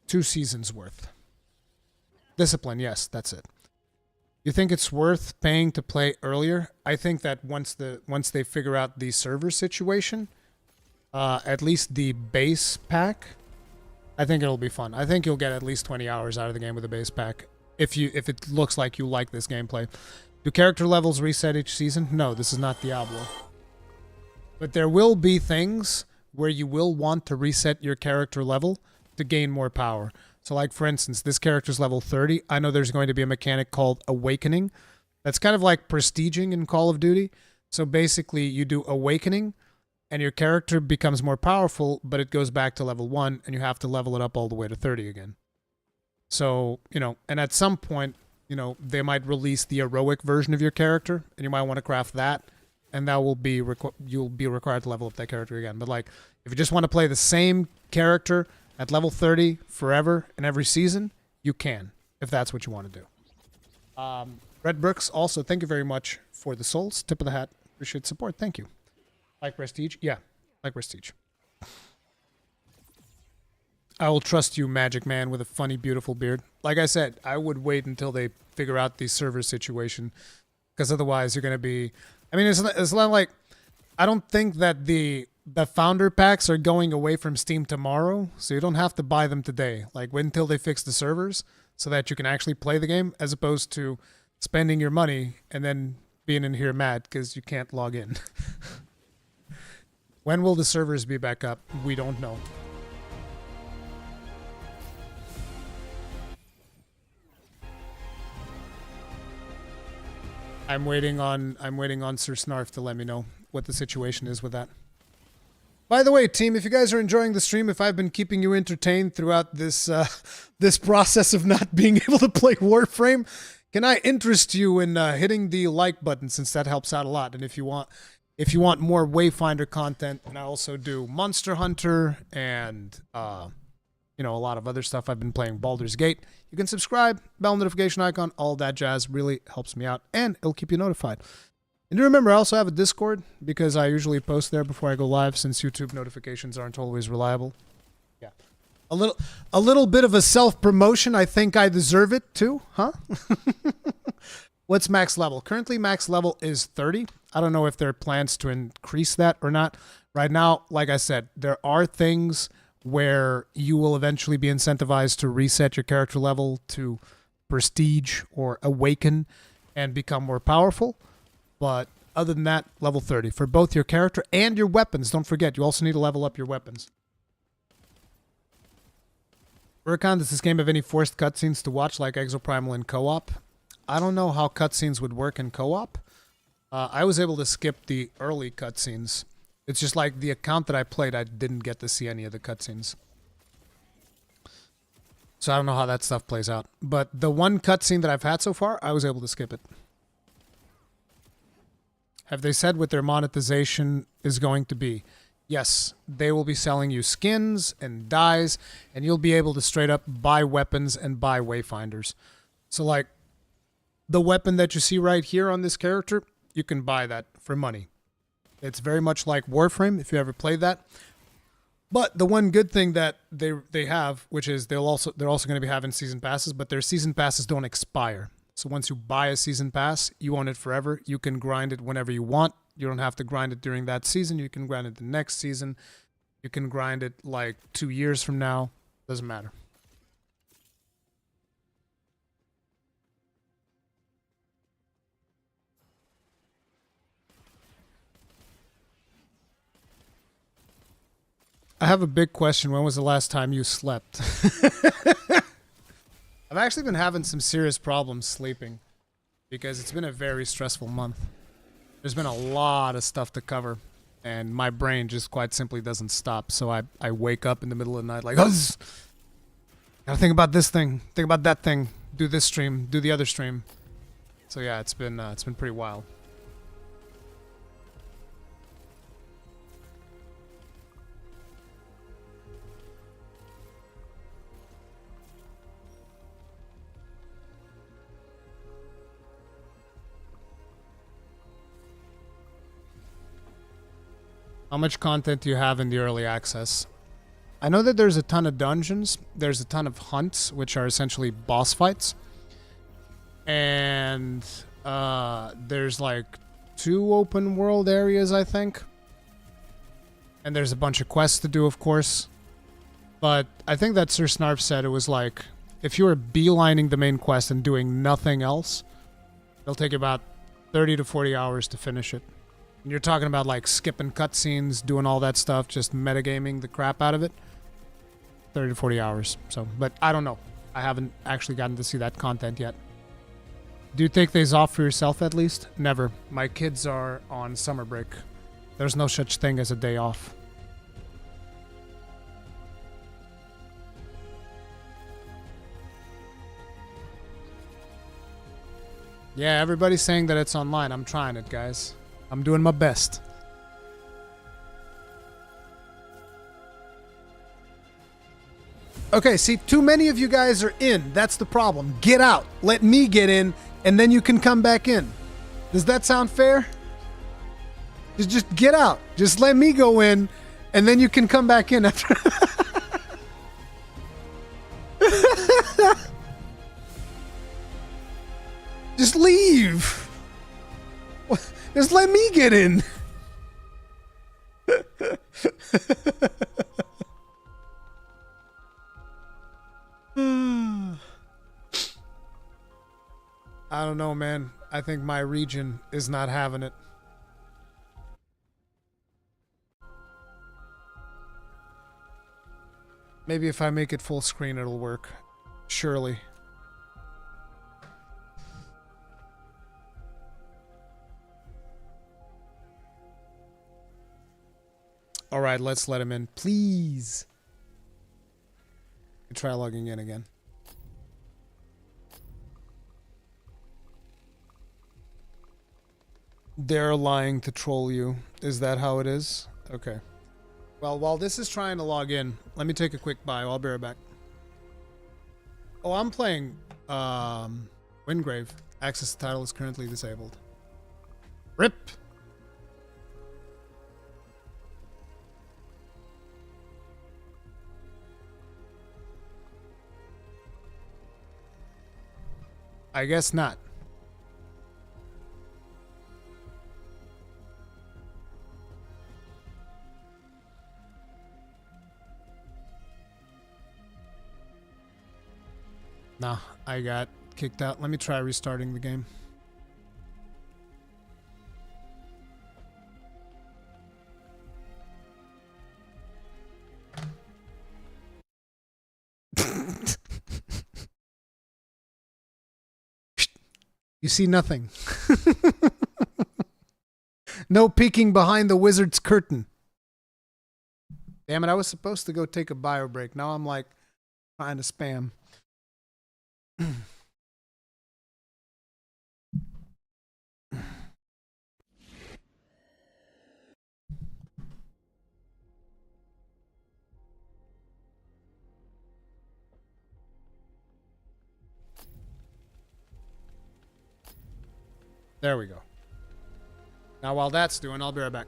S1: 2 seasons worth. Discipline, yes, that's it. You think it's worth paying to play earlier? I think that once they figure out the server situation, at least the base pack, I think it'll be fun. I think you'll get at least 20 hours out of the game with the base pack if it looks like you like this gameplay. Do character levels reset each season? No, this is not Diablo. But there will be things where you will want to reset your character level to gain more power. So like, for instance, this character's level 30. I know there's going to be a mechanic called Awakening. That's kind of like prestiging in Call of Duty. So basically, you do Awakening, and your character becomes more powerful, but it goes back to level 1, and you have to level it up all the way to 30 again. So, you know, and at some point, you know, they might release the heroic version of your character, and you might want to craft that, and that will be you'll be required to level up that character again. But like, if you just want to play the same character at level 30 forever in every season, you can, if that's what you want to do. Red Brooks, also, thank you very much for the souls. Tip of the hat. Appreciate the support. Thank you. Like Prestige? Yeah, like Prestige. I will trust you, Magic Man, with a funny, beautiful beard. Like I said, I would wait until they figure out the server situation, because otherwise you're going to be... I mean, it's not like... I don't think that the founder packs are going away from Steam tomorrow, so you don't have to buy them today. Like, wait until they fix the servers so that you can actually play the game, as opposed to spending your money and then being in here mad because you can't log in. When will the servers be back up? We don't know. I'm waiting on Sir Snarf to let me know what the situation is with that. By the way, team, if you guys are enjoying the stream, if I've been keeping you entertained throughout this this process of not being able to play Warframe, can I interest you in hitting the like button, since that helps out a lot? And if you want more Wayfinder content, and I also do Monster Hunter and you know, a lot of other stuff. I've been playing Baldur's Gate. You can subscribe, bell notification icon, all that jazz really helps me out, and it'll keep you notified. And remember, I also have a Discord, because I usually post there before I go live, since YouTube notifications aren't always reliable. Yeah. A little bit of a self-promotion. I think I deserve it too, huh? What's max level? Currently, max level is 30. I don't know if there are plans to increase that or not. Right now, like I said, there are things where you will eventually be incentivized to reset your character level to prestige or awaken and become more powerful. But other than that, level 30 for both your character and your weapons. Don't forget, you also need to level up your weapons. Rurikhan, does this game have any forced cutscenes to watch like Exoprimal in co-op? I don't know how cutscenes would work in co-op. I was able to skip the early cutscenes. It's just like the account that I played, I didn't get to see any of the cutscenes. So I don't know how that stuff plays out. But the one cutscene that I've had so far, I was able to skip it. Have they said what their monetization is going to be? Yes, they will be selling you skins and dyes, and you'll be able to straight up buy weapons and buy Wayfinders. So like, the weapon that you see right here on this character, you can buy that for money. It's very much like Warframe, if you ever played that. But the one good thing that they have, which is they're also going to be having season passes, but their season passes don't expire. So once you buy a season pass, you own it forever. You can grind it whenever you want. You don't have to grind it during that season. You can grind it the next season. You can grind it like 2 years from now. Doesn't matter. I have a big question. When was the last time you slept? I've actually been having some serious problems sleeping because it's been a very stressful month. There's been a lot of stuff to cover, and my brain just quite simply doesn't stop. So I wake up in the middle of the night like, oh, gotta think about this thing, think about that thing, do this stream, do the other stream. So yeah, it's been pretty wild. How much content do you have in the early access? I know that there's a ton of dungeons. There's a ton of hunts, which are essentially boss fights. And there's like 2 open world areas, I think. And there's a bunch of quests to do, of course. But I think that Sir Snarf said it was like, if you were beelining the main quest and doing nothing else, it'll take about 30 to 40 hours to finish it. And you're talking about like skipping cutscenes, doing all that stuff, just metagaming the crap out of it. 30 to 40 hours. So, but I don't know. I haven't actually gotten to see that content yet. Do you take days off for yourself at least? Never. My kids are on summer break. There's no such thing as a day off. Yeah, everybody's saying that it's online. I'm trying it, guys. I'm doing my best. Okay, see, too many of you guys are in. That's the problem. Get out. Let me get in, and then you can come back in. Does that sound fair? Just get out. Just let me go in, and then you can come back in after. Just leave. Just let me get in. I don't know, man. I think my region is not having it. Maybe if I make it full screen, it'll work. Surely. All right, let's let him in, please. Try logging in again. They're lying to troll you. Is that how it is? Okay. Well, while this is trying to log in, let me take a quick bio. I'll be right back. Oh, I'm playing Windgrave. Access to title is currently disabled. RIP! I guess not. Nah, I got kicked out. Let me try restarting the game. You see nothing. No peeking behind the wizard's curtain. Damn it, I was supposed to go take a bio break. Now I'm like trying to spam. There we go. Now while that's doing, I'll be right back.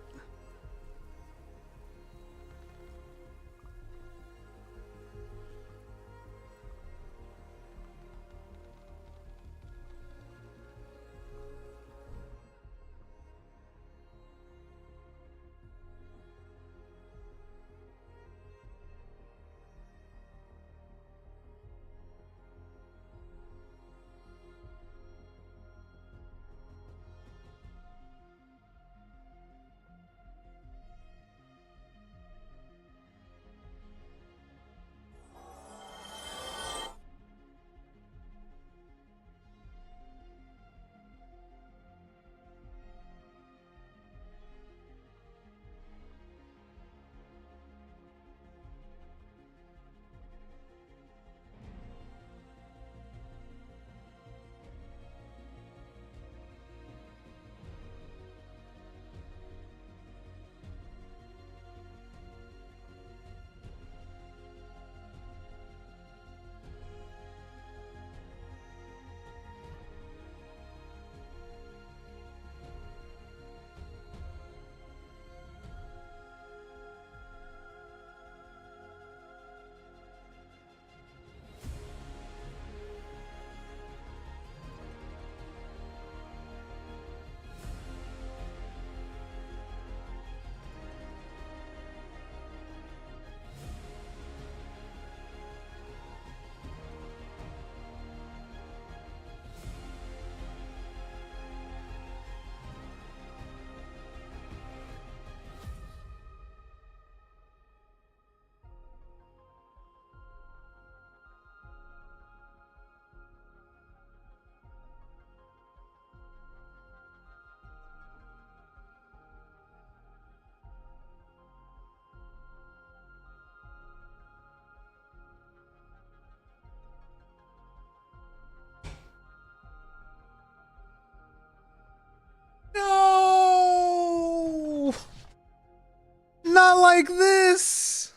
S1: like this.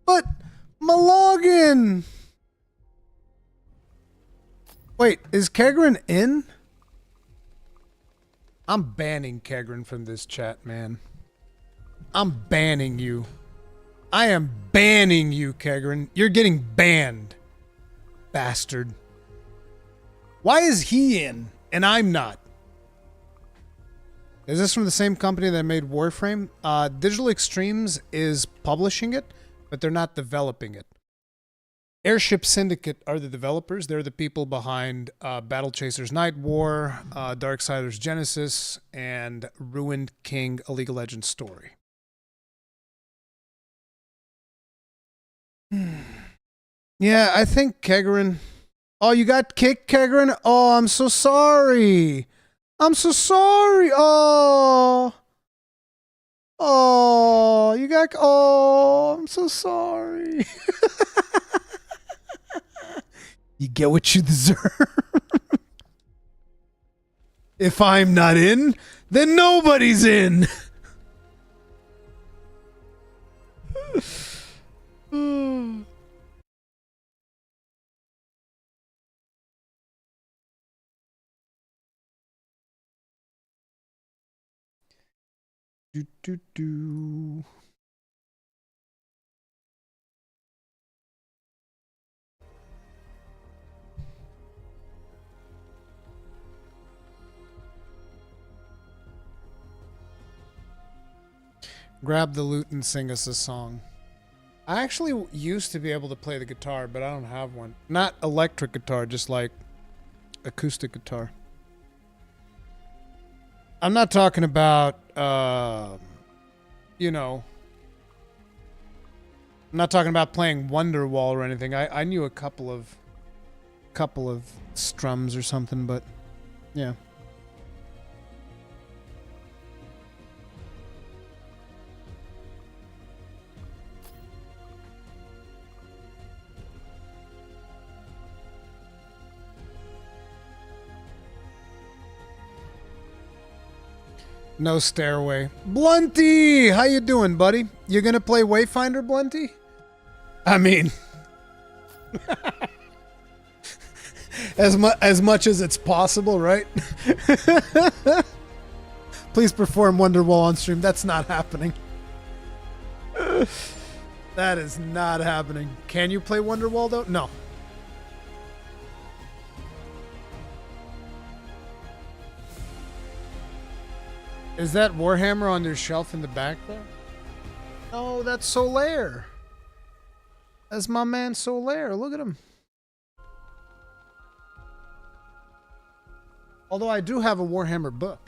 S1: But my login. Wait, is Kegrin in? I'm banning Kegrin from this chat, man. I'm banning you. I am banning you, Kegrin. You're getting banned. Bastard. Why is he in and I'm not? Is this from the same company that made Warframe? Digital Extremes is publishing it, but they're not developing it. Airship Syndicate are the developers. They're the people behind Battle Chasers Night War, Darksiders Genesis, and Ruined King, A League of Legends Story. Yeah, I think Kegrin... Oh, you got kicked, Kegrin? Oh, I'm so sorry. I'm so sorry. Oh. Oh, you got... Oh, I'm so sorry. You get what you deserve. If I'm not in, then nobody's in. Do, do, do. Grab the lute and sing us a song. I actually used to be able to play the guitar, but I don't have one. Not electric guitar, just like acoustic guitar. I'm not talking about, you know, I'm not talking about playing Wonderwall or anything. I knew a couple of strums or something, but yeah. No stairway. Blunty! How you doing, buddy? You gonna play Wayfinder, Blunty? I mean... as much as it's possible, right? Please perform Wonderwall on stream. That's not happening. That is not happening. Can you play Wonderwall, though? No. Is that Warhammer on your shelf in the back there? Oh, that's Solaire. That's my man Solaire. Look at him. Although I do have a Warhammer book.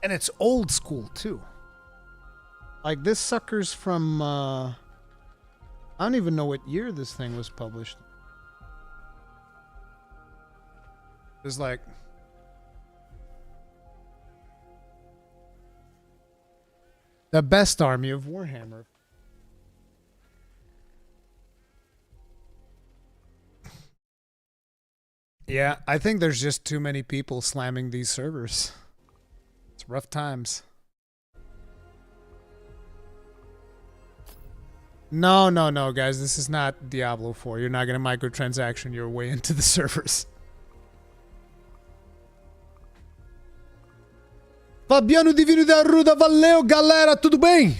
S1: And it's old school, too. Like, this sucker's from, I don't even know what year this thing was published. It's like... the best army of Warhammer. Yeah, I think there's just too many people slamming these servers. It's rough times. No, guys. This is not Diablo 4. You're not going to microtransaction your way into the servers. Fabiano Divino da Ruda, valeu, galera, tudo bem?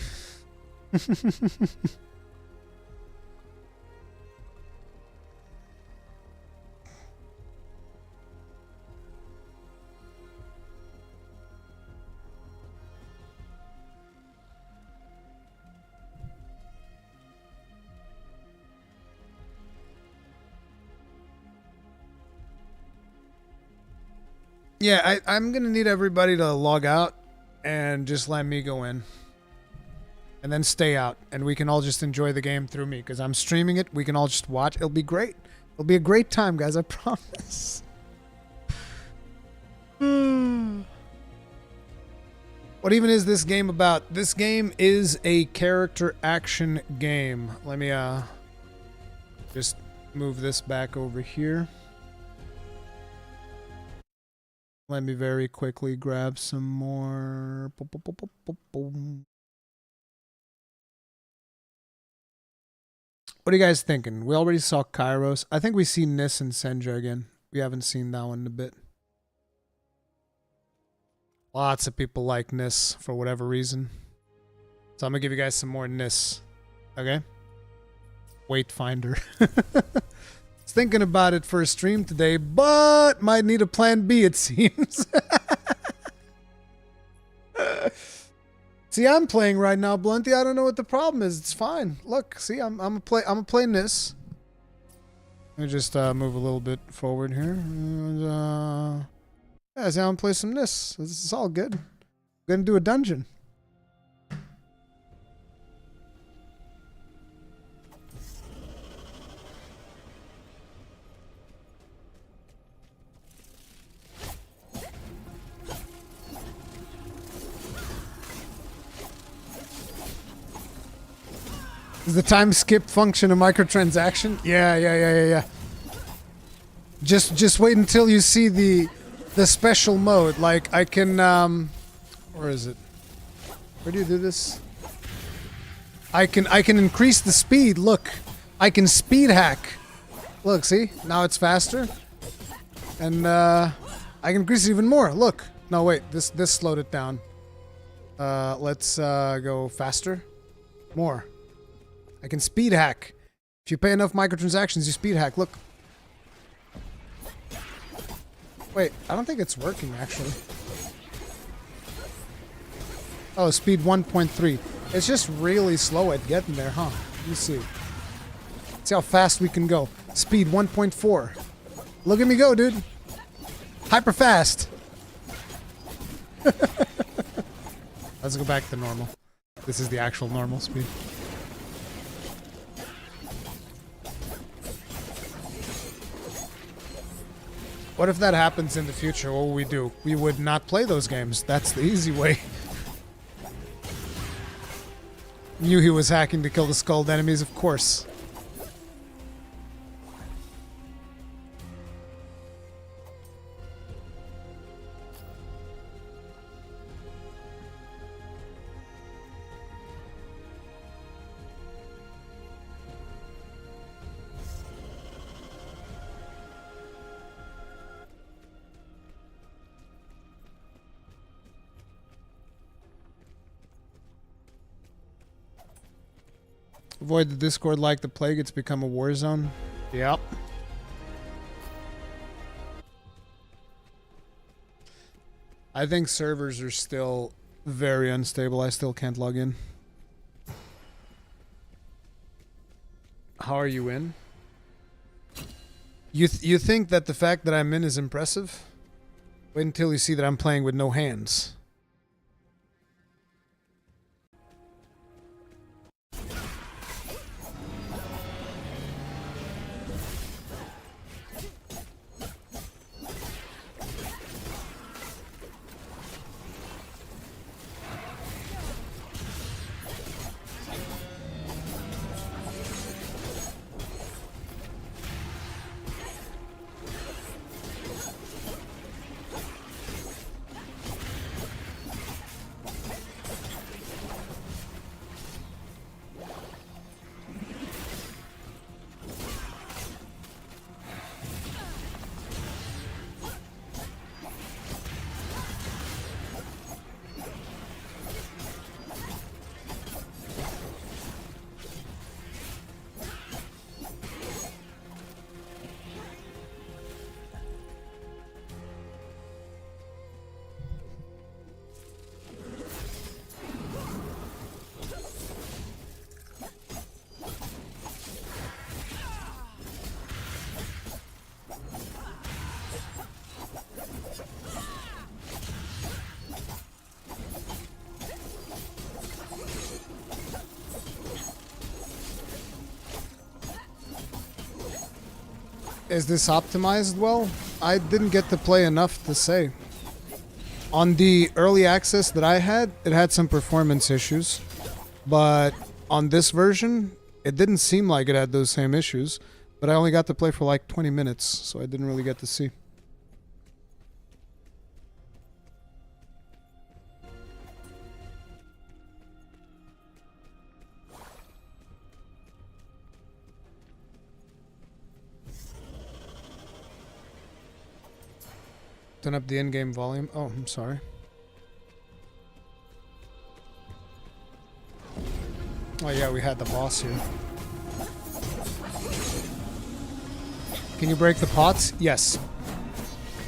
S1: Yeah, I'm going to need everybody to log out and just let me go in. And then stay out. And we can all just enjoy the game through me because I'm streaming it. We can all just watch. It'll be great. It'll be a great time, guys. I promise. What even is this game about? This game is a character action game. Let me just move this back over here. Let me very quickly grab some more. Boom, boom, boom, boom, boom, boom. What are you guys thinking? We already saw Kairos. I think we see Nis and Senja again. We haven't seen that one in a bit. Lots of people like Nis for whatever reason. So I'm going to give you guys some more Nis. Okay? Wayfinder. Was thinking about it for a stream today, but might need a plan B, it seems. See, I'm playing right now, Blunty. I don't know what the problem is. It's fine. Look, see, I'm playing this. Let me just move a little bit forward here. And, yeah, see, I'm play some this. This is all good. I'm gonna do a dungeon. Is the time skip function a microtransaction? Yeah. Just wait until you see the special mode. Like I can where is it? Where do you do this? I can increase the speed. Look. I can speed hack. Look, see? Now it's faster. And I can increase it even more. Look. No, wait. This slowed it down. Let's go faster. More. I can speed hack. If you pay enough microtransactions, you speed hack. Look. Wait, I don't think it's working, actually. Oh, speed 1.3. It's just really slow at getting there, huh? Let me see. See how fast we can go. Speed 1.4. Look at me go, dude. Hyper fast. Let's go back to normal. This is the actual normal speed. What if that happens in the future? What will we do? We would not play those games. That's the easy way. Knew he was hacking to kill the skulled enemies, of course. Avoid the Discord like the plague. It's become a war zone. Yep. I think servers are still very unstable. I still can't log in. How are you in? You think that the fact that I'm in is impressive? Wait until you see that I'm playing with no hands. Is this optimized well? I didn't get to play enough to say. On the early access that I had, it had some performance issues. But on this version, it didn't seem like it had those same issues. But I only got to play for like 20 minutes, so I didn't really get to see. Turn up the in-game volume. Oh, I'm sorry. Oh yeah, we had the boss here. Can you break the pots? Yes.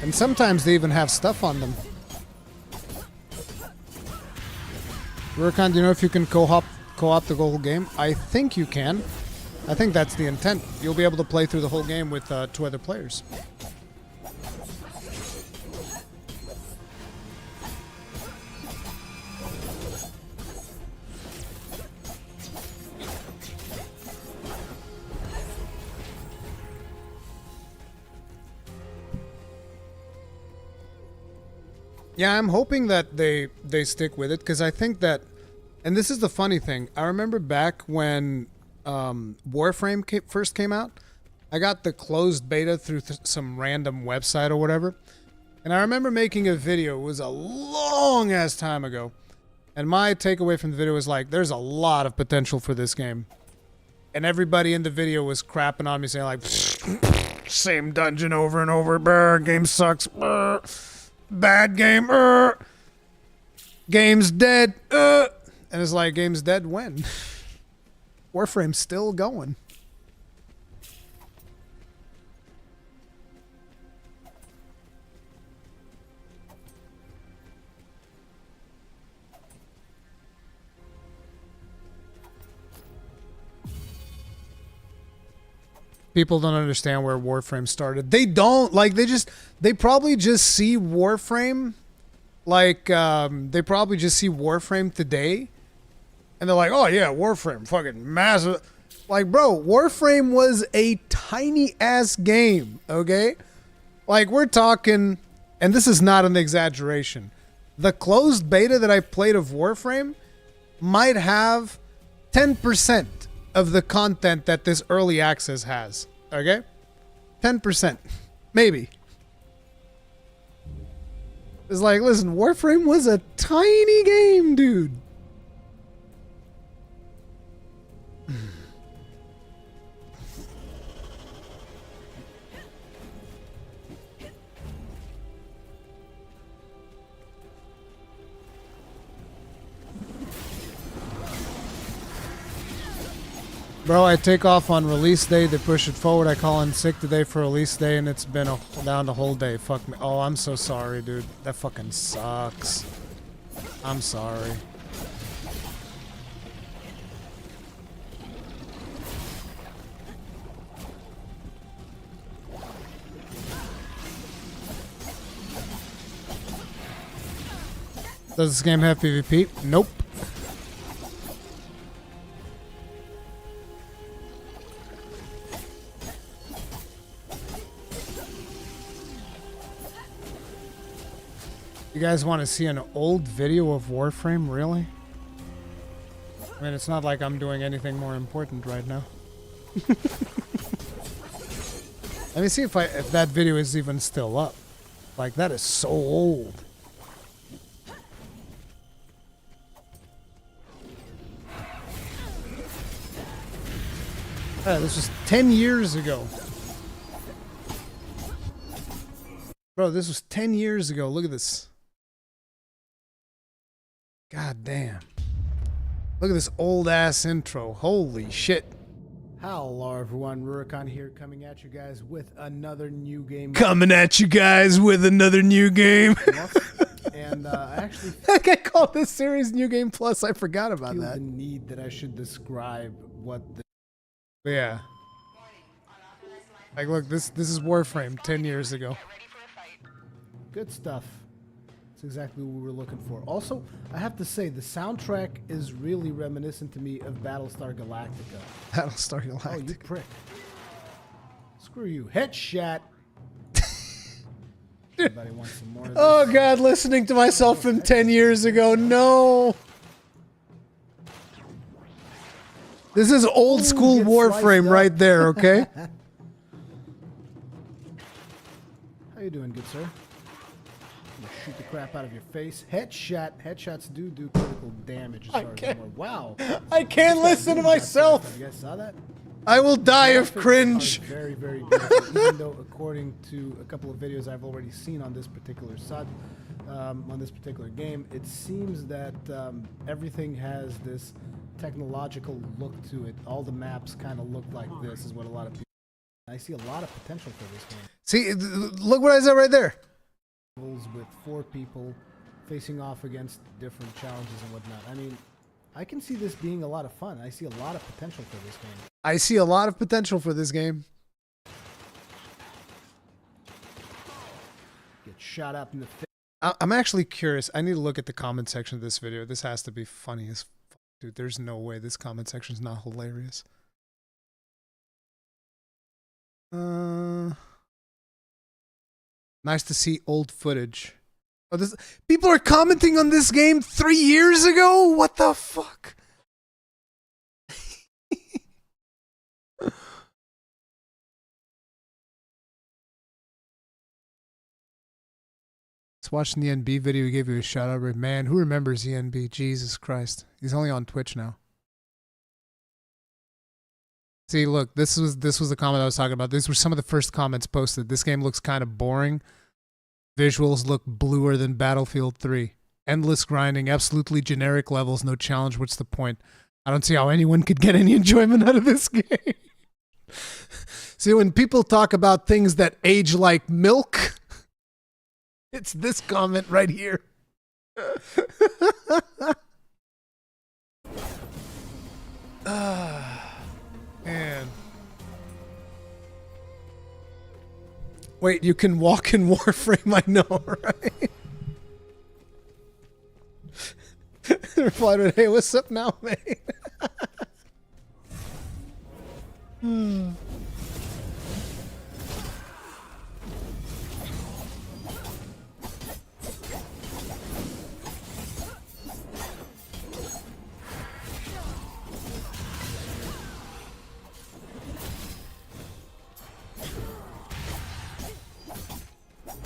S1: And sometimes they even have stuff on them. Rurikhan, do you know if you can co-op the whole game? I think you can. I think that's the intent. You'll be able to play through the whole game with 2 other players. Yeah, I'm hoping that they stick with it, because I think that, and this is the funny thing, I remember back when Warframe first came out, I got the closed beta through some random website or whatever, and I remember making a video. It was a long ass time ago, and my takeaway from the video was like, there's a lot of potential for this game, and everybody in the video was crapping on me, saying like, same dungeon over and over, brr, game sucks, brr. Bad game, game's dead, and it's like, game's dead when? Warframe's still going. People don't understand where Warframe started. They don't. Like, they probably just see Warframe, like, they probably just see Warframe today, and they're like, oh yeah, Warframe, fucking massive. Like, bro, Warframe was a tiny-ass game, okay? Like, we're talking, and this is not an exaggeration, the closed beta that I played of Warframe might have 10% of the content that this early access has, okay? 10%, maybe. It's like, listen, Warframe was a tiny game, dude. Bro, I take off on release day, they push it forward. I call in sick today for release day, and it's been down the whole day. Fuck me. Oh, I'm so sorry, dude. That fucking sucks. I'm sorry. Does this game have PvP? Nope. You guys want to see an old video of Warframe, really? I mean, it's not like I'm doing anything more important right now. Let me see if that video is even still up. Like, that is so old. This was 10 years ago. Bro, this was 10 years ago. Look at this. God damn. Look at this old ass intro. Holy shit.
S8: Hello everyone, Rurikhan here, coming at you guys with another new game.
S1: Coming at you guys with another new game.
S8: And actually,
S1: I called this series New Game Plus. I forgot about that.
S8: the need that I should describe what the...
S1: Yeah. Like, look, this is Warframe 10 years ago.
S8: Good stuff. That's exactly what we were looking for. Also, I have to say, the soundtrack is really reminiscent to me of Battlestar Galactica.
S1: Battlestar Galactica.
S8: Oh, you prick. Screw you. Headshot. Anybody want some more of this?
S1: Oh, God, listening to myself from 10 years ago. No. This is old school Warframe right there, okay?
S8: How you doing, good sir? Shoot the crap out of your face. Headshot. Headshots do critical damage as far as I'm aware. Wow.
S1: I can't listen to myself.
S8: You guys saw that?
S1: I will die of
S8: Graphics are
S1: cringe.
S8: very, very beautiful. Even though, according to a couple of videos I've already seen on this particular on this particular game, it seems that everything has this technological look to it. All the maps kind of look like this, is what a lot of people. I see a lot of potential for this game.
S1: See, look what I said right there.
S8: With 4 people facing off against different challenges and whatnot. I mean, I can see this being a lot of fun. I see a lot of potential for this game.
S1: I see a lot of potential for this game.
S8: Get shot up in the face.
S1: I'm actually curious. I need to look at the comment section of this video. This has to be funny as fuck, dude. There's no way this comment section is not hilarious. Nice to see old footage. Oh, this people are commenting on this game 3 years ago? What the fuck? Just watching the NB video, he gave you a shout out. Man, who remembers the NB? Jesus Christ. He's only on Twitch now. See, look, this was the comment I was talking about. These were some of the first comments posted. This game looks kind of boring. Visuals look bluer than Battlefield 3. Endless grinding, absolutely generic levels, no challenge. What's the point? I don't see how anyone could get any enjoyment out of this game. See, when people talk about things that age like milk, it's this comment right here. Man. Wait, you can walk in Warframe, I know, right? Replied with, hey, what's up now, mate?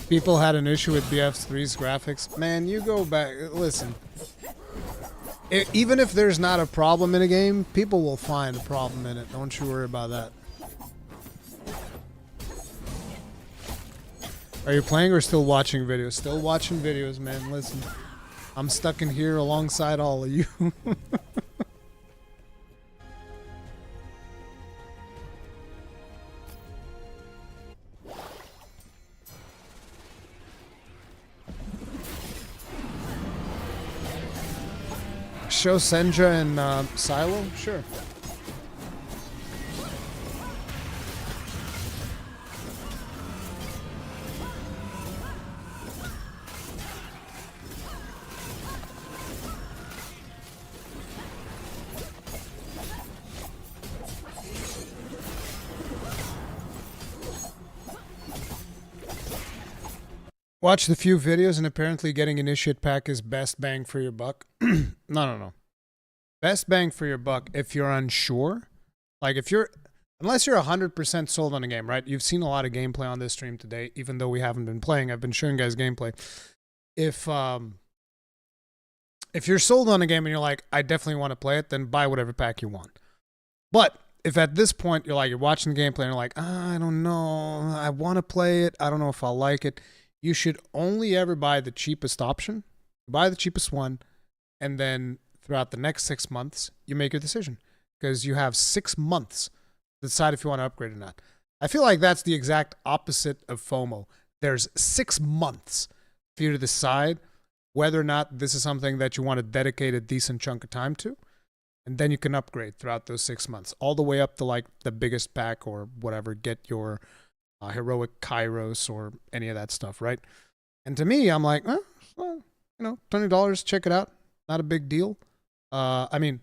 S1: People had an issue with BF3's graphics. Man, you go back. Listen. Even if there's not a problem in a game, people will find a problem in it. Don't you worry about that. Are you playing or still watching videos? Still watching videos, man. Listen. I'm stuck in here alongside all of you. Show Senja and Silo? Sure. Watch the few videos and apparently getting initiate pack is best bang for your buck. No. Best bang for your buck if you're unsure. Like unless you're 100% sold on a game, right? You've seen a lot of gameplay on this stream today, even though we haven't been playing. I've been showing guys gameplay. If you're sold on a game and you're like, I definitely want to play it, then buy whatever pack you want. But if at this point you're watching the gameplay and you're like, I don't know, I want to play it, I don't know if I'll like it, you should only ever buy the cheapest option. Buy the cheapest one, and then throughout the next 6 months, you make your decision. Because you have 6 months to decide if you want to upgrade or not. I feel like that's the exact opposite of FOMO. There's 6 months for you to decide whether or not this is something that you want to dedicate a decent chunk of time to. And then you can upgrade throughout those 6 months. All the way up to the biggest pack or whatever. Get your heroic Kairos or any of that stuff, right? And to me, I'm like, $20, check it out. Not a big deal. I mean,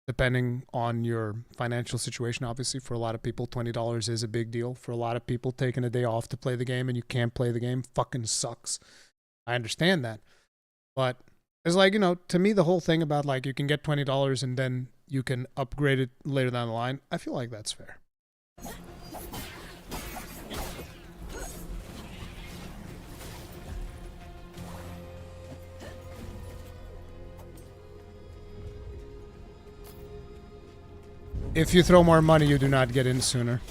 S1: depending on your financial situation, obviously, for a lot of people, $20 is a big deal. For a lot of people, taking a day off to play the game and you can't play the game fucking sucks. I understand that. But it's to me, the whole thing about you can get $20 and then you can upgrade it later down the line, I feel like that's fair. If you throw more money, you do not get in sooner.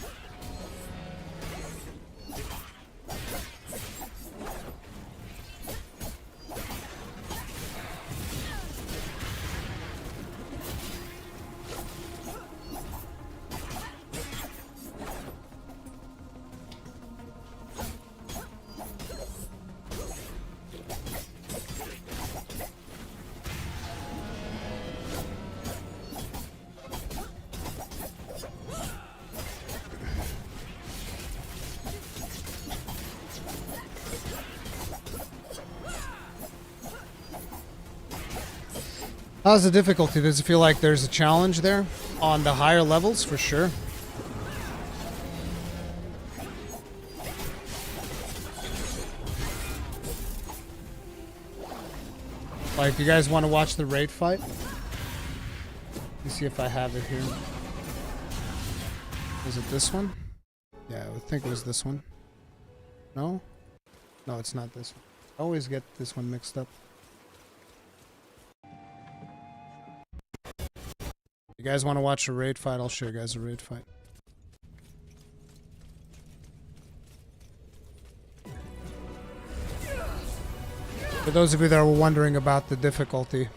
S1: How's the difficulty? Does it feel like there's a challenge there? On the higher levels, for sure. Like, you guys want to watch the raid fight? Let me see if I have it here. Is it this one? Yeah, I think it was this one. No? No, it's not this one. I always get this one mixed up. You guys want to watch a raid fight? I'll show you guys a raid fight. For those of you that were wondering about the difficulty.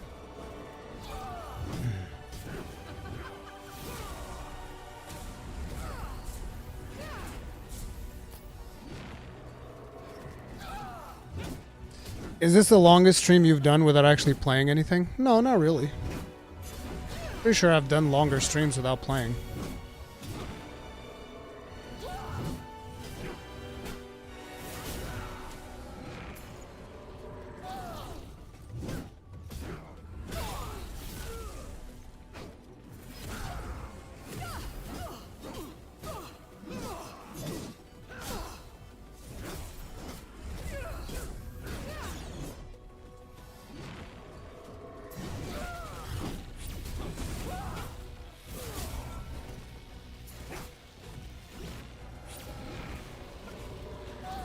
S1: Is this the longest stream you've done without actually playing anything? No, not really. Pretty sure I've done longer streams without playing.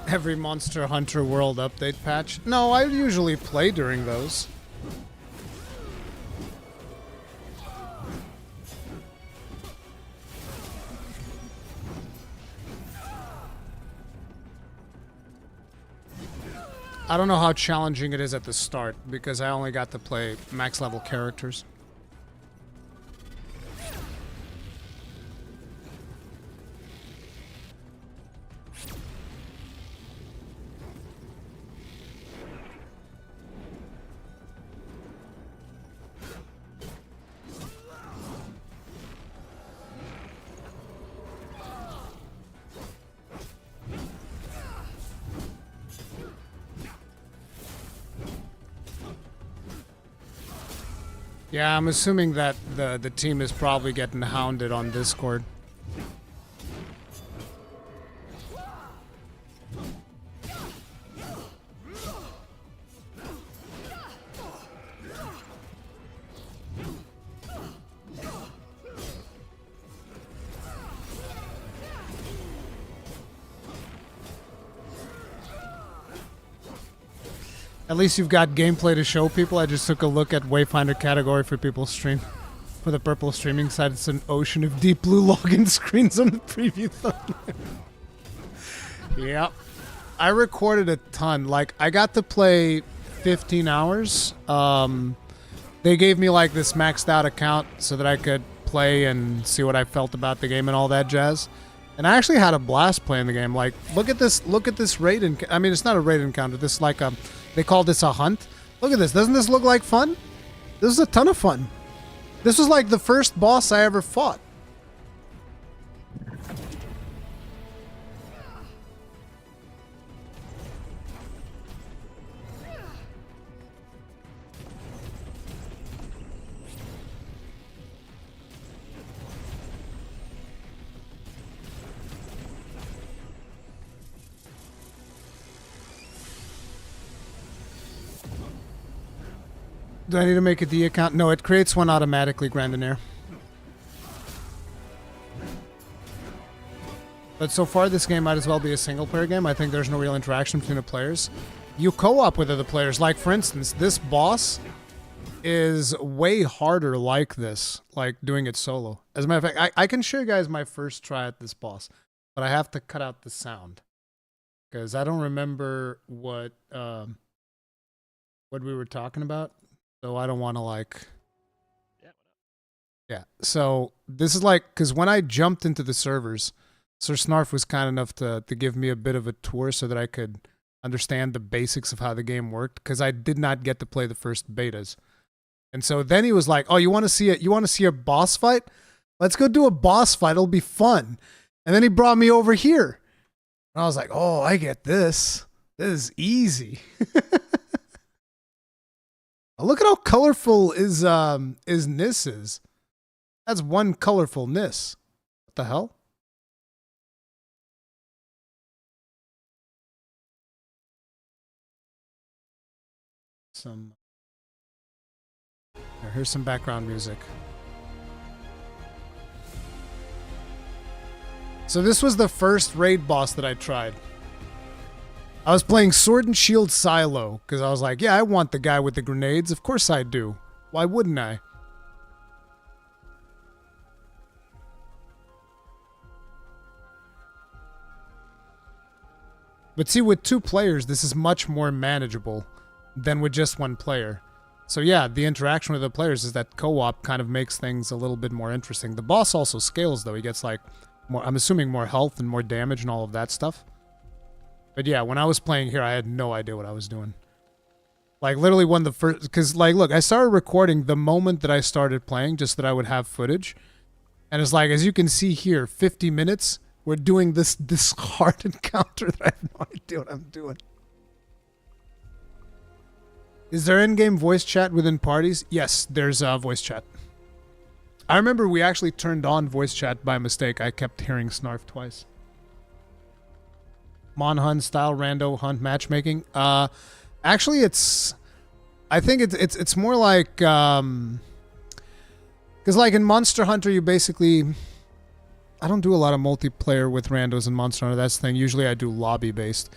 S1: Every Monster Hunter World update patch? No, I usually play during those. I don't know how challenging it is at the start because I only got to play max level characters. Yeah, I'm assuming that the team is probably getting hounded on Discord. At least you've got gameplay to show people. I just took a look at Wayfinder category for people's stream. For the purple streaming side, it's an ocean of deep blue login screens on the preview thumbnail. Yep. I recorded a ton. Like, I got to play 15 hours. They gave me like this maxed out account so that I could play and see what I felt about the game and all that jazz. And I actually had a blast playing the game. Like, look at this raid. I mean, it's not a raid encounter. This like a... They call this a hunt. Look at this. Doesn't this look like fun? This is a ton of fun. This was like the first boss I ever fought. Do I need to make a D account? No, it creates one automatically, Grandinair. But so far, this game might as well be a single-player game. I think there's no real interaction between the players. You co-op with other players. Like, for instance, this boss, is way harder like this, like doing it solo. As a matter of fact, I can show you guys my first try at this boss, but I have to cut out the sound because I don't remember what we were talking about, so I don't want to like. Yeah. So this is like because when I jumped into the servers, Sir Snarf was kind enough to give me a bit of a tour so that I could understand the basics of how the game worked because I did not get to play the first betas. And so then he was like, "Oh, you want to see it? You want to see a boss fight? Let's go do a boss fight. It'll be fun." And then he brought me over here. And I was like, "Oh, I get this. This is easy." Look at how colorful is Nis is. That's one colorful Nis. What the hell? Here's some background music. So this was the first raid boss that I tried. I was playing Sword and Shield Silo because I was like, yeah, I want the guy with the grenades. Of course I do. Why wouldn't I? But see, with 2 players, this is much more manageable than with just 1 player. So yeah, the interaction with the players is that co-op kind of makes things a little bit more interesting. The boss also scales though. He gets like more, I'm assuming more health and more damage and all of that stuff. But yeah, when I was playing here, I had no idea what I was doing. Like literally one of the first, because like, look, I started recording the moment that I started playing just that I would have footage. And it's like, as you can see here, 50 minutes, we're doing this hard encounter that I have no idea what I'm doing. Is there in-game voice chat within parties? Yes, there's voice chat. I remember we actually turned on voice chat by mistake. I kept hearing Snarf twice. Mon Hunt style rando hunt matchmaking. Actually, I think it's more like because like in Monster Hunter, you basically. I don't do a lot of multiplayer with randos in Monster Hunter. That's the thing. Usually, I do lobby based,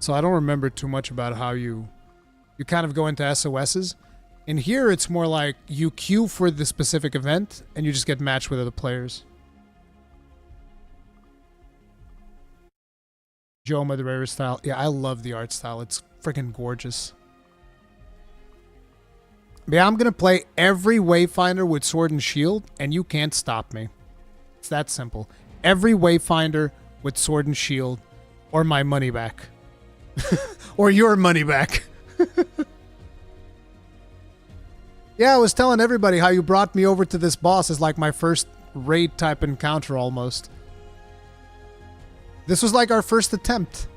S1: so I don't remember too much about how you kind of go into SOSs. In here, it's more like you queue for the specific event, and you just get matched with other players. Joe Madureira style. Yeah, I love the art style. It's freaking gorgeous. But yeah, I'm going to play every Wayfinder with Sword and Shield, and you can't stop me. It's that simple. Every Wayfinder with Sword and Shield, or my money back. Or your money back. Yeah, I was telling everybody how you brought me over to this boss as like my first raid type encounter almost. This was like our first attempt.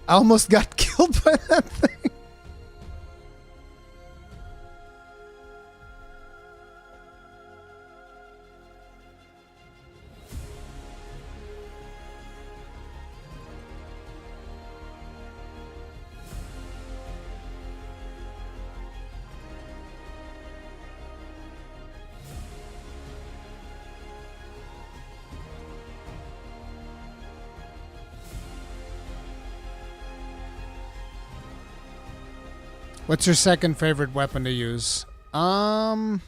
S1: I almost got killed by that thing. What's your second favorite weapon to use? I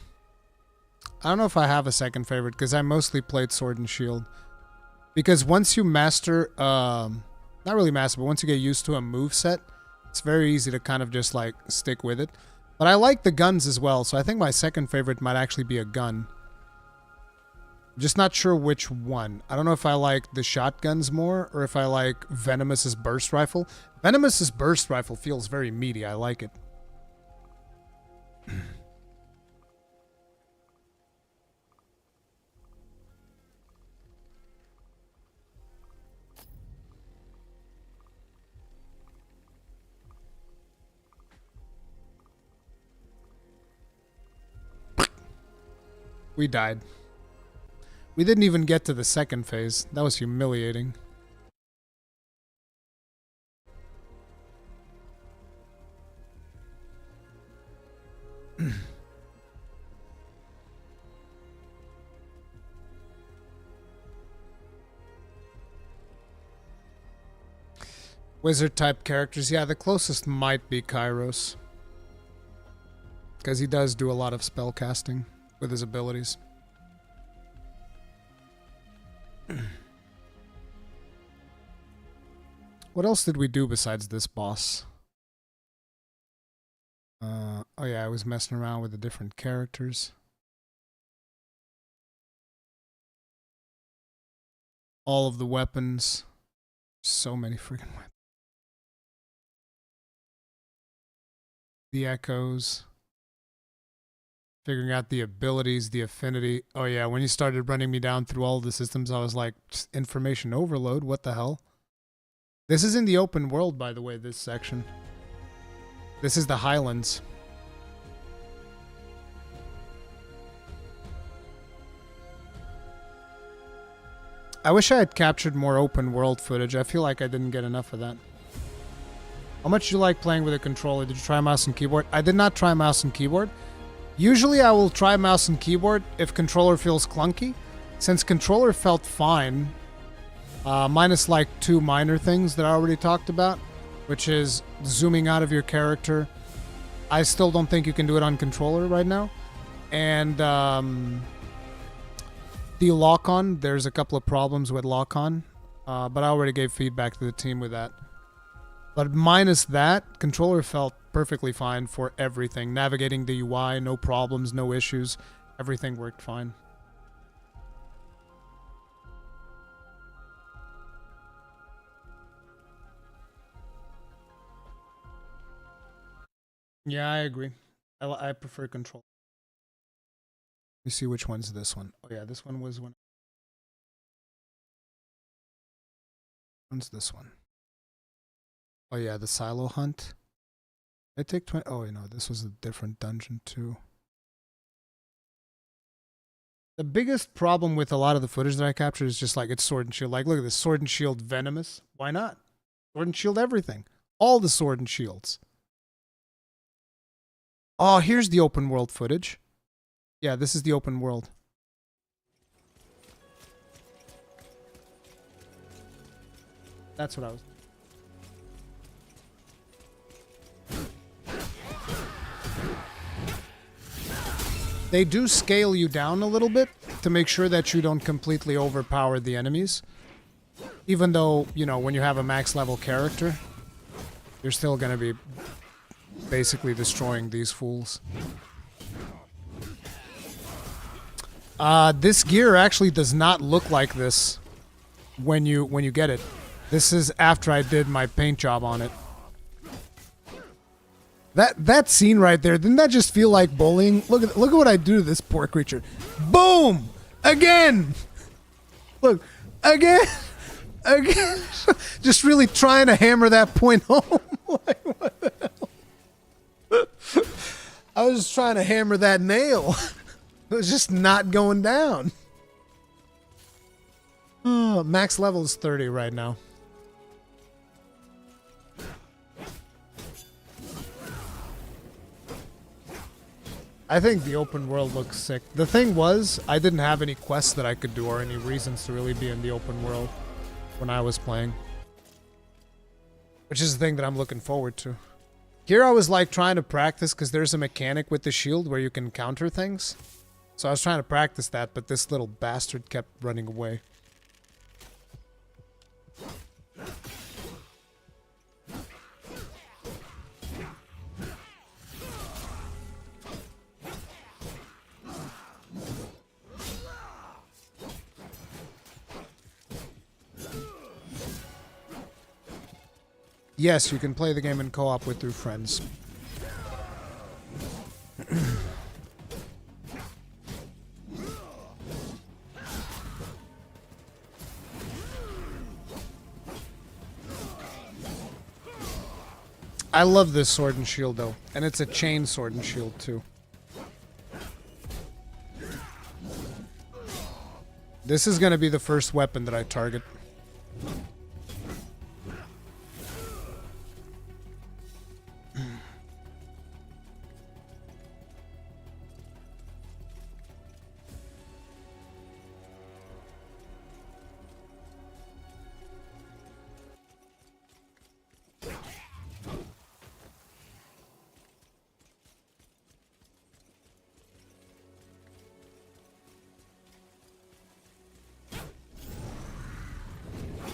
S1: don't know if I have a second favorite because I mostly played Sword and Shield. Because once you master, not really master, but once you get used to a move set, it's very easy to kind of just like stick with it. But I like the guns as well, so I think my second favorite might actually be a gun. I'm just not sure which one. I don't know if I like the shotguns more or if I like Venomous's burst rifle. Venomous's burst rifle feels very meaty. I like it. We died. We didn't even get to the second phase. That was humiliating. Wizard type characters. Yeah, the closest might be Kairos. Because he does do a lot of spell casting with his abilities. What else did we do besides this boss? Oh yeah, I was messing around with the different characters. All of the weapons. So many freaking weapons. The echoes. Figuring out the abilities, the affinity. Oh yeah, when you started running me down through all the systems, I was like, information overload, what the hell? This is in the open world, by the way, this section. This is the Highlands. I wish I had captured more open world footage. I feel like I didn't get enough of that. How much do you like playing with a controller? Did you try mouse and keyboard? I did not try mouse and keyboard. Usually I will try mouse and keyboard if controller feels clunky. Since controller felt fine, minus like 2 minor things that I already talked about, which is zooming out of your character. I still don't think you can do it on controller right now. And the lock-on, there's a couple of problems with lock-on, but I already gave feedback to the team with that. But minus that, controller felt perfectly fine for everything. Navigating the UI, no problems, no issues. Everything worked fine. Yeah, I agree. I prefer control. Let me see which one's this one. Oh yeah, this one was one. When's this one? Oh yeah, the silo hunt. I take 20. Oh no, this was a different dungeon too. The biggest problem with a lot of the footage that I captured is just like it's sword and shield. Like look at this, sword and shield venomous. Why not? Sword and shield everything. All the sword and shields. Oh, here's the open world footage. Yeah, this is the open world. That's what I was. They do scale you down a little bit to make sure that you don't completely overpower the enemies. Even though, you know, when you have a max level character, you're still gonna be basically destroying these fools. This gear actually does not look like this when you get it. This is after I did my paint job on it. That scene right there, didn't that just feel like bullying? Look at what I do to this poor creature. Boom! Again! Look, again! Again! Just really trying to hammer that point home. Like, what the hell? I was just trying to hammer that nail. It was just not going down. Oh, max level is 30 right now. I think the open world looks sick. The thing was, I didn't have any quests that I could do or any reasons to really be in the open world when I was playing. Which is the thing that I'm looking forward to. Here I was like trying to practice because there's a mechanic with the shield where you can counter things. So I was trying to practice that, but this little bastard kept running away. Yes, you can play the game in co-op with your friends. I love this sword and shield though, and it's a chain sword and shield too. This is gonna be the first weapon that I target.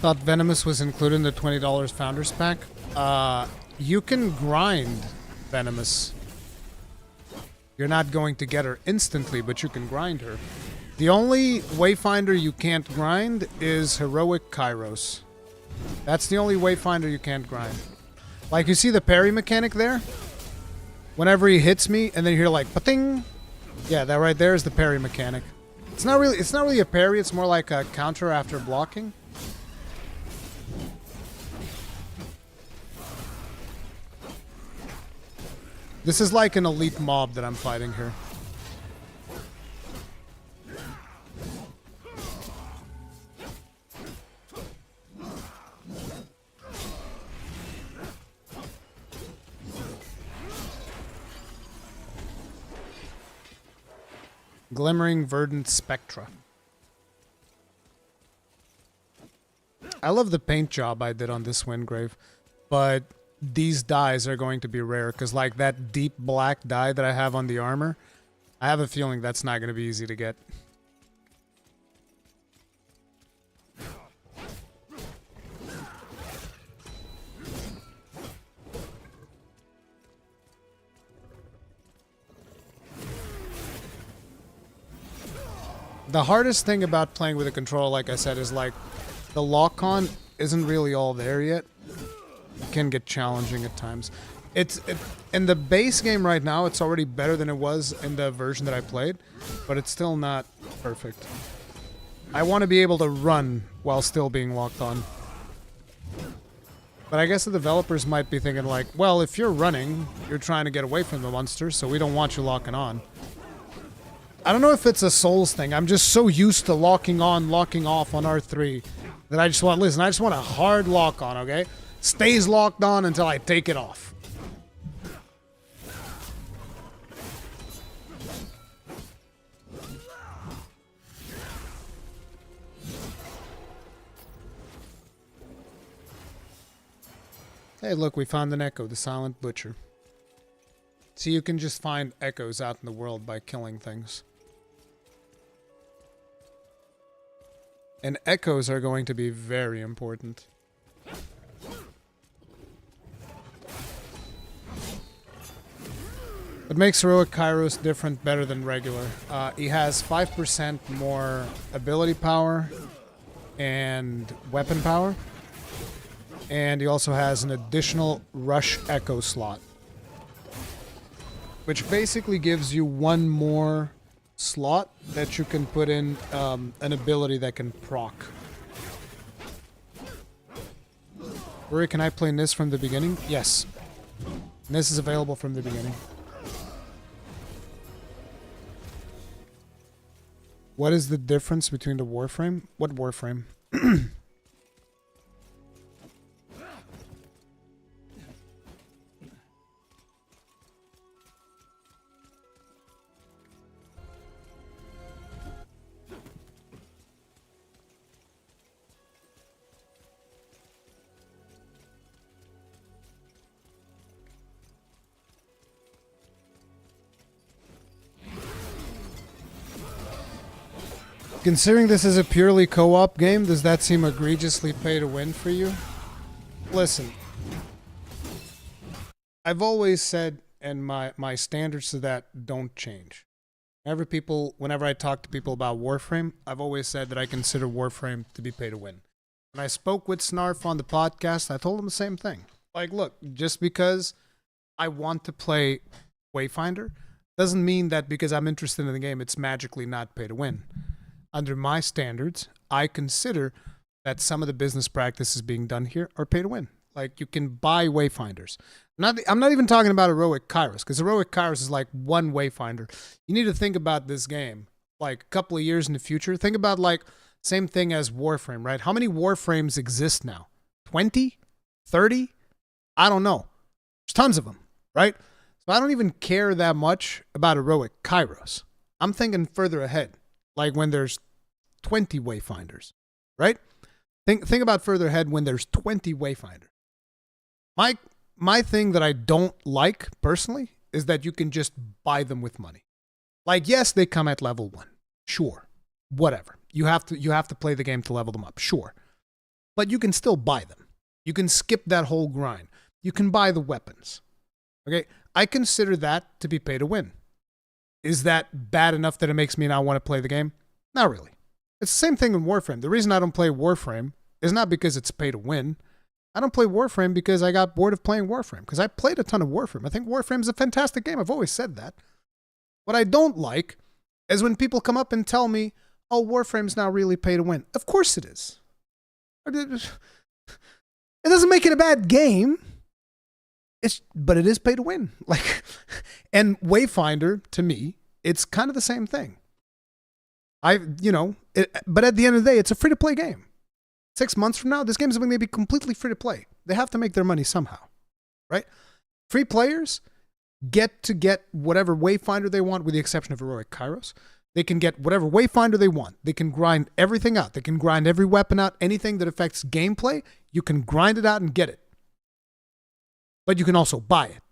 S1: Thought Venomous was included in the $20 Founders Pack. You can grind Venomous. You're not going to get her instantly, but you can grind her. The only Wayfinder you can't grind is Heroic Kairos. That's the only Wayfinder you can't grind. Like, you see the parry mechanic there? Whenever he hits me, and then you hear like, pa-ting! Yeah, that right there is the parry mechanic. It's not really a parry, it's more like a counter after blocking. This is like an elite mob that I'm fighting here. Glimmering Verdant Spectra. I love the paint job I did on this Windgrave, but these dyes are going to be rare, because like that deep black dye that I have on the armor, I have a feeling that's not going to be easy to get. The hardest thing about playing with a controller, like I said, is like the lock-on isn't really all there yet. It can get challenging at times. In the base game right now, it's already better than it was in the version that I played, but it's still not perfect. I want to be able to run while still being locked on. But I guess the developers might be thinking like, well, if you're running, you're trying to get away from the monster, so we don't want you locking on. I don't know if it's a Souls thing. I'm just so used to locking on, locking off on R3 that I just want, listen, I just want a hard lock on, okay? Stays locked on until I take it off. Hey, look, we found an echo, the Silent Butcher. So you can just find echoes out in the world by killing things. And echoes are going to be very important. What makes Heroic Kairos different better than regular? He has 5% more ability power and weapon power. And he also has an additional Rush Echo slot, which basically gives you one more slot that you can put in an ability that can proc. Rory, can I play Nis from the beginning? Yes. Nis is available from the beginning. What is the difference between the Warframe? What Warframe? Considering this is a purely co-op game, does that seem egregiously pay to win for you? Listen, I've always said, and my standards to that don't change. Whenever I talk to people about Warframe, I've always said that I consider Warframe to be pay to win. When I spoke with Snarf on the podcast, I told him the same thing. Like, look, just because I want to play Wayfinder doesn't mean that because I'm interested in the game, it's magically not pay to win. Under my standards, I consider that some of the business practices being done here are pay to win. Like, you can buy Wayfinders. I'm not even talking about Heroic Kairos, because Heroic Kairos is like one Wayfinder. You need to think about this game like a couple of years in the future. Think about like same thing as Warframe, right? How many Warframes exist now? 20? 30? I don't know. There's tons of them, right? So I don't even care that much about Heroic Kairos. I'm thinking further ahead. Like when there's 20 Wayfinders, right? Think about further ahead when there's 20 Wayfinders. My thing that I don't like personally is that you can just buy them with money. Like, yes, they come at level 1. Sure. Whatever. You have to play the game to level them up. Sure. but you can still buy them. You can skip that whole grind. You can buy the weapons. Okay, I consider that to be pay to win. Is that bad enough that it makes me not want to play the game? Not really. It's the same thing in Warframe. The reason I don't play Warframe is not because it's pay to win. I don't play Warframe because I got bored of playing Warframe, because I played a ton of Warframe. I think Warframe's a fantastic game. I've always said that. What I don't like is when people come up and tell me, oh, Warframe's not really pay to win. Of course it is. It doesn't make it a bad game. But it is pay to win. Like, and Wayfinder, to me, it's kind of the same thing. But at the end of the day, it's a free to play game. 6 months from now, this game is going to be completely free to play. They have to make their money somehow, right? Free players get whatever Wayfinder they want, with the exception of Rurikhan Kairos. They can get whatever Wayfinder they want. They can grind everything out. They can grind every weapon out. Anything that affects gameplay, you can grind it out and get it. But you can also buy it.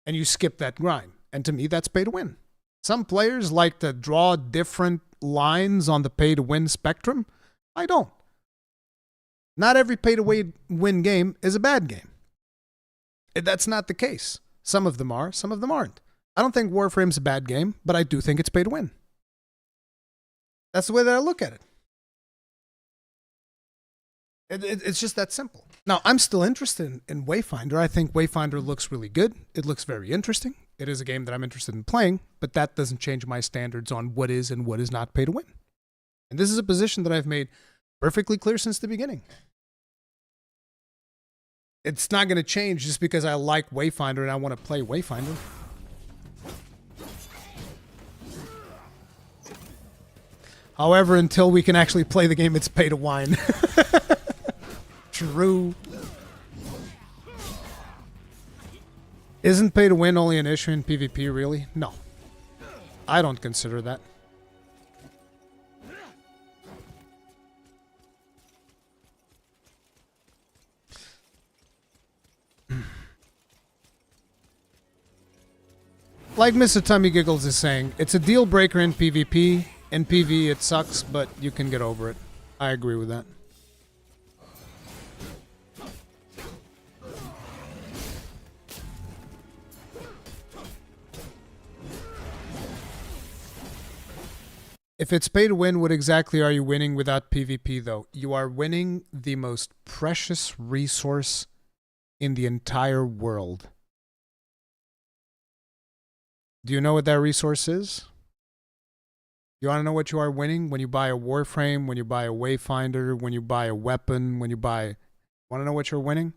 S1: And you skip that grind. And to me, that's pay to win. Some players like to draw different lines on the pay to win spectrum. I don't. Not every pay to win game is a bad game. That's not the case. Some of them are, some of them aren't. I don't think Warframe's a bad game, but I do think it's pay to win. That's the way that I look at it. It's just that simple. Now, I'm still interested in Wayfinder. I think Wayfinder looks really good. It looks very interesting. It is a game that I'm interested in playing, but that doesn't change my standards on what is and what is not pay to win. And this is a position that I've made perfectly clear since the beginning. It's not going to change just because I like Wayfinder and I want to play Wayfinder. However, until we can actually play the game, it's pay to win. True. Isn't pay to win only an issue in PvP, really? No. I don't consider that. Like Mr. Tummy Giggles is saying, it's a deal breaker in PvP. In PvE it sucks, but you can get over it. I agree with that. If it's pay to win, what exactly are you winning without PvP, though? You are winning the most precious resource in the entire world. Do you know what that resource is? You want to know what you are winning when you buy a Warframe, when you buy a Wayfinder, when you buy a weapon, when you buy... Want to know what you're winning?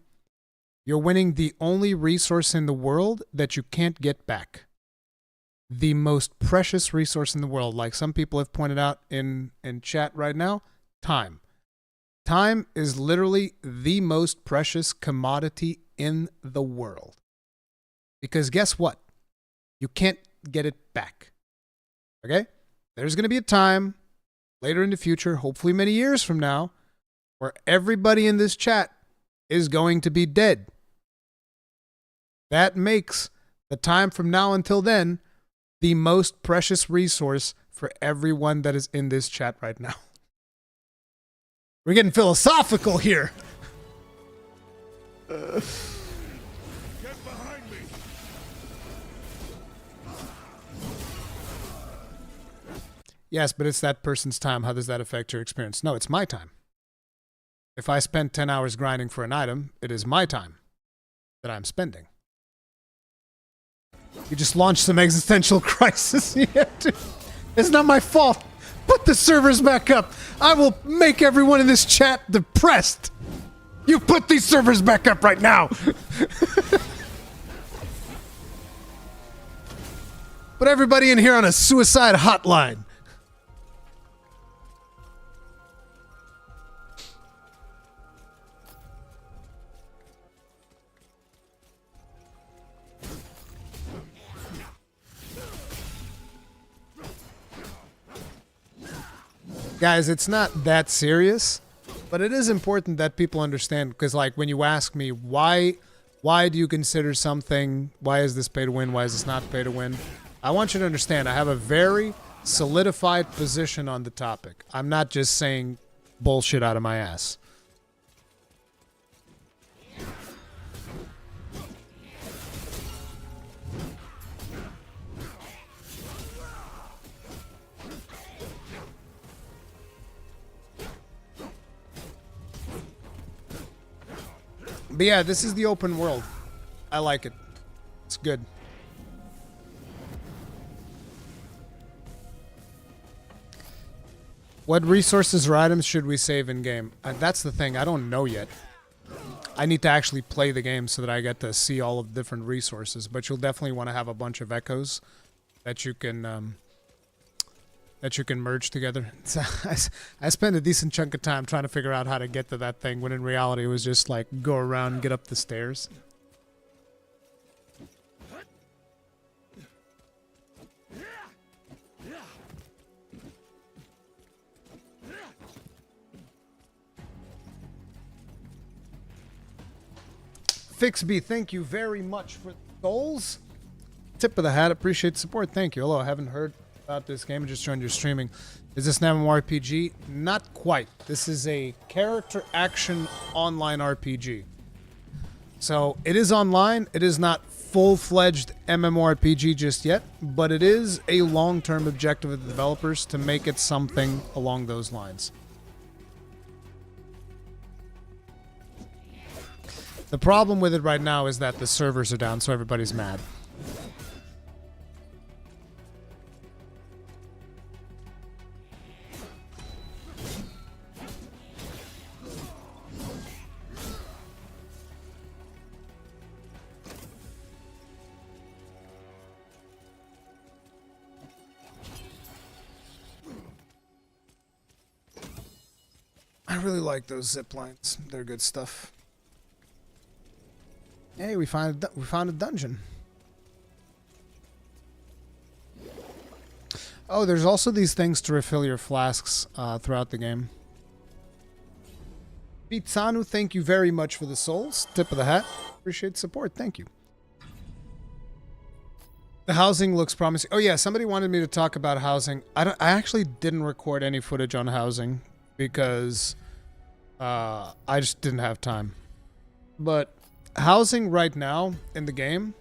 S1: You're winning the only resource in the world that you can't get back. The most precious resource in the world, like some people have pointed out in chat right now, time. Time is literally the most precious commodity in the world. Because guess what? You can't get it back. Okay? There's going to be a time later in the future, hopefully many years from now, where everybody in this chat is going to be dead. That makes the time from now until then the most precious resource for everyone that is in this chat right now. We're getting philosophical here.
S2: Get behind me.
S1: Yes, but it's that person's time. How does that affect your experience? No, it's my time. If I spend 10 hours grinding for an item, it is my time that I'm spending. You just launched some existential crisis. Yeah, dude. It's not my fault. Put the servers back up. I will make everyone in this chat depressed. You put these servers back up right now. Put everybody in here on a suicide hotline. Guys, it's not that serious, but it is important that people understand, because like when you ask me why do you consider something, why is this pay to win, why is this not pay to win, I want you to understand I have a very solidified position on the topic. I'm not just saying bullshit out of my ass. But yeah, this is the open world. I like it. It's good. What resources or items should we save in game? That's the thing. I don't know yet. I need to actually play the game so that I get to see all of the different resources. But you'll definitely want to have a bunch of echoes that you can merge together. So I spent a decent chunk of time trying to figure out how to get to that thing, when in reality it was just like go around and get up the stairs. Fixby, thank you very much for the goals. Tip of the hat, appreciate the support. Thank you. Hello, I haven't heard about this game. I just joined your streaming. Is this an MMORPG? Not quite. This is a character action online RPG. So it is online. It is not full-fledged MMORPG just yet, but it is a long-term objective of the developers to make it something along those lines. The problem with it right now is that the servers are down, so everybody's mad. I really like those zip lines. They're good stuff. Hey, we found a dungeon. Oh, there's also these things to refill your flasks throughout the game. Pizanu, thank you very much for the souls. Tip of the hat. Appreciate the support. Thank you. The housing looks promising. Oh yeah, somebody wanted me to talk about housing. I actually didn't record any footage on housing because I just didn't have time. But housing right now in the game,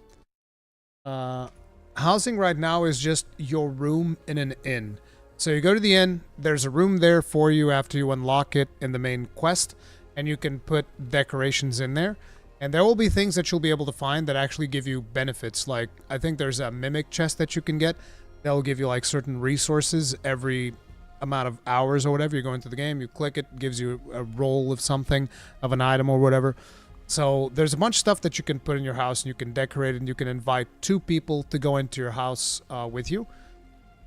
S1: housing right now is just your room in an inn. So you go to the inn, there's a room there for you after you unlock it in the main quest, and you can put decorations in there. And there will be things that you'll be able to find that actually give you benefits. Like, I think there's a mimic chest that you can get that'll give you like certain resources every amount of hours or whatever. You go into the game, you click it, gives you a roll of something, of an item or whatever. So there's a bunch of stuff that you can put in your house, and you can decorate it, and you can invite 2 people to go into your house with you.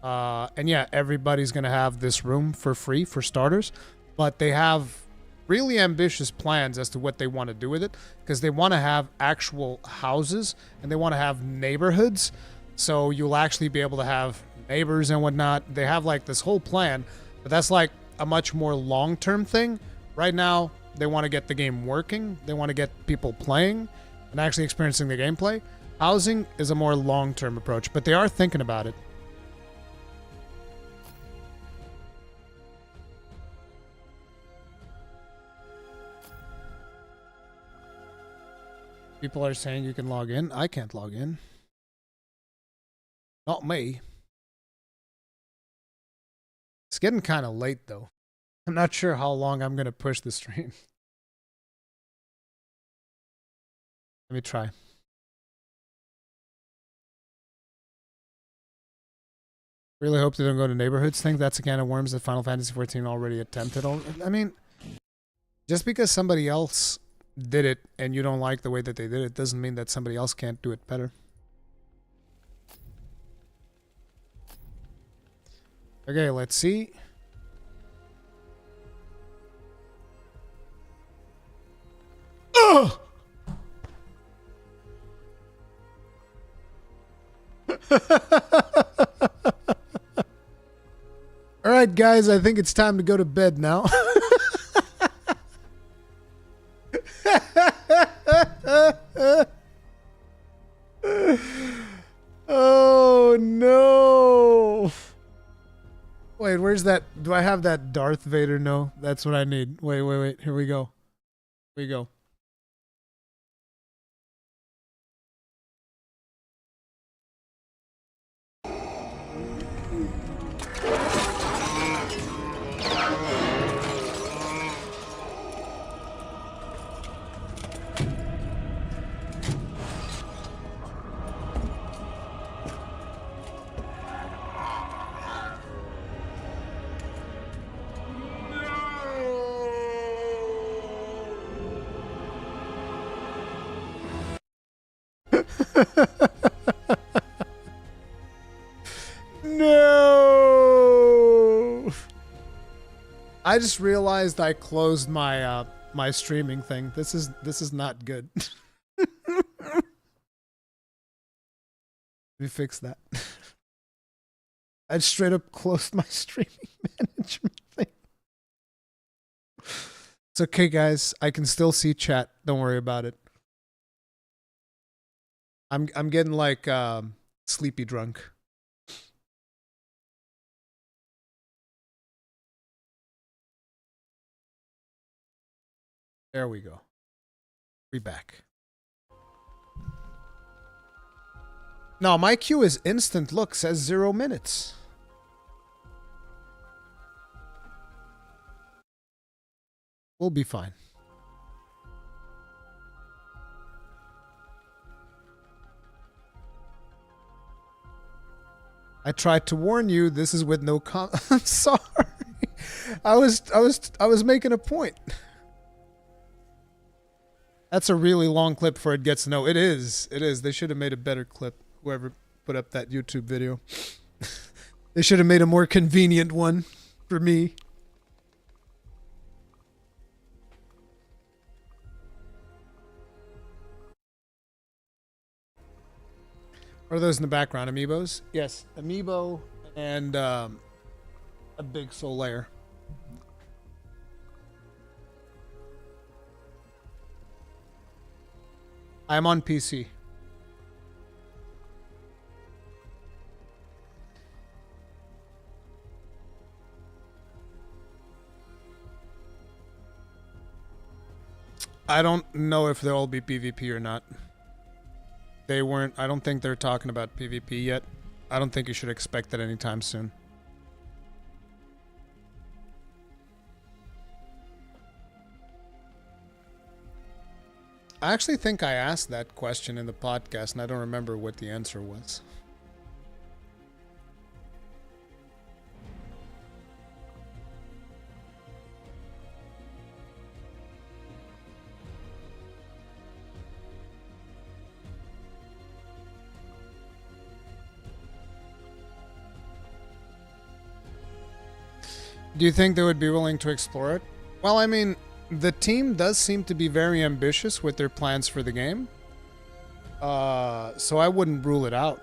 S1: And yeah, everybody's going to have this room for free for starters, but they have really ambitious plans as to what they want to do with it, because they want to have actual houses and they want to have neighborhoods. So you'll actually be able to have neighbors and whatnot. They have like this whole plan, but that's like a much more long-term thing. Right now, they want to get the game working. They want to get people playing and actually experiencing the gameplay. Housing is a more long-term approach, but they are thinking about it. People are saying you can log in. I can't log in. Not me. It's getting kind of late, though. I'm not sure how long I'm going to push the stream. Let me try. Really hope they don't go to neighborhoods thing. That's a can of worms that Final Fantasy XIV already attempted. I mean, just because somebody else did it and you don't like the way that they did it doesn't mean that somebody else can't do it better. Okay, let's see. Oh! All right, guys, I think it's time to go to bed now. Oh, no. Wait, where's that? Do I have that Darth Vader? No, that's what I need. Wait. Here we go. Here we go. No. I just realized I closed my my streaming thing. This is not good. Let me fix that. I straight up closed my streaming management thing. It's okay, guys. I can still see chat. Don't worry about it. I'm getting like sleepy drunk. There we go. We back. No, my queue is instant look, says 0 minutes. We'll be fine. I tried to warn you, this is with no I'm sorry. I was making a point. That's a really long clip for it gets no. It is. It is. They should have made a better clip. Whoever put up that YouTube video. They should have made a more convenient one for me. What are those in the background? Amiibos? Yes, Amiibo and a big soul layer. I'm on PC. I don't know if there'll be PvP or not. They weren't. I don't think they're talking about PvP yet. I don't think you should expect that anytime soon. I actually think I asked that question in the podcast, and I don't remember what the answer was. Do you think they would be willing to explore it? Well, I mean, the team does seem to be very ambitious with their plans for the game. So I wouldn't rule it out.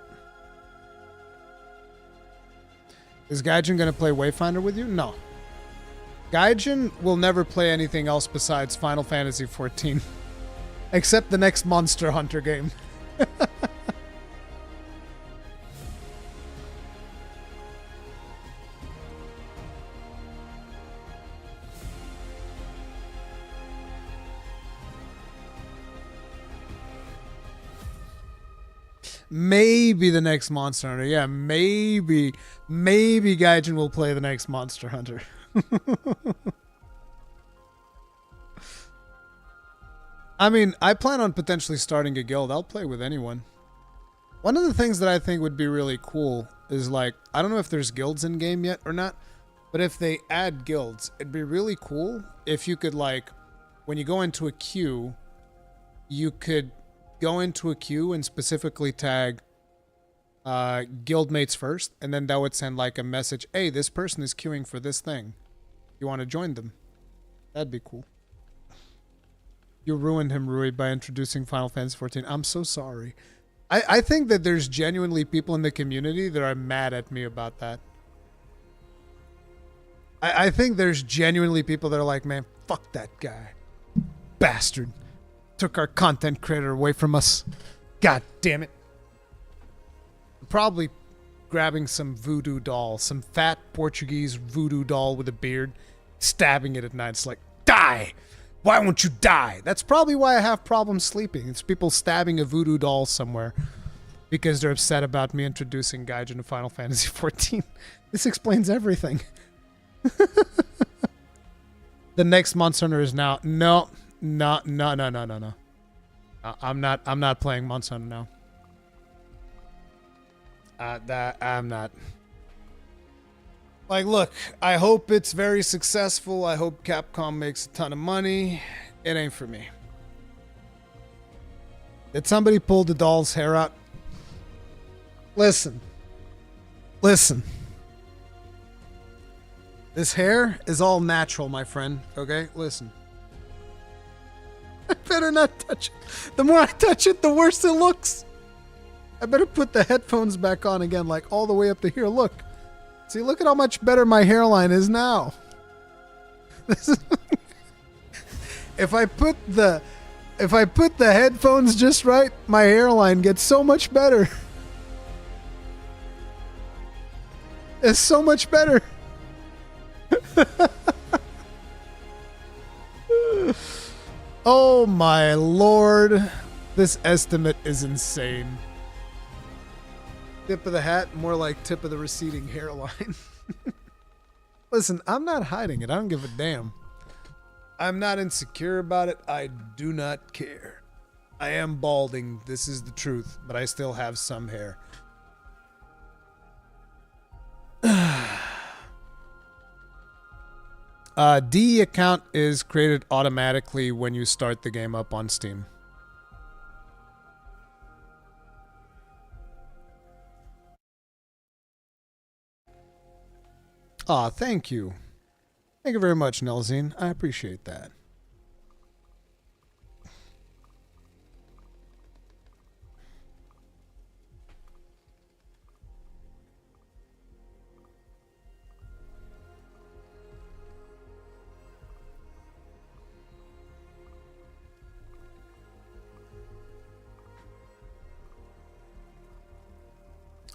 S1: Is Gaijin going to play Wayfinder with you? No. Gaijin will never play anything else besides Final Fantasy XIV. Except the next Monster Hunter game. Maybe the next Monster Hunter. Yeah, maybe Gaijin will play the next Monster Hunter. I mean, I plan on potentially starting a guild. I'll play with anyone. One of the things that I think would be really cool is like, I don't know if there's guilds in game yet or not, but if they add guilds, it'd be really cool if you could like, when you go into a queue, you could go into a queue and specifically tag guildmates first, and then that would send like a message, hey, this person is queuing for this thing. You want to join them? That'd be cool. You ruined him, Rui, by introducing Final Fantasy XIV. I'm so sorry. I think that there's genuinely people in the community that are mad at me about that. I think there's genuinely people that are like, man, fuck that guy. Bastard. Took our content creator away from us. God damn it. Probably grabbing some voodoo doll, some fat Portuguese voodoo doll with a beard, stabbing it at night. It's like, die! Why won't you die? That's probably why I have problems sleeping. It's people stabbing a voodoo doll somewhere because they're upset about me introducing Gaijin to Final Fantasy XIV. This explains everything. The next Monster Hunter is now... No. I'm not playing Monster Hunter now. I'm not. Like, look, I hope it's very successful. I hope Capcom makes a ton of money. It ain't for me. Did somebody pull the doll's hair out? Listen. Listen. This hair is all natural, my friend. Okay? Listen. I better not touch it. The more I touch it, the worse it looks. I better put the headphones back on again, like all the way up to here. Look. See, look at how much better my hairline is now. This is if I put the headphones just right, my hairline gets so much better. It's so much better. Oh my lord. This estimate is insane. Tip of the hat, more like tip of the receding hairline. Listen, I'm not hiding it. I don't give a damn. I'm not insecure about it. I do not care. I am balding. This is the truth, but I still have some hair. D account is created automatically when you start the game up on Steam. Aw, thank you. Thank you very much, Nelzine. I appreciate that.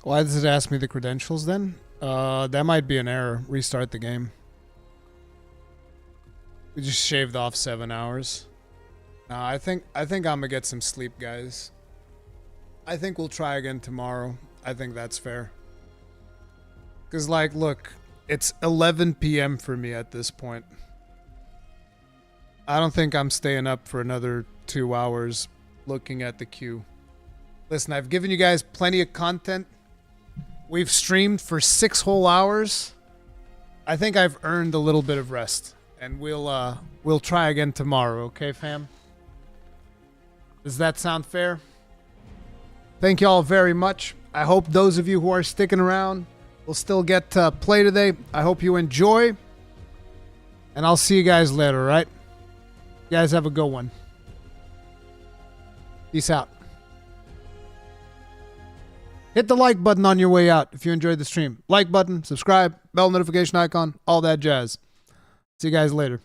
S1: Why does it ask me the credentials then? That might be an error. Restart the game. We just shaved off 7 hours. I think I'm gonna get some sleep, guys. I think we'll try again tomorrow. I think that's fair. Cause like, look, it's 11 p.m. for me at this point. I don't think I'm staying up for another 2 hours looking at the queue. Listen, I've given you guys plenty of content. We've streamed for 6 whole hours. I think I've earned a little bit of rest. And we'll try again tomorrow, okay, fam? Does that sound fair? Thank you all very much. I hope those of you who are sticking around will still get to play today. I hope you enjoy. And I'll see you guys later, right? You guys have a good one. Peace out. Hit the like button on your way out if you enjoyed the stream. Like button, subscribe, bell notification icon, all that jazz. See you guys later.